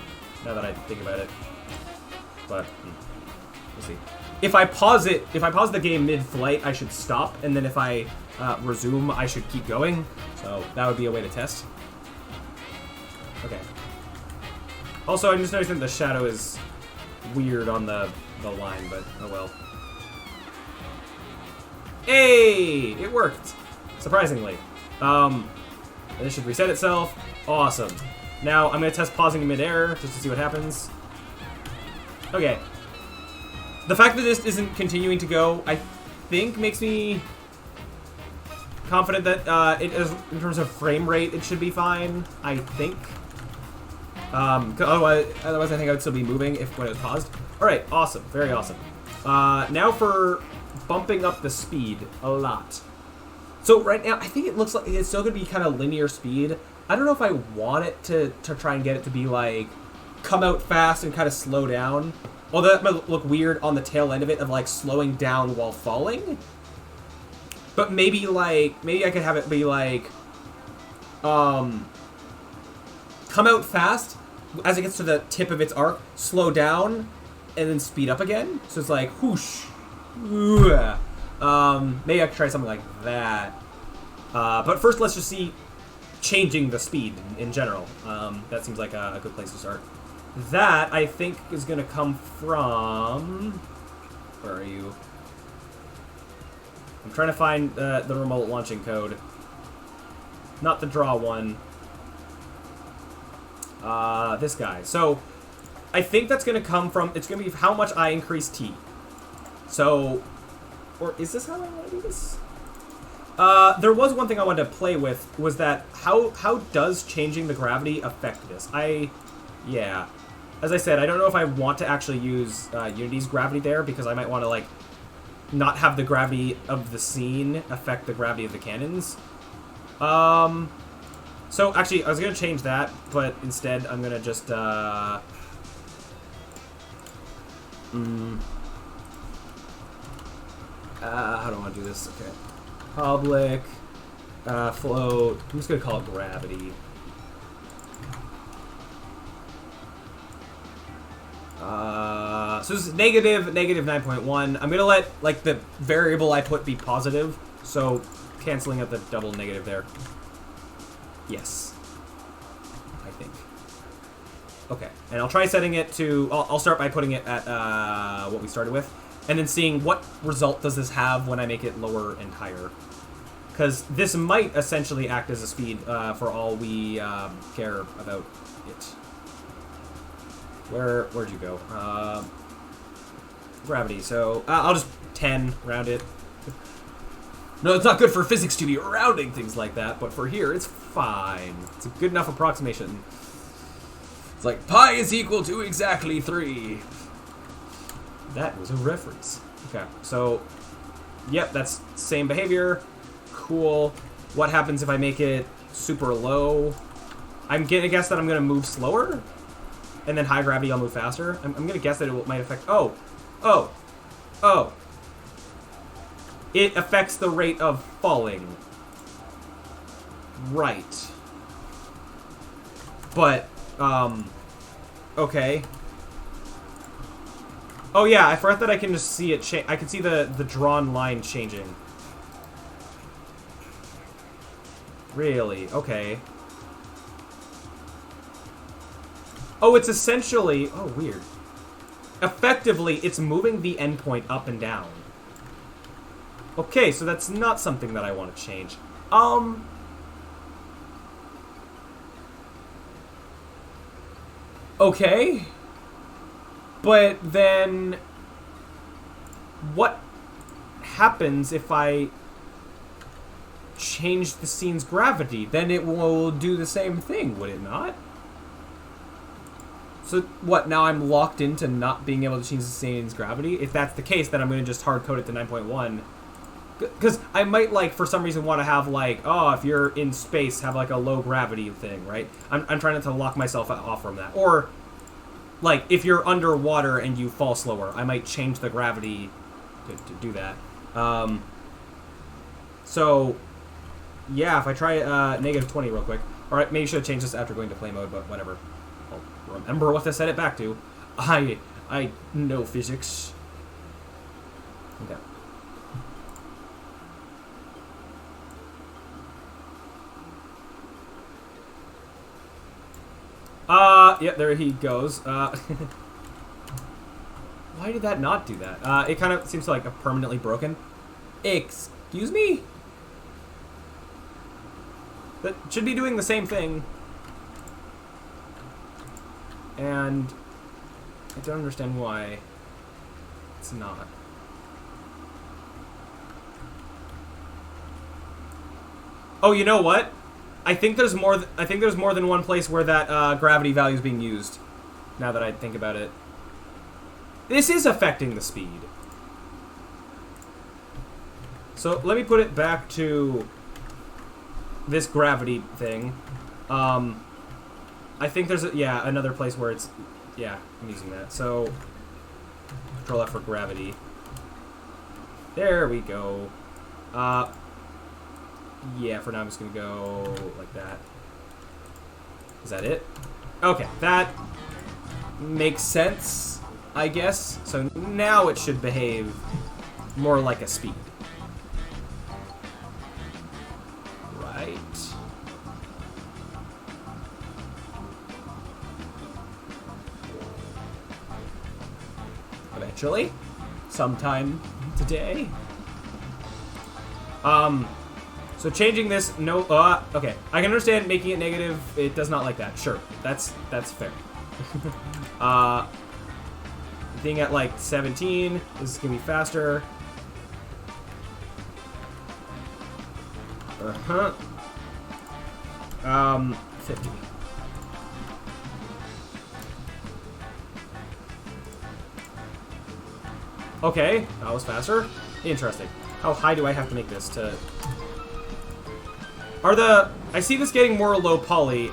Now that I think about it. But we'll see. If I pause the game mid-flight, I should stop, and then if I resume, I should keep going. So that would be a way to test. Okay. Also, I'm just noticing the shadow is weird on the line, but oh well. Hey, it worked, surprisingly. This should reset itself. Awesome. Now I'm gonna test pausing in midair just to see what happens. Okay. The fact that this isn't continuing to go, I think, makes me confident that it is, in terms of frame rate, it should be fine. I think. Otherwise, I think I would still be moving when it was paused. All right, awesome, very awesome. Now for bumping up the speed a lot. So right now, I think it looks like it's still gonna be kind of linear speed. I don't know if I want it to try and get it to be like come out fast and kind of slow down. Although that might look weird on the tail end of it, of like slowing down while falling. But maybe I could have it be like, come out fast as it gets to the tip of its arc, slow down, and then speed up again. So it's like whoosh. Maybe I could try something like that. But first, let's just see changing the speed in general. That seems like a good place to start. That, I think, is going to come from... Where are you? I'm trying to find the remote launching code. Not the draw one. This guy. So, I think that's going to come from... It's going to be how much I increase T. So... Or is this how I want to do this? There was one thing I wanted to play with, was that how does changing the gravity affect this? Yeah. As I said, I don't know if I want to actually use Unity's gravity there, because I might want to, like, not have the gravity of the scene affect the gravity of the cannons. So, actually, I was going to change that, but instead I'm going to just, how do I want to do this? Okay. Public, float, I'm just going to call it gravity. So this is negative 9.1. I'm going to let, like, the variable I put be positive, so canceling out the double negative there. Yes. I think. Okay, and I'll try setting it to... I'll start by putting it at what we started with, and then seeing what result does this have when I make it lower and higher. Because this might essentially act as a speed for all we care about it. Where'd you go? Gravity. So I'll just 10 round it. No, it's not good for physics to be rounding things like that, but for here, it's fine. It's a good enough approximation. It's like pi is equal to exactly 3. That was a reference. Okay, so, yep, that's same behavior. Cool. What happens if I make it super low? I'm gonna guess that I'm gonna move slower, and then high gravity I'll move faster. I'm gonna guess that it might affect. Oh. It affects the rate of falling. Right. But, okay. Oh yeah, I forgot that I can just see it change. I can see the drawn line changing. Really? Okay. Oh, it's essentially... Oh, weird. Effectively, it's moving the endpoint up and down. Okay, so that's not something that I want to change. Okay. But then... what happens if I change the scene's gravity? Then it will do the same thing, would it not? So, what, now I'm locked into not being able to change the scene's gravity? If that's the case, then I'm going to just hard code it to 9.1. Because I might, like, for some reason want to have, like, oh, if you're in space, have, like, a low gravity thing, right? I'm trying not to lock myself off from that. Or, like, if you're underwater and you fall slower, I might change the gravity to do that. So, yeah, if I try negative 20 real quick. Alright, maybe I should have changed this after going to play mode, but whatever. I'll remember what to set it back to. I know physics. Okay. Yeah, there he goes. Why did that not do that? It kind of seems like a permanently broken. Excuse me? That should be doing the same thing. And I don't understand why it's not. Oh, you know what? I think there's more. I think there's more than one place where that gravity value is being used. Now that I think about it, this is affecting the speed. So let me put it back to this gravity thing. I think there's another place where it's I'm using that. So Control F for gravity. There we go. Yeah, for now I'm just gonna go like that. Is that it? Okay, that makes sense, I guess. So now it should behave more like a speed. Right. Eventually. Sometime today. So changing this, no, okay. I can understand making it negative. It does not like that. Sure, that's fair. Being at like 17, this is gonna be faster. 50. Okay, that was faster. Interesting. How high do I have to make this to... I see this getting more low poly,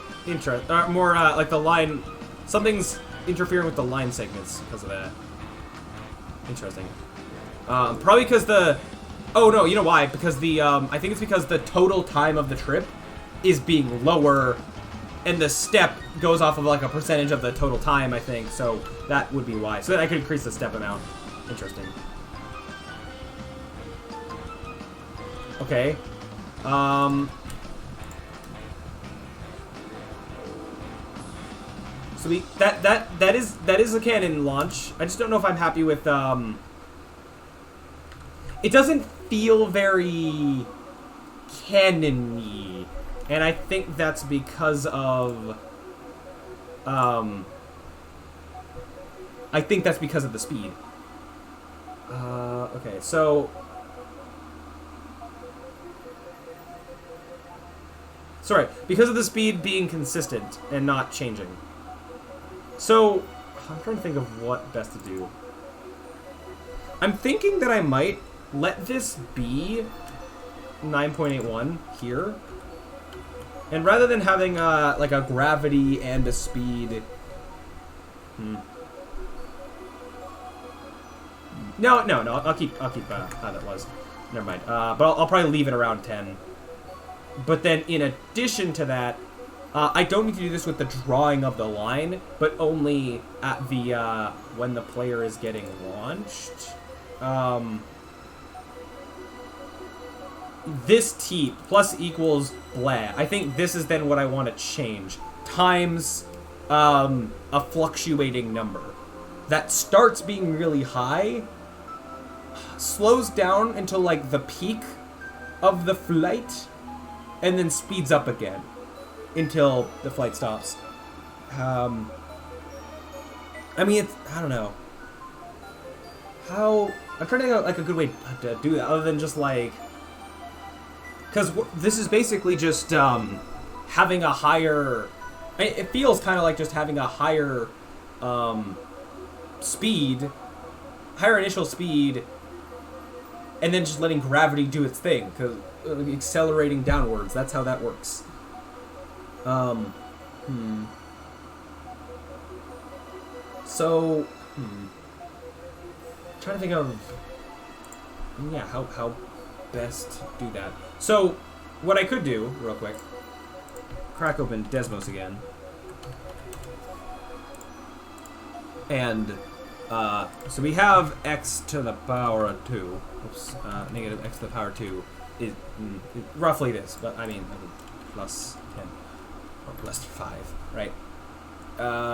more, like the line, something's interfering with the line segments because of that. Interesting. Probably because oh no, you know why? Because I think it's because the total time of the trip is being lower, and the step goes off of like a percentage of the total time, I think, so that would be why. So that I could increase the step amount. Interesting. Okay. So that is a cannon launch. I just don't know if I'm happy with it doesn't feel very cannon-y. And I think that's because of... I think that's because of the speed. Okay, so... Sorry, because of the speed being consistent and not changing. So, I'm trying to think of what best to do. I'm thinking that I might let this be 9.81 here. And rather than having like a gravity and a speed... No, I'll keep how that was. Never mind. But I'll probably leave it around 10. But then in addition to that, I don't need to do this with the drawing of the line, but only at the when the player is getting launched. This T plus equals blah. I think this is then what I want to change. Times a fluctuating number. That starts being really high, slows down until like the peak of the flight, and then speeds up again until the flight stops. I mean, I don't know. I'm trying to think of like a good way to do that, other than just like... Because this is basically just having a higher... It feels kind of like just having a higher speed, higher initial speed, and then just letting gravity do its thing, because accelerating downwards, that's how that works. So, trying to think of, yeah, how best to do that. So, what I could do, real quick, crack open Desmos again, and, so we have x to the power of 2, oops, negative x to the power 2 is roughly this, but I mean, plus 10, or plus 5, right?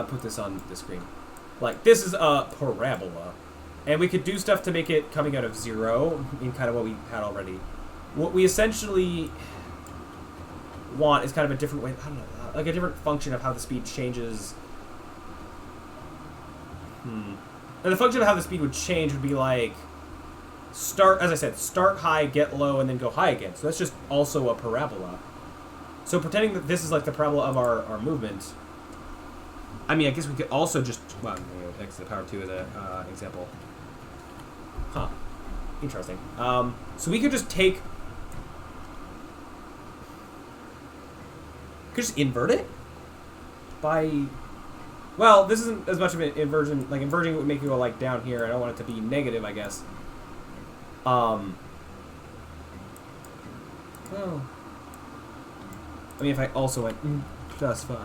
Put this on the screen. Like, this is a parabola, and we could do stuff to make it coming out of 0, in kind of what we had already. What we essentially want is kind of a different way, I don't know, like a different function of how the speed changes. And the function of how the speed would change would be like, start, as I said, start high, get low, and then go high again. So that's just also a parabola. So pretending that this is like the parabola of our movement, I mean, I guess we could also just, well, x to the power 2 as an example. Huh. Interesting. So we could just take, could just invert it by, well, this isn't as much of an inversion, like inverting would make it go like down here. I don't want it to be negative, I guess. Well, I mean, if I also went plus 5,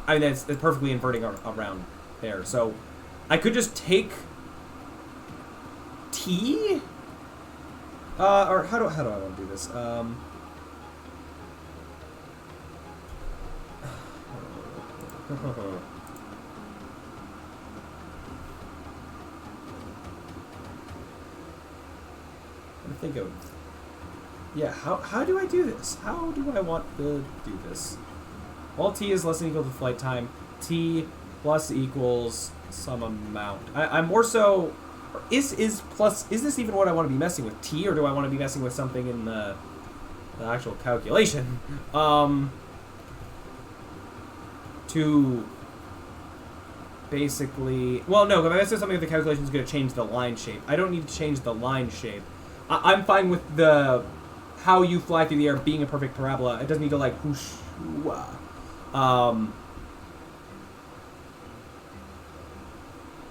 I mean, that's perfectly inverting around there. So I could just take T, or how do I want to do this? I think of, yeah, how do I do this? How do I want to do this? Well, T is less than equal to flight time. T plus equals some amount. I'm more so, is this even what I want to be messing with? T, or do I want to be messing with something in the actual calculation? To basically, well, no, if I mess with something with the calculation is going to change the line shape. I don't need to change the line shape. I'm fine with the how you fly through the air being a perfect parabola. It doesn't need to like whoosh, wah.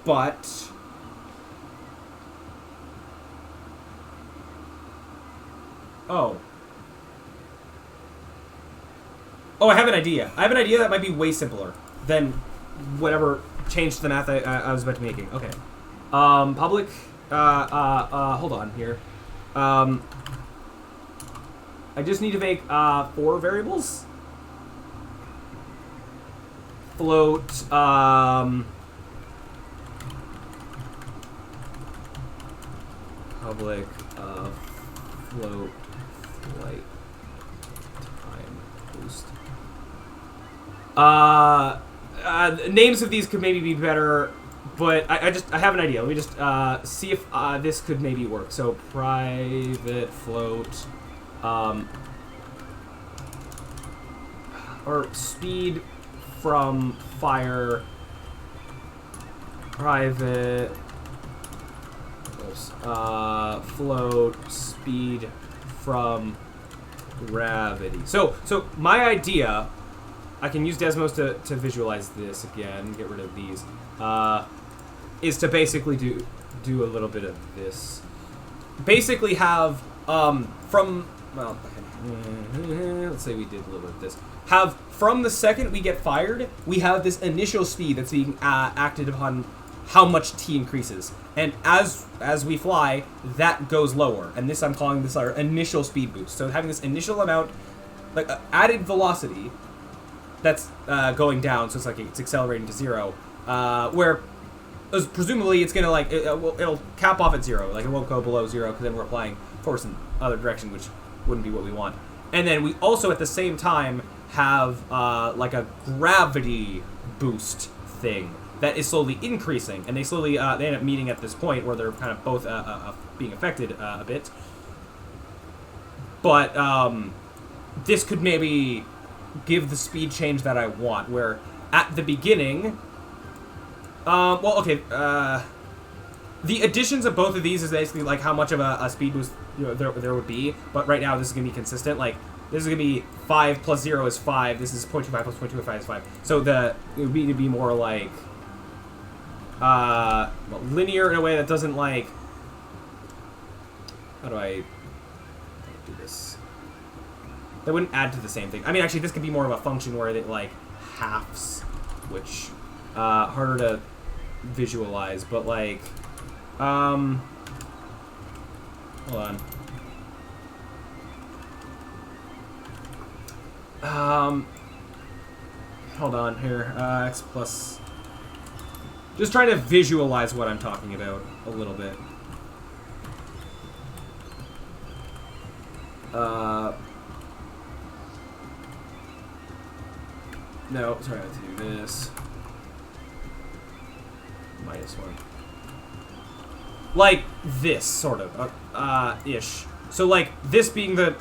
But oh, I have an idea. I have an idea that might be way simpler than whatever change to the math I was about to be making. Okay. Public. Hold on here. I just need to make 4 variables. Float. Public. Float. Flight Names of these could maybe be better, but I have an idea. Let me just see if this could maybe work. So private float, or speed from fire. Private float speed from gravity. So my idea, I can use Desmos to visualize this again, get rid of these, is to basically do a little bit of this. Basically have, from, well, let's say we did a little bit of this. Have, from the second we get fired, we have this initial speed that's being acted upon how much T increases. And as we fly, that goes lower. And this, I'm calling this our initial speed boost. So having this initial amount, like added velocity, that's going down, so it's like it's accelerating to 0, where presumably it's gonna like it'll cap off at 0, like it won't go below 0 because then we're applying force in other direction, which wouldn't be what we want. And then we also at the same time have like a gravity boost thing that is slowly increasing, and they slowly they end up meeting at this point where they're kind of both being affected a bit. But this could maybe give the speed change that I want, where at the beginning, well, okay, the additions of both of these is basically like how much of a speed boost there would be, but right now this is going to be consistent. Like, this is going to be 5 plus 0 is 5, this is 0.25 plus 0.25 is 5. So it would be more like, well, linear in a way that doesn't like, how do I do this? That wouldn't add to the same thing. I mean, actually, this could be more of a function where it, like, halves, which, harder to visualize, but, like, hold on. Hold on here, x plus, just trying to visualize what I'm talking about a little bit. No, sorry, I have to do this. -1. Like this, sort of, ish. So, like, this being the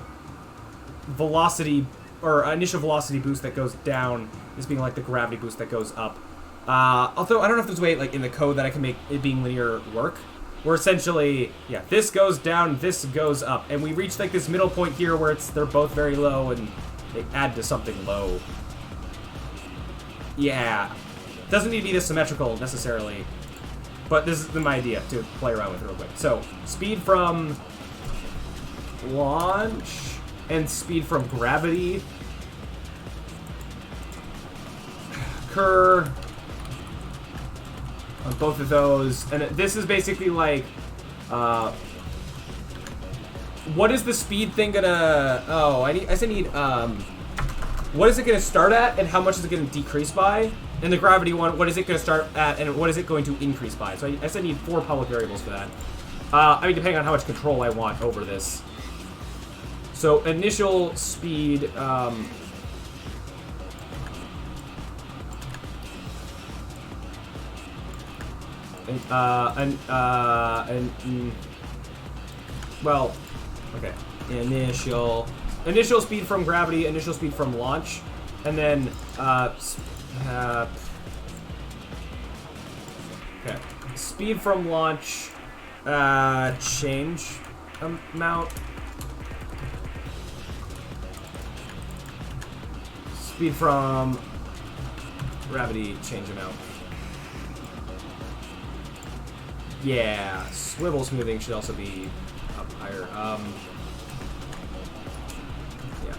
velocity, or initial velocity boost that goes down, this being, like, the gravity boost that goes up. Although, I don't know if there's a way, like, in the code that I can make it being linear work. Where essentially, yeah, this goes down, this goes up. And we reach, like, this middle point here where they're both very low, and they add to something low. Yeah. Doesn't need to be this symmetrical, necessarily. But this is my idea to play around with real quick. So, speed from launch and speed from gravity occur on both of those. And this is basically like, what is the speed thing gonna, oh, I just need, what is it gonna start at and how much is it gonna decrease by? And the gravity one, what is it gonna start at and what is it going to increase by? So I said I need 4 public variables for that. I mean, depending on how much control I want over this. So initial speed, well, okay, initial speed from gravity, initial speed from launch, and then, okay, speed from launch, change amount, speed from gravity, change amount. Yeah, swivel smoothing should also be up higher. Yeah.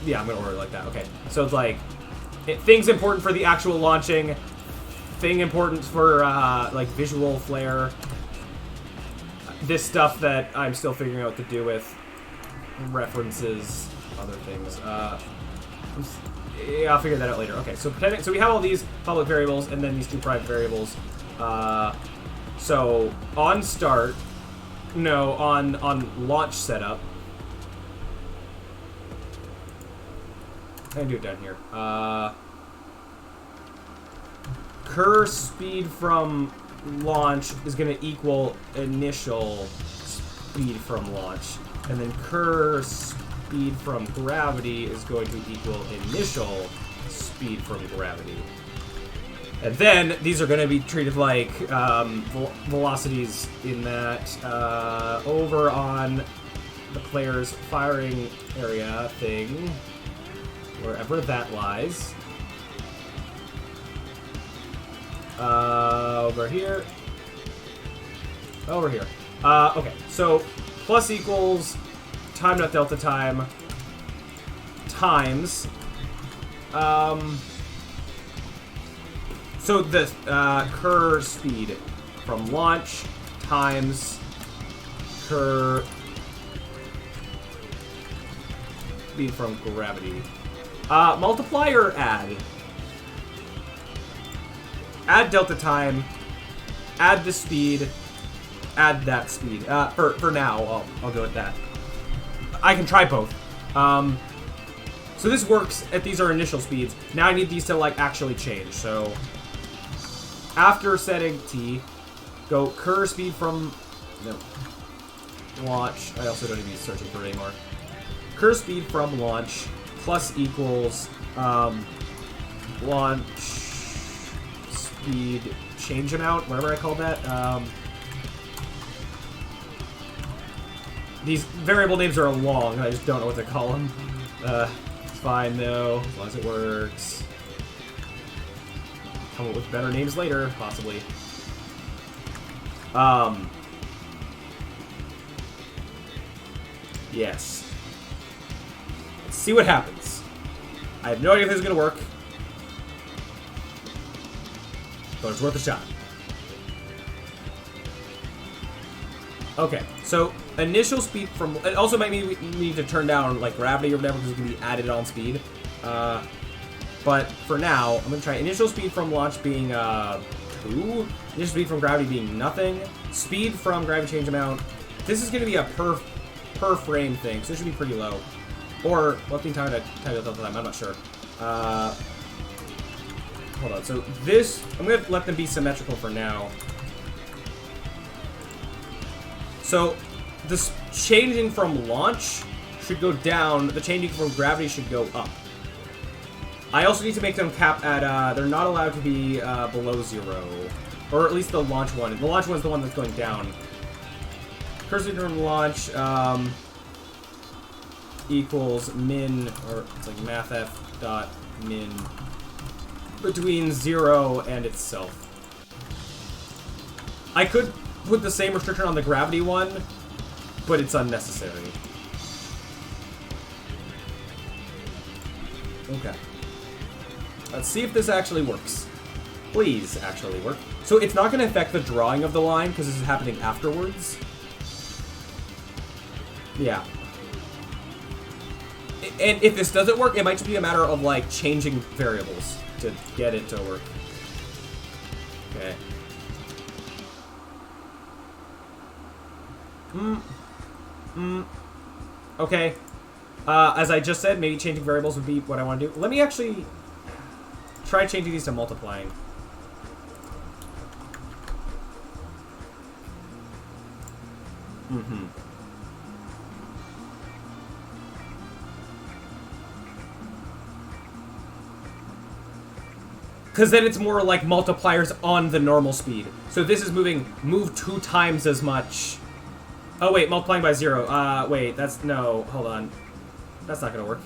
Yeah, I'm gonna order it like that. Okay, so it's like things important for the actual launching, thing important for like visual flair. This stuff that I'm still figuring out what to do with, references, other things. Yeah, I'll figure that out later. Okay, so we have all these public variables and then these 2 private variables. So on start, no, on launch setup, I can do it down here. Cur speed from launch is going to equal initial speed from launch. And then cur speed from gravity is going to equal initial speed from gravity. And then these are going to be treated like velocities in that over on the player's firing area thing, wherever that lies. Over here. Over here. Okay, so plus equals time dot delta time times so the cur speed from launch times cur speed from gravity. Multiply or add? Add delta time, add the speed, add that speed. For now, I'll go with that. I can try both. So this works if these are initial speeds. Now I need these to, like, actually change. So after setting T, go cur speed from launch. I also don't need to be searching for it anymore. Cur speed from launch plus equals launch speed change amount, whatever I call that. These variable names are long. I just don't know what to call them. It's fine though, as long as it works. Come up with better names later, possibly. Yes. Let's see what happens. I have no idea if this is gonna work, but it's worth a shot. Okay, so initial speed from... It also might mean we need to turn down, like, gravity or whatever, because it can be added on speed. But for now, I'm going to try initial speed from launch being 2. Initial speed from gravity being nothing. Speed from gravity change amount. This is going to be a per frame thing, so it should be pretty low. Or, looking time at time, I'm not sure. Hold on, so this... I'm going to let them be symmetrical for now. So, this changing from launch should go down. The changing from gravity should go up. I also need to make them cap at, they're not allowed to be below 0. Or at least the launch one. The launch one's the one that's going down. Cursor from launch equals min, or it's like mathf dot min, between 0 and itself. I could put the same restriction on the gravity one, but it's unnecessary. Okay. Let's see if this actually works. Please actually work. So it's not going to affect the drawing of the line, because this is happening afterwards. Yeah. And if this doesn't work, it might just be a matter of, like, changing variables to get it to work. Okay. Okay. As I just said, maybe changing variables would be what I want to do. Let me actually try changing these to multiplying. Because then it's more like multipliers on the normal speed. So this is move 2 times as much. Oh wait, multiplying by 0. Wait, that's, no, hold on. That's not gonna work.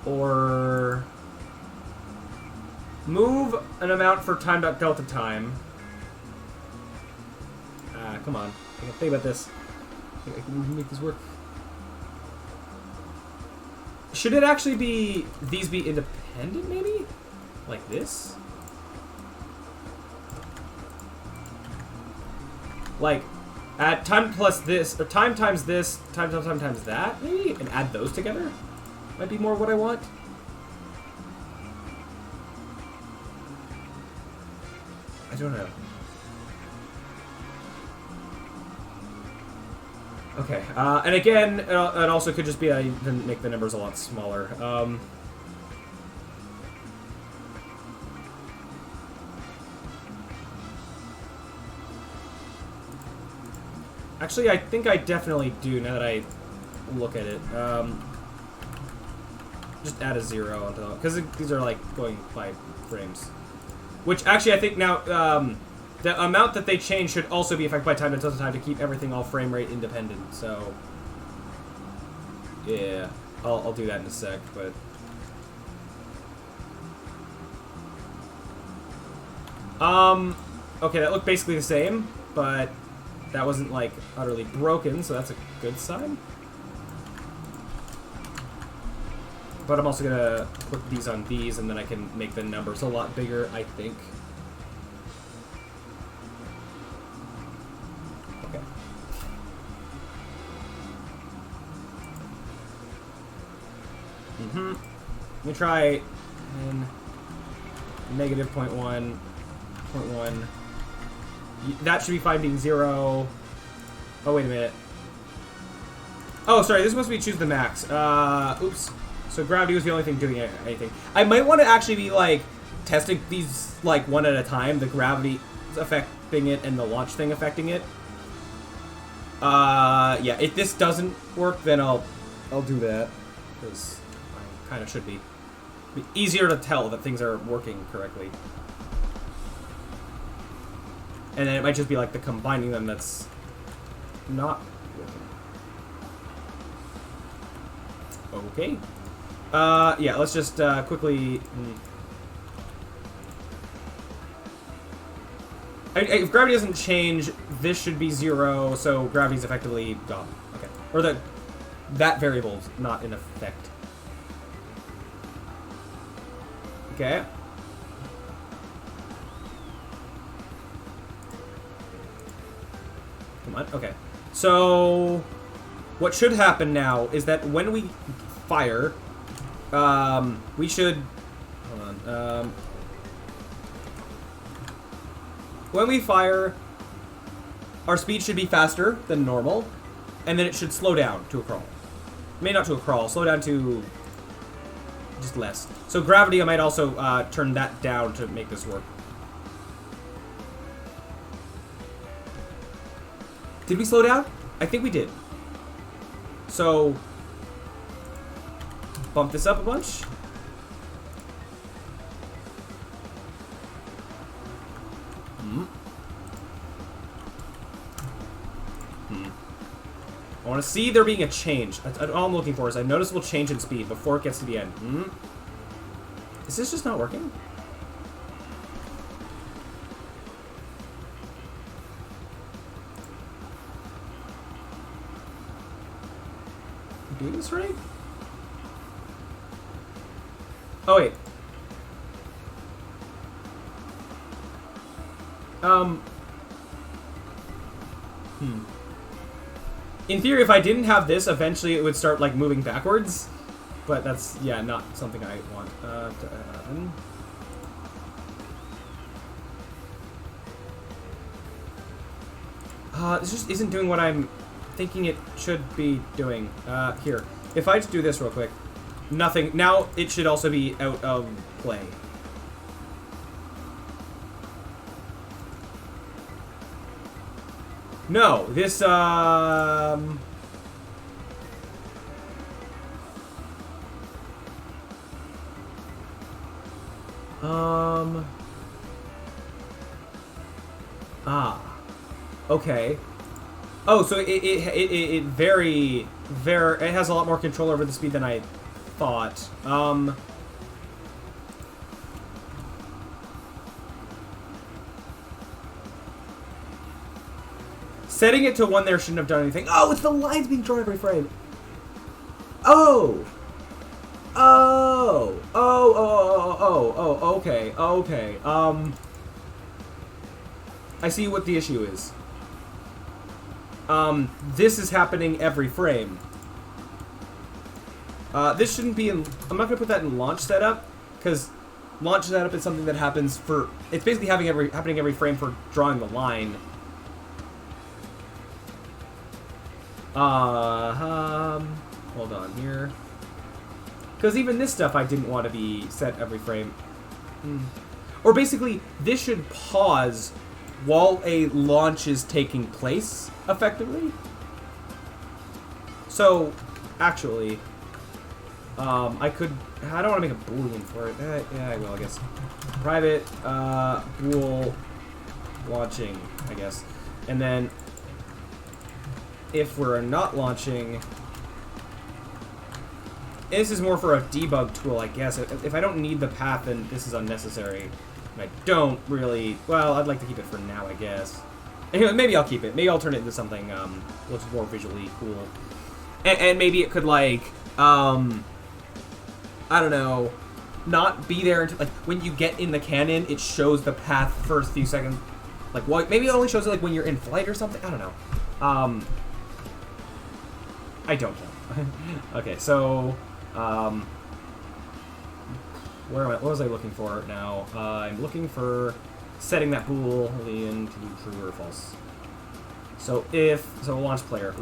Or move an amount for time dot delta time. Come on. I can think about this. I can make this work. Should it actually be... These be independent, maybe? Like this? Like, at time plus this, or time times this, time times that, maybe? And add those together? Might be more what I want. I don't know. Okay, and again, it also could just be I didn't make the numbers a lot smaller. Actually, I think I definitely do now that I look at it. Just add a 0 onto them, because these are like going by frames. Which actually I think now, the amount that they change should also be affected by time to tilde time to keep everything all frame rate independent, so... Yeah, I'll do that in a sec, but... Okay, that looked basically the same, but that wasn't, like, utterly broken, so that's a good sign. But I'm also gonna put these on these, and then I can make the numbers a lot bigger, I think. Okay. Let me try in negative 0.1, 0.1. That should be fine being 0. Oh, wait a minute. Oh, sorry, this must be choose the max. Oops. So gravity was the only thing doing anything. I might want to actually be, like, testing these, like, one at a time. The gravity affecting it and the launch thing affecting it. Yeah, if this doesn't work, then I'll do that. Because I kind of should be. It'd be easier to tell that things are working correctly. And then it might just be, like, the combining them that's not working. Okay. Yeah, let's just quickly... If gravity doesn't change, this should be 0, so gravity's effectively gone. Okay. Or that variable's not in effect. Okay. Come on, okay. So, what should happen now is that when we fire... we should... Hold on. When we fire, our speed should be faster than normal, and then it should slow down to a crawl. Maybe not to a crawl, slow down to just less. So gravity, I might also turn that down to make this work. Did we slow down? I think we did. So... bump this up a bunch. I want to see there being a change. All I'm looking for is a noticeable change in speed before it gets to the end. Is this just not working? Am I doing this right? Oh, wait. In theory, if I didn't have this, eventually it would start, like, moving backwards. But that's, yeah, not something I want to happen. This just isn't doing what I'm thinking it should be doing. Here. If I just do this real quick. Nothing. Now it should also be out of play. No, this, okay. Oh, so it has a lot more control over the speed than I thought. Setting it to 1 there shouldn't have done anything. Oh, it's the lines being drawn every frame. Oh. Oh. Oh, okay. Okay. I see what the issue is. This is happening every frame. This shouldn't be in... I'm not going to put that in launch setup, because launch setup is something that happens for... It's basically happening every frame for drawing the line. Hold on here. Because even this stuff I didn't want to be set every frame. Or basically, this should pause while a launch is taking place, effectively. So, actually, I don't want to make a boolean for it. Yeah, I will, I guess. Private, bool, launching, I guess. And then, if we're not launching, this is more for a debug tool, I guess. If I don't need the path, then this is unnecessary. And I don't really... Well, I'd like to keep it for now, I guess. Anyway, maybe I'll keep it. Maybe I'll turn it into something looks more visually cool. And maybe it could, like, I don't know, not be there until, like, when you get in the cannon, it shows the path first few seconds. Like, well, maybe it only shows it, like, when you're in flight or something? I don't know. I don't know. Okay, so, where am I? What was I looking for now? I'm looking for setting that boolean to be true or false. So launch player,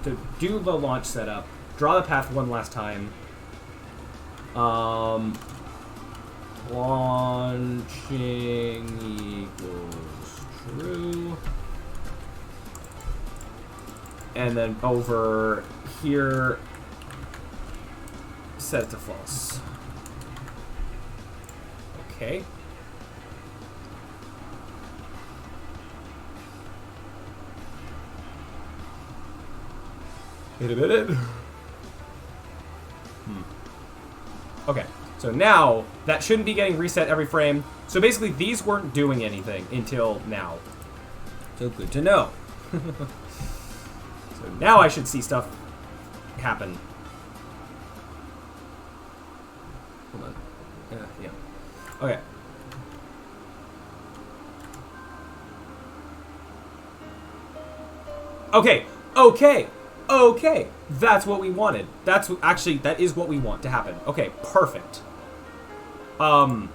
to do the launch setup, draw the path one last time. Launching equals true. And then over here, set it to false. Okay. Wait a minute. Okay, so now that shouldn't be getting reset every frame. So basically, these weren't doing anything until now. So good to know. So now I should see stuff happen. Hold on. Yeah. Okay. Okay. That's what we wanted. Actually, that is what we want to happen. Okay, perfect. So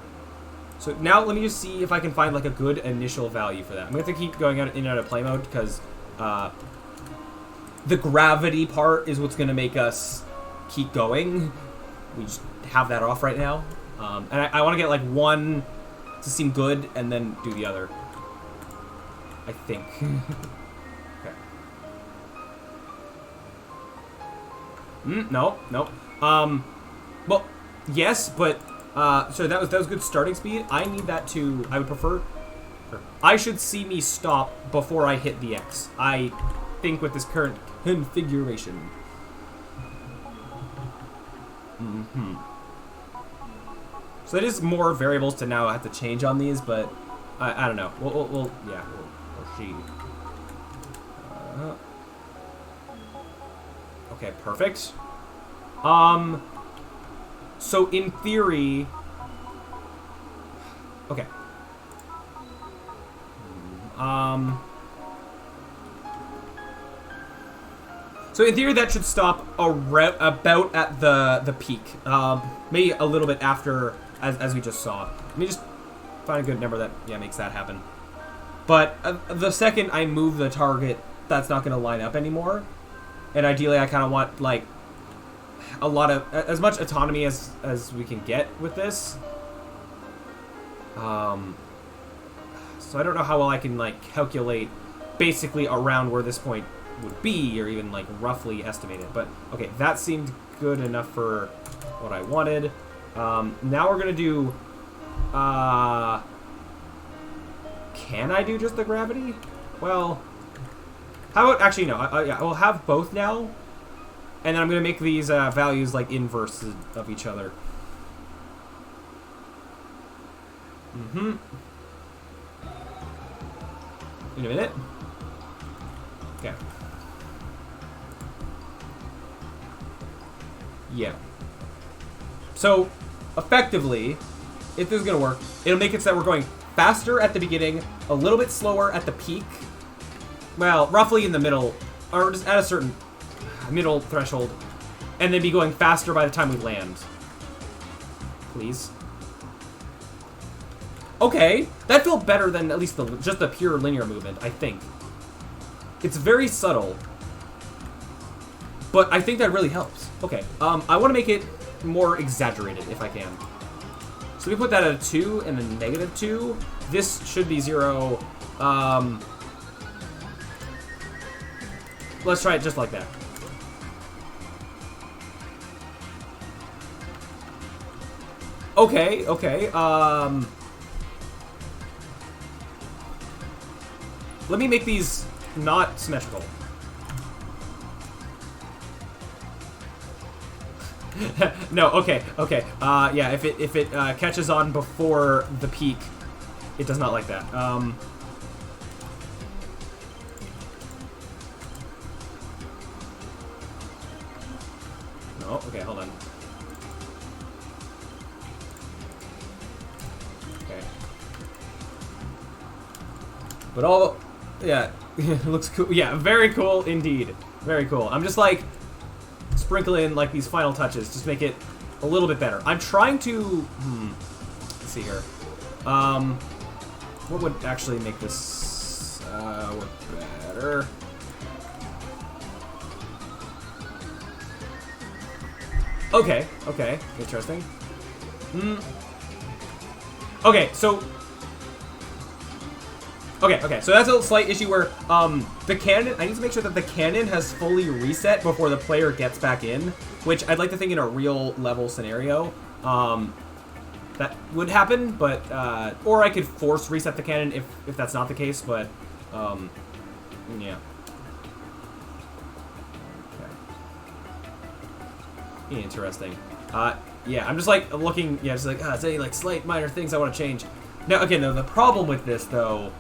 now let me just see if I can find like a good initial value for that. I'm going to have to keep going in and out of play mode because the gravity part is what's going to make us keep going. We just have that off right now. And I want to get like one to seem good and then do the other. I think. Okay. No. Well, yes, but so that was good starting speed. I need that to. I would prefer. I should see me stop before I hit the X. I think with this current configuration. So it is more variables to now have to change on these, but I don't know. We'll see. Okay, perfect. So in theory, okay. So in theory, that should stop about at the peak. Maybe a little bit after, as we just saw. Let me just find a good number that makes that happen. But the second I move the target, that's not going to line up anymore. And ideally, I kind of want like a lot of as much autonomy as we can get with this. So I don't know how well I can like calculate basically around where this point would be, or even like roughly estimate it. But okay, that seemed good enough for what I wanted. Now we're gonna do. Can I do just the gravity? Well, how about actually no? Yeah, we'll have both now, and then I'm gonna make these values like inverse of each other. In a minute. Okay. Yeah. So, effectively, if this is going to work, it'll make it so that we're going faster at the beginning, a little bit slower at the peak. Well, roughly in the middle, or just at a certain middle threshold, and then be going faster by the time we land. Please. Okay, that felt better than at least just the pure linear movement, I think. It's very subtle, but I think that really helps. Okay, I want to make it more exaggerated if I can. So we put that at a 2 and then -2. This should be 0. Let's try it just like that. Okay, okay. Let me make these not symmetrical. No, okay, okay. Yeah, if it catches on before the peak, it does not like that. No, okay, hold on. Okay. But all, yeah, looks cool. Yeah, very cool indeed. Very cool. I'm just like sprinkle in like these final touches, just make it a little bit better. I'm trying to, let's see here. What would actually make this work better? Okay, okay, interesting. Okay, so okay, so that's a slight issue where the cannon, I need to make sure that the cannon has fully reset before the player gets back in, which I'd like to think in a real level scenario that would happen, but or I could force reset the cannon if that's not the case, but yeah. Okay. Interesting. Yeah, I'm just like looking, yeah, just like say like slight minor things I want to change. Now, okay, now the problem with this though,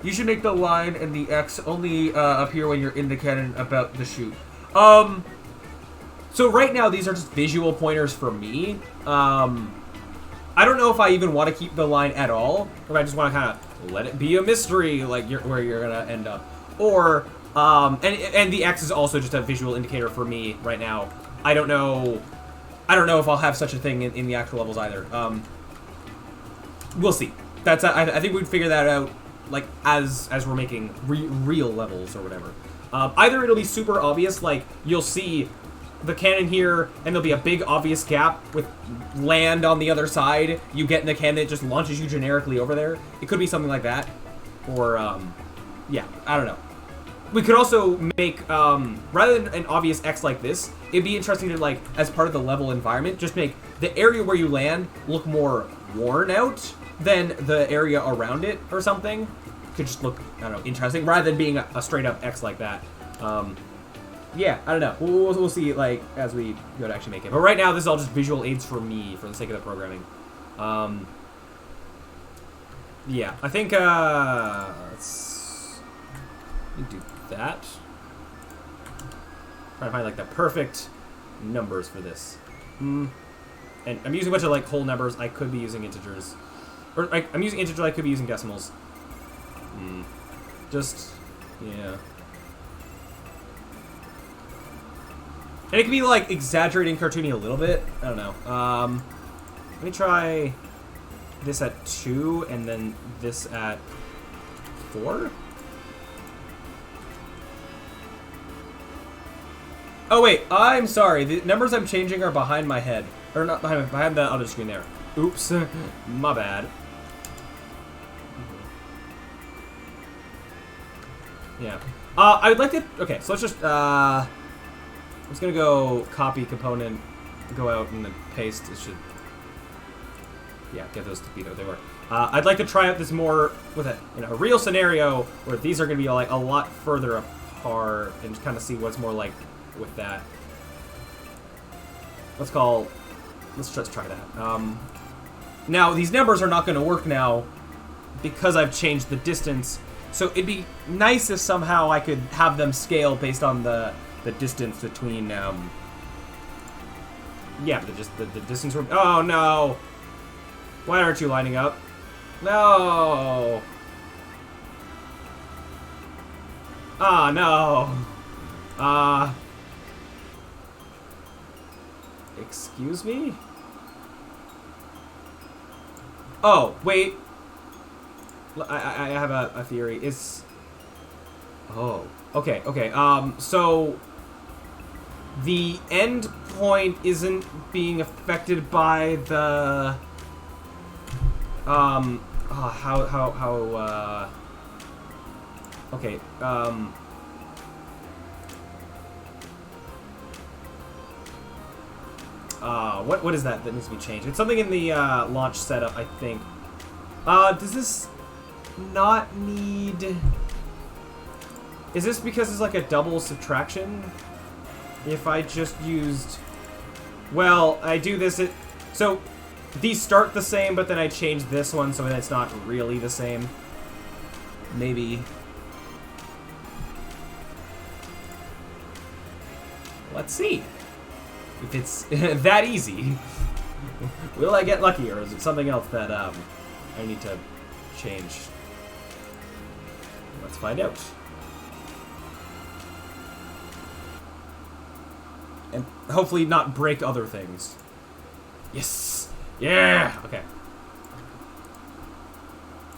you should make the line and the X only appear when you're in the cannon about the shoot. So right now these are just visual pointers for me. I don't know if I even want to keep the line at all, or I just want to kind of let it be a mystery, like where you're gonna end up. Or and the X is also just a visual indicator for me right now. I don't know if I'll have such a thing in the actual levels either. We'll see. That's I think we'd figure that out like as we're making real levels or whatever. Either it'll be super obvious, like you'll see the cannon here, and there'll be a big obvious gap with land on the other side. You get in the cannon, it just launches you generically over there. It could be something like that, or yeah, I don't know. We could also make, rather than an obvious X like this, it'd be interesting to, like, as part of the level environment, just make the area where you land look more worn out than the area around it or something. Could just look, I don't know, interesting, rather than being a straight up X like that. Yeah, I don't know. We'll see, like, as we go to actually make it. But right now, this is all just visual aids for me, for the sake of the programming. Yeah, I think, let's do that. Trying to find like the perfect numbers for this. And I'm using a bunch of like whole numbers. I could be using integers, or I'm using integers. I could be using decimals. Just yeah. And it can be like exaggerating, cartoony a little bit. I don't know. Let me try this at 2 and then this at 4. Oh wait, I'm sorry. The numbers I'm changing are behind my head. Or not behind the other screen there. Oops. My bad. Yeah. I would like to... Okay, so let's just... I'm just gonna go copy component, go out and then paste. It should... Yeah, get those to be there. They were. I'd like to try out this more with a real scenario where these are gonna be like a lot further apart and kind of see what's more like with that. Let's just try that. Now, these numbers are not going to work now because I've changed the distance. So it'd be nice if somehow I could have them scale based on the distance between, yeah, the distance from, oh no! Why aren't you lining up? No! Ah, no! Excuse me? Oh, wait. I have a theory. It's... Oh. Okay, okay. So... The end point isn't being affected by the... Okay, what is that needs to be changed? It's something in the, launch setup, I think. Does this not need... Is this because it's like a double subtraction? If I just used... Well, I do this... So, these start the same, but then I change this one so that it's not really the same. Maybe. Let's see. If it's that easy. Will I get lucky, or is it something else that I need to change? Let's find out. And hopefully not break other things. Yes! Yeah! Okay.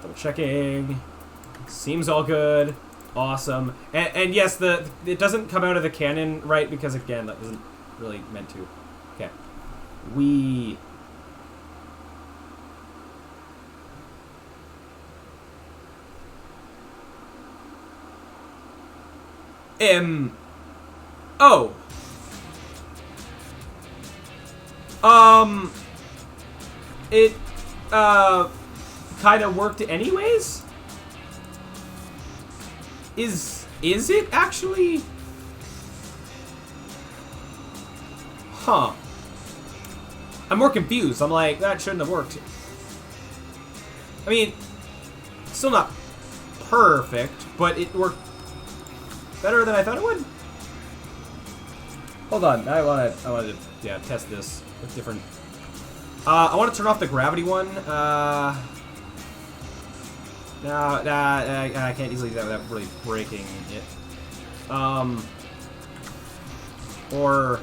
Double checking. Seems all good. Awesome. And yes, it doesn't come out of the cannon, right? Because again, that wasn't really meant to. Okay. We... Oh! It, kind of worked anyways? Is it actually? Huh. I'm more confused. I'm like, that shouldn't have worked. I mean, still not perfect, but it worked better than I thought it would. Hold on, I wanted to, yeah, test this with different... I want to turn off the gravity one. No, I can't easily do that without really breaking it. Or...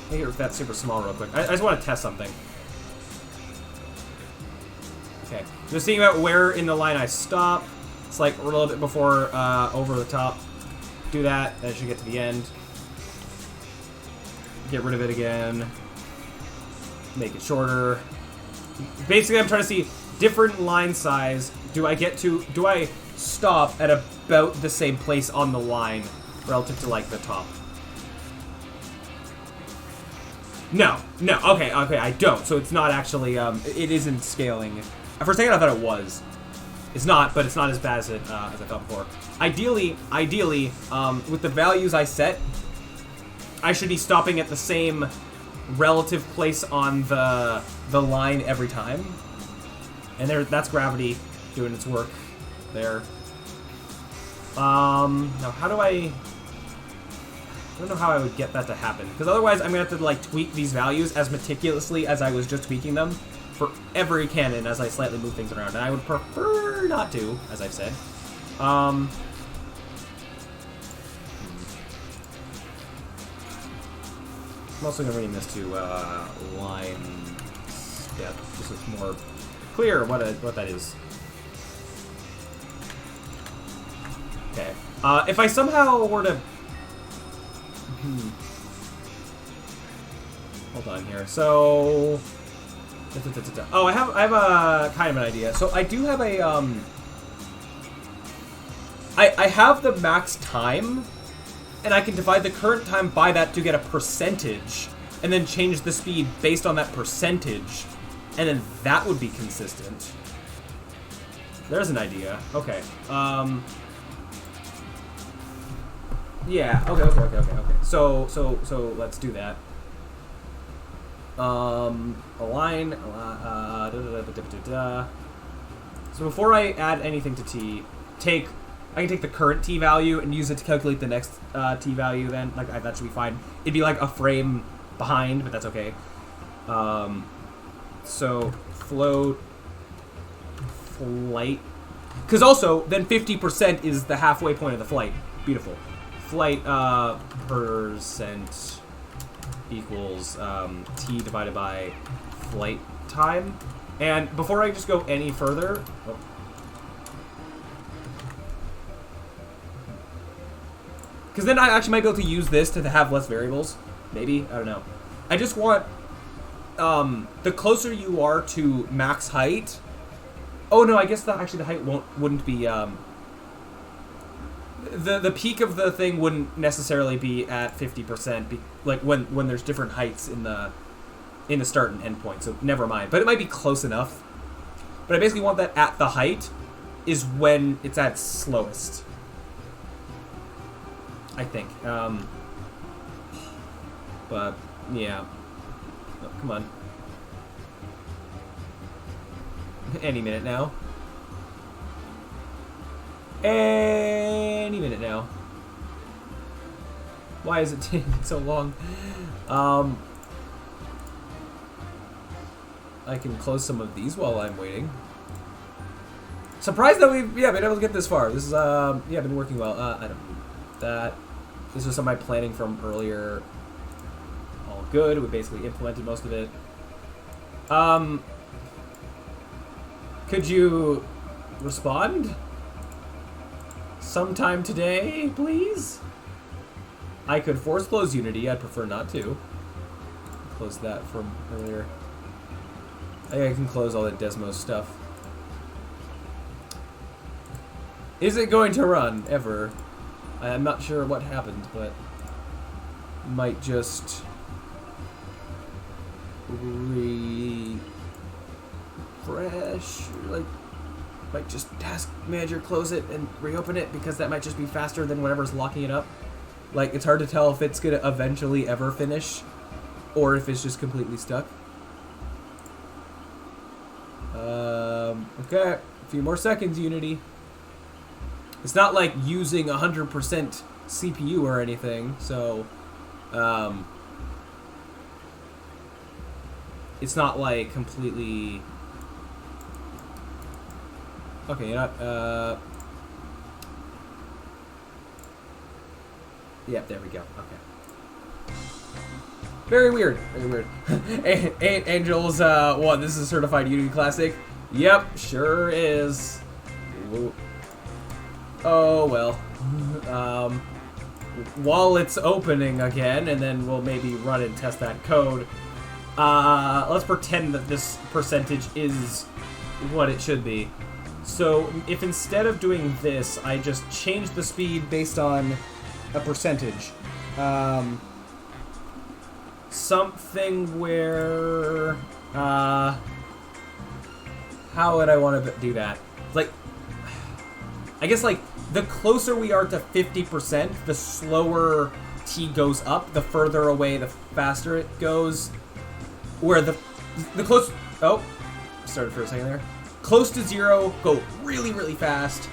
Make it that super small real quick. I just want to test something. Okay, just thinking about where in the line I stop. It's like a little bit before over the top. Do that, then it should get to the end. Get rid of it again. Make it shorter. Basically, I'm trying to see different line size. Do I stop at about the same place on the line relative to like the top? No, okay, I don't. So it's not actually, it isn't scaling. For a second I thought it was. It's not, but it's not as bad as I thought before. Ideally, with the values I set, I should be stopping at the same relative place on the line every time. And that's gravity doing its work there. Now how do I don't know how I would get that to happen, because otherwise I'm gonna have to like tweak these values as meticulously as I was just tweaking them for every cannon as I slightly move things around, and I would prefer not to, as I've said. I'm also gonna rename this to line. Yeah, just so it's more clear what that is. Okay. If I somehow were to hold on here. So, oh, I have a kind of an idea. So I do have a I have the max time, and I can divide the current time by that to get a percentage, and then change the speed based on that percentage, and then that would be consistent. There's an idea. Okay. Yeah, okay. So let's do that. Align, So before I add anything to T, I can take the current T value and use it to calculate the next T value then. Like, that should be fine. It'd be like a frame behind, but that's okay. So, float, flight. Because also, then 50% is the halfway point of the flight. Beautiful. Flight, percent. equals t divided by flight time. And before I just go any further... Oh. Because then I actually might be able to use this to have less variables. Maybe. I don't know. I just want... the closer you are to max height... Oh, no, I guess actually the height wouldn't be... The peak of the thing wouldn't necessarily be at 50%, like when there's different heights in the start and end point, so never mind. But it might be close enough. But I basically want that at the height is when it's at its slowest. I think. But, yeah. Oh, come on. Any minute now. Any minute now. Why is it taking so long? I can close some of these while I'm waiting. Surprised that we've been able to get this far. This is been working well. I don't need that. This was some of my planning from earlier. All good. We basically implemented most of it. Could you respond? Sometime today, please? I could force close Unity. I'd prefer not to. Close that from earlier. I think I can close all the Desmos stuff. Is it going to run, ever? I'm not sure what happened, but... might just... refresh, like... might just task manager close it and reopen it because that might just be faster than whatever's locking it up. Like, it's hard to tell if it's gonna eventually ever finish or if it's just completely stuck. Okay, a few more seconds, Unity. It's not like using 100% CPU or anything, so it's not like completely... Okay, you're not, yeah, there we go. Okay. Very weird. Very weird. Angels, what, this is a certified Unity Classic? Yep, sure is. Ooh. Oh, well. While it's opening again, and then we'll maybe run and test that code, let's pretend that this percentage is what it should be. So if instead of doing this, I just change the speed based on a percentage, something where, how would I want to do that? Like, I guess like the closer we are to 50%, the slower T goes up, the further away, the faster it goes. Where the close, oh, started for a second there. Close to 0, go really, really fast.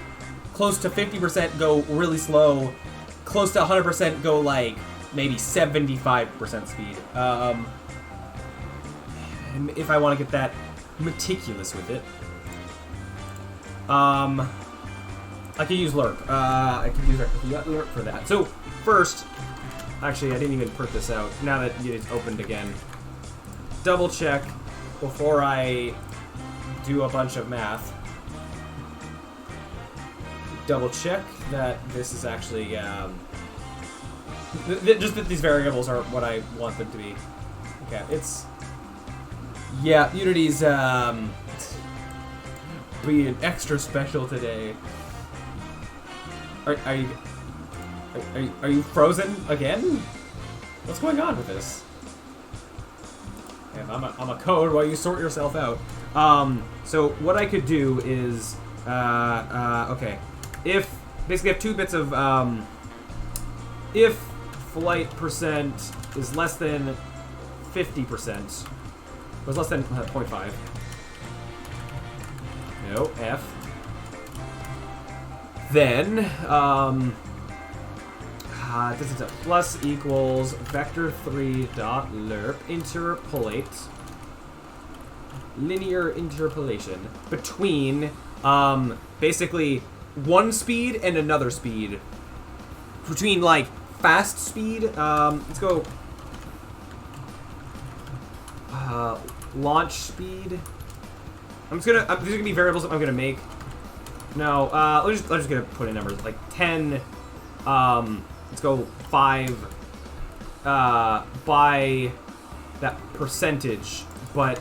Close to 50%, go really slow. Close to 100%, go like maybe 75% speed. If I want to get that meticulous with it. I could use Lurk. I could use Lurk for that. So, first, actually, I didn't even print this out. Now that it's opened again, double check before I do a bunch of math. Double check that this is actually, just that these variables are what I want them to be. Okay, it's, yeah, Unity's, being extra special today. Are you frozen again? What's going on with this? Yeah, I'm a code while you sort yourself out. So what I could do is, okay, if basically I have 2 bits of, if flight percent is less than 50%, was less than 0.5. No, F. Then, plus equals vector3.lerp interpolate, linear interpolation between, basically one speed and another speed. Between, like, fast speed, let's go Launch speed. These are gonna be variables that I'm gonna make. No, I'm just gonna put in numbers like 10. Let's go 5. By that percentage, but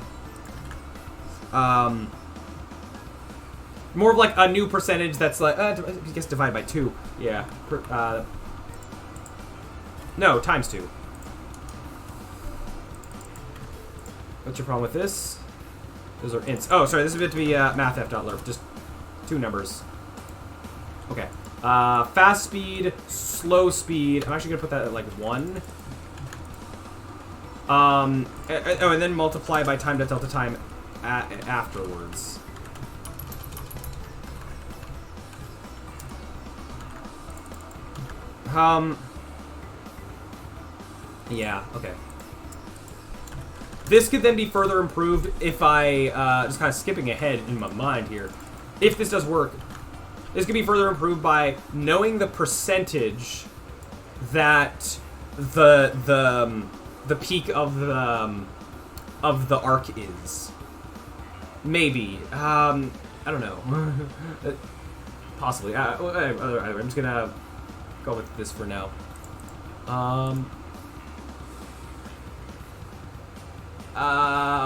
more of like a new percentage that's like I guess divided by 2. Yeah. No, times 2. What's your problem with this? Those are ints. Oh, sorry, this is meant to be mathf.lerp. Just 2 numbers. Okay. Fast speed, slow speed. I'm actually gonna put that at like 1. And then multiply by time delta time afterwards. Yeah, okay. This could then be further improved if I, just kind of skipping ahead in my mind here. If this does work, this could be further improved by knowing the percentage that the peak of the arc is. Maybe. I don't know. Possibly. I'm just gonna go with this for now.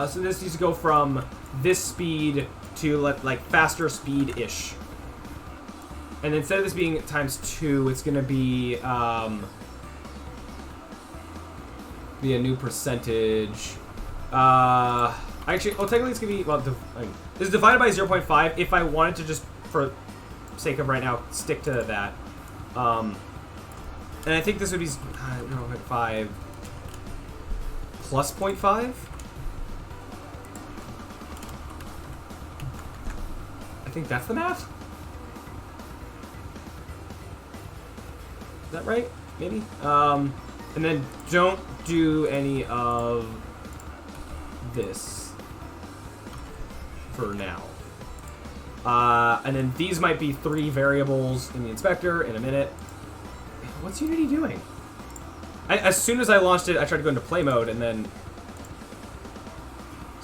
So this needs to go from this speed to like faster speed-ish. And instead of this being times 2, it's gonna be a new percentage. Actually, technically it's gonna be, well, this is divided by 0.5 if I wanted to just, for sake of right now, stick to that. And I think this would be 5 plus 0.5? I think that's the math? Is that right? Maybe? And then don't do any of this for now. And then these might be 3 variables in the inspector in a minute. What's Unity doing? As soon as I launched it, I tried to go into play mode and then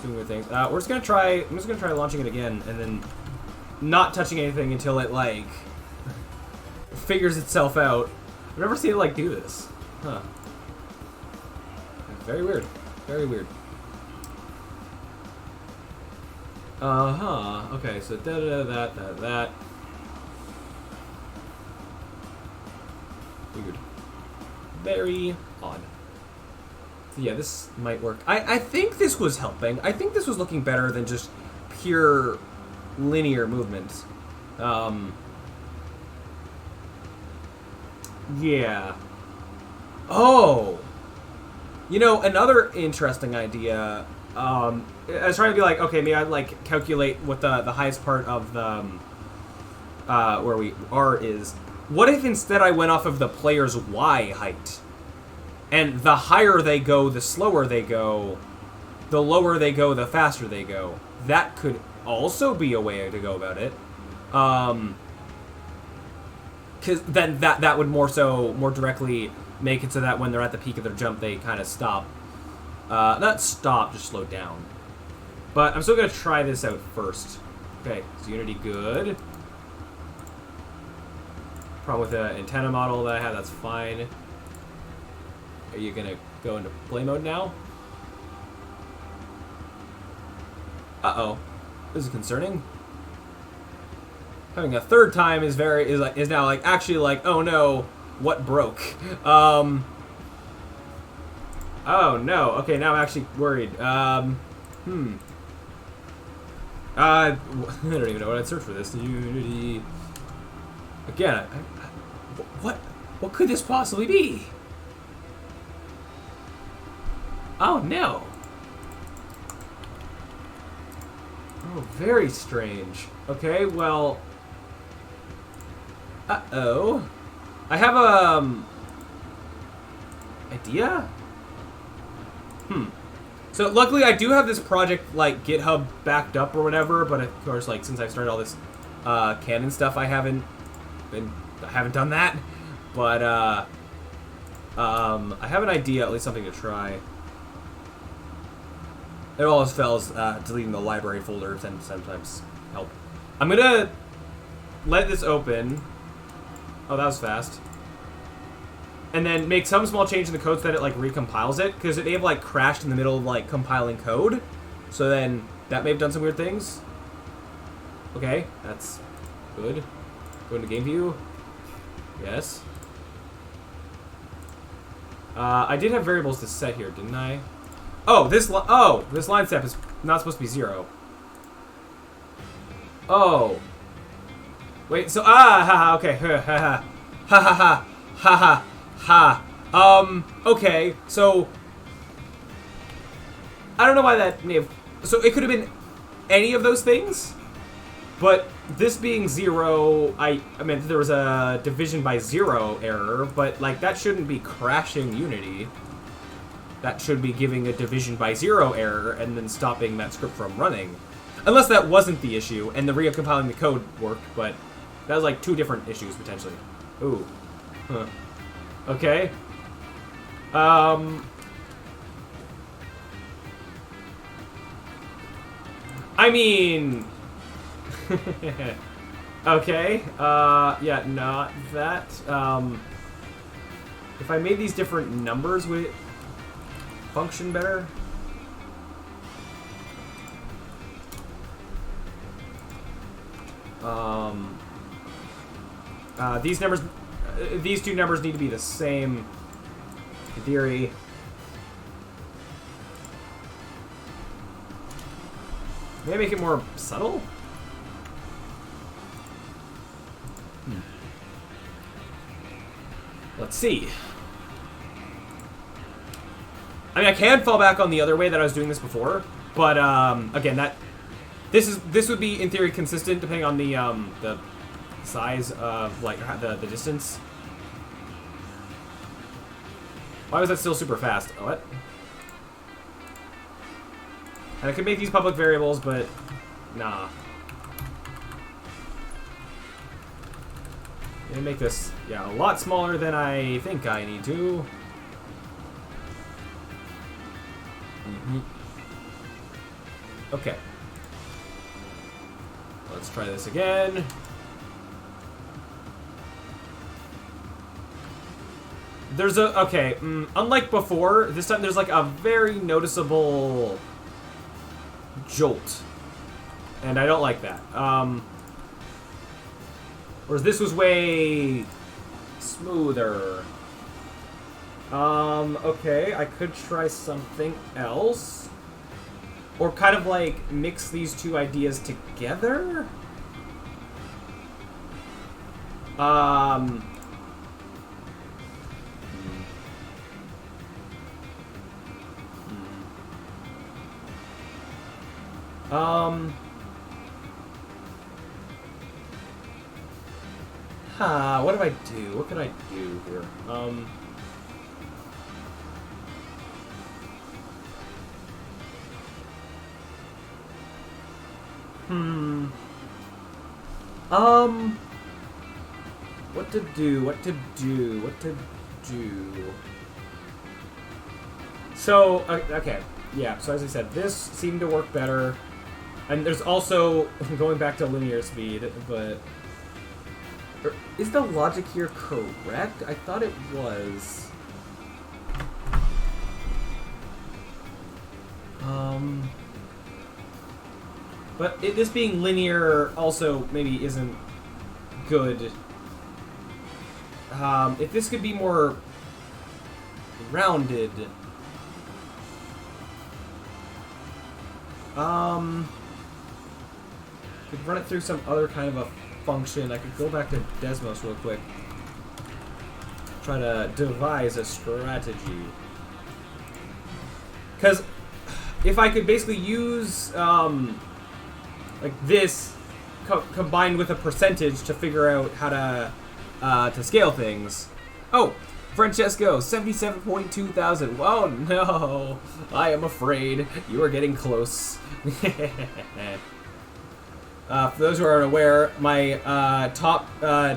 doing weird things. I'm just gonna try launching it again and then not touching anything until it like figures itself out. I've never seen it like do this. Huh. Very weird. Very weird. Okay, so that. Weird. Very odd. So yeah, this might work. I think this was helping. I think this was looking better than just pure linear movement. Yeah. Oh! You know, another interesting idea, I was trying to be like, okay, maybe I'd like calculate what the highest part of the, where we are is. What if instead I went off of the player's Y height? And the higher they go, the slower they go. The lower they go, the faster they go. That could also be a way to go about it. Because then that would more directly make it so that when they're at the peak of their jump, they kind of stop. Not stop, just slow down. But I'm still going to try this out first. Okay, is Unity good? Problem with the antenna model that I have, that's fine. Are you going to go into play mode now? Uh-oh. This is concerning. Having a third time is now like actually like, oh no, what broke? Oh no. Okay, now I'm actually worried. I don't even know what I'd search for this. Unity. Again, what could this possibly be? Oh no. Oh, very strange. Okay, well. Uh-oh. I have a idea? So luckily I do have this project like GitHub backed up or whatever, but of course like since I started all this canon stuff I haven't done that. But I have an idea, at least something to try. It always fails. Deleting the library folder tends to sometimes help. I'm gonna let this open. Oh, that was fast. And then make some small change in the code so that it like recompiles it, because it may have like crashed in the middle of like compiling code. So then that may have done some weird things. Okay, that's good. Go into game view. Yes. I did have variables to set here, didn't I? Oh, this line step is not supposed to be 0. Oh. Wait, so haha, okay. Ha ha ha ha ha ha. Okay, so I don't know why that may have, so it could have been any of those things, but this being 0, I meant there was a division by 0 error, but like that shouldn't be crashing Unity. That should be giving a division by 0 error and then stopping that script from running. Unless that wasn't the issue and the recompiling the code worked, but that was like 2 different issues potentially. Ooh. Huh. Okay. I mean... okay. Yeah, not that. If I made these different numbers, would it function better? These numbers, these 2 numbers need to be the same, in theory. May I make it more subtle? Let's see. I mean, I can fall back on the other way that I was doing this before, but again, this would be in theory consistent depending on the size of like the distance. Why was that still super fast? Oh, what? And I could make these public variables, but nah. I'm gonna make this, yeah, a lot smaller than I think I need to. Okay. Let's try this again. There's a, okay, unlike before, this time there's like a very noticeable jolt. And I don't like that. Whereas this was way smoother. Okay, I could try something else. Or kind of like mix these 2 ideas together. What do I do? What can I do here? What to do? So, okay. Yeah, so as I said, this seemed to work better. And there's also, going back to linear speed, but... Is the logic here correct? I thought it was. But this being linear also maybe isn't good. If this could be more rounded. Could run it through some other kind of a function. I could go back to Desmos real quick. Try to devise a strategy. Because if I could basically use like this combined with a percentage to figure out how to scale things. Oh, Francesco, 77.2 thousand. Oh no, I am afraid you are getting close. For those who are unaware, my top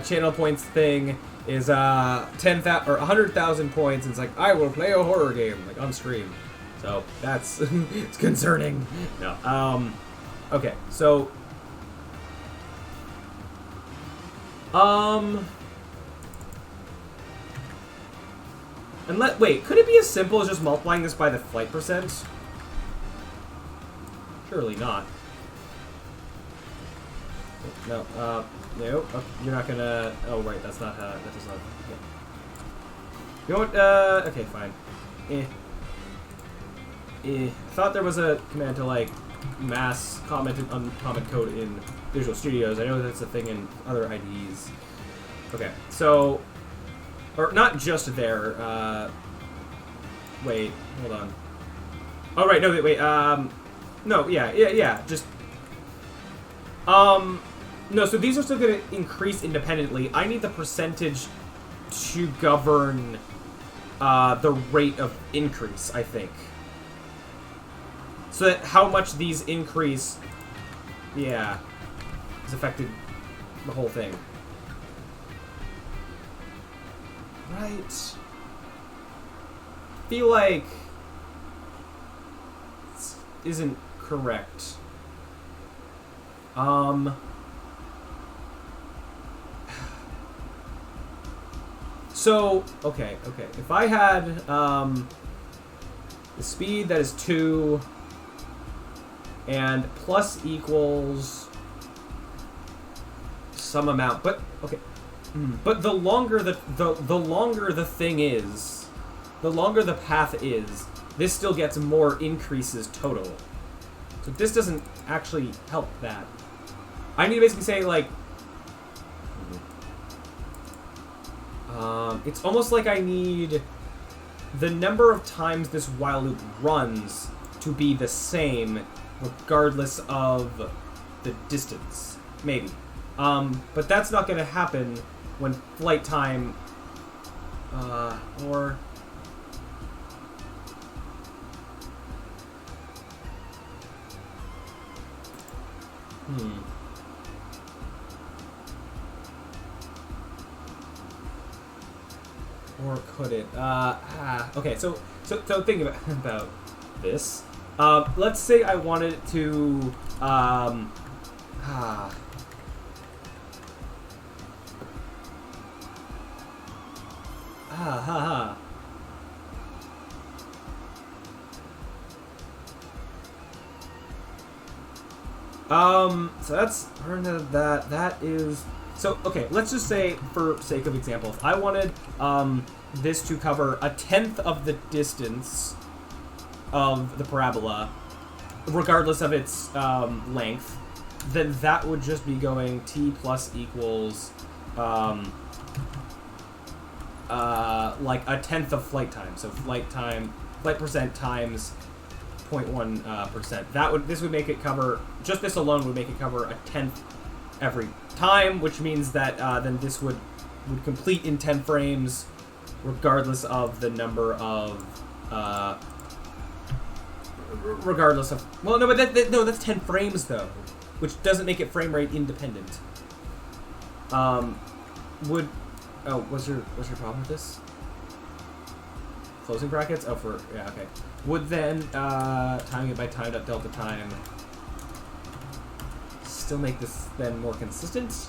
channel points thing is 10,000 or 100,000 points. And it's like I will play a horror game like on stream. So that's it's concerning. No. Okay. So. And wait, could it be as simple as just multiplying this by the flight percent? Surely not. No, no, oh, you're not gonna, oh right, that's not, that does not, okay. You know what, okay, fine. Thought there was a command to, like, mass comment code in Visual Studios. I know that's a thing in other IDEs. Okay, so, or not just there, wait, hold on. Oh, right, no, wait, no, yeah, just, no, so these are still going to increase independently. I need the percentage to govern, the rate of increase, I think. So that how much these increase, yeah, has affected the whole thing. Right. Feel like this isn't correct. So, okay. If I had, the speed that is 2 and plus equals some amount, but, okay. But the longer the longer the thing is, the longer the path is, this still gets more increases total. So this doesn't actually help that. I need to basically say, like, it's almost like I need the number of times this while loop runs to be the same regardless of the distance. Maybe. But that's not going to happen when flight time, or... Or could it? Okay, so think about this. Let's say I wanted it to, so that's that is, so okay, let's just say for sake of example, if I wanted this to cover 1/10 of the distance of the parabola, regardless of its length, then that would just be going t plus equals like 1/10 of flight time. So flight percent times 0.1%. This would make it cover, just this alone would make it cover 1/10 every time, which means that then this would complete in 10 frames, regardless of the number of, regardless of, well, no, but no, that's 10 frames though, which doesn't make it frame rate independent. What's your problem with this? Closing brackets? Oh, yeah, okay. Would then, timing it by time.delta time still make this then more consistent?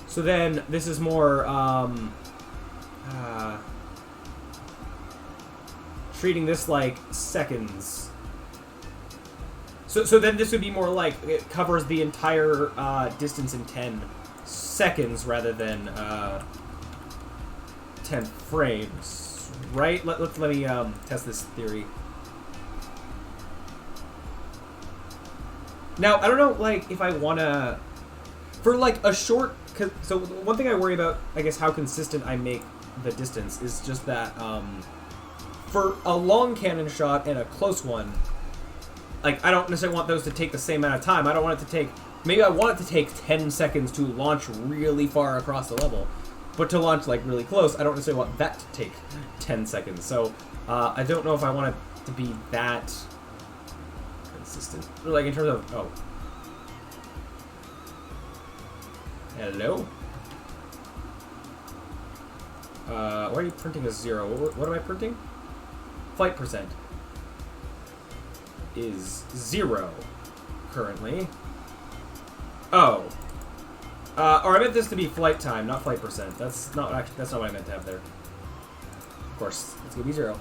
So then, this is more, treating this like seconds. So then this would be more like, it covers the entire, distance in 10 seconds rather than, 10 frames, right? Let me test this theory. Now, I don't know, like, if I want to, for, like, a short, so one thing I worry about, I guess, how consistent I make the distance is just that, for a long cannon shot and a close one, like, I don't necessarily want those to take the same amount of time. I don't want it to take, maybe I want it to take 10 seconds to launch really far across the level. But to launch, like, really close, I don't necessarily want that to take 10 seconds. So, I don't know if I want it to be that consistent. Like, in terms of, oh. Hello? Why are you printing a 0? What am I printing? flight percent is 0 currently. Oh. Or I meant this to be flight time, not flight percent. That's not what I meant to have there. Of course, it's gonna be 0.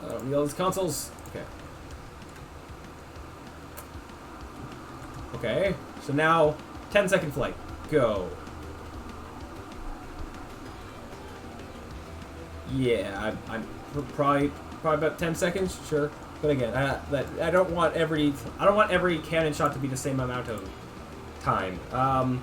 I don't need all these consoles. Okay. Okay, so now 10-second flight. Go. Yeah, I'm probably about 10 seconds, sure. But again, I don't want every cannon shot to be the same amount of time. I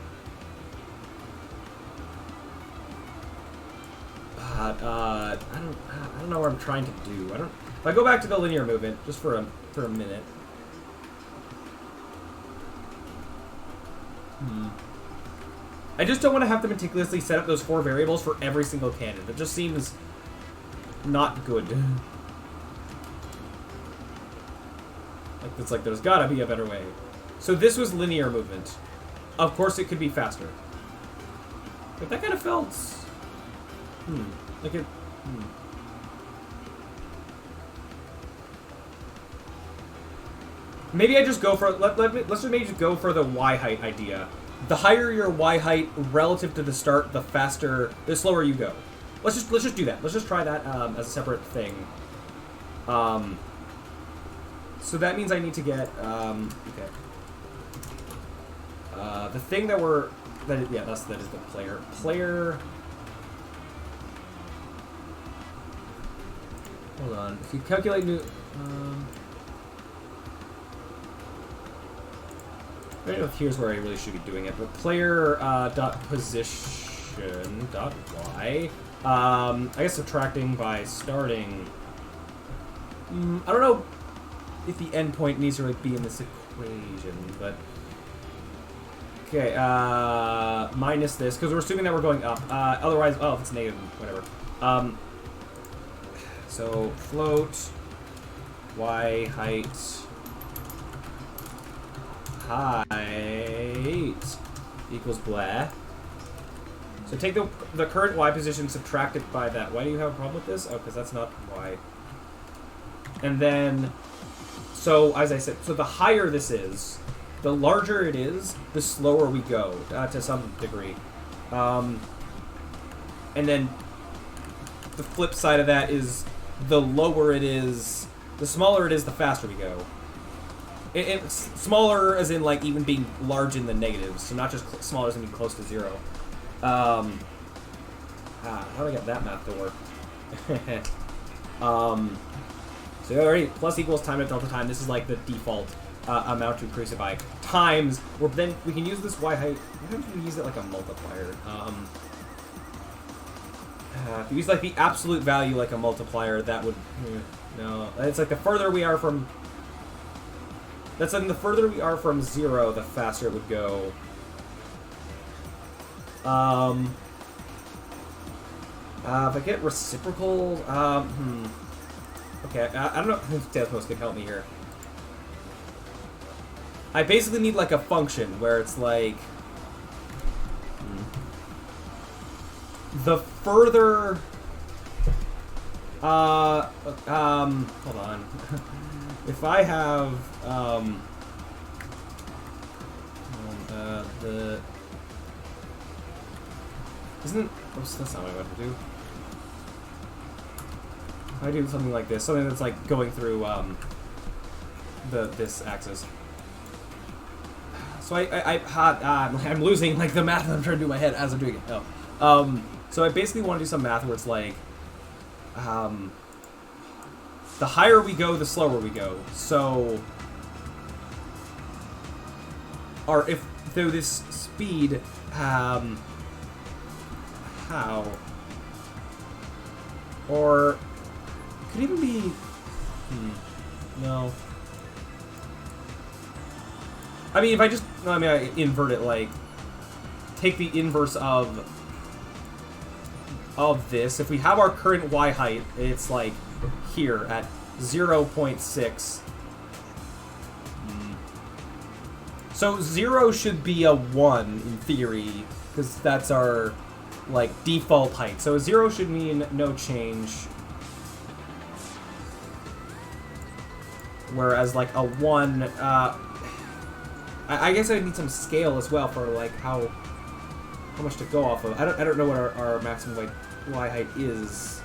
don't know what I'm trying to do. If I go back to the linear movement just for a minute. I just don't want to have to meticulously set up those 4 variables for every single cannon. That just seems not good. It's like there's gotta be a better way. So this was linear movement. Of course it could be faster. But that kind of felt... Like it... Maybe I just go for... Let's just maybe just go for the Y height idea. The higher your Y height relative to the start, the slower you go. Let's just do that. Let's just try that as a separate thing. So that means I need to get okay. The thing that is the player. Hold on. If you calculate new I don't know if here's where I really should be doing it, but player dot position dot y. I guess subtracting by starting. I don't know if the endpoint needs to be in this equation, but okay. Minus this because we're assuming that we're going up. Otherwise, if it's negative, whatever. So float y height. Height equals blah. So take the current y position, subtract it by that. Why do you have a problem with this? Oh, because that's not y. And then, so as I said, so the higher this is, the larger it is, the slower we go to some degree. And then the flip side of that is the lower it is, the smaller it is, the faster we go. It's smaller as in, like, even being large in the negatives, so not just smaller as in being close to 0. How do I get that math to work? So already, plus equals time at delta time. This is, like, the default amount to increase it by. Times, then we can use this y height. How do we use it like a multiplier? If you use, like, the absolute value like a multiplier, that would... no. It's like the further we are from... That's like the further we are from 0, the faster it would go. If I get reciprocal, okay, I don't know if Desmos can help me here. I basically need like a function where it's like the further hold on. If I have, oops, that's not what I want to do. If I do something like this, something that's like going through, this axis. So I'm losing, like, the math I'm trying to do in my head as I'm doing it. Oh. So I basically want to do some math where it's like, the higher we go, the slower we go. So, or if though this speed, how, or could even be, no. I mean, if I just, I invert it, like, take the inverse of this. If we have our current y height, it's like here at 0.6. So 0 should be a 1 in theory, because that's our like, default height. So 0 should mean no change. Whereas, like, a 1, I guess I need some scale as well for, like, how much to go off of. I don't know what our maximum, like, Y height is.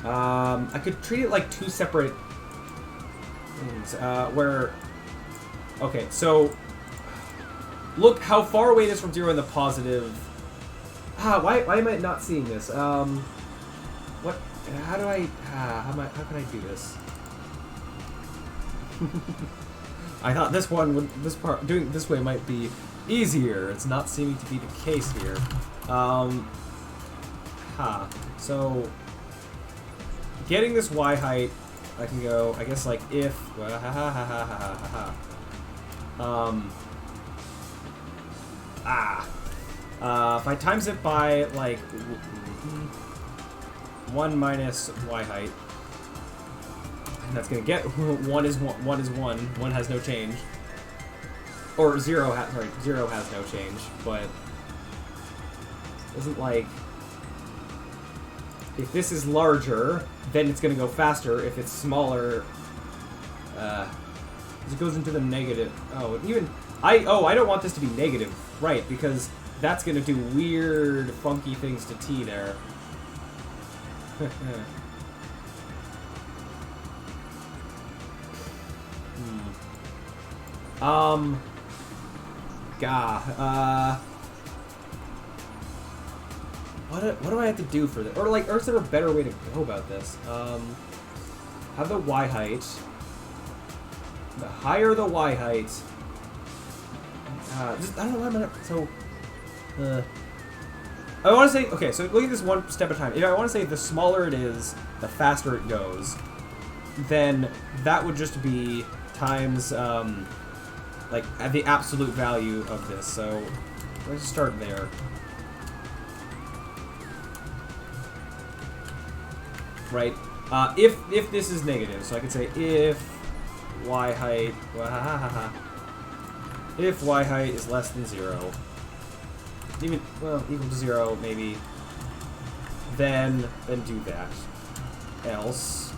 I could treat it like 2 separate things, where... Okay, so... Look how far away it is from 0 in the positive. Why am I not seeing this? What? How do I... how can I do this? I thought this one would... doing this way might be easier. It's not seeming to be the case here. So... Getting this Y height, I can go, I guess, like, if... if I times it by, like, 1 minus Y height, and that's gonna get 1 is 1, 1 is 1, 1 has no change. Or 0 has no change, but isn't like... If this is larger, then it's going to go faster. If it's smaller, it goes into the negative. Oh, even... I don't want this to be negative. Right, because that's going to do weird, funky things to T there. What do I have to do for this? Or is there a better way to go about this? Have the Y height. The higher the Y height. I don't know. So, I want to say, okay, so look at this one step at a time. If I want to say the smaller it is, the faster it goes, then that would just be times, like, the absolute value of this. So, let's just start there. Right? If this is negative, so I could say if Y height, if Y height is less than 0, even, well, equal to 0, maybe, then do that. Else,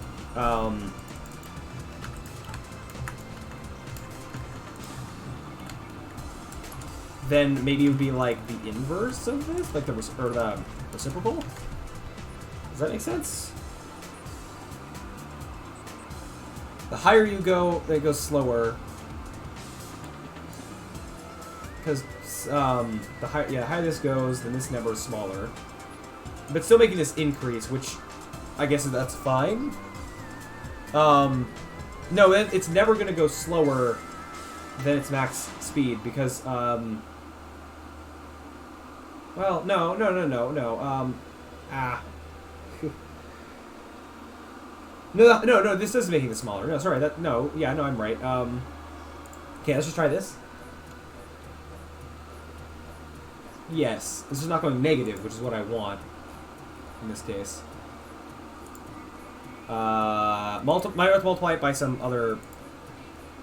then maybe it would be like the inverse of this, like the reciprocal. Does that make sense? The higher you go, it goes slower. Because the higher this goes, then this number is smaller. But still making this increase, which I guess that's fine. No, it's never going to go slower than its max speed because well, no. No, this is making it smaller. No, sorry, I'm right. Okay, let's just try this. Yes, this is not going negative, which is what I want in this case. Might have to multiply it by some other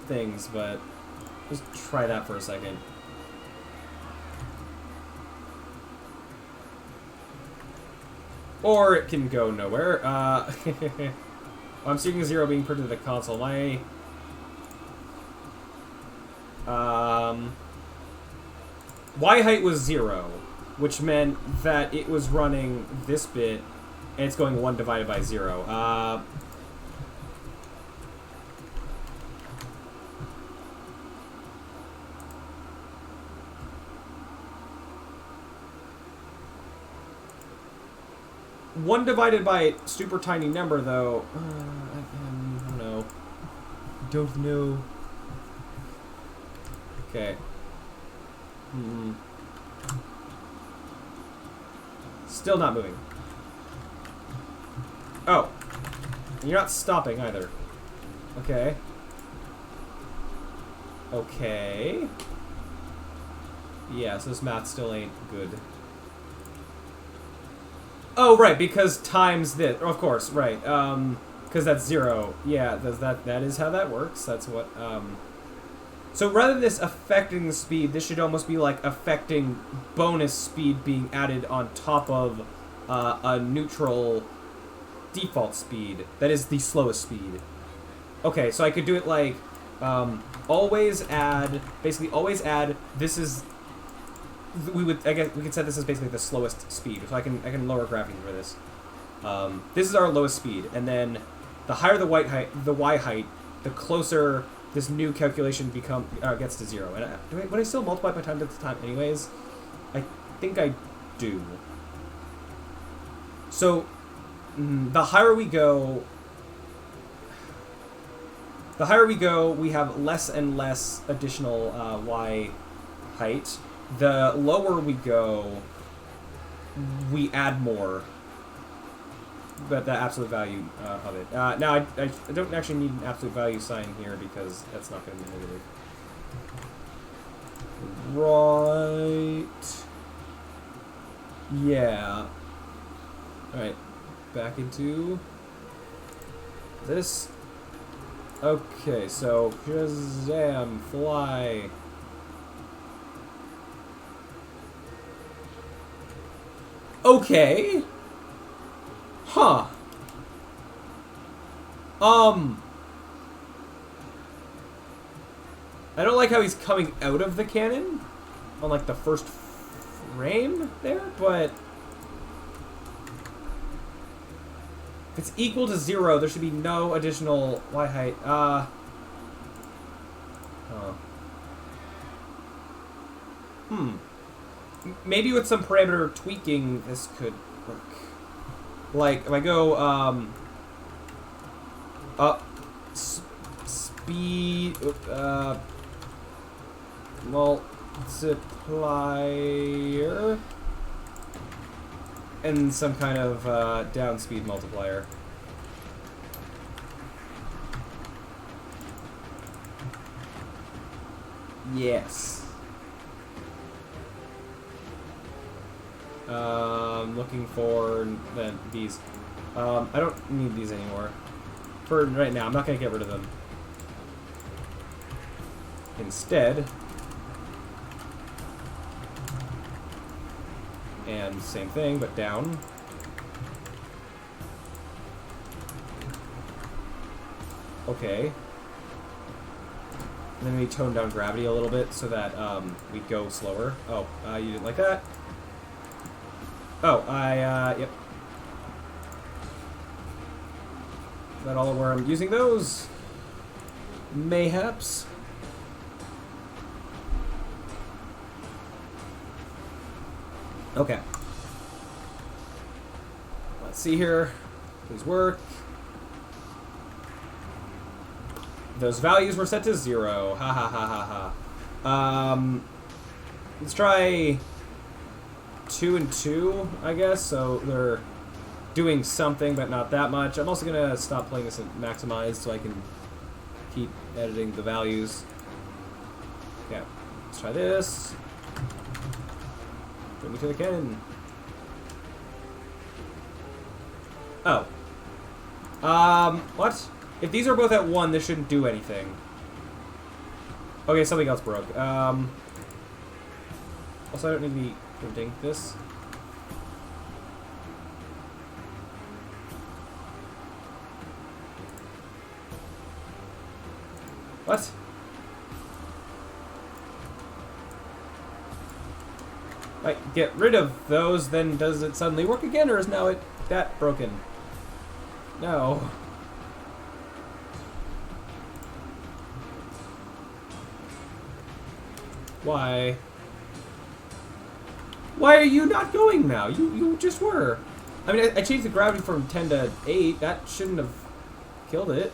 things, but just try that for a second. Or it can go nowhere. I'm seeing a 0 being printed to the console. My Y height was 0, which meant that it was running this bit, and it's going 1 divided by 0. One divided by super tiny number, though. I don't know. Don't know. Okay. Still not moving. Oh. You're not stopping either. Okay. Okay. Yeah, so this math still ain't good. Oh, right, because times this. Of course, right. Because that's 0. Yeah, that is how that works. That's what, So rather than this affecting the speed, this should almost be like affecting bonus speed being added on top of a neutral default speed. That is the slowest speed. Okay, so I could do it like, always add, this is, I guess we could set this as basically the slowest speed. So I can lower gravity for this. This is our lowest speed, and then the higher the y height, the closer this new calculation gets to 0. And would I still multiply by time to time anyways? I think I do. So the higher we go, we have less and less additional y height. The lower we go, we add more. But the absolute value of it. Now, I don't actually need an absolute value sign here because that's not going to be negative. Right. Yeah. Alright. Back into this. Okay, so Shazam, fly. Okay. Huh. I don't like how he's coming out of the cannon on like the first frame there, but if it's equal to 0, there should be no additional y height. Maybe with some parameter tweaking, this could work. Like, if I go, up, speed, multiplier, and some kind of, down speed multiplier. Yes. Looking for these. I don't need these anymore. For right now, I'm not going to get rid of them. Instead, and same thing, but down. Okay. And then we tone down gravity a little bit so that we go slower. Oh, you didn't like that? Oh, yep. Is that all where I'm using those? Mayhaps. Okay. Let's see here. Please work. Those values were set to 0. Ha ha ha ha ha. Let's try 2 and 2, I guess. So they're doing something, but not that much. I'm also gonna stop playing this at maximized so I can keep editing the values. Okay, let's try this. Bring me to the cannon. Oh. What? If these are both at 1, this shouldn't do anything. Okay, something else broke. Also, I don't need to be printing this. What? Like, get rid of those, then does it suddenly work again, or is now that broken? No. Why? Why are you not going now? You just were. I mean, I changed the gravity from 10 to 8. That shouldn't have killed it.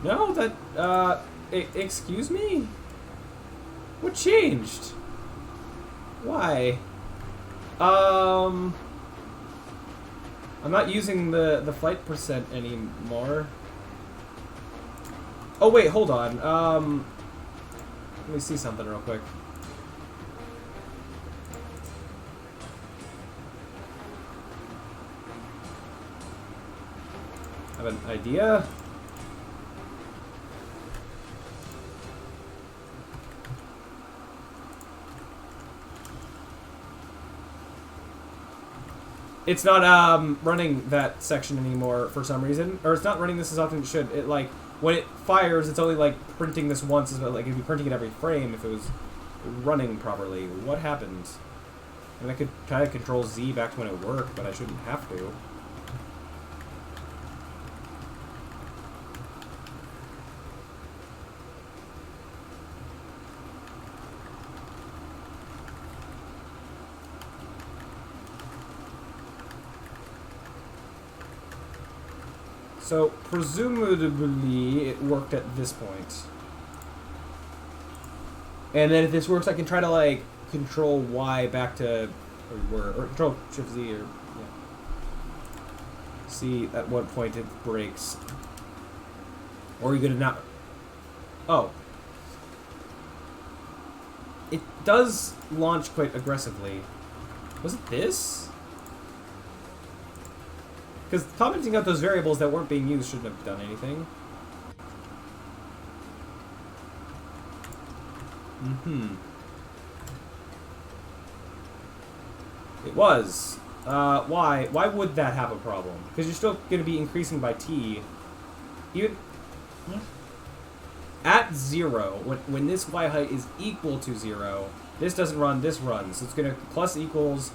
No, that, excuse me? What changed? Why? I'm not using the flight percent anymore. Oh wait, hold on. Let me see something real quick. have an idea. It's not running that section anymore for some reason, or it's not running this as often as it should. It like when it fires, it's only like printing this once, but like it'd be printing it every frame if it was running properly. What happened? And I could try to control Z back to when it worked, but I shouldn't have to. So, presumably, it worked at this point. And then if this works, I can try to, like, control Y back to where we were. Or control Shift Z, or, yeah. See at what point it breaks. Or are you gonna not... Oh. It does launch quite aggressively. Was it this? Because commenting out those variables that weren't being used shouldn't have done anything. It was. Why? Why would that have a problem? Because you're still going to be increasing by t. Even at 0, when this y height is equal to 0, this doesn't run, this runs. So it's going to plus equals...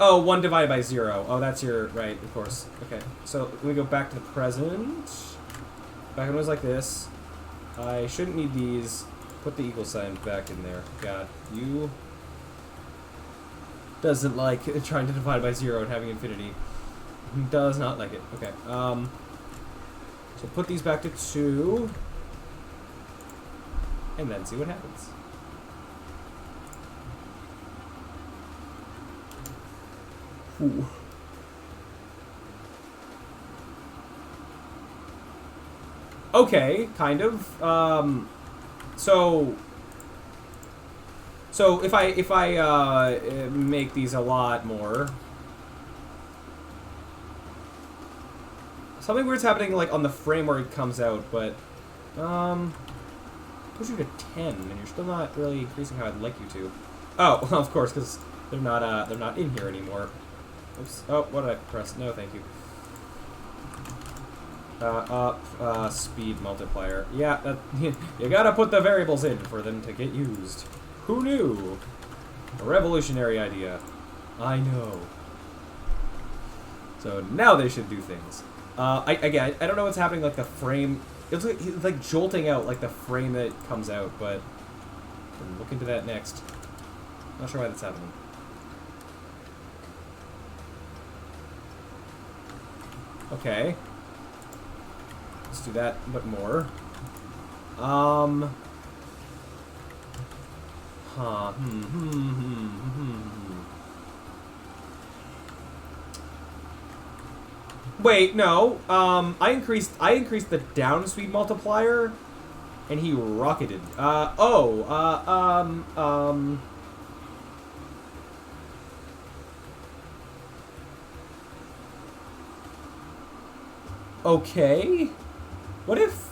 Oh, 1 divided by 0. Oh, that's your... Right, of course. Okay, so we go back to the present. Back when it was like this. I shouldn't need these. Put the equal sign back in there. God, you... Doesn't like trying to divide by 0 and having infinity. Does not like it. Okay, so put these back to 2. And then see what happens. Ooh. Okay, kind of. So if I make these a lot more, something weird's happening like on the frame where it comes out, but push you to 10, and you're still not really increasing how I'd like you to. Oh, well, of course, because they're not in here anymore. Oops. Oh, what did I press? No, thank you. Speed multiplier. Yeah, you gotta put the variables in for them to get used. Who knew? A revolutionary idea. I know. So now they should do things. Again, I don't know what's happening, like the frame... It's like jolting out, like the frame that it comes out, but... We'll look into that next. Not sure why that's happening. Okay. Let's do that, but more. Wait, no. I increased the down speed multiplier, and he rocketed. Okay. What if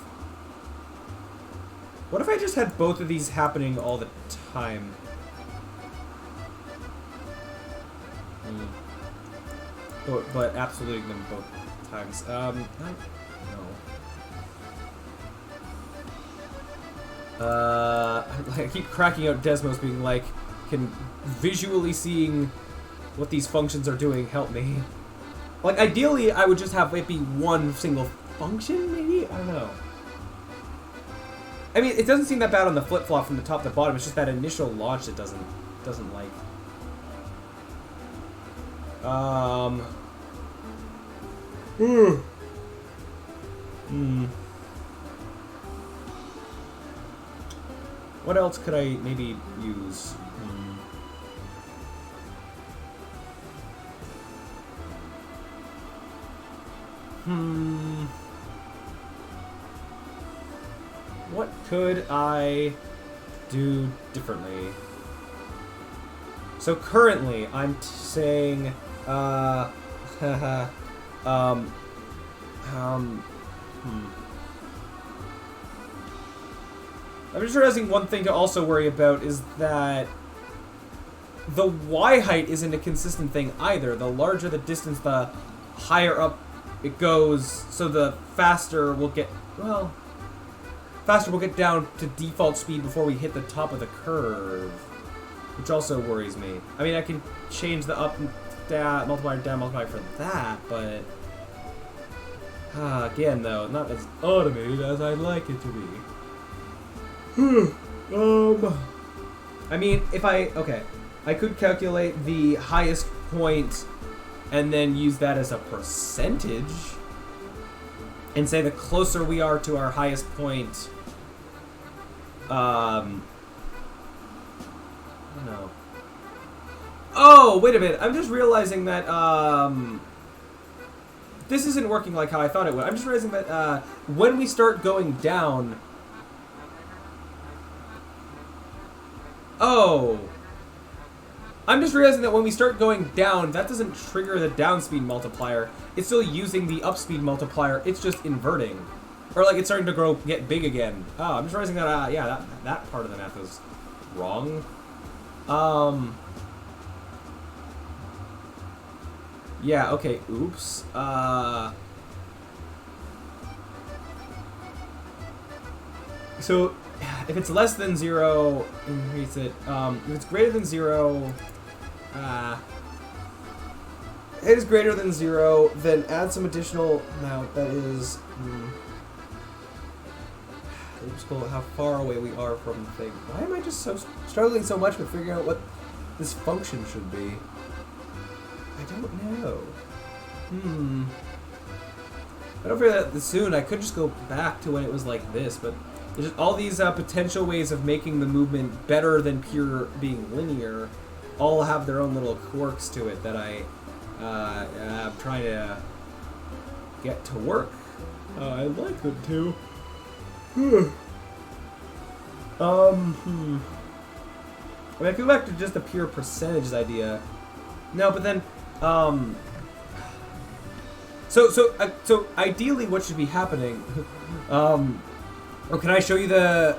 I just had both of these happening all the time? But absoluting them both times. No. I keep cracking out Desmos being like, can visually seeing what these functions are doing help me? Like, ideally, I would just have it be one single function, maybe? I don't know. I mean, it doesn't seem that bad on the flip-flop from the top to the bottom. It's just that initial launch that doesn't like. What else could I maybe use? What could I do differently? So currently, I'm saying, I'm just realizing one thing to also worry about is that the Y height isn't a consistent thing either. The larger the distance, the higher up it goes, so the faster we'll get, well, faster we'll get down to default speed before we hit the top of the curve, which also worries me. I mean, I can change the up and down, multiplier, down multiplier for that, but again, though, not as automated as I'd like it to be. I mean, if I could calculate the highest point and then use that as a percentage and say the closer we are to our highest point, I don't know. Oh, wait a minute. I'm just realizing that, this isn't working like how I thought it would. I'm just realizing that, when we start going down... Oh. I'm just realizing that when we start going down, that doesn't trigger the down speed multiplier. It's still using the up speed multiplier. It's just inverting. Or, like, it's starting to get big again. Oh, I'm just realizing that, yeah, that part of the math is wrong. Yeah, okay, oops. So, if it's less than 0, increase it. If it's greater than 0, it is greater than 0, then add some additional amount that is, how far away we are from the thing. Why am I just struggling so much with figuring out what this function should be? I don't know. If I don't figure that out soon, I could just go back to when it was like this, but there's just all these potential ways of making the movement better than pure being linear, all have their own little quirks to it that I'm trying to get to work. I'd like them to. I mean, I go back to just the pure percentages idea. No, but then, so ideally, what should be happening? Oh, can I show you the?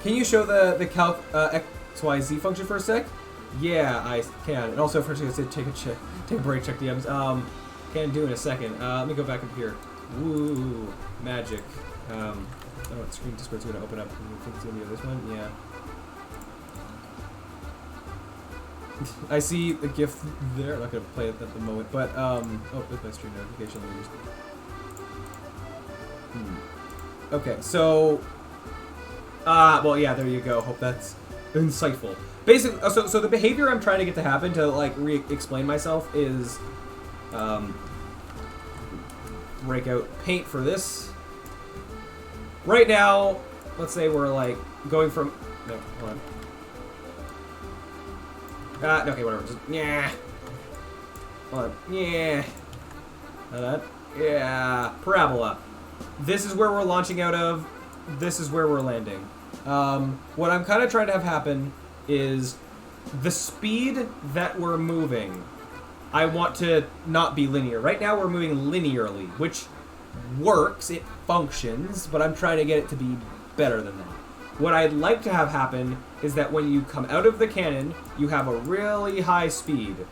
Can you show the calc XYZ function for a sec? Yeah, I can. And also, first, I said take a break, check DMs. Can do in a second. Let me go back up here. Woo, magic. I don't know what screen Discord's gonna open up. I think it's gonna be this one. Yeah. I see the GIF there. I'm not gonna play it at the moment, but oh, there's my stream notification. Let me just... Okay, so well, yeah, there you go. Hope that's insightful. Basically, so the behavior I'm trying to get to happen to like re-explain myself is break out paint for this. Right now, let's say we're like going from no, hold on. Okay, whatever. Just yeah. Hold on. Yeah. Yeah. Parabola. This is where we're launching out of. This is where we're landing. What I'm kind of trying to have happen is the speed that we're moving. I want to not be linear. Right now we're moving linearly, which works. It functions, but I'm trying to get it to be better than that. What I'd like to have happen is that when you come out of the cannon, you have a really high speed. You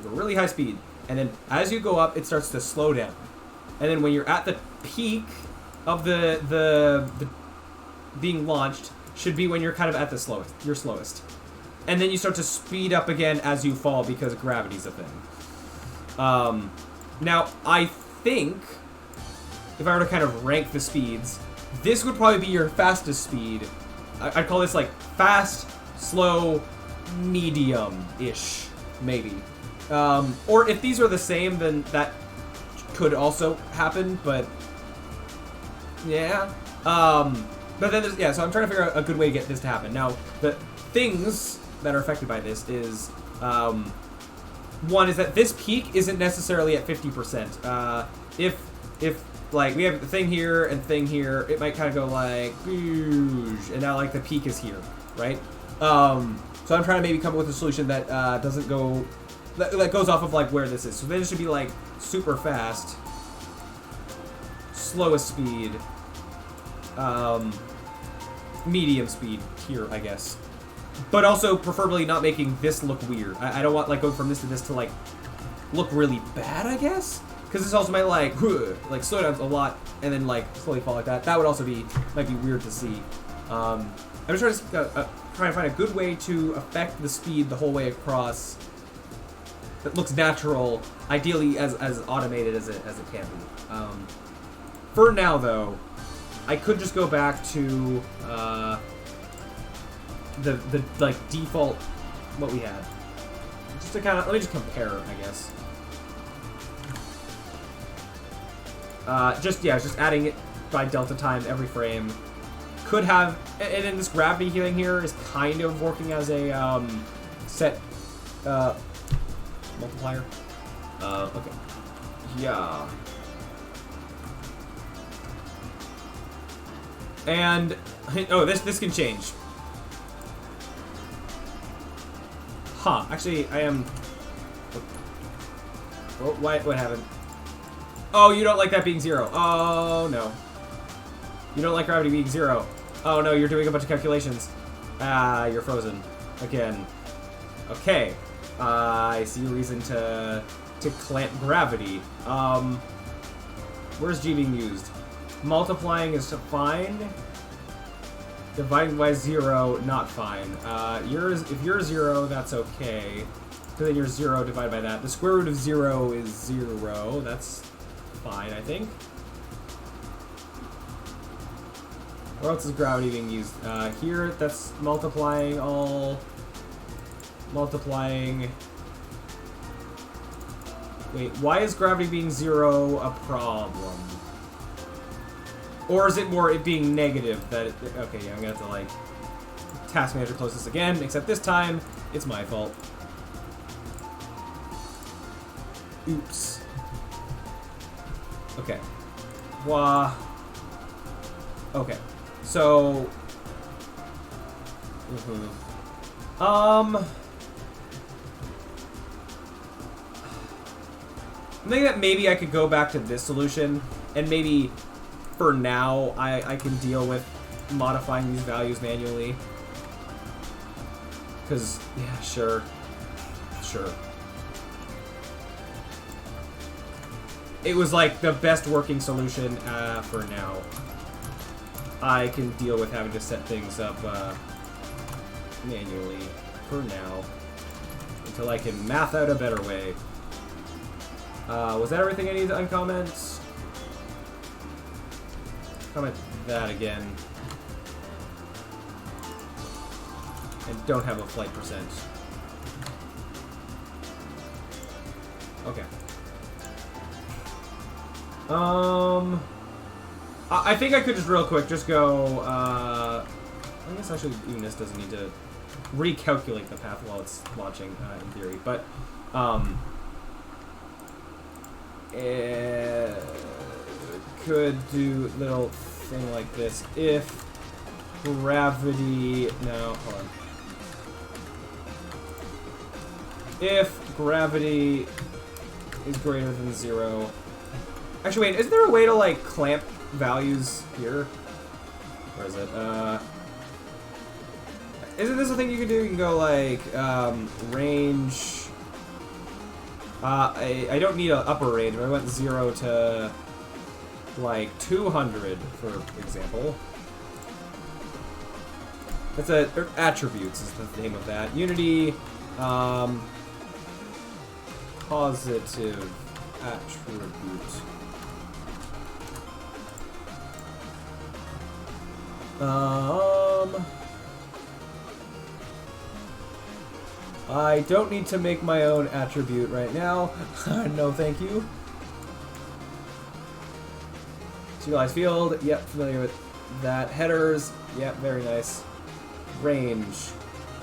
have a really high speed. And then as you go up, it starts to slow down. And then when you're at the peak of the being launched, should be when you're kind of at the slowest. You're slowest. And then you start to speed up again as you fall because gravity's a thing. Now, I think, if I were to kind of rank the speeds, this would probably be your fastest speed. I'd call this like fast, slow, medium-ish, maybe. Or if these are the same, then that could also happen, but yeah. But then there's, yeah, so I'm trying to figure out a good way to get this to happen. Now, the things that are affected by this is, one is that this peak isn't necessarily at 50%. If like we have the thing here and thing here, it might kind of go like, and now like the peak is here, right? So I'm trying to maybe come up with a solution that doesn't go, that goes off of like where this is. So then it should be like super fast. slowest speed, medium speed here, I guess. But also preferably not making this look weird. I don't want like going from this to like look really bad, I guess. Because this also might like slow down a lot and then like slowly fall like that. That would also might be weird to see. I'm just trying to find a good way to affect the speed the whole way across that looks natural, ideally as automated as it can be. For now though, I could just go back to the like default what we had. Just to kind of let me just compare, I guess. Just adding it by delta time every frame. Could have, and then this gravity healing here is kind of working as a set multiplier. Okay. Yeah. And oh, this can change. Huh? Actually, I am. Oh, what happened? Oh, you don't like that being 0. Oh no. You don't like gravity being 0. Oh no, you're doing a bunch of calculations. Ah, you're frozen again. Okay. I see a reason to clamp gravity. Where's G being used? Multiplying is fine. Dividing by 0, not fine. If you're 0, that's okay. So then you're 0 divided by that. The square root of 0 is 0. That's fine, I think. Where else is gravity being used? Here, that's multiplying all... Multiplying... Wait, why is gravity being 0 a problem? Or is it more it being negative that... okay, yeah, I'm gonna have to, like... Task manager close this again, except this time, it's my fault. Oops. Okay. Wah. Okay. So... I'm thinking that maybe I could go back to this solution, and maybe for now I can deal with modifying these values manually. Because, yeah, sure. It was like the best working solution for now. I can deal with having to set things up manually for now until I can math out a better way. Was that everything I needed to uncomment? Comment that again. And don't have a flight percent. Okay. I think I could just real quick just go, I guess actually even this doesn't need to recalculate the path while it's launching, in theory, but, it could do a little thing like this. If gravity, no, hold on. If gravity is greater than 0, actually, wait, is there a way to, like, clamp values here? Where is it? Isn't this a thing you can do? You can go, like, range... I don't need an upper range, but I went 0 to, like, 200, for example. That's attributes is the name of that. Unity, positive attribute. I don't need to make my own attribute right now. No, thank you. Serialized field, yep, familiar with that. Headers, yep, very nice. Range.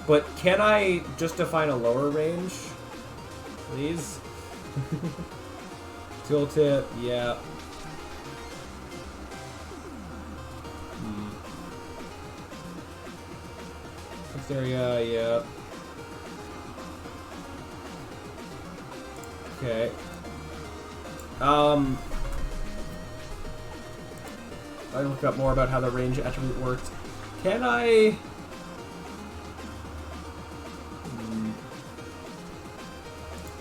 But can I just define a lower range? Please? Tooltip, yeah. Text area, yeah. Okay. I look up more about how the range attribute worked. Can I...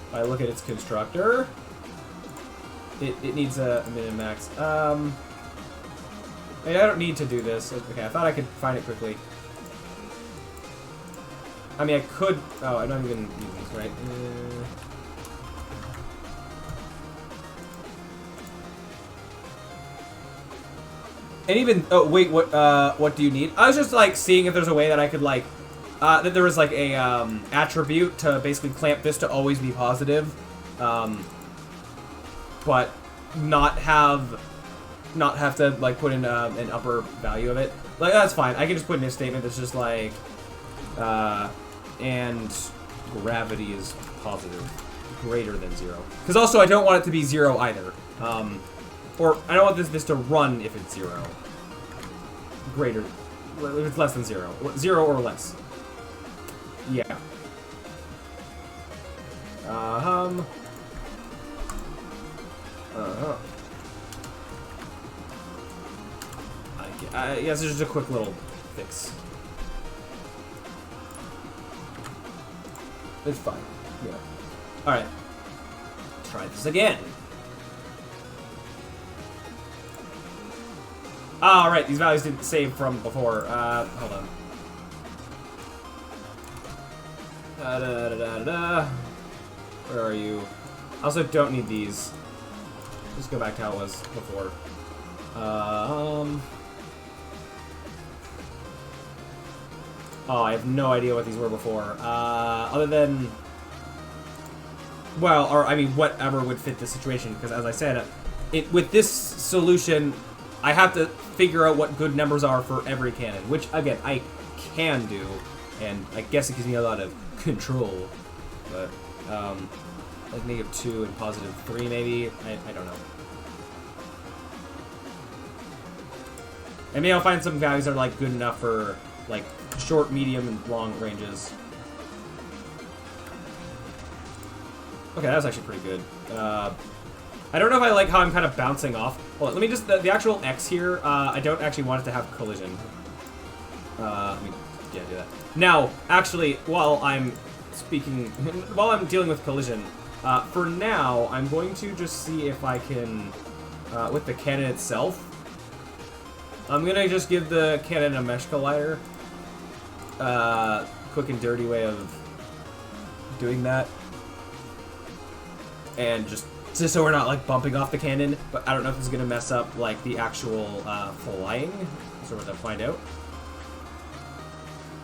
If I look at its constructor, it needs a min max. I don't need to do this. Okay, I thought I could find it quickly. I mean, I could... Oh, I'm not even using this, right? And even... Oh, wait, what do you need? I was just, like, seeing if there's a way that I could, like... that there was, like, a, attribute to basically clamp this to always be positive. But not have to, like, put in, an upper value of it. Like, that's fine. I can just put in a statement that's just, like... and gravity is positive, greater than 0. Because also I don't want it to be 0 either. Or I don't want this to run if it's 0. Greater, if it's less than 0. 0 or less. Yeah. I guess it's just a quick little fix. It's fine. Yeah. Alright. Let's try this again. Alright, these values didn't save from before. Hold on. Where are you? I also don't need these. Just go back to how it was before. Oh, I have no idea what these were before. Other than... Well, or, I mean, whatever would fit the situation. Because, as I said, with this solution, I have to figure out what good numbers are for every cannon. Which, again, I can do. And I guess it gives me a lot of control. But, like -2 and +3, maybe? I don't know. Maybe I'll find some values that are, like, good enough for, like... short, medium, and long ranges. Okay, that was actually pretty good. I don't know if I like how I'm kind of bouncing off. Hold on, let me just... The actual X here, I don't actually want it to have collision. Let me... Yeah, do that. Now, actually, while I'm speaking... While I'm dealing with collision, for now, I'm going to just see if I can... with the cannon itself, I'm gonna just give the cannon a mesh collider. Quick and dirty way of doing that. And just so we're not, like, bumping off the cannon. But I don't know if this is going to mess up, like, the actual, flying. So we're going to find out.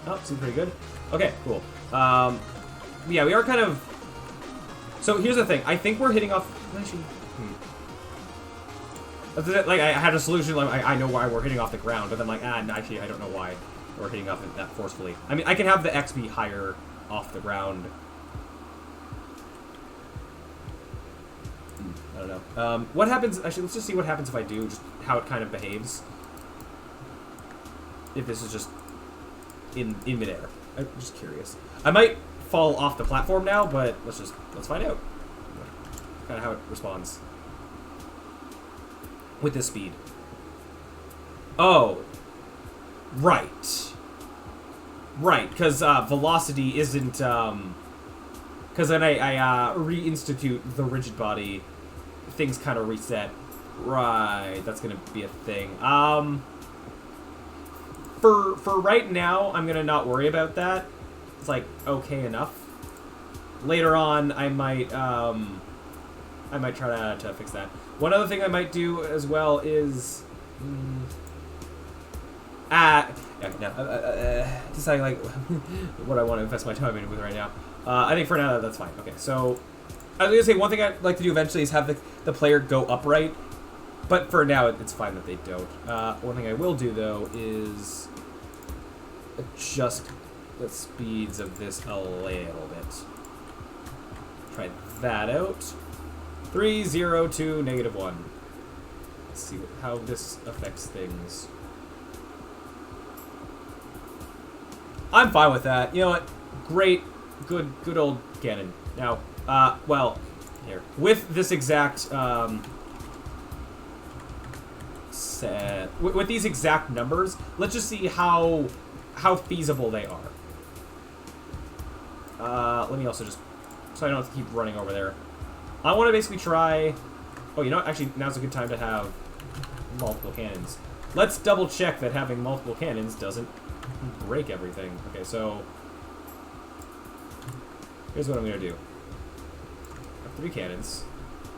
Oh, seems pretty good. Okay, cool. Yeah, we are kind of... So here's the thing. I think we're hitting off... Actually, like, I had a solution, like, I know why we're hitting off the ground. But then, like, actually, I don't know why we're hitting off it that forcefully. I mean, I can have the X be higher off the ground. I don't know. What happens... Actually, let's just see what happens if I do. Just how it kind of behaves. If this is just in midair. I'm just curious. I might fall off the platform now, but let's find out. Kind of how it responds. With this speed. Oh. Right. Right, because velocity isn't... Because then I reinstitute the rigid body, things kind of reset. Right, that's going to be a thing. For right now, I'm going to not worry about that. It's, like, okay enough. Later on, I might try to fix that. One other thing I might do as well is... deciding, like, what I want to invest my time in with right now. I think for now, that's fine. Okay, so... I was going to say, one thing I'd like to do eventually is have the player go upright. But for now, it's fine that they don't. One thing I will do, though, is... adjust the speeds of this a little bit. Try that out. 3, 0, 2, -1. Let's see how this affects things. I'm fine with that. You know what? Great. Good old cannon. Now, well, here. With this exact, with these exact numbers, let's just see how feasible they are. Let me also just, so I don't have to keep running over there. I want to basically try, oh, you know what? Actually, now's a good time to have multiple cannons. Let's double check that having multiple cannons doesn't break everything. Okay, so here's what I'm going to do. I have 3 cannons.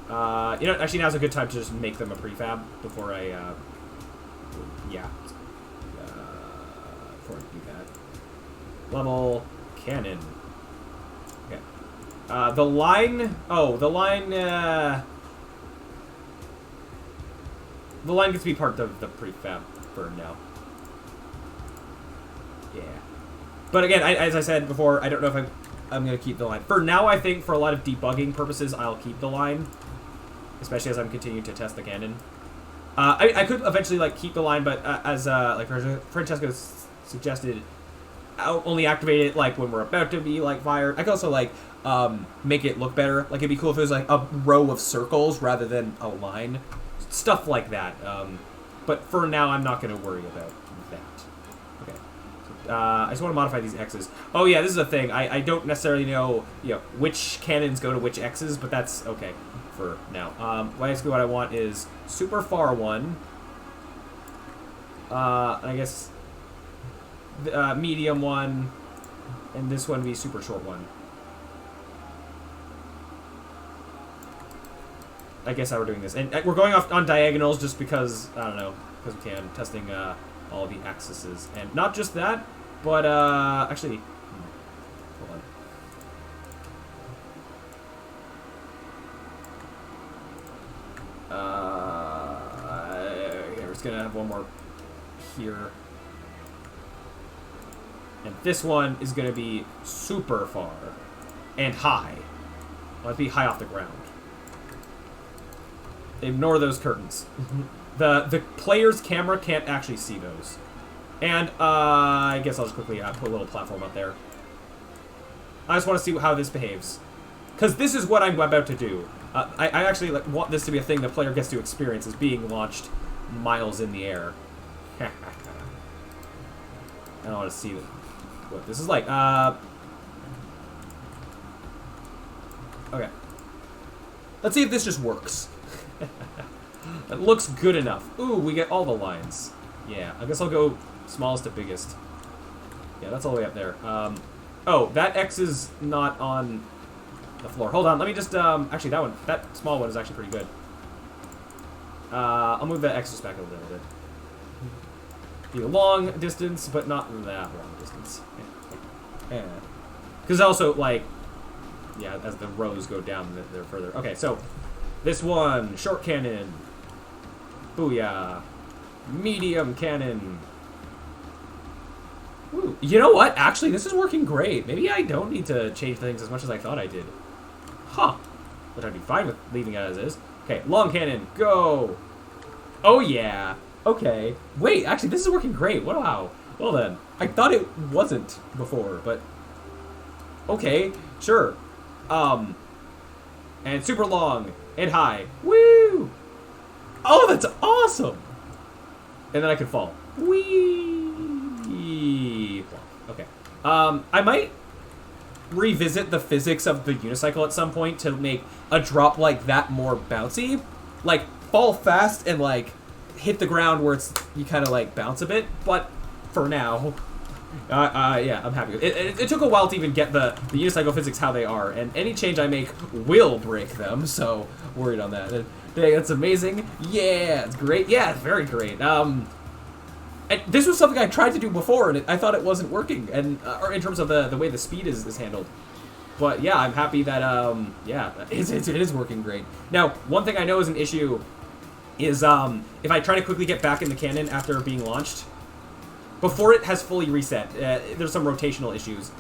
You know, actually now's a good time to just make them a prefab before I, yeah. Before I do that. Level cannon. Okay. The line gets to be part of the prefab for now. Yeah. But again, as I said before, I don't know if I'm going to keep the line. For now, I think for a lot of debugging purposes, I'll keep the line. Especially as I'm continuing to test the cannon. I could eventually, like, keep the line, but as, like, Francesco suggested, I'll only activate it, like, when we're about to be, like, fired. I could also, like, make it look better. Like, it'd be cool if it was, like, a row of circles rather than a line. Stuff like that. But for now, I'm not going to worry about that. Okay. So, I just want to modify these X's. Oh, yeah, this is a thing. I don't necessarily know, which cannons go to which X's, but that's okay for now. Basically what I want is super far one. I guess medium one, and this one be super short one. I guess how we're doing this. And we're going off on diagonals just because, I don't know, because we can. Testing all the axes. And not just that, but, actually, hold on. Okay, we're just gonna have one more here. And this one is gonna be super far and high. Well, it'd be high off the ground. Ignore those curtains. The player's camera can't actually see those. And I guess I'll just quickly put a little platform up there. I just want to see how this behaves. Because this is what I'm about to do. I actually want this to be a thing the player gets to experience, is being launched miles in the air. I don't want to see what this is like. Okay. Let's see if this just works. It looks good enough. Ooh, we get all the lines. Yeah, I guess I'll go smallest to biggest. Yeah, that's all the way up there. Oh, that X is not on the floor. Hold on, let me just, actually that small one is actually pretty good. I'll move that X just back a little bit. Be a long distance, but not that long distance. Yeah. Because also, like, yeah, as the rows go down, they're further. Okay, so this one, short cannon. Booyah. Medium cannon. Ooh. You know what? Actually, this is working great. Maybe I don't need to change things as much as I thought I did. Huh. But I'd be fine with leaving it as is. Okay, long cannon, go. Oh, yeah. Okay. Wait, actually, this is working great. Wow. Well, then. I thought it wasn't before, but okay, sure. And super long and high. Woo! Oh, that's awesome! And then I can fall. Whee! Okay. I might revisit the physics of the unicycle at some point to make a drop like that more bouncy. Like, fall fast and, like, hit the ground where you kind of, like, bounce a bit. But for now, yeah, I'm happy with it. It took a while to even get the unicycle physics how they are, and any change I make will break them, so worried on that. That's amazing. Yeah, it's great. Yeah, it's very great. And this was something I tried to do before, and I thought it wasn't working, and or in terms of the way the speed is handled. But yeah, I'm happy that yeah, it is working great. Now, one thing I know is an issue is if I try to quickly get back in the cannon after being launched, before it has fully reset, there's some rotational issues.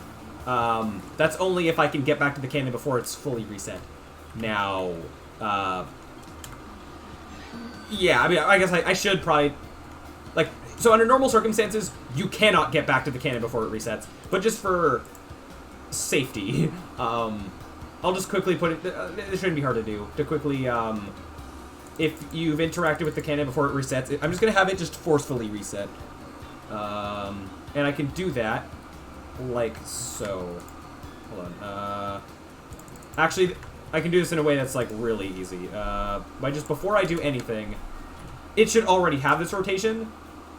That's only if I can get back to the cannon before it's fully reset. Now, yeah, I mean, I guess I should probably, like, so under normal circumstances, you cannot get back to the cannon before it resets. But just for safety, I'll just quickly put it, it shouldn't be hard to do, to quickly if you've interacted with the cannon before it resets. I'm just going to have it just forcefully reset. And I can do that like so. Hold on. Actually, I can do this in a way that's like really easy. By just before I do anything, it should already have this rotation.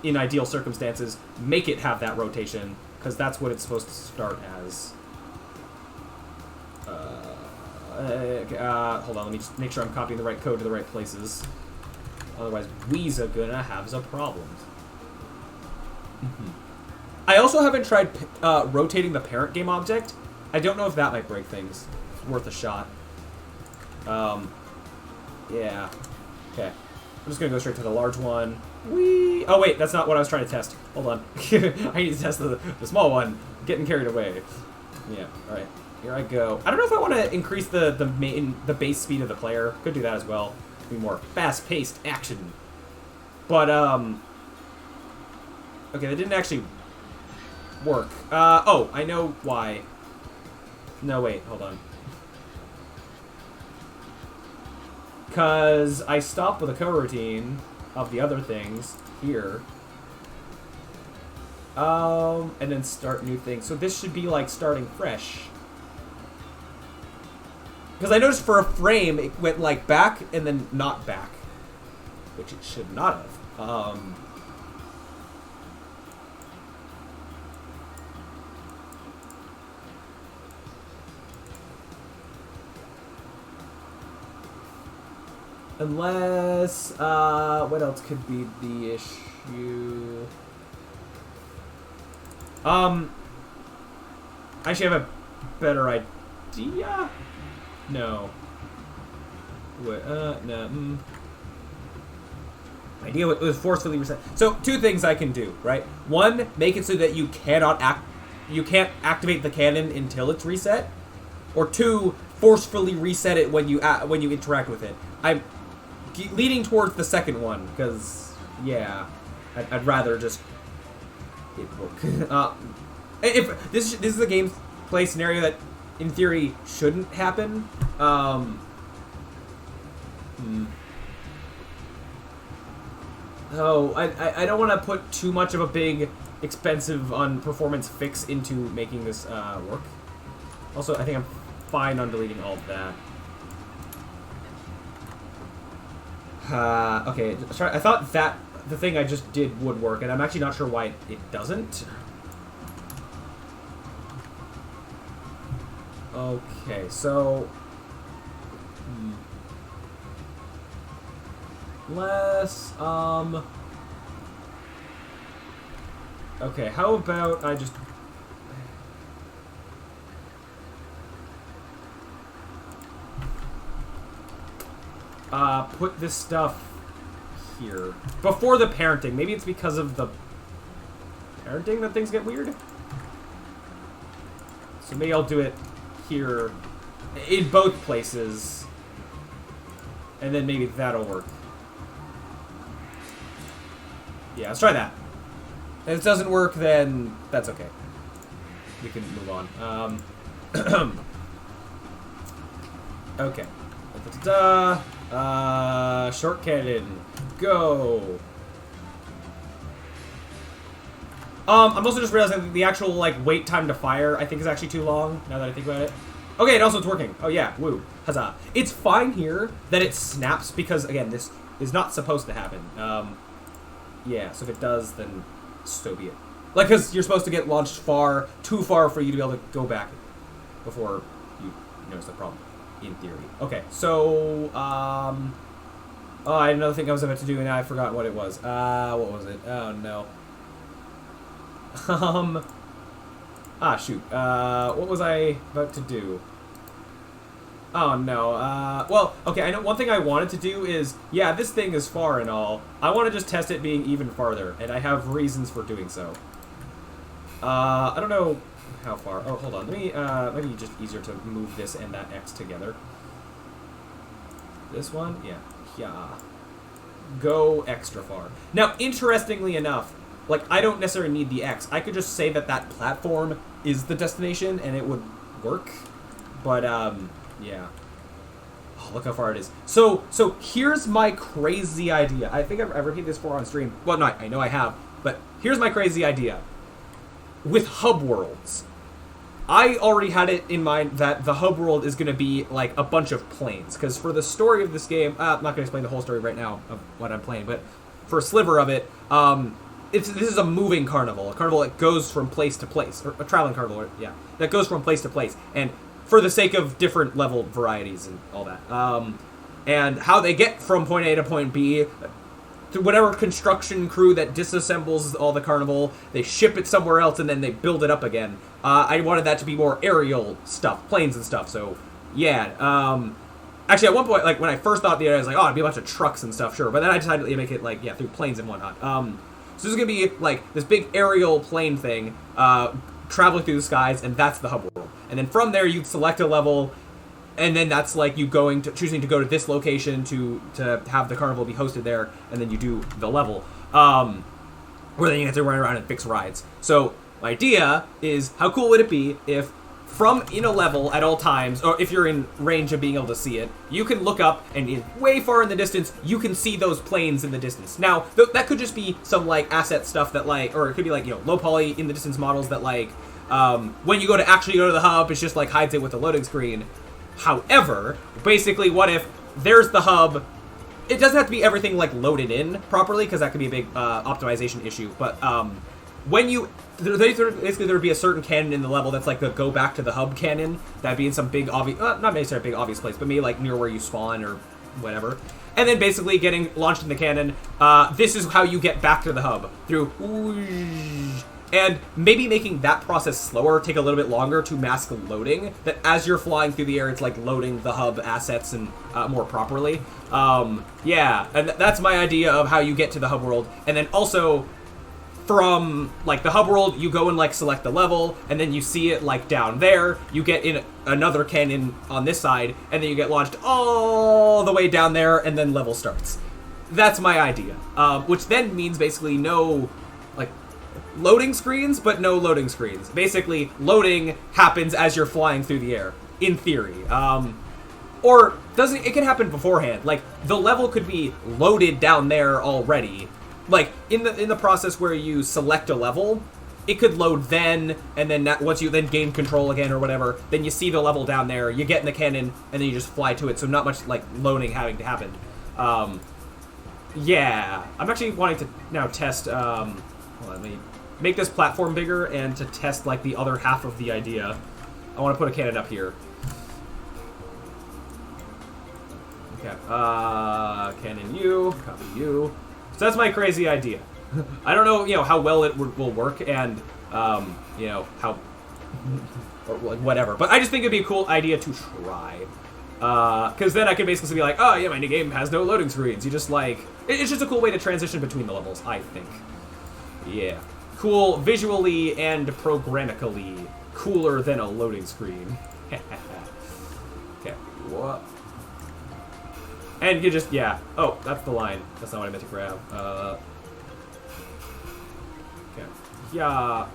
In ideal circumstances, make it have that rotation, because that's what it's supposed to start as. Hold on, let me just make sure I'm copying the right code to the right places. Otherwise, we's are gonna have some problems. I also haven't tried rotating the parent game object. I don't know if that might break things. It's worth a shot. Yeah. Okay. I'm just gonna go straight to the large one. Whee! Oh wait, that's not what I was trying to test. Hold on. I need to test the small one. I'm getting carried away. Yeah, alright. Here I go. I don't know if I want to increase the base speed of the player. Could do that as well. Be more fast-paced action. But, okay, that didn't actually work. Oh, I know why. No, wait, hold on. Because I stop with a coroutine of the other things here. And then start new things. So this should be like starting fresh. Because I noticed for a frame, it went like back and then not back. Which it should not have. Unless, what else could be the issue? I actually have a better idea? No. Wait, no, Idea was forcefully reset. So, two things I can do, right? One, make it so that you can't activate the cannon until it's reset. Or two, forcefully reset it when you interact with it. I'm leaning towards the second one, because, yeah, I'd rather just it work. If this is a gameplay scenario that, in theory, shouldn't happen. Oh, I don't want to put too much of a big, expensive on performance fix into making this work. Also, I think I'm fine on deleting all of that. Okay, I thought that the thing I just did would work, and I'm actually not sure why it doesn't. Okay, so... Okay, how about I just... put this stuff here. Before the parenting. Maybe it's because of the parenting that things get weird? So maybe I'll do it here in both places. And then maybe that'll work. Yeah, let's try that. If it doesn't work, then that's okay. We can move on. Okay. Short cannon. Go. I'm also just realizing that the actual, like, wait time to fire, I think, is actually too long, now that I think about it. Okay, and also it's working. Oh, yeah. Woo. Huzzah. It's fine here that it snaps, because, again, this is not supposed to happen. Yeah, so if it does, then so be it. Like, because you're supposed to get launched too far for you to be able to go back before you notice the problem, in theory. Okay, so, oh, I had another thing I was about to do, and I forgot what it was. What was it? Oh, no. Shoot. What was I about to do? Oh, no. Well, okay, I know one thing I wanted to do is, yeah, this thing is far and all. I want to just test it being even farther, and I have reasons for doing so. I don't know how far. Oh, hold on. Let me, maybe just easier to move this and that X together. This one? Yeah. Yeah. Go extra far. Now, interestingly enough, like, I don't necessarily need the X. I could just say that that platform is the destination, and it would work. But, yeah. Oh, look how far it is. So here's my crazy idea. I think I've repeated this before on stream. Well, no, I know I have. But here's my crazy idea. With hub worlds, I already had it in mind that the hub world is going to be like a bunch of planes. Because for the story of this game, I'm not going to explain the whole story right now of what I'm playing, but for a sliver of it, this is a moving carnival. A carnival that goes from place to place. Or a traveling carnival, yeah. That goes from place to place. And for the sake of different level varieties and all that. And how they get from point A to point B, to whatever construction crew that disassembles all the carnival, they ship it somewhere else and then they build it up again. I wanted that to be more aerial stuff, planes and stuff, so yeah. Actually, at one point, like, when I first thought the idea, I was like, oh, it'd be a bunch of trucks and stuff, sure. But then I decided to make it, like, yeah, through planes and whatnot. So this is going to be, like, this big aerial plane thing, traveling through the skies, and that's the hub world. And then from there, you select a level, and then that's like you choosing to go to this location to have the carnival be hosted there, and then you do the level, where then you have to run around and fix rides. So my idea is, how cool would it be if from in a level at all times, or if you're in range of being able to see it, you can look up and way far in the distance, you can see those planes in the distance. Now, that could just be some like asset stuff that like, or it could be like, you know, low poly in the distance models that like, when you actually go to the hub, it's just like hides it with the loading screen. However, basically, what if there's the hub? It doesn't have to be everything like loaded in properly, because that could be a big optimization issue. But when you basically there would be a certain cannon in the level that's like the go back to the hub cannon. That'd be in some big obvious, not necessarily a big obvious place, but maybe like near where you spawn or whatever. And then basically getting launched in the cannon. This is how you get back to the hub through. And maybe making that process slower, take a little bit longer to mask loading, that as you're flying through the air, it's like loading the hub assets and more properly. Yeah, and that's my idea of how you get to the hub world. And then also, from like the hub world, you go and like select the level, and then you see it like down there, you get in another cannon on this side, and then you get launched all the way down there, and then level starts. That's my idea. Which then means basically no, like, loading screens, but no loading screens. Basically, loading happens as you're flying through the air, in theory. Or doesn't it can happen beforehand. Like, the level could be loaded down there already. Like, in the process where you select a level, it could load then, and then once you then gain control again or whatever, then you see the level down there, you get in the cannon, and then you just fly to it, so not much, like, loading having to happen. Yeah. I'm actually wanting to now test, hold on, let me make this platform bigger, and to test like the other half of the idea, I want to put a cannon up here. Okay, cannon you, copy you. So that's my crazy idea. I don't know, you know, how well it will work, and you know, how, or like whatever. But I just think it'd be a cool idea to try. Because then I could basically be like, oh yeah, my new game has no loading screens. You just like, it's just a cool way to transition between the levels, I think. Yeah. Cool visually and programmatically. Cooler than a loading screen. Okay, what? And you just, yeah. Oh, that's the line. That's not what I meant to grab. Okay. Yeah.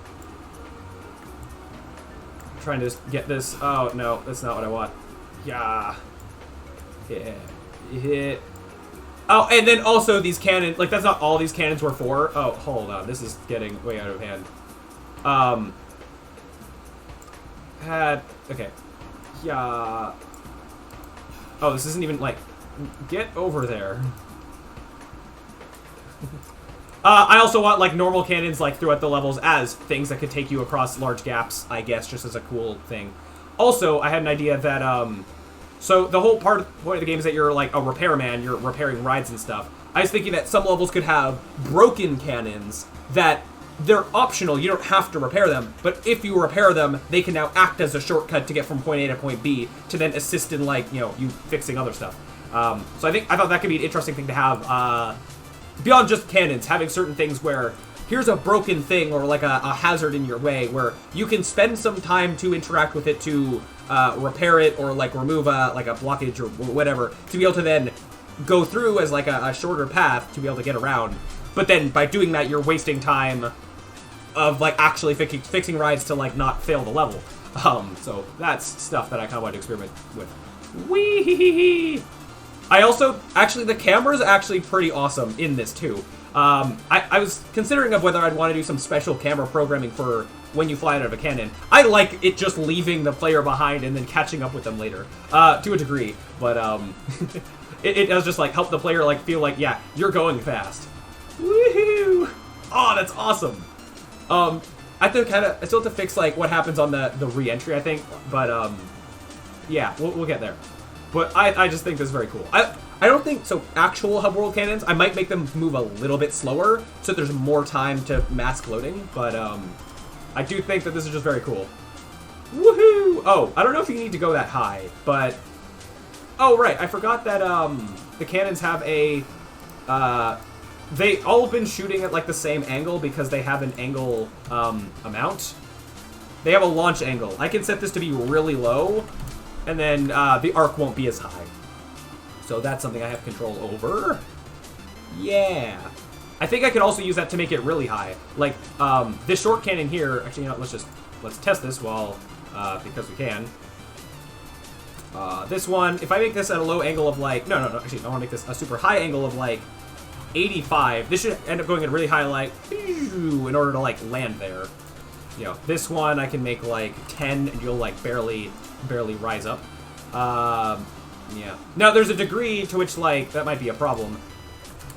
I'm trying to just get this. Oh, no, that's not what I want. Yeah. Yeah. Hit. Oh, and then also these cannons, like, that's not all these cannons were for. Oh, hold on. This is getting way out of hand. Okay. Yeah. Oh, this isn't even, like, get over there. I also want, like, normal cannons, like, throughout the levels as things that could take you across large gaps, I guess, just as a cool thing. Also, I had an idea that, so the whole point of the game is that you're like a repairman, you're repairing rides and stuff. I was thinking that some levels could have broken cannons that they're optional, you don't have to repair them, but if you repair them, they can now act as a shortcut to get from point A to point B to then assist in, like, you know, you fixing other stuff. So I thought that could be an interesting thing to have, beyond just cannons, having certain things where here's a broken thing or like a hazard in your way where you can spend some time to interact with it to repair it or like remove a blockage or whatever to be able to then go through as like a shorter path to be able to get around. But then by doing that, you're wasting time of like actually fixing rides to like not fail the level. So that's stuff that I kind of want to experiment with. Wee. I also, actually, the camera's actually pretty awesome in this, too. I was considering of whether I'd want to do some special camera programming for when you fly out of a cannon. I like it just leaving the player behind and then catching up with them later, to a degree. But it does just like help the player like feel like, yeah, you're going fast. Woohoo! Oh, that's awesome. I still have to fix like what happens on the re-entry, I think. But yeah, we'll get there. But I just think this is very cool. I don't think, so actual hub world cannons, I might make them move a little bit slower so there's more time to mask loading, but I do think that this is just very cool. Woohoo! Oh, I don't know if you need to go that high, but... Oh, right, I forgot that the cannons have a... they all have been shooting at like the same angle because they have an angle amount. They have a launch angle. I can set this to be really low, and then the arc won't be as high. So that's something I have control over. Yeah. I think I could also use that to make it really high. Like, this short cannon here, actually, you know, let's test this while, because we can. This one, if I make this at a low angle of like, no, actually, I want to make this a super high angle of like 85. This should end up going at a really high, like, in order to like land there. You know, this one I can make like 10 and you'll like barely rise up. Yeah. Now, there's a degree to which, like, that might be a problem.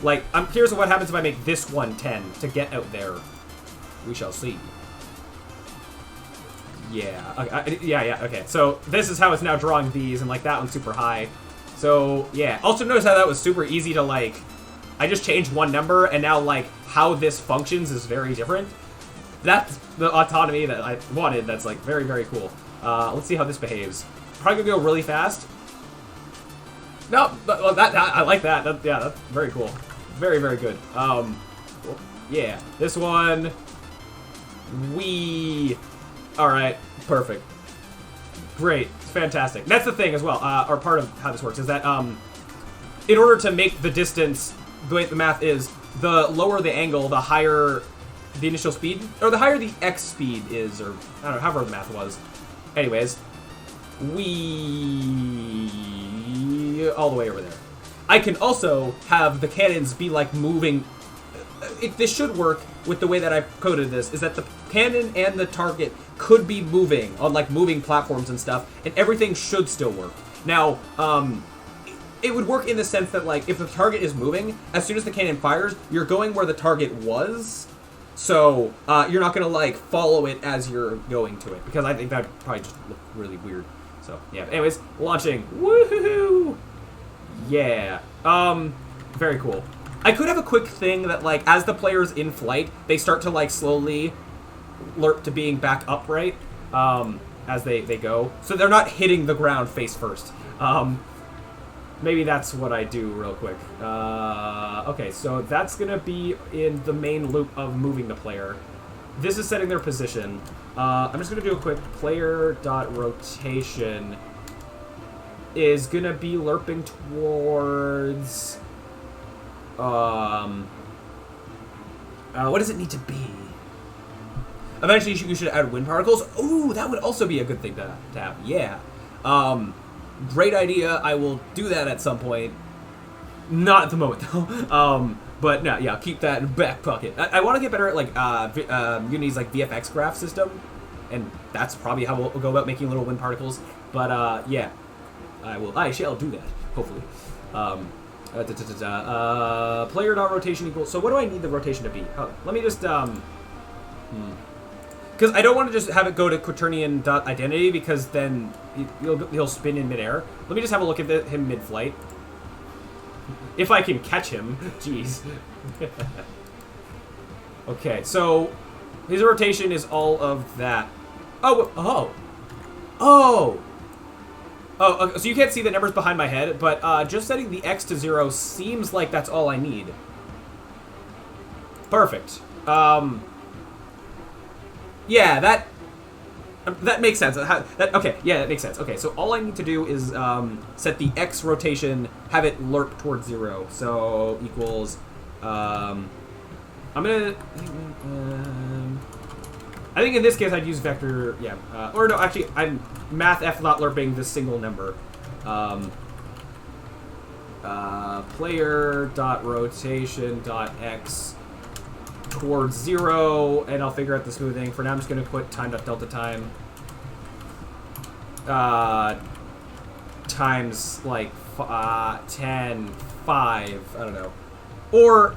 Like, I'm curious what happens if I make this one 10 to get out there. We shall see. Yeah. Yeah, okay. So, this is how it's now drawing these, and, like, that one's super high. So, yeah. Also, notice how that was super easy to, like... I just changed one number, and now, like, how this functions is very different. That's the autonomy that I wanted. That's, like, very, very cool. Let's see how this behaves. Probably gonna go really fast. No, well, I like that. Yeah, that's very cool. Very, very good. Yeah, this one. All right, perfect. Great, fantastic. That's the thing as well, or part of how this works is that in order to make the distance, the way the math is, the lower the angle, the higher the initial speed, or the higher the X speed is, or I don't know, however the math was. Anyways, all the way over there. I can also have the cannons be like moving. This should work with the way that I coded this, is that the cannon and the target could be moving on like moving platforms and stuff, and everything should still work. Now, it would work in the sense that like if the target is moving, as soon as the cannon fires, you're going where the target was. So you're not gonna like follow it as you're going to it, because I think that would probably just look really weird. So, yeah. Anyways, launching. Woohoo! Yeah. Very cool. I could have a quick thing that, like, as the player's in flight, they start to, like, slowly lerp to being back upright, as they go. So they're not hitting the ground face first. Maybe that's what I do real quick. Okay, so that's gonna be in the main loop of moving the player. This is setting their position. I'm just going to do a quick player.rotation is going to be lerping towards... what does it need to be? Eventually, you should add wind particles. Ooh, that would also be a good thing to have. Yeah. Great idea. I will do that at some point. Not at the moment, though. But no, yeah, keep that in the back pocket. I want to get better at like Unity's like VFX graph system, and that's probably how we'll go about making little wind particles. But yeah, I shall do that hopefully. Player.rotation equals. So what do I need the rotation to be? Oh, let me just because I don't want to just have it go to quaternion.identity because then he'll spin in midair. Let me just have a look at him mid-flight. If I can catch him. Jeez. Okay, so his rotation is all of that. Oh, so you can't see the numbers behind my head, but just setting the X to 0 seems like that's all I need. Perfect. Yeah, that makes sense. Okay, yeah, that makes sense. Okay, so all I need to do is set the X rotation, have it lerp towards 0. So equals. I'm gonna. I think in this case I'd use vector. Yeah. Or no, actually, I'm math f not lerping this single number. Player.rotation.x towards 0, and I'll figure out the smoothing. For now, I'm just going to put time.delta time times like 10, 5, I don't know. Or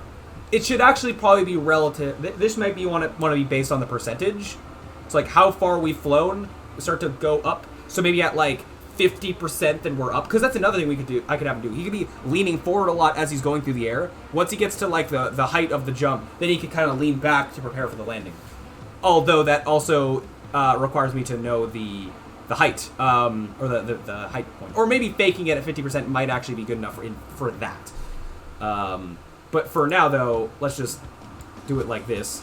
it should actually probably be relative. This might be want to be based on the percentage. It's like how far we've flown, start to go up. So maybe at like 50%, then we're up. Because that's another thing we could do. I could have him do. He could be leaning forward a lot as he's going through the air. Once he gets to like the height of the jump, then he could kind of lean back to prepare for the landing. Although that also requires me to know the height, or the height point. Or maybe faking it at 50% might actually be good enough for that. But for now, though, let's just do it like this.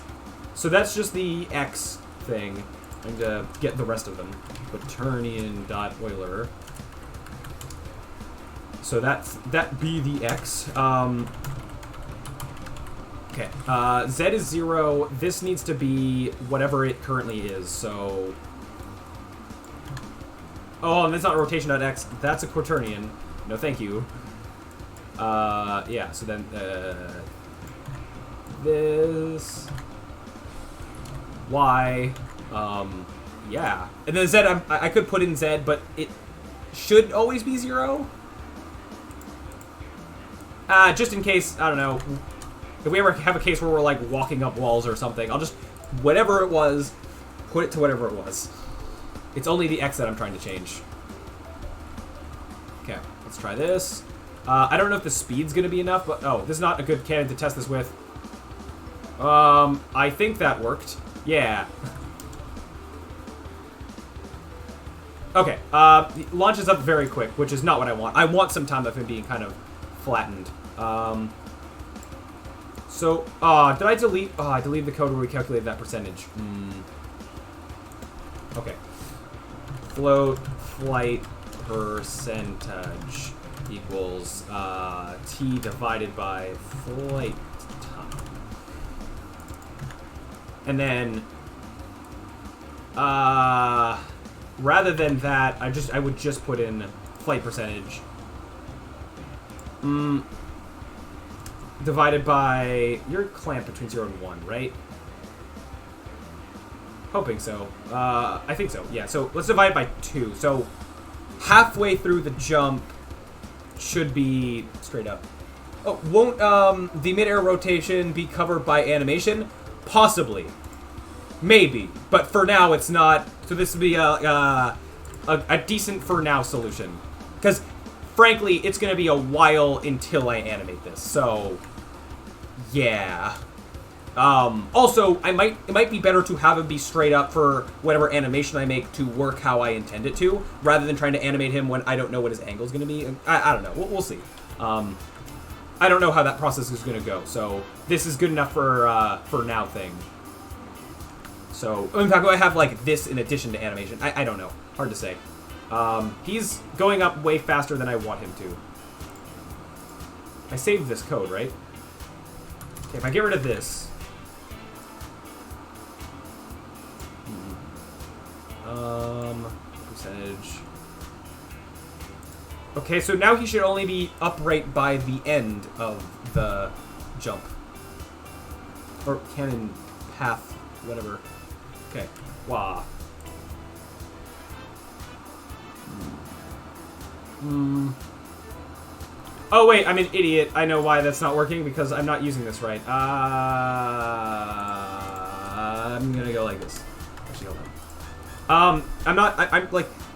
So that's just the X thing. I'm going to get the rest of them. Quaternion.Euler. So that be the X. Okay. Z is 0. This needs to be whatever it currently is. So... Oh, and that's not rotation.x. That's a quaternion. No, thank you. Yeah, so then, this... Y... yeah. And then Z, I could put in Z, but it should always be 0. Just in case, I don't know, if we ever have a case where we're, like, walking up walls or something, I'll just, whatever it was, put it to whatever it was. It's only the X that I'm trying to change. Okay, let's try this. I don't know if the speed's going to be enough, but... Oh, this is not a good cannon to test this with. I think that worked. Yeah. Okay, launches up very quick, which is not what I want. I want some time of him being kind of flattened. So, did I delete... Oh, I deleted the code where we calculated that percentage. Okay. Float flight percentage equals t divided by flight time. And then, rather than that, I would just put in flight percentage. Divided by... You're clamped between 0 and 1, right? Hoping so. I think so. Yeah, so let's divide it by 2. So halfway through the jump should be straight up. Oh, won't the mid-air rotation be covered by animation? Possibly. Maybe. But for now, it's not. So this would be a decent for now solution. Because, frankly, it's going to be a while until I animate this. So, yeah. Also, it might be better to have him be straight up for whatever animation I make to work how I intend it to, rather than trying to animate him when I don't know what his angle is going to be. I don't know. We'll see. I don't know how that process is going to go, so this is good enough for now thing. So, in fact, I have like this in addition to animation. I don't know. Hard to say. He's going up way faster than I want him to. I saved this code, right? Okay, if I get rid of this... percentage. Okay, so now he should only be upright by the end of the jump. Or cannon path, whatever. Okay, wah. Oh wait, I'm an idiot. I know why that's not working, because I'm not using this right. I'm gonna go like this. Actually, hold on.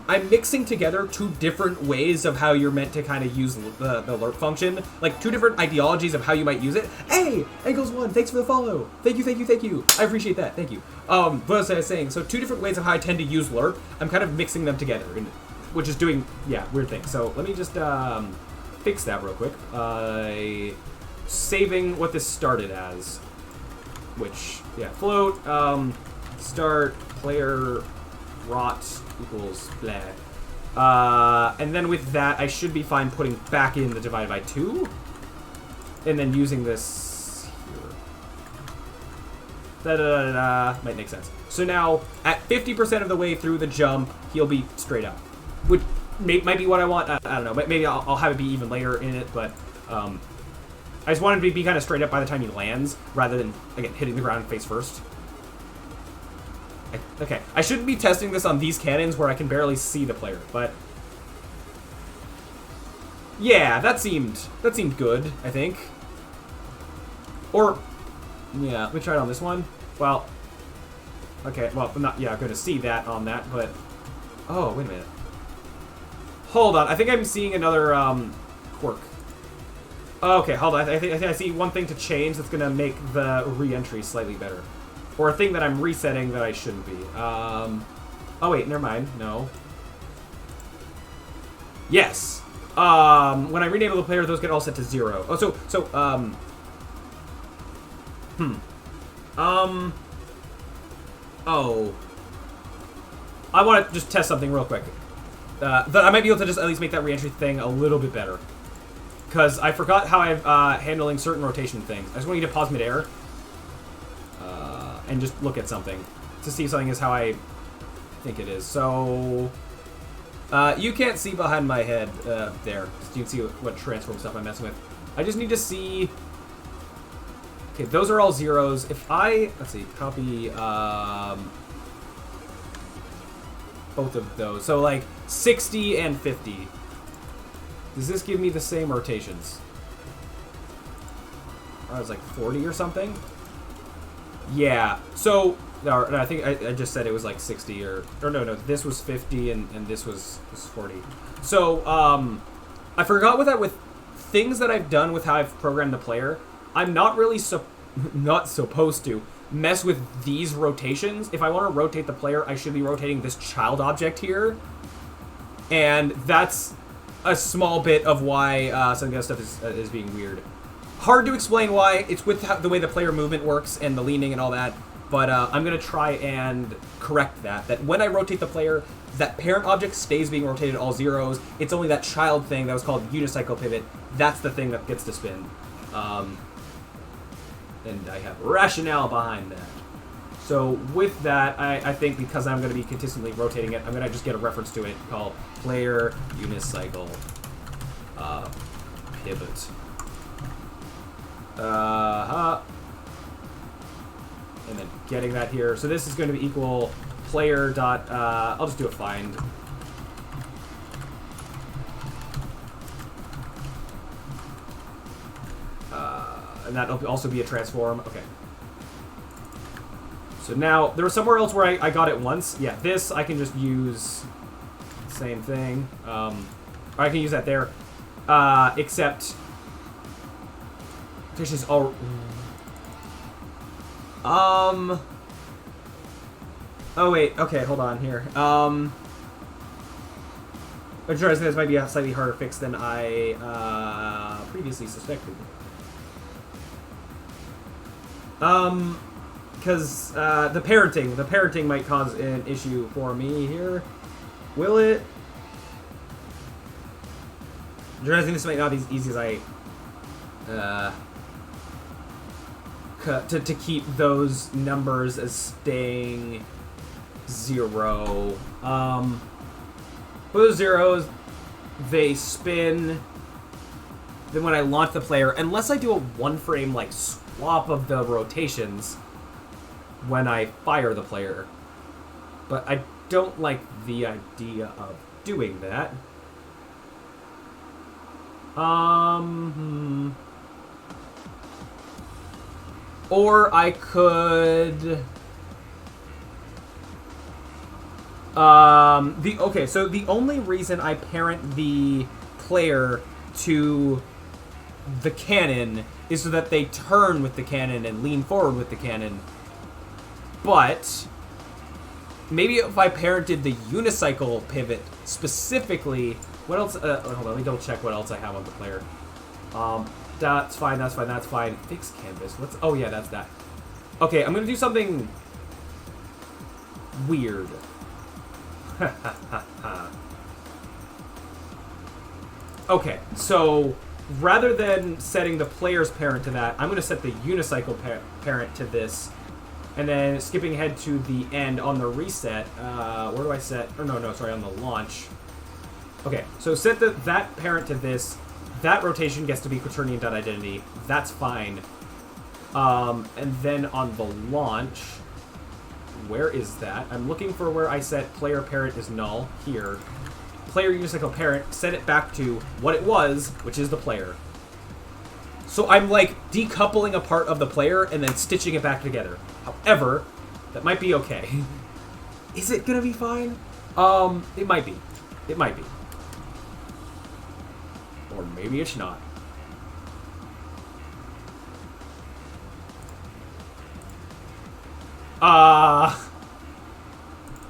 I'm mixing together two different ways of how you're meant to kind of use the alert function. Like, two different ideologies of how you might use it. Hey, Angles1, thanks for the follow. Thank you. I appreciate that. Thank you. What was I saying? So, two different ways of how I tend to use alert. I'm kind of mixing them together, which is doing, yeah, weird things. So, let me just fix that real quick by saving what this started as. Which, yeah, float, start, player, rot, equals blah. And then with that, I should be fine putting back in the divided by 2. And then using this here. Might make sense. So now, at 50% of the way through the jump, he'll be straight up. Which, might be what I want. I don't know. Maybe I'll have it be even later in it, but I just wanted to be kind of straight up by the time he lands, rather than, again, hitting the ground face first. Okay, I shouldn't be testing this on these cannons where I can barely see the player, but yeah, that seemed good, I think. Or yeah, let me try it on this one. Well, okay, well, I'm not going to see that on that, but oh, wait a minute. Hold on, I think I'm seeing another quirk. Okay, hold on. I think I see one thing to change that's gonna make the re-entry slightly better. Or a thing that I'm resetting that I shouldn't be. Oh wait, never mind. No. Yes. When I rename the player, those get all set to 0. Oh, oh. I want to just test something real quick. That I might be able to just at least make that re-entry thing a little bit better. Because I forgot how I'm handling certain rotation things. I just want you to pause midair. And just look at something to see if something is how I think it is. So, you can't see behind my head there. You can see what transform stuff I'm messing with. I just need to see. Okay, those are all 0s. If I, let's see, copy both of those. So like 60 and 50. Does this give me the same rotations? I was like 40 or something. Yeah, so, no, I think I just said it was like 60 or no, this was 50 and this was 40. So, I forgot with that, with things that I've done with how I've programmed the player, I'm not really not supposed to mess with these rotations. If I want to rotate the player, I should be rotating this child object here. And that's a small bit of why some of the other stuff is being weird. Hard to explain why. It's with the way the player movement works and the leaning and all that. But I'm going to try and correct that. That when I rotate the player, that parent object stays being rotated all 0s. It's only that child thing that was called Unicycle pivot. That's the thing that gets to spin. And I have rationale behind that. So with that, I think because I'm going to be consistently rotating it, I'm going to just get a reference to it called player unicycle pivot. And then getting that here. So this is going to be equal player dot, I'll just do a find. And that'll also be a transform. Okay. So now, there was somewhere else where I got it once. Yeah, this I can just use same thing. Or I can use that there. Except fish is all. Oh wait. Okay, hold on here. I'm sure this might be a slightly harder fix than I previously suspected. Because the parenting might cause an issue for me here. Will it? I'm realizing this might not be as easy as I to keep those numbers as staying 0. Those 0s, they spin. Then when I launch the player, unless I do a 1-frame like swap of the rotations when I fire the player, but I don't like the idea of doing that. Or I could okay, so the only reason I parent the player to the cannon is so that they turn with the cannon and lean forward with the cannon. But maybe if I parented the unicycle pivot specifically, what else? Hold on, let me double check what else I have on the player. That's fine. That's fine. That's fine. Fix canvas. Let's. Oh yeah, that's that. Okay, I'm gonna do something weird. Okay, so rather than setting the player's parent to that, I'm going to set the unicycle parent to this, and then skipping ahead to the end on the reset. Where do I set? Or no, sorry, on the launch. Okay, so set that parent to this. That rotation gets to be quaternion.identity. That's fine. And then on the launch, where is that? I'm looking for where I set player parent is null. Here. Player unicycle parent, set it back to what it was, which is the player. So I'm like decoupling a part of the player and then stitching it back together. However, that might be okay. Is it gonna be fine? It might be. It might be. Or maybe it's not.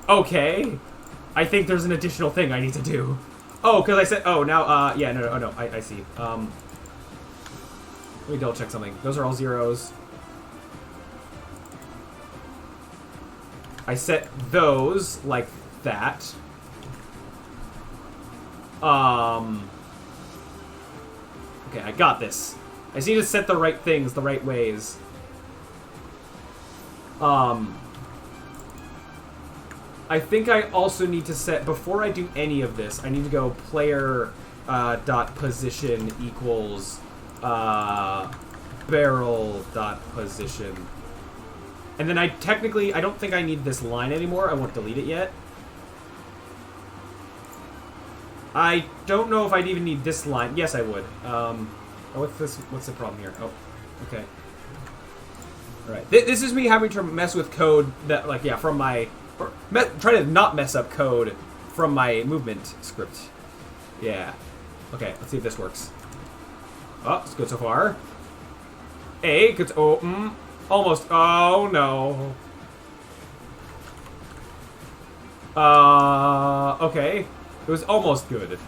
Okay. I think there's an additional thing I need to do. Oh, because I said, oh, now, yeah, no, oh, no, I see. Let me double check something. Those are all zeros. I set those like that. Okay, I got this. I just need to set the right things the right ways. I think I also need to set, before I do any of this, I need to go player dot position equals barrel dot position. And then I don't think I need this line anymore. I won't delete it yet. I don't know if I'd even need this line. Yes, I would. Oh, what's the problem here? Oh, okay. Alright. This is me having to mess with code that, like, yeah, from my... try to not mess up code from my movement script. Yeah. Okay, let's see if this works. Oh, it's good so far. A, good. Oh, almost. Oh, no. Okay. It was almost good.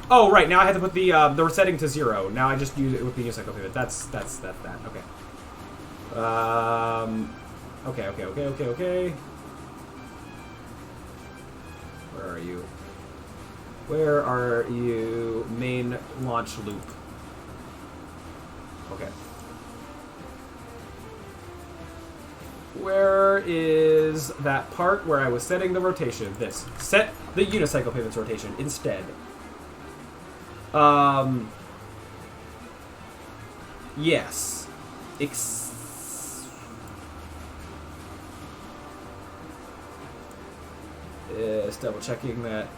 Oh, right. Now I have to put the setting to 0. Now I just use it with the unicycle pivot. That's that. Okay. Okay. Where are you? Where are you? Main launch loop. Okay. Where is that part where I was setting the rotation? This. Set the unicycle pivot's rotation instead. Yes. Just double checking that.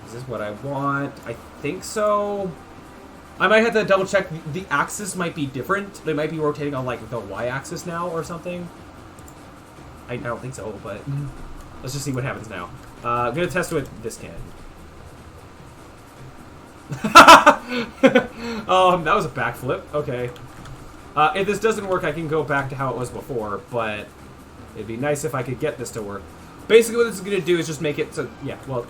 Is this what I want? I think so. I might have to double check. The axis might be different. They might be rotating on like the y-axis now or something. I don't think so, but let's just see what happens now. I'm gonna test with this cannon. That was a backflip. Okay. If this doesn't work, I can go back to how it was before, but it'd be nice if I could get this to work. Basically, what this is gonna do is just make it so, yeah, well,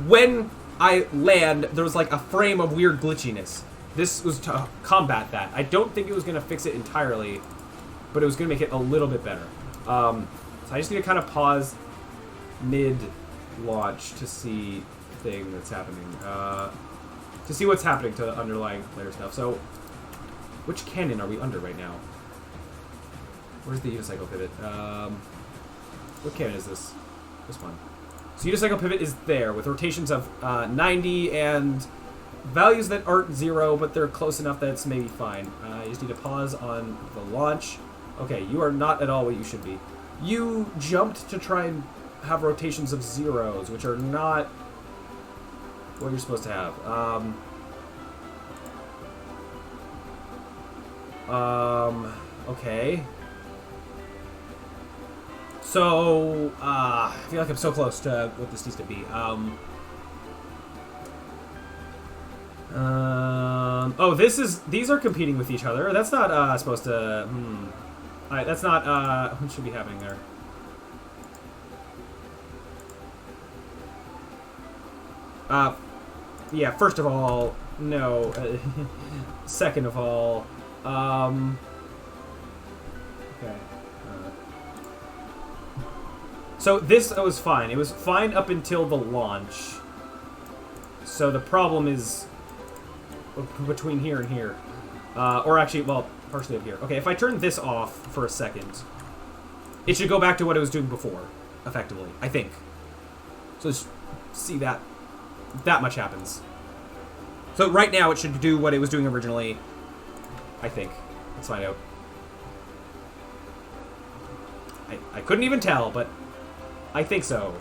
when I land, there was like a frame of weird glitchiness. This was to combat that. I don't think it was gonna fix it entirely, but it was gonna make it a little bit better. So I just need to kind of pause mid-launch to see the thing that's happening. To see what's happening to the underlying player stuff. So, which cannon are we under right now? Where's the unicycle pivot? What cannon is this? This one. So unicycle pivot is there with rotations of 90 and values that aren't 0, but they're close enough that it's maybe fine. You just need to pause on the launch. Okay, you are not at all what you should be. You jumped to try and have rotations of 0s, which are not what you're supposed to have. Okay. So, I feel like I'm so close to what this needs to be. Oh, these are competing with each other. That's not, supposed to, Alright, that's not, what should be happening there? Yeah, first of all, no. Second of all, okay. So this was fine. It was fine up until the launch. So the problem is between here and here. Or actually, well, partially up here. Okay, if I turn this off for a second. it should go back to what it was doing before, effectively, I think. So let's see that much happens. So right now it should do what it was doing originally, I think. Let's find out. I couldn't even tell, but I think so.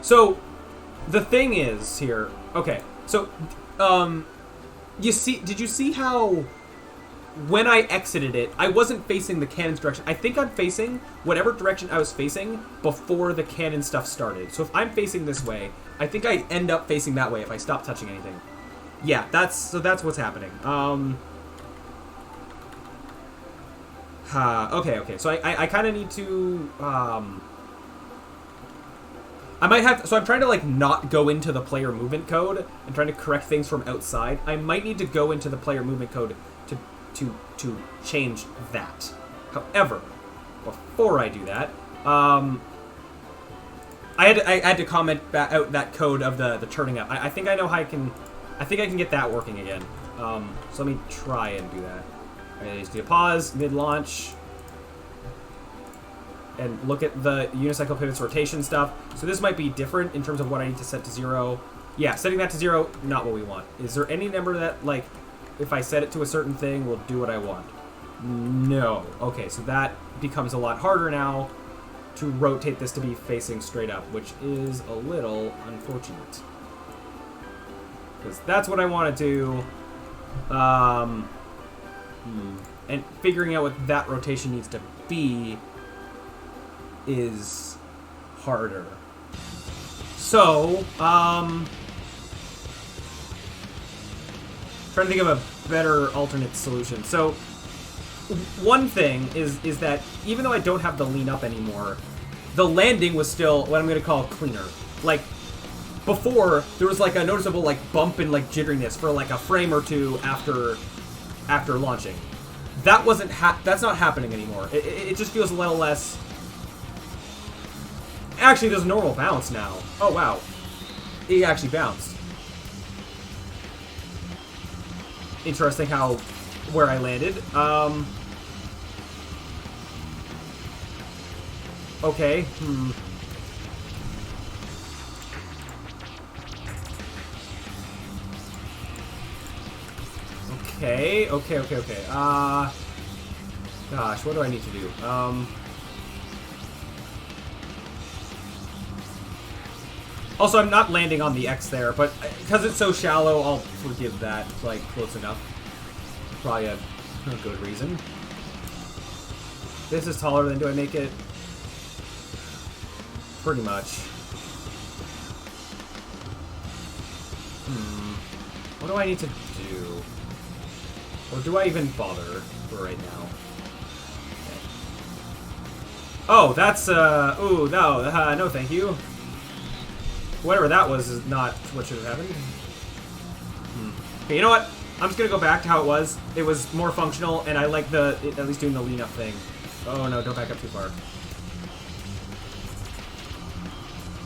So, the thing is here, okay, so, did you see how when I exited it, I wasn't facing the cannon's direction. I think I'm facing whatever direction I was facing before the cannon stuff started. So if I'm facing this way, I think I end up facing that way if I stop touching anything. Yeah, that's what's happening. Okay. So I kind of need to, I might have to, so I'm trying to, like, not go into the player movement code and trying to correct things from outside. I might need to go into the player movement code to change that. However, before I do that, I had to comment out that code of the turning up. I think I know how I think I can get that working again. So let me try and do that. I just do a pause, mid-launch, and look at the unicycle pivots rotation stuff. So this might be different in terms of what I need to set to 0. Yeah, setting that to 0, not what we want. Is there any number that, like, if I set it to a certain thing, will do what I want? No. Okay, so that becomes a lot harder now to rotate this to be facing straight up, which is a little unfortunate. Because that's what I want to do. And figuring out what that rotation needs to be is harder. So, trying to think of a better alternate solution. So, one thing is that even though I don't have the lean up anymore, the landing was still what I'm going to call cleaner. Like, before, there was like a noticeable like bump and like jitteriness for like a frame or two after launching. That wasn't that's not happening anymore. It just feels a little less. Actually, there's a normal bounce now. Oh wow, it actually bounced. Interesting how where I landed. Okay. Okay. Gosh, what do I need to do? Also, I'm not landing on the X there, but because it's so shallow, I'll forgive that. It's, like, close enough. Probably a good reason. This is taller than do I make it? Pretty much. What do I need to do? Or do I even bother for right now? Okay. Oh, that's, ooh, no, no thank you. Whatever that was is not what should have happened. Okay, you know what? I'm just gonna go back to how it was. It was more functional, and I like at least doing the lean up thing. Oh no, don't back up too far.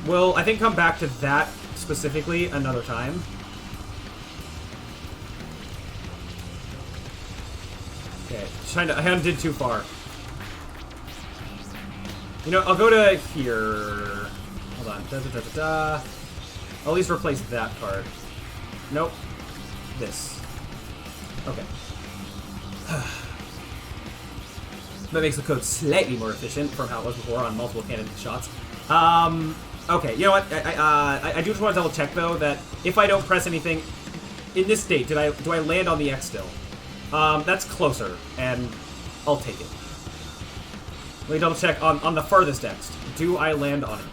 We'll, I think, come back to that specifically another time. Okay, I did too far. You know, I'll go to here. Hold on. I'll at least replace that part. Nope. This. Okay. That makes the code slightly more efficient from how it was before on multiple cannon shots. Okay, you know what? I do just want to double check though that if I don't press anything in this state, do I land on the X still? That's closer, and I'll take it. Let me double check on the furthest X. Do I land on it?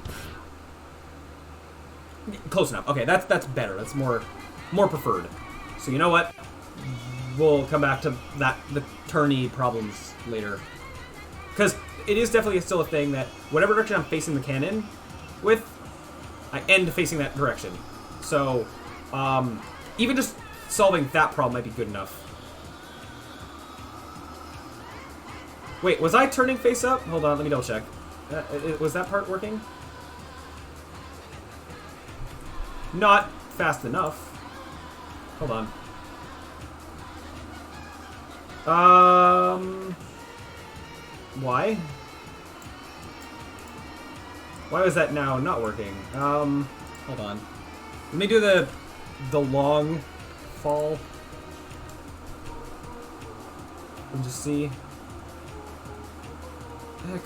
Close enough. Okay, that's better. That's more preferred. So you know what? We'll come back to the turny problems later. Because it is definitely still a thing that whatever direction I'm facing the cannon with, I end facing that direction. So, even just solving that problem might be good enough. Wait, was I turning face up? Hold on, let me double check. Was that part working? Not fast enough. Hold on. Why? Why was that now not working? Hold on. Let me do the long fall. And just see.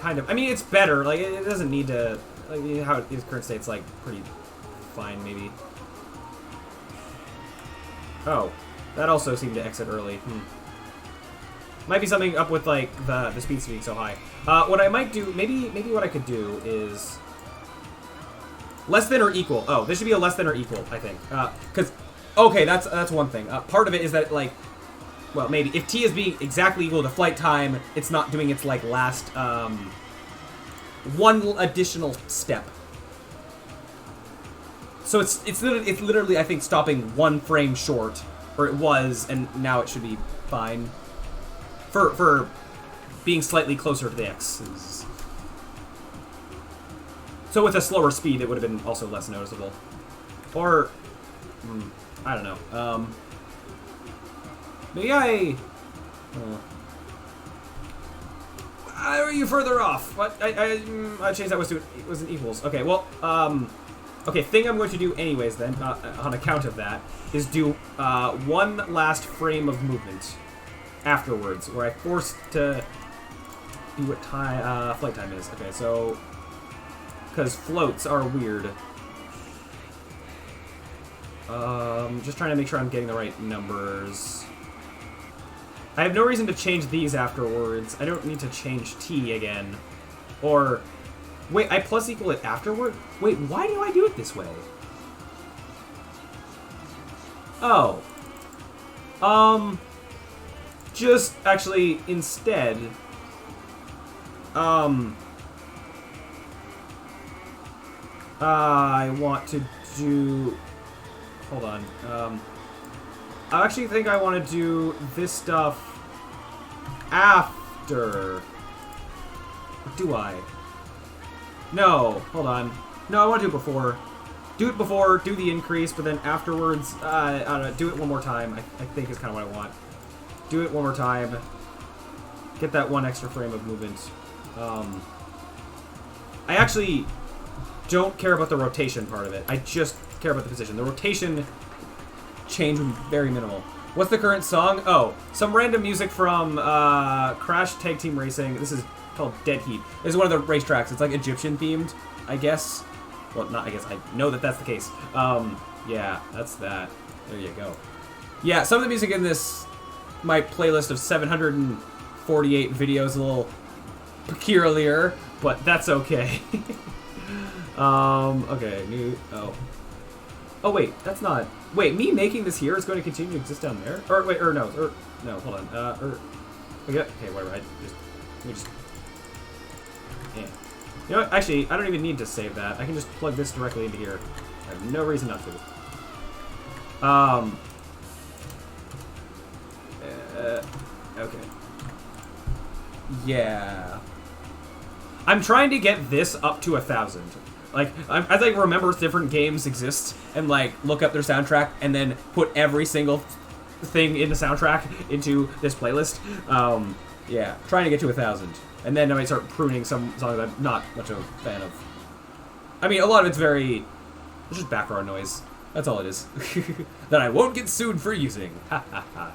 Kind of. I mean, it's better. Like, it doesn't need to... Like, how its current state's, like, pretty fine, maybe. Oh. That also seemed to exit early. Might be something up with, like, the speed being so high. What I might do... Maybe what I could do is... Less than or equal. Oh, this should be a less than or equal, I think. Because... Okay, that's one thing. Part of it is that, like... Well, maybe. If t is being exactly equal to flight time, it's not doing its, like, last, one additional step. So it's literally, I think, stopping 1 frame short. Or it was, and now it should be fine. For being slightly closer to the X's. So with a slower speed, it would have been also less noticeable. Or... I don't know. Maybe Why are you further off? What? I changed that was to it was an equals. Okay, well, okay, thing I'm going to do anyways then, on account of that, is do 1 last frame of movement afterwards, where I forced to do what time flight time is. Okay, so because floats are weird. Just trying to make sure I'm getting the right numbers. I have no reason to change these afterwards. I don't need to change t again. Or... Wait, I plus equal it afterward? Wait, why do I do it this way? Oh. Just, actually, instead... I want to do... Hold on. I actually think I want to do this stuff after. Or do I? No, hold on. No, I want to do it before. Do it before, do the increase, but then afterwards, I don't know, do it one more time. I think is kind of what I want. Do it one more time. Get that 1 extra frame of movement. I actually don't care about the rotation part of it. I just care about the position. The rotation change would be very minimal. What's the current song? Oh, some random music from Crash Tag Team Racing. This is called Dead Heat. This is one of the racetracks. It's like Egyptian themed, I guess. Well, not I guess. I know that that's the case. Yeah, that's that. There you go. Yeah, some of the music in this, my playlist of 748 videos, is a little peculiar, but that's okay. Okay, new... Oh, wait, that's not... Wait, me making this here is going to continue to exist down there? Or, wait, or no, hold on. Okay, whatever, let me just... Yeah. You know what, actually, I don't even need to save that. I can just plug this directly into here. I have no reason not to. Okay. Yeah. I'm trying to get this up to 1,000. Like, as I remember different games exist, and, like, look up their soundtrack, and then put every single thing in the soundtrack into this playlist. Yeah, trying to get to 1,000. And then I might start pruning some songs I'm not much of a fan of. I mean, a lot of it's it's just background noise. That's all it is. That I won't get sued for using. Ha ha ha.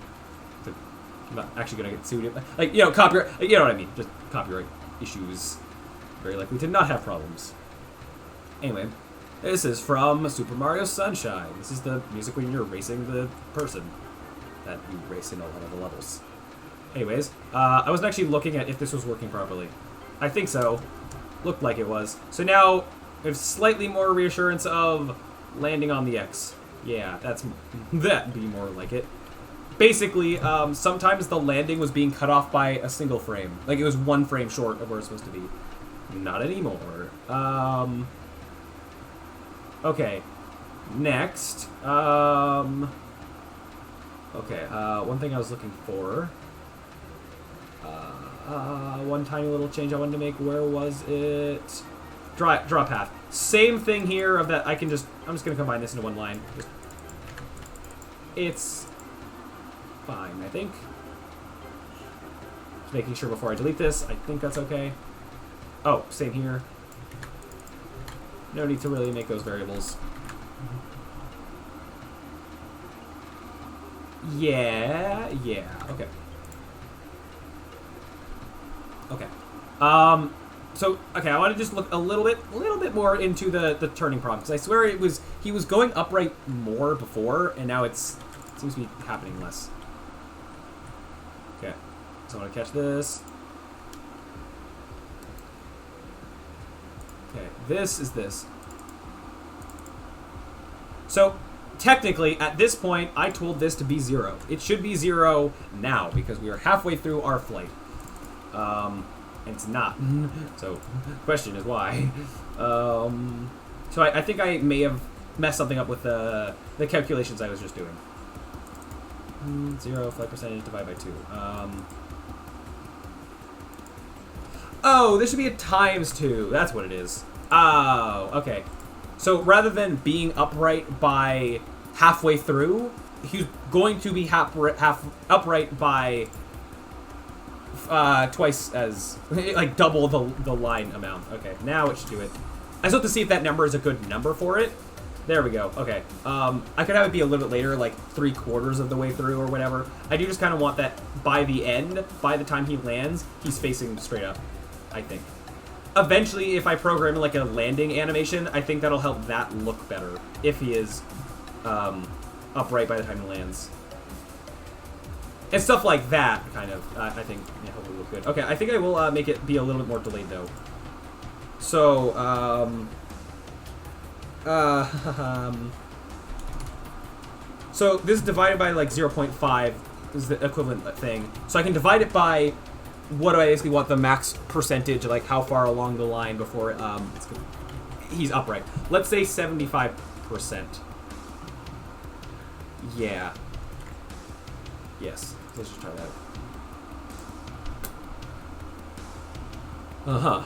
I'm not actually gonna get sued. Like, you know, copyright, you know what I mean. Just copyright issues. Very likely to not have problems. Anyway, this is from Super Mario Sunshine. This is the music when you're racing the person that you race in a lot of the levels. Anyways, I wasn't actually looking at if this was working properly. I think so. Looked like it was. So now, we have slightly more reassurance of landing on the X. Yeah, that'd be more like it. Basically, sometimes the landing was being cut off by a single frame. Like, it was 1 frame short of where it's supposed to be. Not anymore. Okay. Next. Okay, one thing I was looking for. One tiny little change I wanted to make. Where was it? Draw path. Same thing here of that I can I'm just gonna combine this into one line. Just it's fine, I think. Just making sure before I delete this, I think that's okay. Oh, same here. No need to really make those variables. Yeah, okay. Okay. So, okay, I want to just look a little bit more into the turning problem, because I swear he was going upright more before, and now it seems to be happening less. Okay, so I want to catch this. Okay, this is this. So, technically, at this point, I told this to be 0. It should be 0 now, because we are halfway through our flight. And it's not. So, question is why. So I think I may have messed something up with the calculations I was just doing. 0 flight percentage divided by 2. Oh, this should be a times 2. That's what it is. Oh, okay. So rather than being upright by halfway through, he's going to be half upright by twice as, like double the line amount. Okay, now it should do it. I just have to see if that number is a good number for it. There we go. Okay. I could have it be a little bit later, like 3/4 of the way through or whatever. I do just kind of want that by the end, by the time he lands, he's facing straight up, I think. Eventually, if I program like a landing animation, I think that'll help that look better if he is upright by the time he lands. And stuff like that, kind of, I think, yeah, hopefully look good. Okay, I think I will make it be a little bit more delayed, though. So, so this is divided by, like, 0.5 is the equivalent thing. So I can divide it by what do I basically want the max percentage, like how far along the line before he's upright. Let's say 75%. Yeah. Yes. Let's just try that. Uh-huh.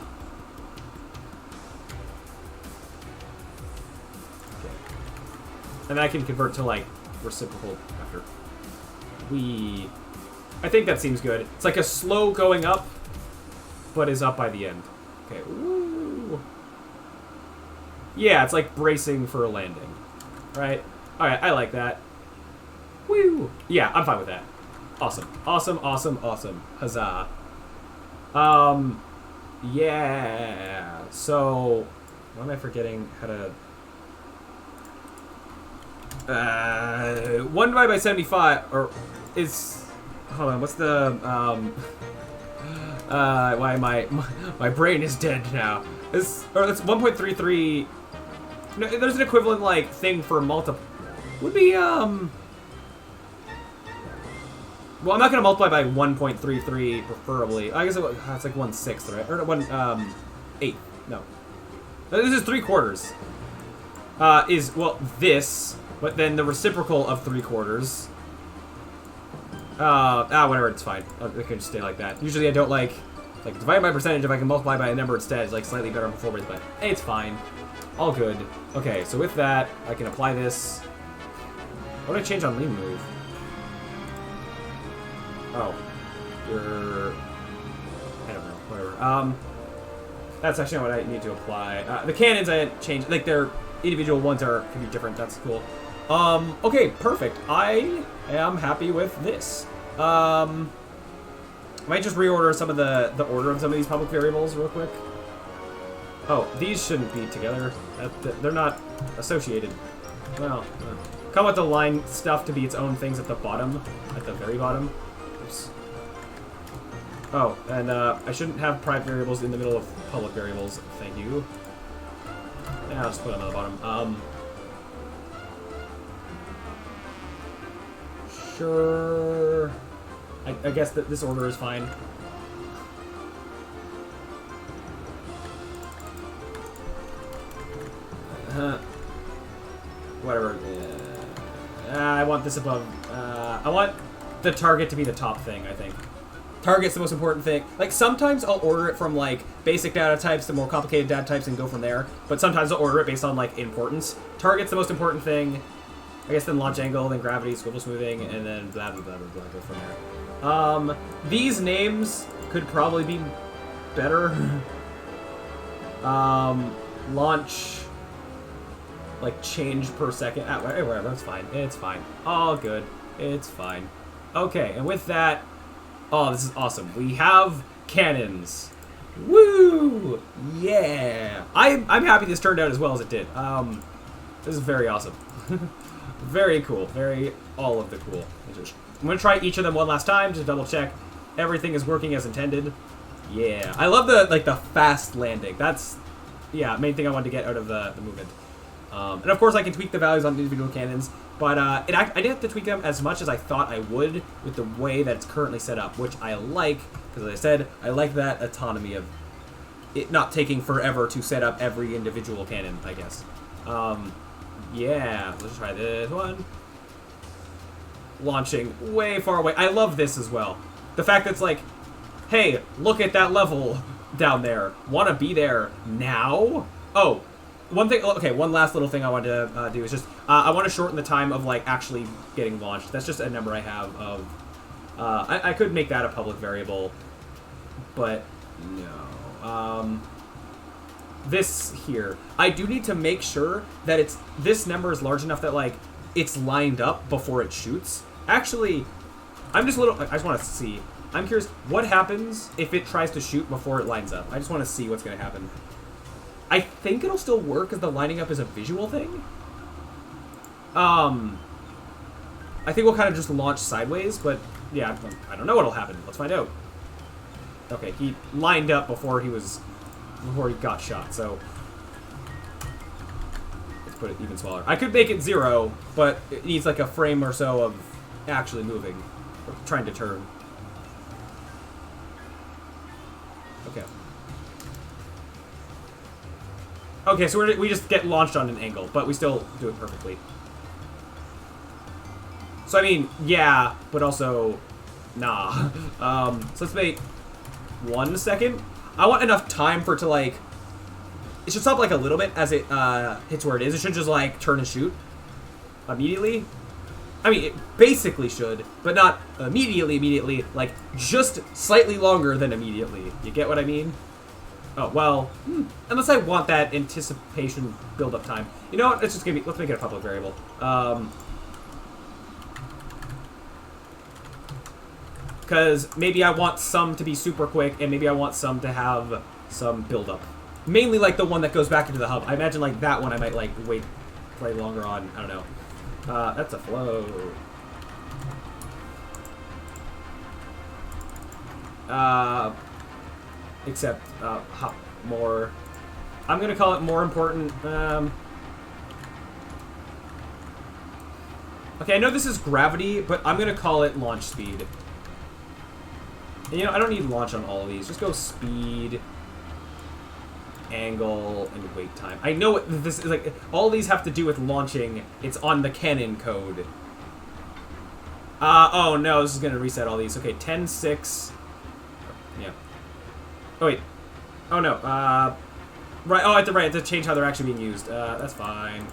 Okay. And I can convert to, like, reciprocal after. I think that seems good. It's like a slow going up, but is up by the end. Okay. Ooh. Yeah, it's like bracing for a landing. Right? Alright, I like that. Woo! Yeah, I'm fine with that. Awesome. Awesome, awesome, awesome. Huzzah. Yeah. So, what am I forgetting how to... 1 divided by 75, or is... Hold on, what's the, why my brain is dead now. It's 1.33... No, there's an equivalent, like, thing for would be, well, I'm not gonna multiply by 1.33, preferably. I guess it's like 1/6, right? Or 1/8. No. This is 3/4. Is, well, this, but then the reciprocal of 3/4. Whatever, it's fine. It can just stay like that. Usually I don't like divide by percentage if I can multiply by a number instead. It's like slightly better on performance, but it's fine. All good. Okay, so with that, I can apply this. What do I change on lean move? Oh. I don't know. Whatever. That's actually not what I need to apply. The cannons I had changed, like their individual ones can be different. That's cool. Okay, perfect. I am happy with this. I might just reorder some of the order of some of these public variables real quick. Oh, these shouldn't be together. They're not associated. Well, come with the line stuff to be its own things at the bottom, at the very bottom. Oops. Oh, and I shouldn't have private variables in the middle of public variables. Thank you. Yeah, I'll just put them on the bottom. Sure. I guess that this order is fine. Whatever. I want this above. I want the target to be the top thing, I think. Target's the most important thing. Like, sometimes I'll order it from, like, basic data types to more complicated data types and go from there. But sometimes I'll order it based on, like, importance. Target's the most important thing. I guess then launch angle, then gravity, swivel smoothing, and then blah blah blah blah blah, go from there. These names could probably be better. Launch, like, change per second. Whatever, that's fine. It's fine. All good. It's fine. Okay, and with that, oh, this is awesome. We have cannons. Woo! Yeah! I'm happy this turned out as well as it did. This is very awesome. Very cool. Very all of the cool. I'm gonna try each of them one last time to double check everything is working as intended. Yeah, I love the fast landing. That's, yeah, main thing I wanted to get out of the movement. And of course I can tweak the values on individual cannons, but I didn't have to tweak them as much as I thought I would with the way that it's currently set up, which I like, because as I said, I like that autonomy of it not taking forever to set up every individual cannon, I guess. Yeah, let's try this one. Launching way far away. I love this as well. The fact that it's like, hey, look at that level down there. Want to be there now? Oh, one thing. Okay, one last little thing I wanted to do is just I want to shorten the time of like actually getting launched. That's just a number I have of. I could make that a public variable, but no. This here, I do need to make sure that this number is large enough that like it's lined up before it shoots. Actually, I just want to see. I'm curious what happens if it tries to shoot before it lines up. I just want to see what's going to happen. I think it'll still work because the lining up is a visual thing. I think we'll kind of just launch sideways, but yeah, I don't know what'll happen. Let's find out. Okay, he lined up before he got shot, so let's put it even smaller. I could make it 0, but it needs like a frame or so of actually moving, or trying to turn. Okay. Okay, so we just get launched on an angle, but we still do it perfectly. So I mean, yeah, but also, nah. So let's make 1 second. I want enough time for it to like. It should stop like a little bit as it hits where it is. It should just like turn and shoot immediately. I mean, it basically should, but not immediately. Like just slightly longer than immediately. You get what I mean? Oh well, unless I want that anticipation build-up time. You know what? Let's make it a public variable. Because maybe I want some to be super quick, and maybe I want some to have some build-up. Mainly like the one that goes back into the hub. I imagine like that one I might like wait play longer on. I don't know. That's a flow. Except hop more. I'm gonna call it more important. Okay, I know this is gravity, but I'm gonna call it launch speed. And, you know, I don't need launch on all of these. Just go speed, angle, and wait time. I know what this is like. All these have to do with launching. It's on the cannon code. Oh no, this is gonna reset all these. Okay, 10, 6. Yeah. Oh wait. Oh no. Right. Oh, I have to change how they're actually being used. That's fine.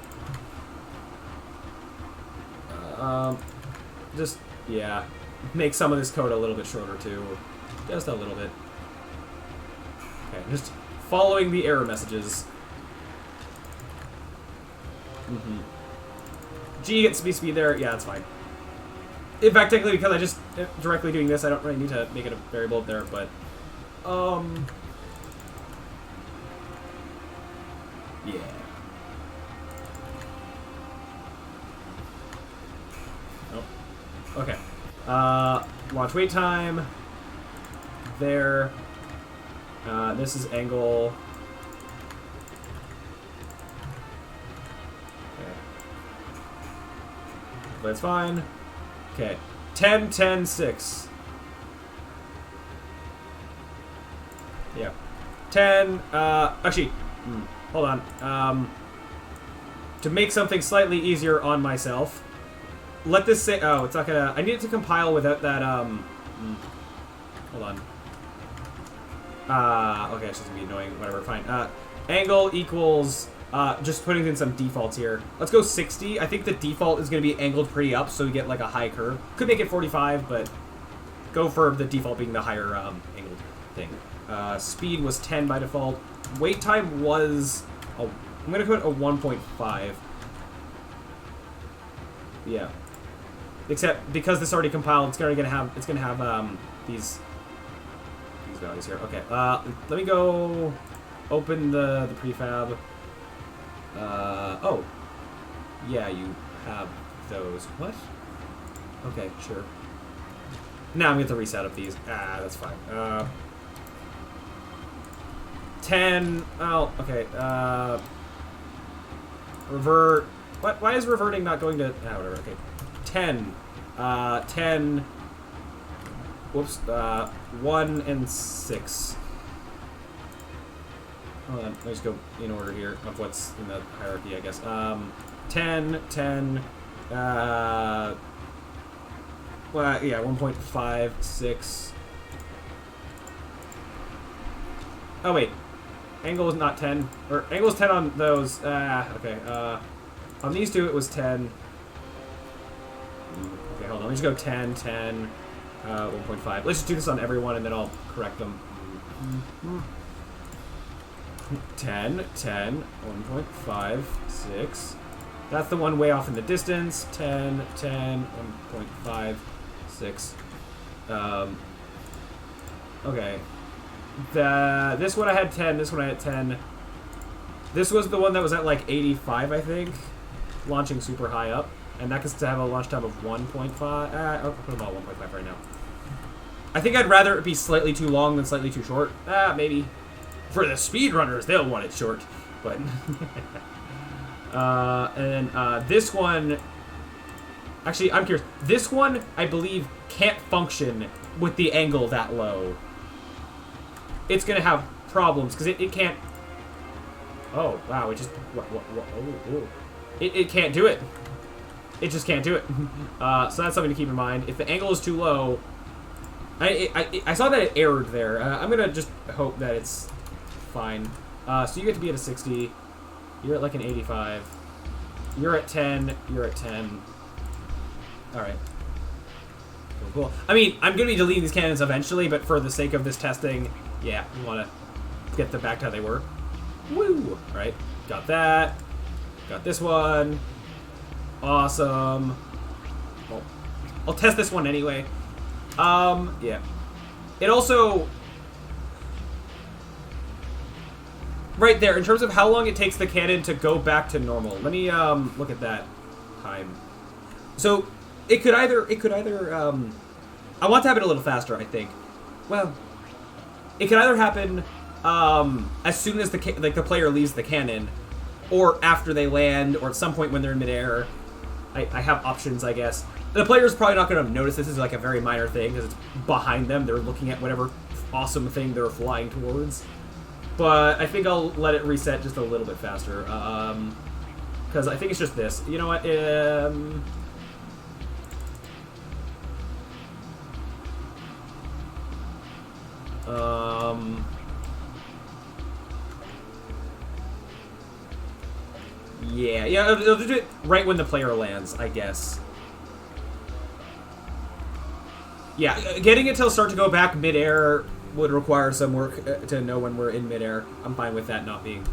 Just yeah. Make some of this code a little bit shorter too. Just a little bit. Okay, just following the error messages. G gets to be speed there. Yeah, that's fine. In fact, technically, because I just directly doing this, I don't really need to make it a variable up there, but yeah. Oh. Okay. Launch wait time. There. This is angle. Okay. That's fine. Okay. 10, 10, 6. Yeah. 10, actually, hold on. To make something slightly easier on myself, let this say, oh, it's not gonna, I need it to compile without that, hold on. Okay, it's just gonna be annoying, whatever, fine. Angle equals Just putting in some defaults here. Let's go 60. I think the default is going to be angled pretty up, so we get like a high curve. Could make it 45, but go for the default being the higher angled thing. Speed was 10 by default. Wait time was... I'm going to put a 1.5. Yeah. Except because this already compiled, it's gonna have these values here. Okay. Let me go open the prefab. Oh. Yeah, you have those. What? Okay, sure. Now I'm going to reset up these. Ah, that's fine. 10. Oh, okay. Revert. What? Why is reverting not going to... Ah, whatever. Okay. 10. 10. Whoops. 1 and 6. Hold on. Let's go in order here of what's in the hierarchy, I guess. 10, 10. Well, yeah, 1.5, 6. Oh, wait. Angle is not 10. Or, angle is 10 on those. Okay. On these two, it was 10. Okay, hold on. Let's just go 10, 10, 1.5. Let's just do this on everyone, and then I'll correct them. 10, 10, 1.5, 6. That's the one way off in the distance. 10, 10, 1.5, 6. Okay. This one I had 10, this one I had 10. This was the one that was at like 85, I think. Launching super high up. And that gets to have a launch time of 1.5. I'll put them all 1.5 right now. I think I'd rather it be slightly too long than slightly too short. Maybe. For the speedrunners, they'll want it short. But... and then this one... Actually, I'm curious. This one, I believe, can't function with the angle that low. It's going to have problems, because it can't... Oh, wow, it just... It can't do it. It just can't do it. So that's something to keep in mind. If the angle is too low... I saw that it errored there. I'm going to just hope that it's fine. So you get to be at a 60. You're at like an 85. You're at 10. You're at 10. Alright. Cool. I mean, I'm going to be deleting these cannons eventually, but for the sake of this testing, yeah, we want to get them back to how they were. Woo! Alright. Got that. Got this one. Awesome. Well, I'll test this one anyway. Yeah. It also... Right there, in terms of how long it takes the cannon to go back to normal. Let me, look at that time. So, it could either, I want to have it a little faster, I think. Well, it could either happen, as soon as the player leaves the cannon, or after they land, or at some point when they're in midair. I have options, I guess. The player's probably not going to notice this is like a very minor thing, because it's behind them. They're looking at whatever awesome thing they're flying towards. But I think I'll let it reset just a little bit faster. Because I think it's just this. You know what? Yeah, it'll do it right when the player lands, I guess. Yeah, getting it to start to go back midair would require some work to know when we're in midair. I'm fine with that not being...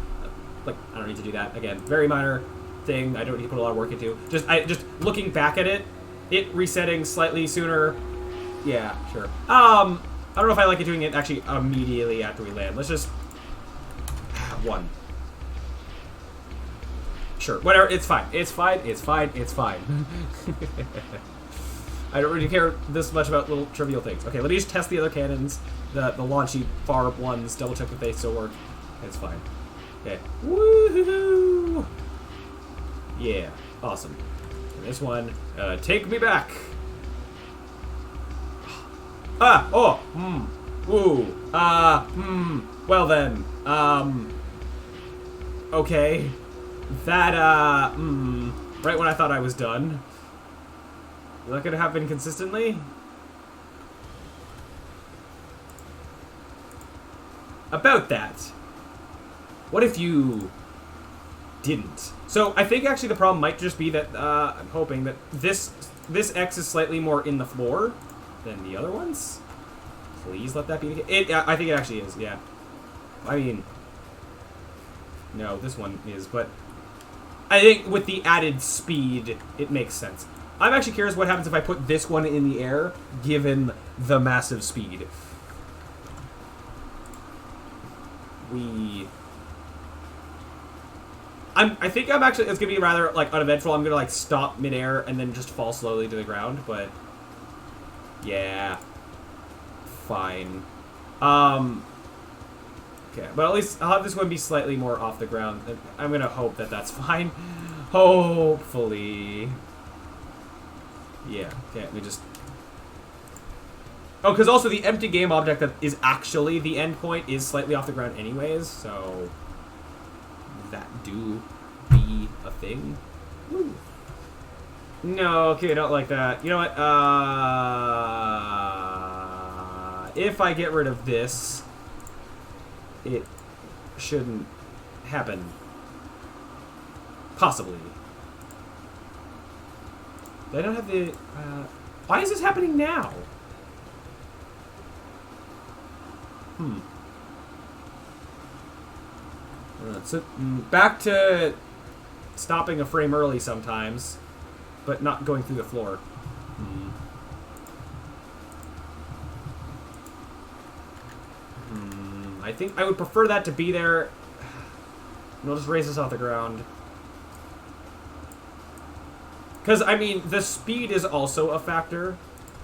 like, I don't need to do that. Again, very minor thing I don't need to put a lot of work into. Just looking back at it resetting slightly sooner. Yeah, sure. I don't know if I like it doing it actually immediately after we land. Let's just... 1. Sure, whatever, it's fine. It's fine, it's fine, it's fine. I don't really care this much about little trivial things. Okay, let me just test the other cannons, the launchy far ones, double check that they still work. It's fine. Okay. Woohoo! Yeah, awesome. And this one, take me back. Well then, okay. That, right when I thought I was done. Is that gonna happen consistently? About that. What if you didn't. So I think actually the problem might just be that I'm hoping that this X is slightly more in the floor than the other ones. Please let that be the case. I think it actually is, yeah. I mean, no, this one is, but I think with the added speed, it makes sense. I'm actually curious what happens if I put this one in the air, given the massive speed. I think I'm actually, it's gonna be rather like uneventful. I'm gonna like stop midair and then just fall slowly to the ground, but yeah, fine. Okay, but at least I'll have this one be slightly more off the ground. I'm gonna hope that that's fine. Hopefully. Yeah, okay, we just... Oh, because also the empty game object that is actually the end point is slightly off the ground anyways, so... That do be a thing. Woo. No, okay, I don't like that. You know what? If I get rid of this, it shouldn't happen. Possibly. I don't have the... why is this happening now? So, back to stopping a frame early sometimes, but not going through the floor. I think I would prefer that to be there. We'll just raise this off the ground. Because, I mean, the speed is also a factor.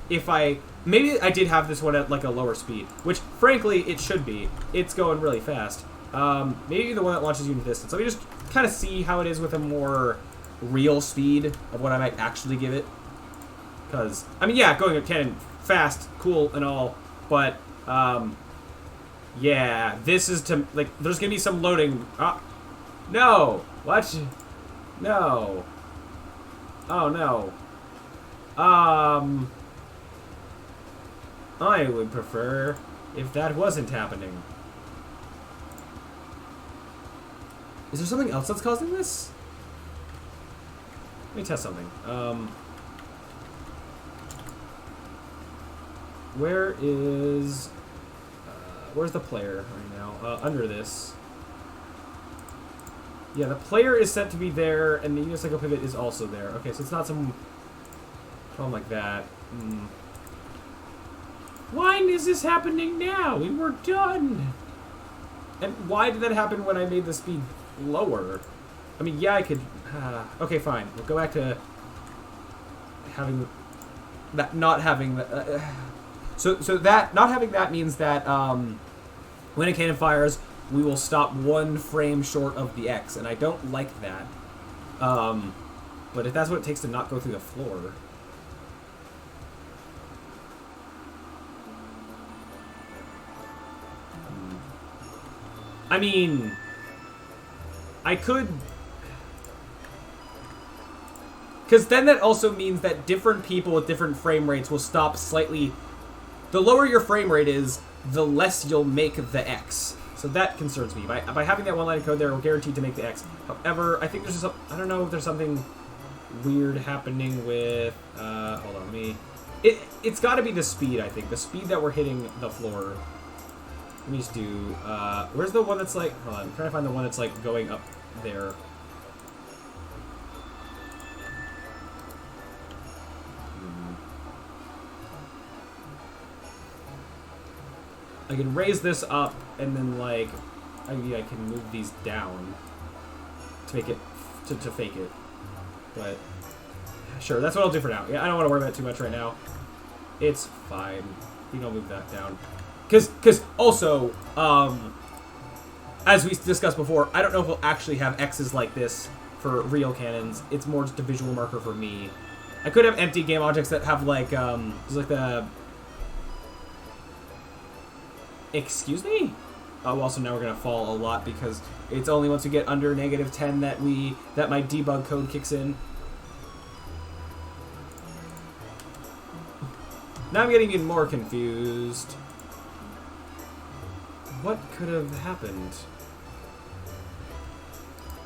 If I... Maybe I did have this one at, like, a lower speed. Which, frankly, it should be. It's going really fast. Maybe the one that launches you into distance. Let me just kind of see how it is with a more real speed of what I might actually give it. Because, I mean, yeah, going at cannon fast, cool and all. But, yeah, this is to... Like, there's going to be some loading... no! What? No. Oh, no. I would prefer if that wasn't happening. Is there something else that's causing this? Let me test something. Where is... where's the player right now? Under this. Yeah, the player is set to be there, and the unicycle pivot is also there. Okay, so it's not some problem like that. Why is this happening now? We were done! And why did that happen when I made the speed lower? I mean, yeah, I could... okay, fine. We'll go back to having... that, not having... so that... Not having that means that when a cannon fires, we will stop one frame short of the X, and I don't like that. But if that's what it takes to not go through the floor... I mean... I could... Because then that also means that different people with different frame rates will stop slightly... The lower your frame rate is, the less you'll make the X. So that concerns me. By having that one line of code there, we're guaranteed to make the X. However, I think there's just I don't know if there's something weird happening with... hold on, let me... It's got to be the speed, I think. The speed that we're hitting the floor. Let me just do... where's the one that's like... Hold on, I'm trying to find the one that's like going up there. I can raise this up, and then, like, I can move these down to make it, to fake it. But, sure, that's what I'll do for now. Yeah, I don't want to worry about it too much right now. It's fine. We don't move that down. Because also, as we discussed before, I don't know if we'll actually have X's like this for real cannons. It's more just a visual marker for me. I could have empty game objects that have, like, there's like the... Excuse me? Oh, also now we're gonna fall a lot because it's only once we get under -10 that my debug code kicks in. Now I'm getting even more confused. What could have happened?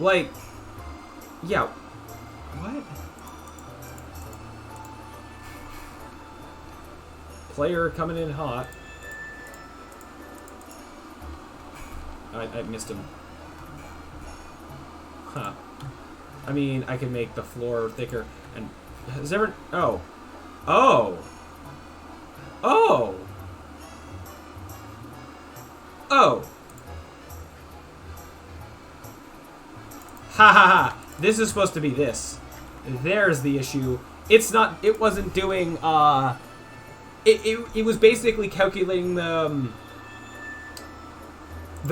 Like, Yeah. What? Player coming in hot. I missed him. Huh. I mean, I can make the floor thicker. And has ever... Oh. Oh. Oh. Oh. Ha ha ha. This is supposed to be this. There's the issue. It's not... It wasn't doing, It was basically calculating the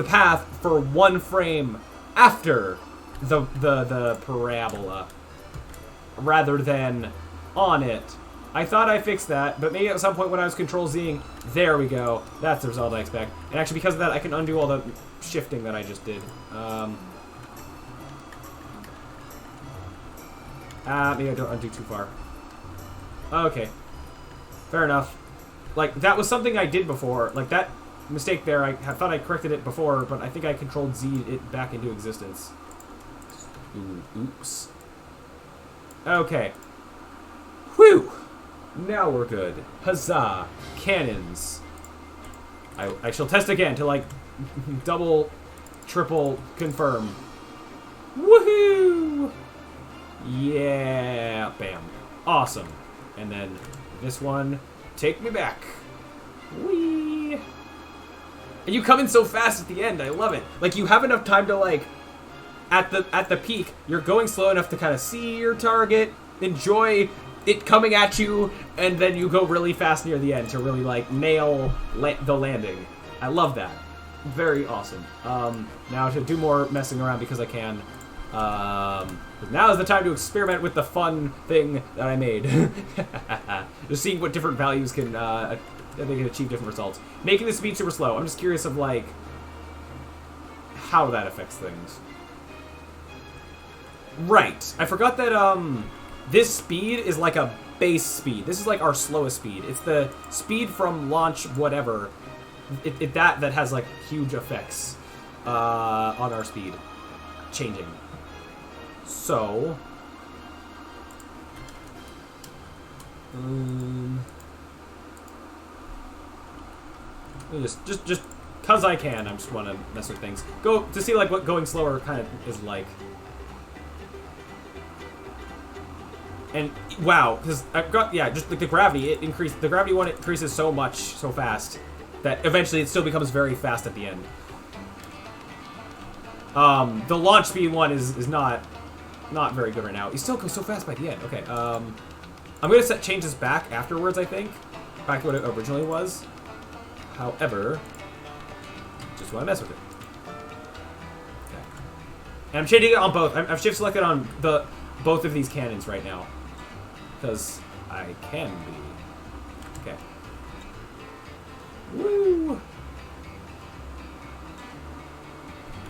path for one frame after the parabola rather than on it. I thought I fixed that, but maybe at some point when I was Control-Zing, there we go. That's the result I expect. And actually, because of that, I can undo all the shifting that I just did. Maybe I don't undo too far. Okay. Fair enough. Like, that was something I did before. Like, that mistake there, I thought I corrected it before, but I think I Control-Z it back into existence. Ooh, oops. Okay. Whew! Now we're good. Huzzah! Cannons. I shall test again to, like, double, triple confirm. Woohoo! Yeah! Bam. Awesome. And then this one, take me back. Whee! And you come in so fast at the end, I love it. Like, you have enough time to, like, at the peak, you're going slow enough to kind of see your target, enjoy it coming at you, and then you go really fast near the end to really, like, nail the landing. I love that. Very awesome. Now to do more messing around because I can. Now is the time to experiment with the fun thing that I made. Just seeing what different values can, they can achieve different results. Making the speed super slow. I'm just curious of, like, how that affects things. Right. I forgot that, this speed is like a base speed. This is like our slowest speed. It's the speed from launch whatever. That has, like, huge effects, on our speed changing. So, just cause I can. I just want to mess with things. Go to see, like, what going slower kind of is like. And wow, because I've got, yeah, just like the gravity, it increased. The gravity one increases so much, so fast that eventually it still becomes very fast at the end. The launch speed one is not very good right now. He still goes so fast by the end. Okay, I'm gonna set changes back afterwards, I think. Back to what it originally was. However, just want to mess with it. Okay. And I'm changing it on both. I've shift selected on both of these cannons right now. Because I can be. Okay. Woo!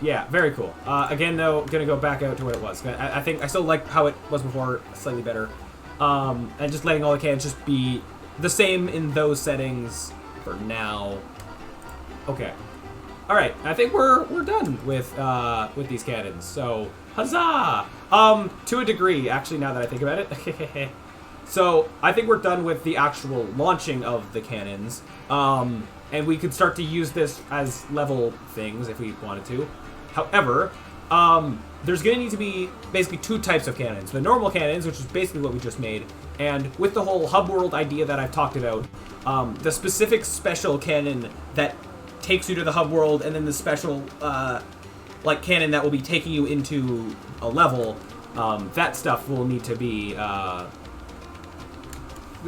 Yeah, very cool. Again, though, gonna go back out to what it was. I think I still like how it was before, slightly better. And just letting all the cannons just be the same in those settings for now. Okay. All right, I think we're done with these cannons. So, huzzah! To a degree, actually, now that I think about it. So, I think we're done with the actual launching of the cannons. And we could start to use this as level things if we wanted to. However, there's going to need to be basically two types of cannons. The normal cannons, which is basically what we just made, and with the whole hub world idea that I've talked about, the specific special cannon that takes you to the hub world, and then the special, like, cannon that will be taking you into a level, that stuff will need to be, there's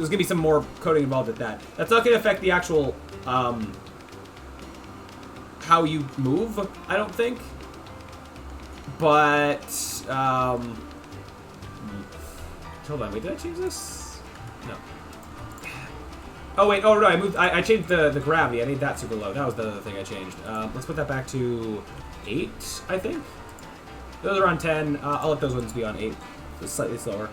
going to be some more coding involved with that. That's not going to affect the actual, how you move, I don't think. But, hold on, wait, did I change this? No. Oh, wait, oh, no, I changed the gravity. I made that super low. That was the other thing I changed. Let's put that back to 8, I think. Those are on 10. I'll let those ones be on 8. Just slightly slower.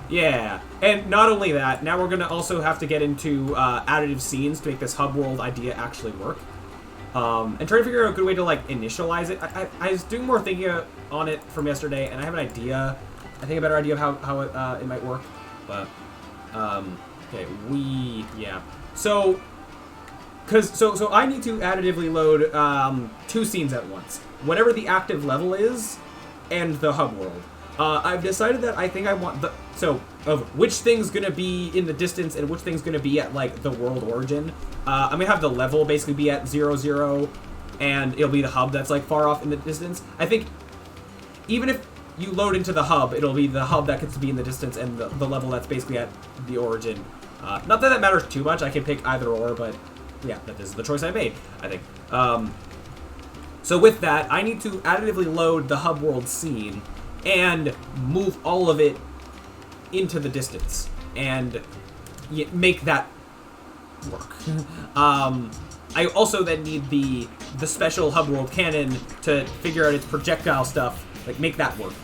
Yeah, and not only that, now we're going to also have to get into additive scenes to make this hub world idea actually work. And try to figure out a good way to, like, initialize it. I was doing more thinking on it from yesterday, and I have an idea. I think a better idea of how it might work. But okay, yeah. So I need to additively load 2 scenes at once. Whatever the active level is, and the hub world. I've decided that I think I want of which thing's gonna be in the distance and which thing's gonna be at like the world origin. I'm gonna have the level basically be at 0, 0, and it'll be the hub that's like far off in the distance. I think even if you load into the hub, it'll be the hub that gets to be in the distance and the level that's basically at the origin. Not that matters too much. I can pick either or, but yeah, that is the choice I made, I think. So with that, I need to additively load the hub world scene and move all of it into the distance and make that work. I also then need the special hub world cannon to figure out its projectile stuff, like make that work.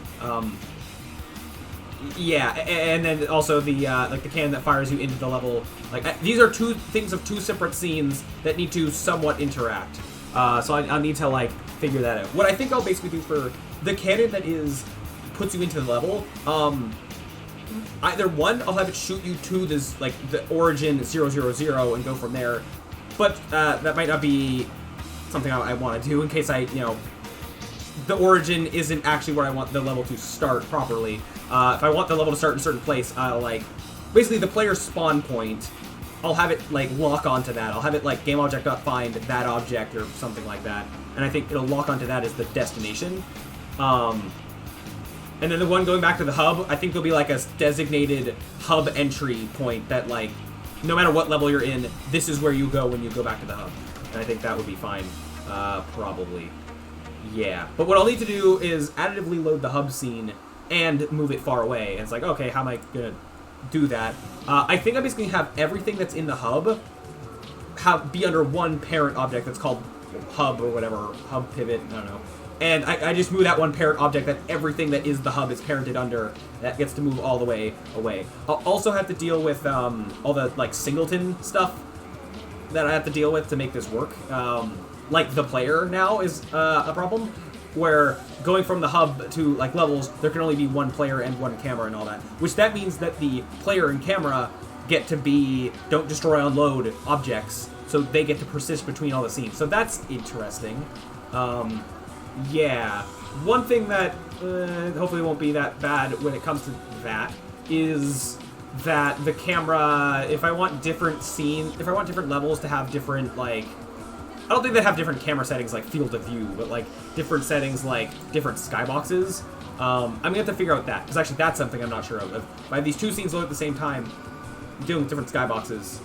Yeah, and then also the like the cannon that fires you into the level. Like these are 2 things of 2 separate scenes that need to somewhat interact. So I'll need to like figure that out. What I think I'll basically do for the cannon that puts you into the level, either one, I'll have it shoot you to this like the origin 0, 0, 0 and go from there. But that might not be something I want to do in case the origin isn't actually where I want the level to start properly. If I want the level to start in a certain place, I'll basically the player's spawn point, I'll have it lock onto that. I'll have it GameObject.find that object or something like that, and I think it'll lock onto that as the destination. And then the one going back to the hub, I think there'll be a designated hub entry point that no matter what level you're in, this is where you go when you go back to the hub. And I think that would be fine, probably. Yeah, but what I'll need to do is additively load the hub scene and move it far away. And it's okay, how am I gonna do that? I think I basically have everything that's in the hub be under one parent object that's called hub or whatever, hub pivot, I don't know. And I just move that one parent object that everything that is the hub is parented under. That gets to move all the way away. I'll also have to deal with all the singleton stuff that I have to deal with to make this work. The player now is a problem, where going from the hub to levels, there can only be one player and one camera and all that. Which that means that the player and camera get to don't destroy unload objects, so they get to persist between all the scenes. So that's interesting. Yeah, one thing that hopefully won't be that bad when it comes to that is that the camera, if I want different levels to have different, I don't think they have different camera settings like field of view, but different settings like different skyboxes. I'm gonna have to figure out that, because actually that's something I'm not sure of. If I have these 2 scenes loaded at the same time, dealing with different skyboxes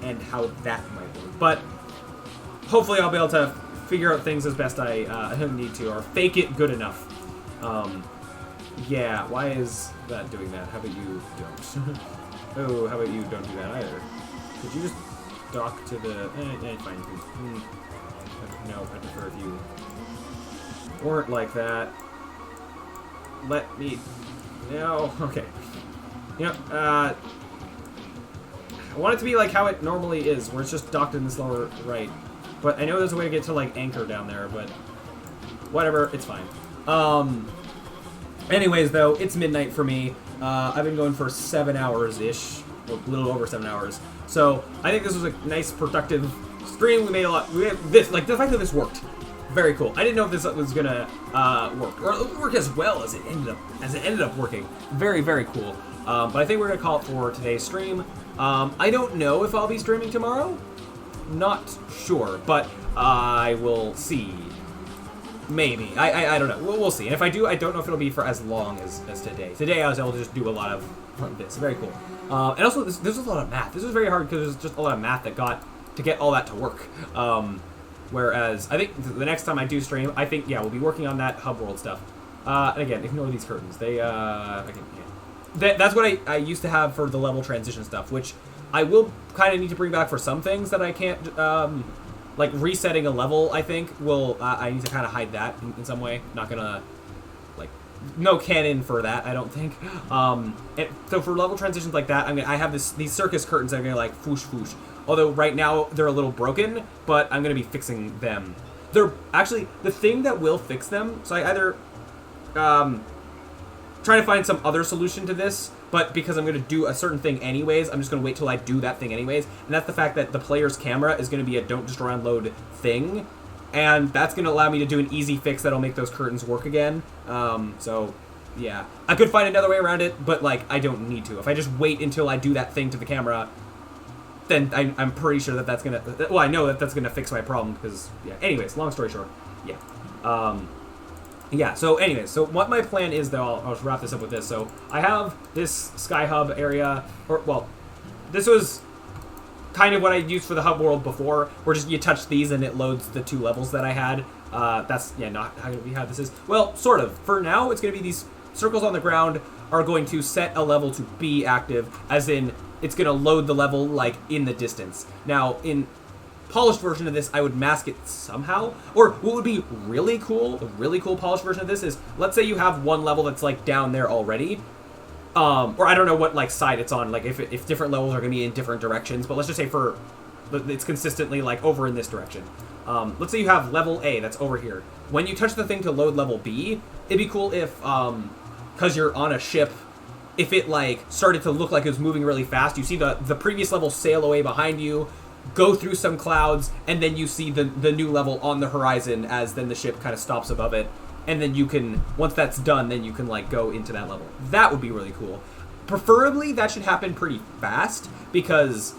and how that might work. But hopefully I'll be able to figure out things as best I need to, or fake it good enough. Yeah, why is that doing that? How about you don't? Oh, how about you don't do that either? Could you just dock to the... fine. No, I prefer if you weren't like that. Let me... No, okay. I want it to be how it normally is, where it's just docked in this lower right. But I know there's a way to get to, anchor down there, but whatever, it's fine. Anyways, though, it's midnight for me. I've been going for 7 hours-ish, or a little over 7 hours. So, I think this was a nice, productive stream. We made a lot... the fact that this worked. Very cool. I didn't know if this was gonna work, or work as well as it ended up working. Very, very cool. But I think we're gonna call it for today's stream. I don't know if I'll be streaming tomorrow. Not sure, but I will see. Maybe. I don't know. We'll see. And if I do, I don't know if it'll be for as long as today. Today I was able to just do a lot of this. Very cool. And also, this was a lot of math. This was very hard because there's just a lot of math that to get all that to work. Whereas, I think the next time I do stream, I think, yeah, we'll be working on that hub world stuff. And again, ignore these curtains. That's what I used to have for the level transition stuff, which I will kind of need to bring back for some things that I can't, resetting a level, I think, I need to kind of hide that in some way. Not gonna, no canon for that, I don't think. So for level transitions like that, I have these circus curtains that are gonna, foosh foosh. Although right now they're a little broken, but I'm gonna be fixing them. They're, actually, the thing that will fix them, so I either trying to find some other solution to this, but because I'm going to do a certain thing anyways, I'm just going to wait till I do that thing anyways, and that's the fact that the player's camera is going to be a don't destroy unload thing, and that's going to allow me to do an easy fix that'll make those curtains work again. So, yeah. I could find another way around it, but, like, I don't need to. If I just wait until I do that thing to the camera, then I'm pretty sure that that's going to... Well, I know that that's going to fix my problem, because, yeah. Anyways, long story short, yeah. Yeah, so anyways, so what my plan is, though, I'll just wrap this up with this. So I have this Sky Hub area, or, well, this was kind of what I used for the hub world before, where just you touch these and it loads the 2 levels that I had. That's, yeah, not how this is. Well, sort of. For now, it's going to be these circles on the ground are going to set a level to be active, as in, it's going to load the level, like, in the distance. Now, in polished version of this, I would mask it somehow. Or what would be really cool, the really cool polished version of this is, let's say you have one level that's like down there already. Or I don't know what like side it's on, like if different levels are going to be in different directions, but let's just say it's consistently like over in this direction. Let's say you have level A that's over here. When you touch the thing to load level B, it'd be cool if, because you're on a ship, if it like started to look like it was moving really fast, you see the previous level sail away behind you, go through some clouds, and then you see the new level on the horizon as then the ship kind of stops above it, and then you can, once that's done, then you can like go into that level. That would be really cool. Preferably that should happen pretty fast, because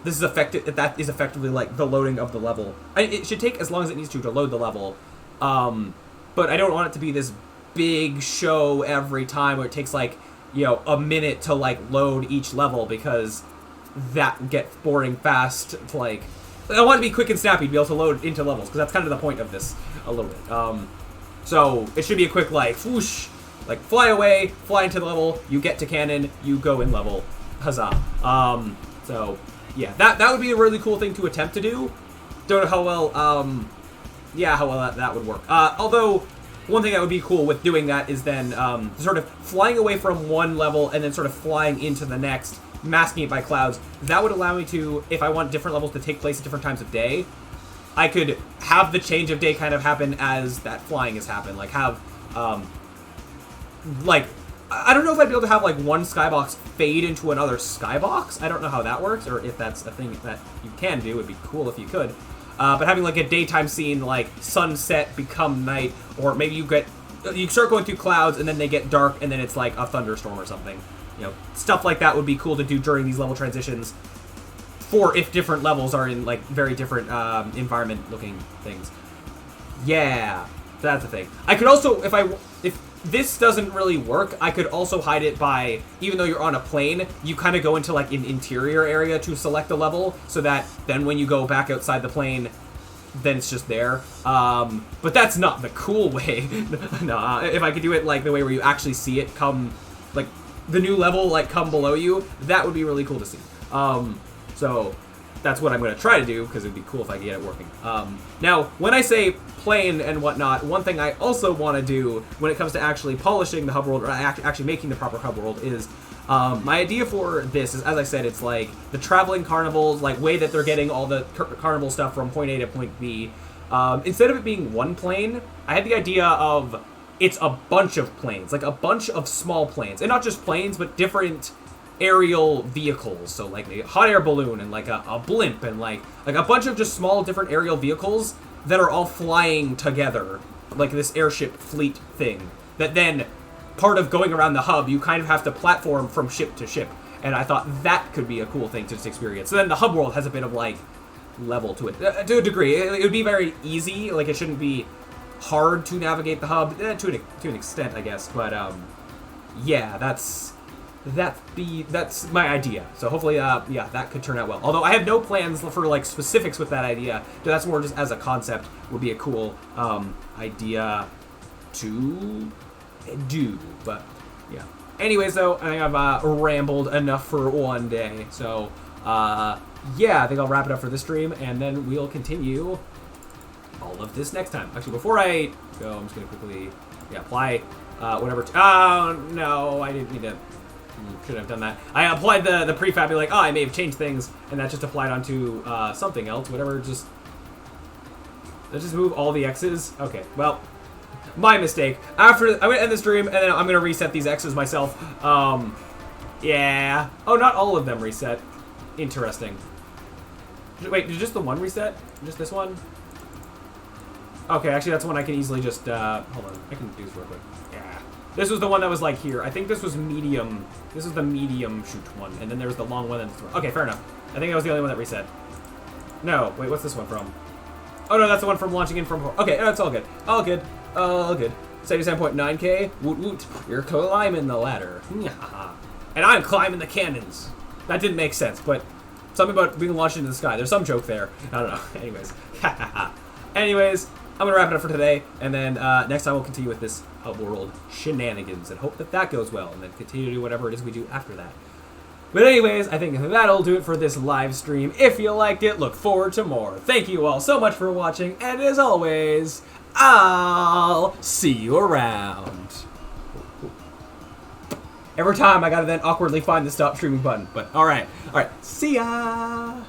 this is effectively like the loading of the level. It should take as long as it needs to load the level, but I don't want it to be this big show every time where it takes like, you know, a minute to like load each level, because that gets boring fast. To like, I want it to be quick and snappy to be able to load into levels, because that's kind of the point of this a little bit. So it should be a quick like whoosh, like fly away, fly into the level, you get to cannon, you go in level, huzzah. So yeah, that would be a really cool thing to attempt to do. Don't know how well, yeah, how well that would work. Although one thing that would be cool with doing that is then sort of flying away from one level and then sort of flying into the next, masking it by clouds. That would allow me to, if I want different levels to take place at different times of day, I could have the change of day kind of happen as that flying has happened. Like have, like, I don't know if I'd be able to have like one skybox fade into another skybox. I don't know how that works, or if that's a thing that you can do. It'd be cool if you could. But having like a daytime scene, like sunset become night, or maybe you start going through clouds and then they get dark and then it's like a thunderstorm or something. You know, stuff like that would be cool to do during these level transitions, for if different levels are in like very different environment looking things. Yeah, that's the thing. I could also, if this doesn't really work, I could also hide it by, even though you're on a plane, you kind of go into like an interior area to select a level, so that then when you go back outside the plane, then it's just there. But that's not the cool way. No, if I could do it like the way where you actually see it come, like the new level like come below you, that would be really cool to see. So that's what I'm going to try to do, because it'd be cool if I could get it working. Now, when I say plane and whatnot, one thing I also want to do when it comes to actually polishing the hub world, or actually making the proper hub world, is my idea for this is, as I said, it's like the traveling carnivals, like way that they're getting all the carnival stuff from point A to point B. Instead of it being one plane, I had the idea of it's a bunch of planes, like a bunch of small planes, and not just planes, but different aerial vehicles. So like a hot air balloon and like a blimp and like a bunch of just small different aerial vehicles that are all flying together, like this airship fleet thing, that then part of going around the hub, you kind of have to platform from ship to ship. And I thought that could be a cool thing to just experience. So then the hub world has a bit of like level to it, to a degree. It would be very easy, like it shouldn't be hard to navigate the hub, to an extent, I guess. But yeah, that's my idea. So hopefully, yeah, that could turn out well. Although I have no plans for like specifics with that idea. That's more just as a concept would be a cool idea to do. But yeah. Anyways, though, I think I've rambled enough for one day. So yeah, I think I'll wrap it up for this stream, and then we'll continue all of this next time. Actually, before I go, I'm just gonna quickly apply whatever. Oh no, I didn't need to. Should have done that. I applied the prefab, be like, oh, I may have changed things, and that just applied onto something else. Whatever, let's just move all the X's. Okay, well, My mistake. After I'm gonna end the stream, and then I'm gonna reset these X's myself. Yeah. Oh, not all of them reset. Interesting. Wait, did just the one reset? Just this one? Okay, actually that's one I can easily just, hold on. I can do this real quick. Yeah. This was the one that was like here. I think this was medium. This is the medium shoot one. And then there's the long one that's... Okay, fair enough. I think that was the only one that reset. No, wait, what's this one from? Oh no, that's the one from launching in from... Okay, that's all good. All good. All good. 77.9k. Woot woot. You're climbing the ladder. And I'm climbing the cannons. That didn't make sense, but something about being launched into the sky. There's some joke there. I don't know. Anyways. Anyways, I'm going to wrap it up for today, and then next time we'll continue with this world shenanigans, and hope that that goes well, and then continue to do whatever it is we do after that. But anyways, I think that'll do it for this live stream. If you liked it, look forward to more. Thank you all so much for watching, and as always, I'll see you around. Every time I gotta then awkwardly find the stop streaming button, but alright. See ya!